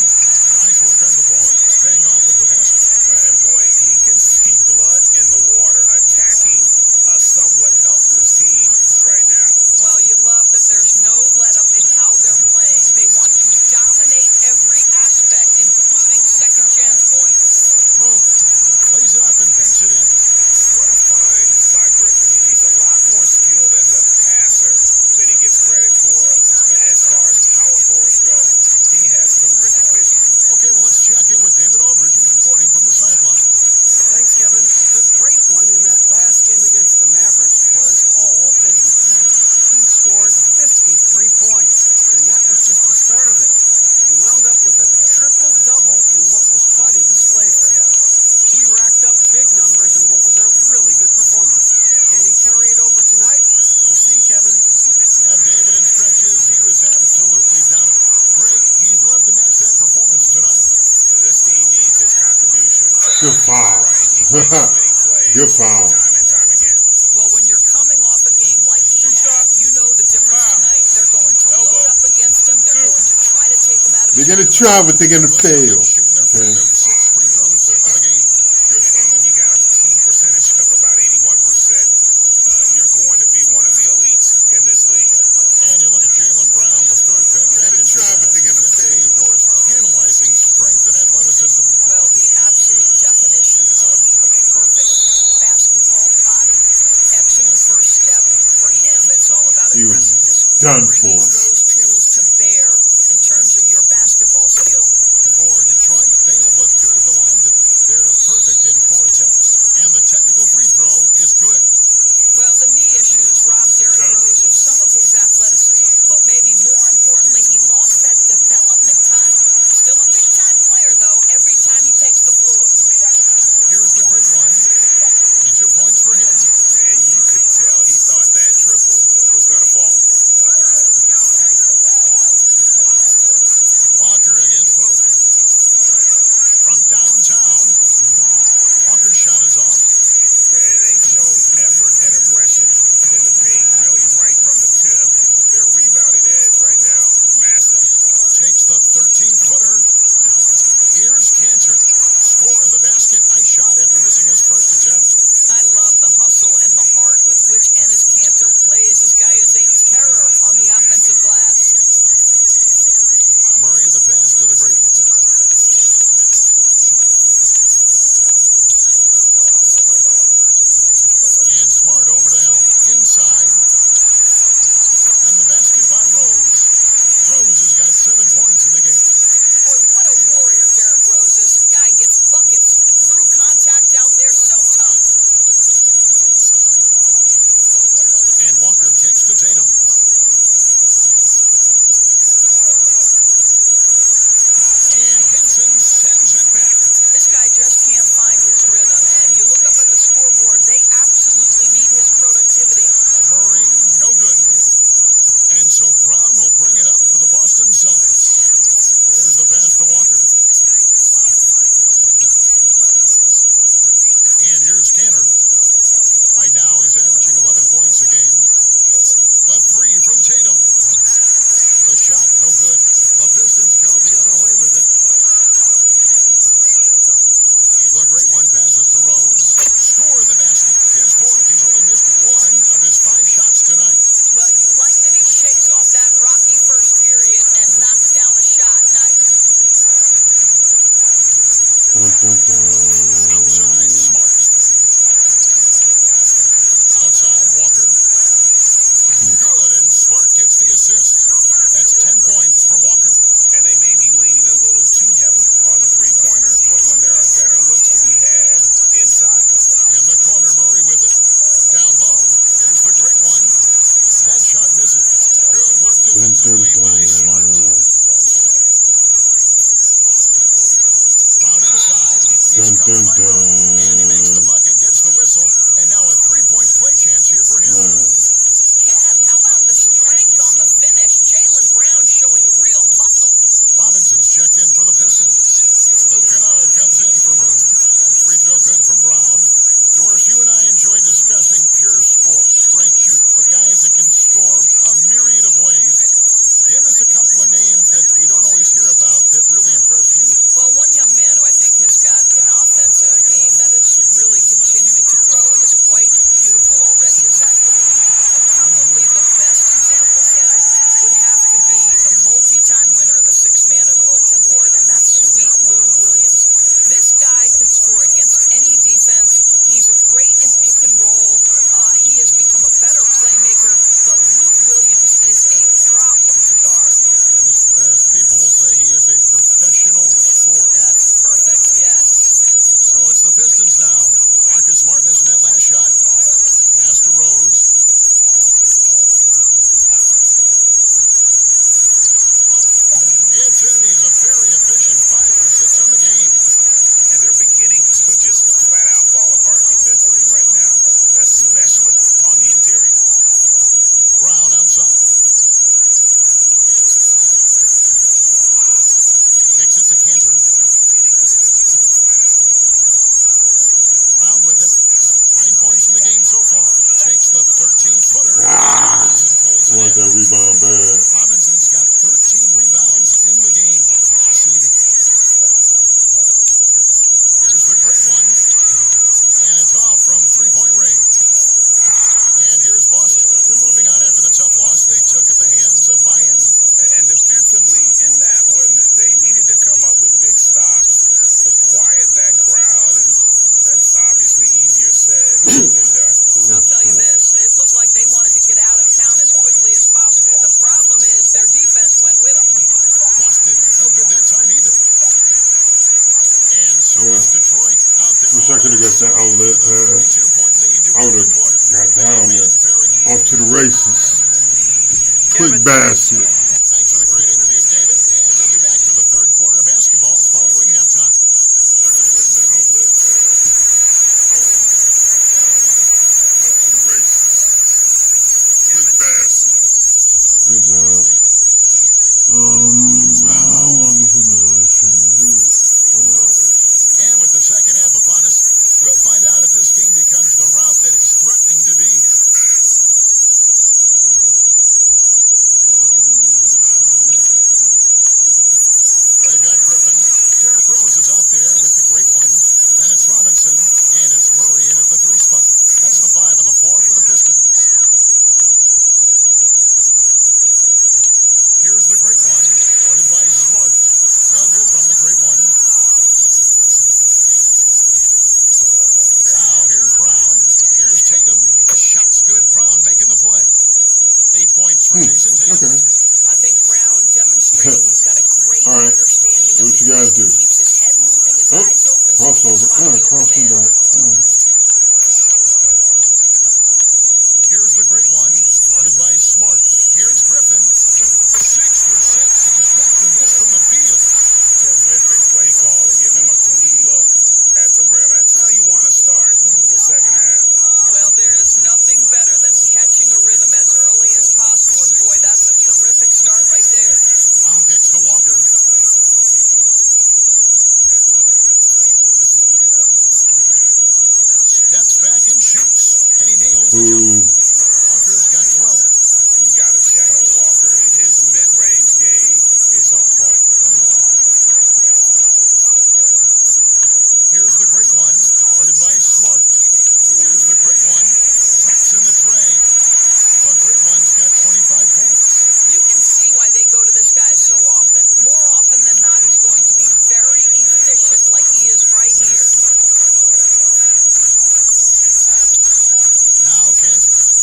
Nice work on the board, staying off with the basket. And boy, he can see blood in the water attacking a somewhat helpless team right now. Well, you love that there's no let-up in how they're playing. They want to dominate every aspect, including second-chance points. Rose plays it up and banks it in. What a find by Griffin. He's a lot more skilled as a passer than he gets credit for as far as power forwards go. He has terrific vision. Okay, well, let's check in with David Aldridge, who's reporting from the sideline. Thanks, Kevin. The great one in that last game against the Mavericks was all business. He scored 53 points, and that was just the start of it. He wound up with a triple-double in what was quite a display for him. He racked up big numbers in what was a really good performance. Can he carry it over tonight? We'll see, Kevin. Yeah, David, in stretches, he was absolutely dominant. Greg, he'd love to match that performance tonight. This team needs his contribution. Good foul. Good foul. Time and time again. Well, when you're coming off a game like he had, you know the difference tonight. They're going to load up against him. They're going to try to take him out of his They're going to try, but they're going to fail. Okay. 6 free throws of the game. And when you got a team percentage of about 81%, you're going to be one of the elites in this league. And you look at Jaylen Brown, the third pick back in 2016, endorse tantalizing strength and athleticism. Well, the absolute definition of a perfect basketball body. Excellent first step. For him, it's all about He was aggressiveness. done Bringing for. those tools to bear in terms of your basketball skill. For Detroit, they have looked good at the line. They're perfect in core attempts. And the technical free throw is good. Well, the knee issues robbed Derrick Rose of some of his athleticism, but maybe more importantly, he lost that development time. Still a big-time player, though, every time he takes the floor. Here's the great one. 2 points for him. And you could tell he thought that triple was going to fall. defensively by Smart. Brown inside. He's covered by Murray. And he makes the bucket, gets the whistle, and now a three-point play chance here for him. Kev, how about the strength on the finish? Jaylen Brown showing real muscle. Robinson's checked in for the Pistons. Luke Kennard comes in for Murray. That free throw good from Brown. Doris, you and I enjoy discussing pure scorers, great shooters, but guys that can score a myriad of ways. Give us a couple of names that we don't always hear about that really impress you. Well, one young man who I think has got an offensive game that is really continuing to grow and is quite beautiful already is Zach LaVine. But probably the best example, Kev, would have to be the multi-time winner of the Six-Man Award, and that's Sweet Lou Williams. This guy can score against any defense. He's great in pick and roll. He has become a better playmaker, but Lou Williams is a problem to guard. And as people will say, he is a professional scorer. That's perfect, yes. So it's the Pistons now. Marcus Smart missing that last shot. Pass to Rose. It's a very efficient 5 for 6 on the game. And they're beginning to just flat out fall apart defensively right now, especially on the interior. Brown outside. Kicks it to Cantor. Brown with it. 9 points in the game so far. Takes the 13-footer. Robinson pulls it Want in. that rebound bad. Robinson's got 13 rebounds in the game. Seeding. Here's the great one. And it's off from three-point range. And here's Boston. They're moving on after the tough loss they took at the hands of Miami. And defensively in that one, they needed to come up with big stops to quiet that crowd. And that's obviously easier said than done. I'll tell you this, it looked like they wanted to get out of town as quickly as possible. The problem is their defense went with them. Boston, no good that time either. And so is Detroit out there. Wish I could have got that outlet pass. I would have got down there. Off to the races. Quick basket. Thanks for the great interview, David. And we'll be back for the third quarter of basketball following halftime. Wish I could have got that outlet pass. Off to the races. Quick basket. Good job. How long have we been on this stream? And with the second half upon us, we'll find out if this game becomes the route that it's threatening to be. They've got Griffin. Derrick Rose is out there with the great one. Then it's Robinson, and it's Murray in at the 3 spot. That's the 5 and the 4 for the Pistons. Here's the great one, guarded by Smart. No good from the great one. Now here's Brown. Here's Tatum. The shot's good. Brown making the play. 8 points for Jason Tatum. Okay. I think Brown demonstrating he's got a great All right. understanding Do of what the you guys game. do. Keeps his head moving, his Oh, eyes open. crossover. Cross him back. Here's the great one, guarded by Smart. Here's Griffin. 6 for 6. He's yet to miss from the field. Terrific play call to give him a clean look at the rim. That's how you want to start the second half. Well, there is nothing better than catching a rhythm as early as possible, and boy, that's a terrific start right there. Brown kicks to Walker. Steps back and shoots, and he nails the jumper. Walker's got 12. He's got a shadow Walker. His mid-range game is on point. Here's the great one, guarded by Smart. Here's the great one, drops in the tray. The great one's got 25 points. You can see why they go to this guy so often. More often than not, he's going to be very efficient like he is right here. Now Kansas.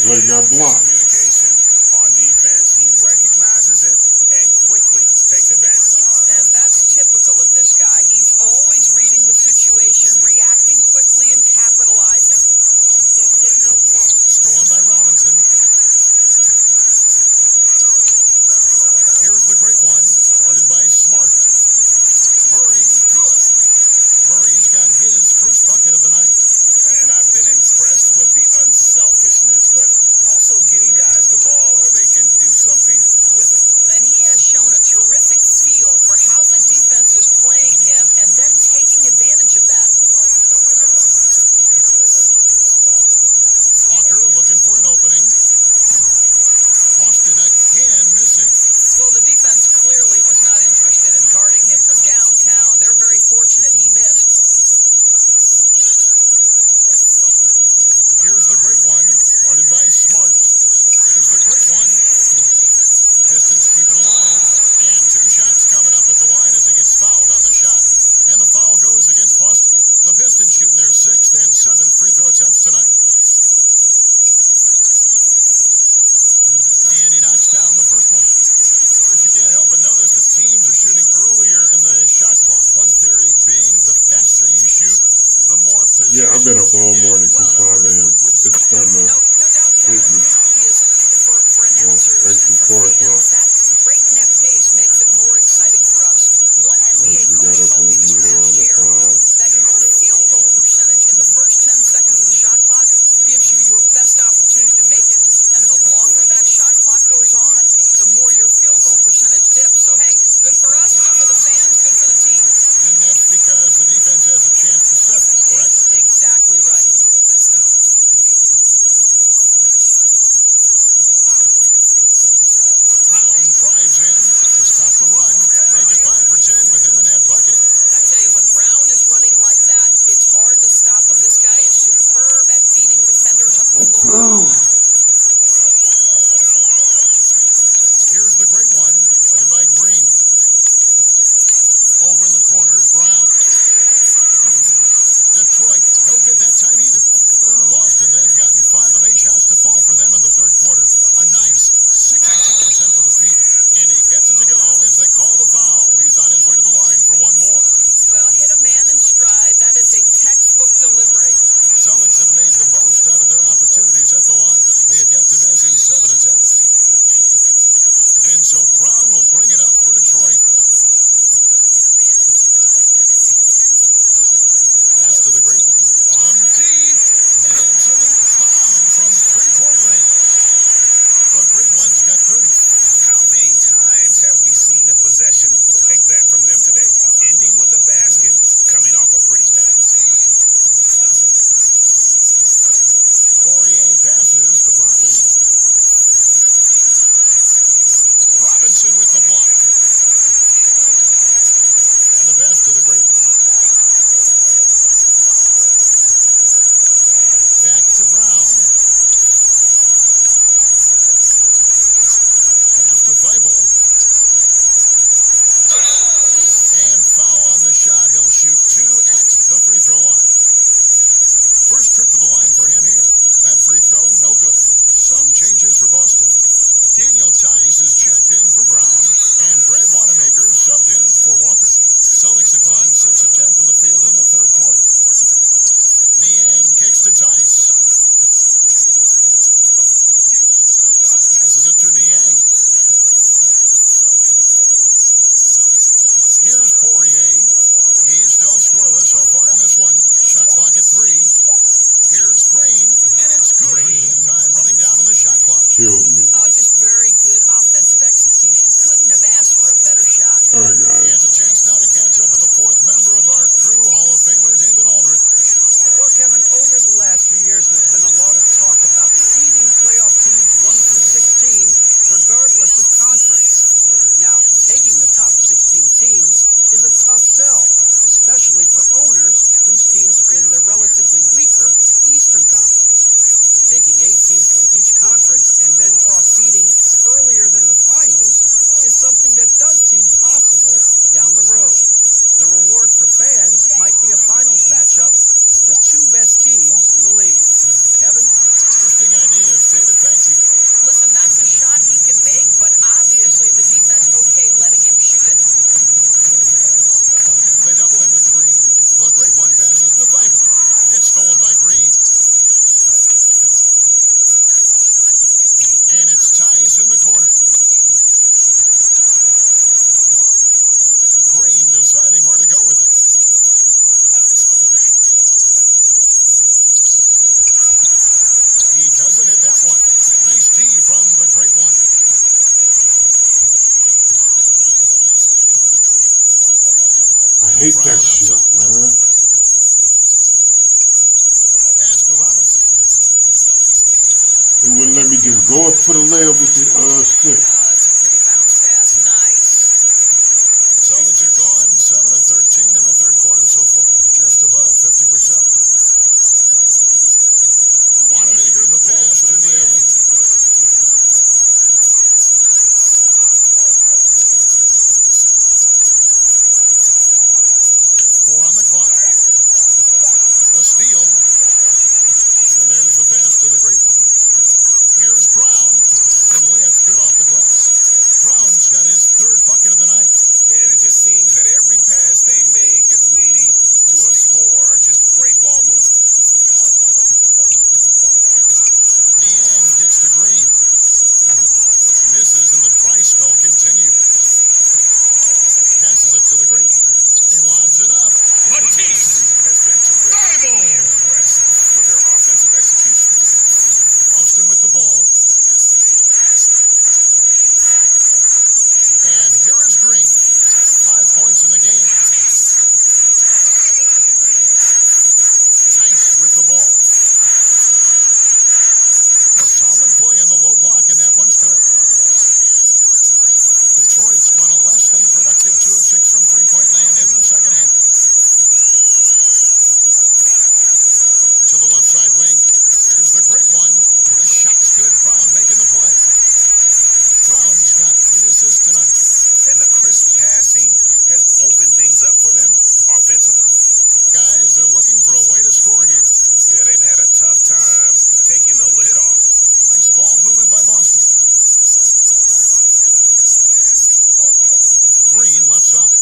Blake got blocked. Communication on defense. He recognizes it and quickly takes advantage. And that's typical of this guy. He's always reading the situation, reacting quickly, and capitalizing. Stolen by Robinson. Here's the great one, guarded by Smart. Murray, good. Murray's got his first bucket of the night. And I've been impressed with the unselfishness, but also getting guys the ball where they can do something with it. And he has shown a terrific feel for how the defense is playing him and then taking advantage of that. Walker looking for an opening. Boston again missing. Well, the defense clearly was not interested in guarding him from downtown. They're very fortunate he missed. Here's the great one, guarded by Smart. Here's the great one. Pistons keep it alive. And 2 shots coming up at the line as he gets fouled on the shot. And the foul goes against Boston. The Pistons shooting their 6th and 7th free throw attempts tonight. And he knocks down the first one. Of course, you can't help but notice that teams are shooting earlier in the shot clock. One theory being the faster you shoot, the more position. Yeah, I've been up all morning since 5 a.m. It's starting to hit me. For announcers and for fans, that breakneck pace makes it more exciting for us. One NBA coach told me this past year that your field goal percentage in the first 10 seconds of the shot clock gives you your best opportunity to make it. And the longer that shot clock goes on, the more your field goal percentage dips. So, hey, good for us, good for the fans, good for the team. And that's because the defense has a chance to settle, correct? Exactly right. Brown drives in to stop the run. Make it 5 for 10 with him in that bucket. I tell you, when Brown is running like that, it's hard to stop him. This guy is superb at beating defenders up the floor. Here's the great one, guarded by Green. Over in the corner, Brown. Detroit, no good that time either. Boston, they've gotten 5 of 8 shots to fall for them in the third quarter. A nice 62% from the field. And he gets it to go as they call the foul. He's on his way to the line for one more. Well, hit a man in stride. That is a textbook delivery. Celtics have made the most out of their opportunities at the line. They have yet to miss in 7 attempts. And so Brown will bring it up for Detroit. Pass to the great one. From deep. An absolute bomb from three-point range. The great one's got 30. How many times have we seen a possession like that from them today? Ending with a basket, coming off a pretty pass. Poirier passes to Brown. Robinson with the block. And the pass to the great one. Back to Brown. Pass to Thibault. And foul on the shot. He'll shoot 2 at the free throw line. First trip to the line for him here. That free throw, no good. Some changes for Boston. Daniel Tice is checked in for Brown, and Brad Wanamaker subbed in for Walker. Celtics have gone 6 of 10 from the field in the third quarter. Niang kicks to Tice. Passes it to Niang. Here's Poirier. He's still scoreless so far in this one. Shot clock at 3. Here's Green, and it's good. Time running down on the shot clock. Killed me. Oh, just very good offensive execution. Couldn't have asked for a better shot. All right, guys. He has a chance now to catch up with the 4th member of our crew, Hall of Famer David Aldridge. Well, Kevin, over the last few years, there's been a lot of talk about seeding playoff teams 1 through 16, regardless of conference. Now, taking the top 16 teams is a tough sell, especially for owners whose teams are in the relatively weaker Eastern Conference. But taking 8 teams from each conference and then cross-seeding earlier than the finals is something that does seem possible hate that shit, man. Pass to Robinson. They wouldn't let me just go up for the layup with the stick. Oh, that's a pretty bounce pass. Nice. Celtics are gone 7 of 13 in the third quarter so far. Just above 50%. Wanamaker the pass to Niang. 4 on the clock. A steal. And there's the pass to the great one. Here's Brown. And the layup's good off the glass. Brown's got his third bucket of the night. And it just seems that every pass they make is leading to a score. Just great ball movement. Niang gets to Green. Misses and the dry spell continues. Passes it to the great one. He lobs it up. Matisse has been terrifically impressed with their offensive execution. Austin with the ball. And here is Green. 5 points in the game. Tice with the ball. Solid play in the low block, and that one's good. Detroit's gone a less than productive 2 of 6 from three-point land in the second half. To the left side wing. Here's the great one. The shot's good. Brown making the play. Brown's got 3 assists tonight. And the crisp passing has opened things up for them offensively. Guys, they're looking for a way to score here. Yeah, they've had a tough time taking the lid off. Nice ball movement by Boston. Green left side.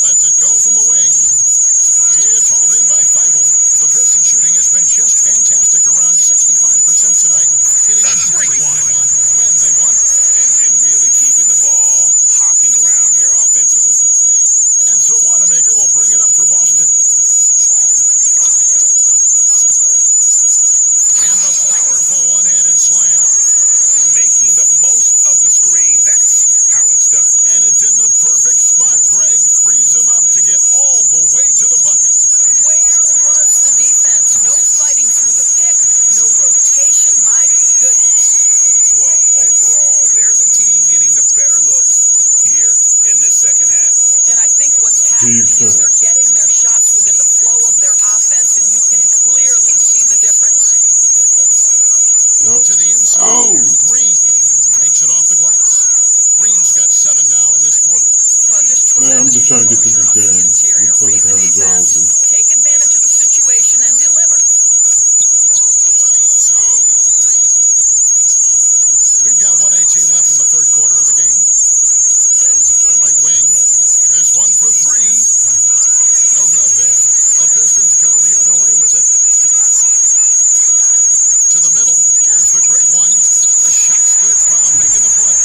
Lets it go from the wing. It's hauled in by Thibault. The Pistons shooting has been just fantastic, around 65% tonight. Getting a great one when they want it. And really keeping the ball hopping around here offensively. And so Wanamaker will bring it up for Boston. And the powerful one-handed slam. Making the most of the screen. That's how it's done. And it's in the perfect spot, Greg. Frees him up to get all the way to the bucket. Where was the defense? No fighting through the pick, no rotation. My goodness. Well, overall, they're the team getting the better looks here in this second half. And I think what's happening is they're getting their shots within the flow of their offense, and you can clearly see the difference. To the inside. Green makes it off the glass. Green's got 7 now in this quarter. Well, just Man, I'm just trying to get to this pressure on the game. interior. We Read the kind of draws. defense, take advantage of the situation, and deliver. We've got 1:18 left in the third quarter of the game. Right wing. This one for 3. No good there. The Pistons go the other way with it. To the middle. Here's the great one. The shot's good. Brown making the play.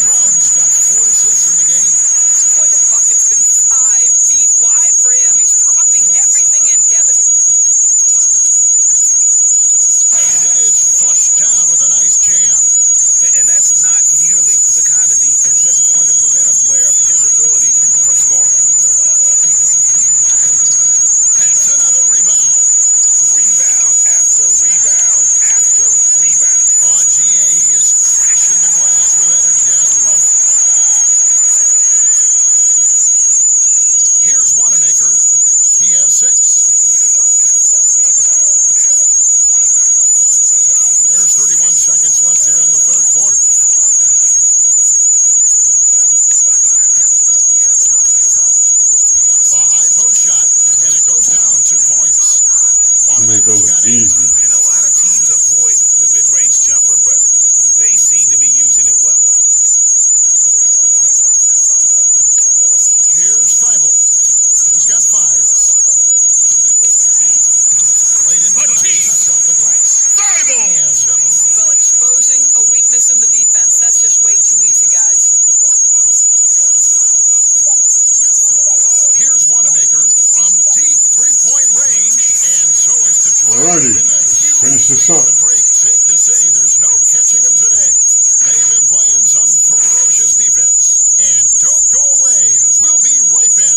Brown's got 4 assists in the game. Boy, the bucket's been 5 feet wide for him. He's dropping everything in, Kevin. And it is flushed down with a nice jam. And that's not nearly the kind of defense that's going to prevent a player of his ability from scoring. That's another rebound. Rebound after rebound after rebound. Oh, GA, he is crashing the glass with energy. I love it. Here's Wanamaker. He has 6. There's 31 seconds left here in the third quarter. The high post shot, and it goes down 2 points. Make those easy. And a lot of teams avoid the mid-range jumper, but they seem to be using it well. Here's Thibault. He's got 5. Played in with a nice touch off the glass. Thibault! Well, exposing a weakness in the defense, that's just way too easy, guys. Here's Wanamaker from deep three-point range, and so is Detroit. Alrighty, with a huge finish this up. The break. Safe to say there's no catching them today. They've been playing some ferocious defense. And don't go away. We'll be right back.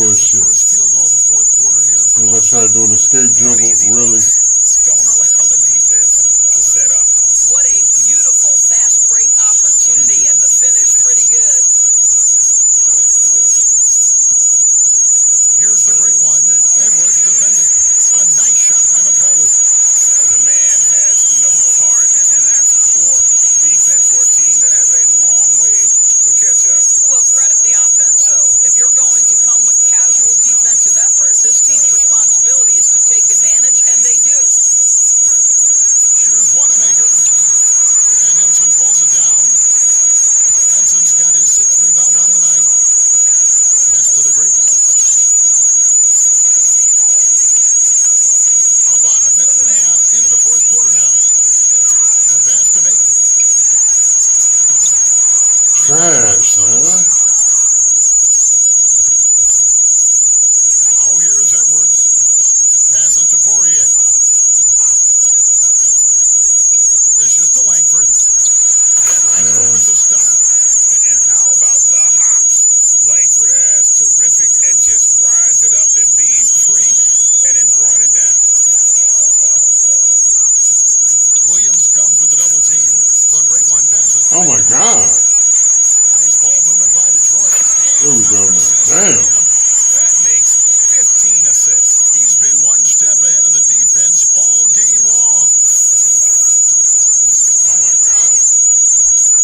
bullshit. First field goal of the fourth quarter here. As soon as I try to do an escape dribble, really. Don't allow the defense to set up. What a beautiful fast break opportunity, and the finish pretty good. Here's the great one. Edwards defending. A nice shot by Mikhailuk. The man has no heart, and that's poor defense for a team that has a long way to catch up. Well, credit the offense, though. If you're going to come with casual defensive effort, this team's responsibility is to take advantage, and they do. Here's Wanamaker. And Henson pulls it down. Henson's got his 6th rebound on the night. Pass to the great one. About a minute and a half into the fourth quarter now. The pass to Maker. Trash, man. Now here's Edwards. Passes to Poirier. Dishes to Langford. Langford with the stop. And how about the hops Langford has? Terrific at just rising up and being free and then throwing it down. Williams comes with the double team. The great one passes. Oh my God. Nice ball movement by Detroit. Here we go, man. Damn. That makes 15 assists. He's been one step ahead of the defense all game long. Oh my God.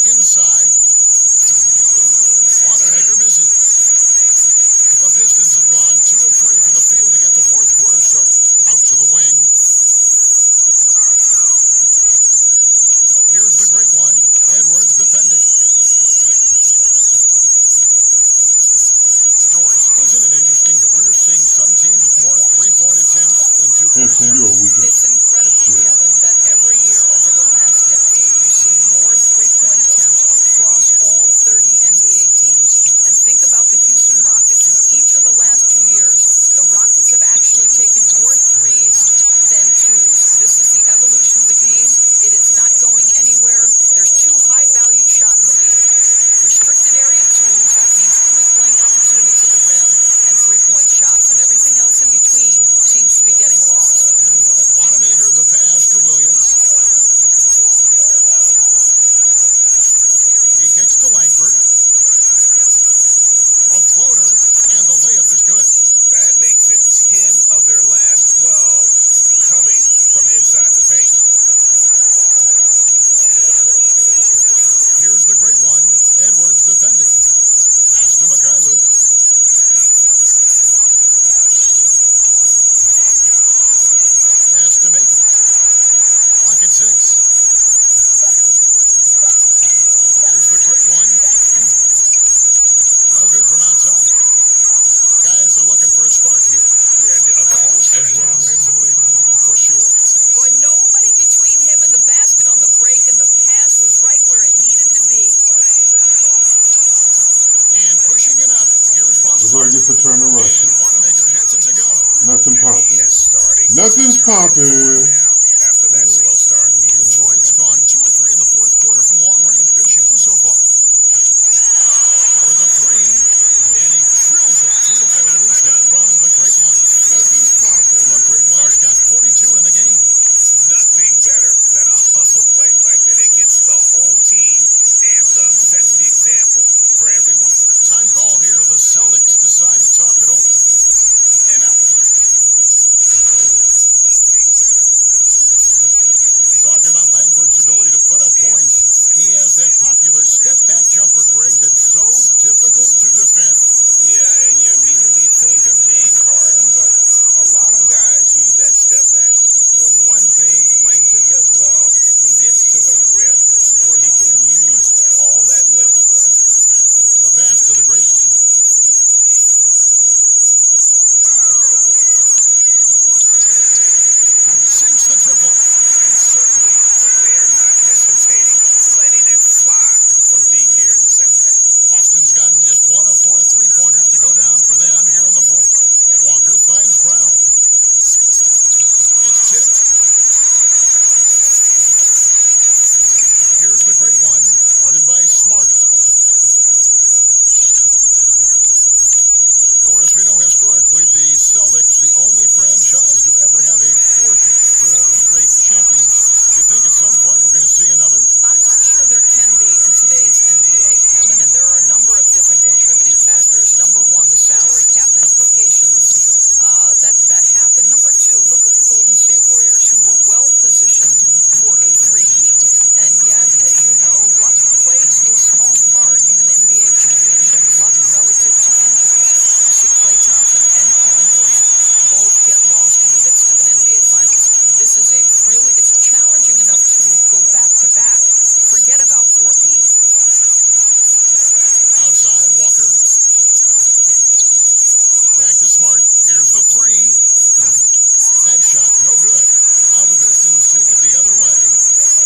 Inside. Wanamaker misses. The Pistons have gone 2 of 3 from the field to get the fourth quarter started. Out to the wing. Here's the great one. Edwards defending. Doris, isn't it interesting that we're seeing some teams with more 3-point attempts than 2-point attempts? You're a weak It's incredible, Kevin, that every year over the last decade you see more 3-point attempts across all 30 NBA teams. And think about the Houston Rockets. In each of the last 2 years, the Rockets have actually taken more threes than twos. This is the evolution of the game. It is not going anywhere. There's 2 high-valued shots in the league. Restricted area twos, that means point-blank opportunities at the rim, and 3-point shots. And everything else in between seems to be getting lost. Wanamaker, the pass to Williams. He kicks to Langford. A floater, and the layup is good. That makes it 10 of their last 12 coming from inside the paint. Here's the great one. Edwards defending. Pass to Mikhailuk. Pass to Maker. Clock at 6. Here's the great one. No good from outside. Guys are looking for a spark here. Yeah, a cold stretch offensively, for sure. Boy, nobody between him and the basket on the break, and the pass was right where it needed to be. And pushing it up, here's That's Boston. what I get for Turner And Russell. Wanamaker gets it to go. Nothing popping. Starting Nothing's popping. now after that slow start. Detroit's gone 2 of 3 in the fourth quarter from long range. Good shooting so far. For the 3, and he drills it. Beautiful release there from the great one. Nothing's popping. The great one's got 42 in the game. Nothing better than a hustle play like that. It gets the whole team amped up, sets the example for everyone. Time called here. The Celtics decide to talk it over. And the only franchise to ever have a four straight championships. Do you think at some point we're going to see another? I'm not sure there can be in today's NBA, Kevin, and there are a number of different contributing factors. Number one, the salary cap implications that happen. Number two, look at the Golden State Warriors, who were well positioned for a three-peat. And yet, as you know, luck plays a small part in an NBA championship. Luck relative to injuries. You see Klay Thompson and Kevin Durant both get lost in the midst of an NBA Finals. This is it's challenging enough to go back-to-back. Forget about four-peat. Outside, Walker. Back to Smart. Here's the three. That shot, no good. Now the Pistons take it the other way.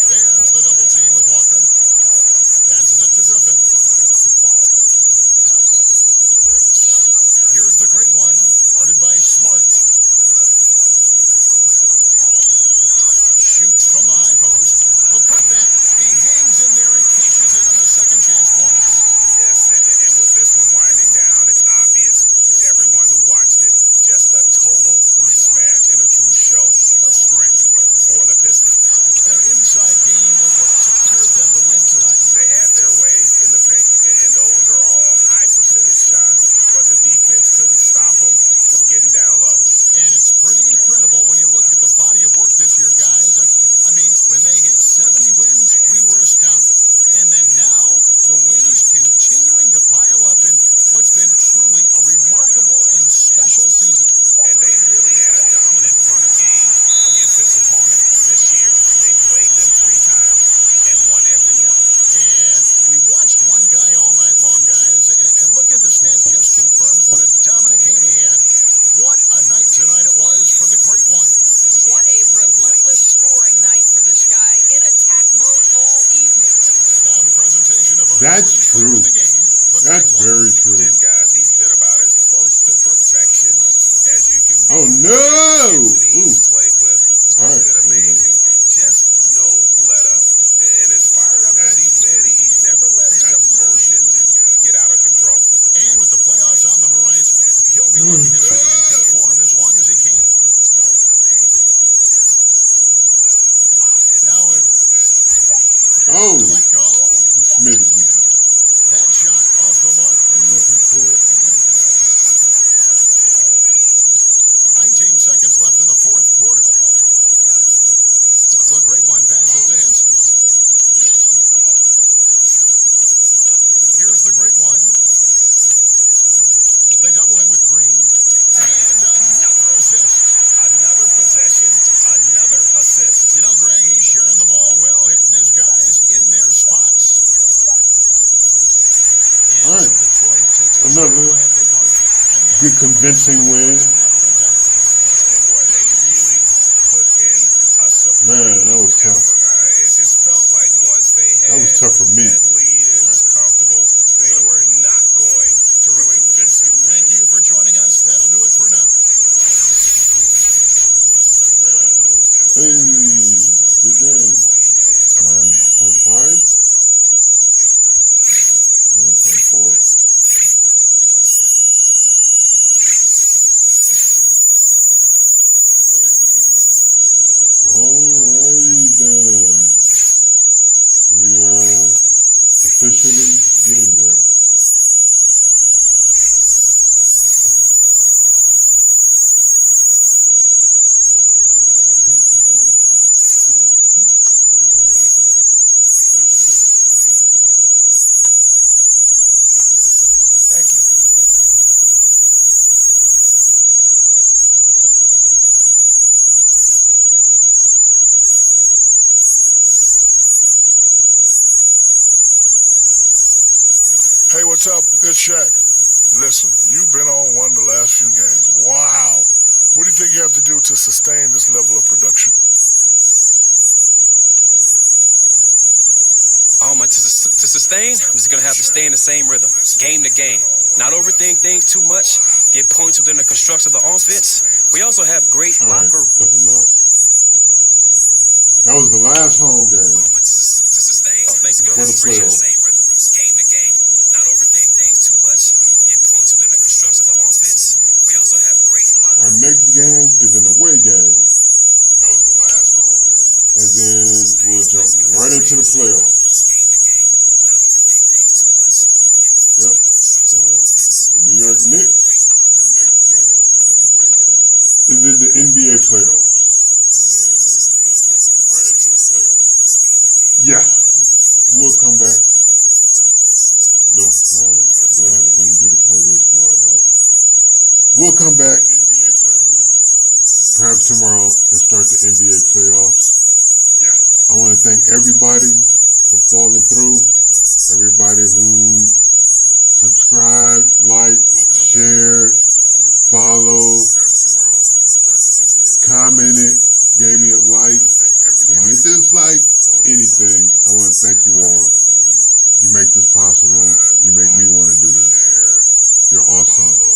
There's the double team with Walker. Passes it to Griffin. Here's the great one, guarded by Smart. Shoots from the high post. The putback. He hangs in there and cashes in on the second chance points. Yes, and with this one winding down, it's obvious to everyone who watched it. Just a total mismatch and a true show of strength for the Pistons. Their inside game was what secured them the win tonight. They had their way in the paint, and those are all high percentage shots, but the defense couldn't stop them from getting down low. And it's pretty incredible when you look at the body of work this year, guys. I mean, when they hit 70 wins, we were astounded. And then now, the wins continuing to pile up in what's been truly a remarkable and special season. And they've really had a dominant run of games against this opponent this year. They played them 3 times and won every one. And we watched one guy all night long, guys, and look at the stats, just confirms what a dominant game he had. What a night tonight it was for the great one. What a relentless scoring night for this guy, in attack mode all evening. Now the presentation of our That's true. game, That's very true. And guys, he's been about as close to perfection as you can be. Oh no! He's played with All has right. been amazing. Just no let up. And as fired up as he's been, he's never let his emotions get out of control. And with the playoffs on the horizon, he'll be looking to stay in peak form as long as he can. Now let go. Smith. That shot off the mark. I'm looking for it. 19 seconds left in the fourth quarter. The great one passes to Henson. Here's the great one. They double him with Green. And another assist. Another possession, another assist. You know, Greg, he's sharing the ball well, hitting his guys in their spots. And All right. so Detroit takes the Another by a big margin. good convincing win. And boy, they really put in a superb Man, that was tough. effort. It just felt like once they had That was tough for me. that lead and it was comfortable, they were not going to relinquish. Thank you for joining us. That'll do it for now. Hey, good game. 9.5. 9.4. Alrighty then. We are officially getting there. Thank you. Hey, what's up? It's Shaq. Listen, you've been on one of the last few games. Wow. What do you think you have to do to sustain this level of production? To sustain, I'm just going to have to stay in the same rhythm, game to game. Not overthink things too much, get points within the construct of the offense. We also have great All right, locker. that's enough. That was the last home game To sustain, thanks, for the playoffs. same rhythm, game to game. Not overthink things too much, get points within the construct of the offense. We also have great locker. All Our next game is an away game. That was the last home game. And then we'll jump right into the playoffs. Yep. So the New York Knicks. Our next game is an away game. And then the NBA playoffs. And then we'll jump right into the playoffs. Yeah. We'll come back. No, man. Do I have the energy to play this? No, I don't. We'll come back. NBA playoffs. Perhaps tomorrow and start the NBA playoffs. Yeah. I want to thank everybody for falling through. Everybody who subscribed, liked, shared, followed, commented, gave me a like, gave me a dislike, anything. I want to thank you all. You make this possible. You make me want to do this. You're awesome.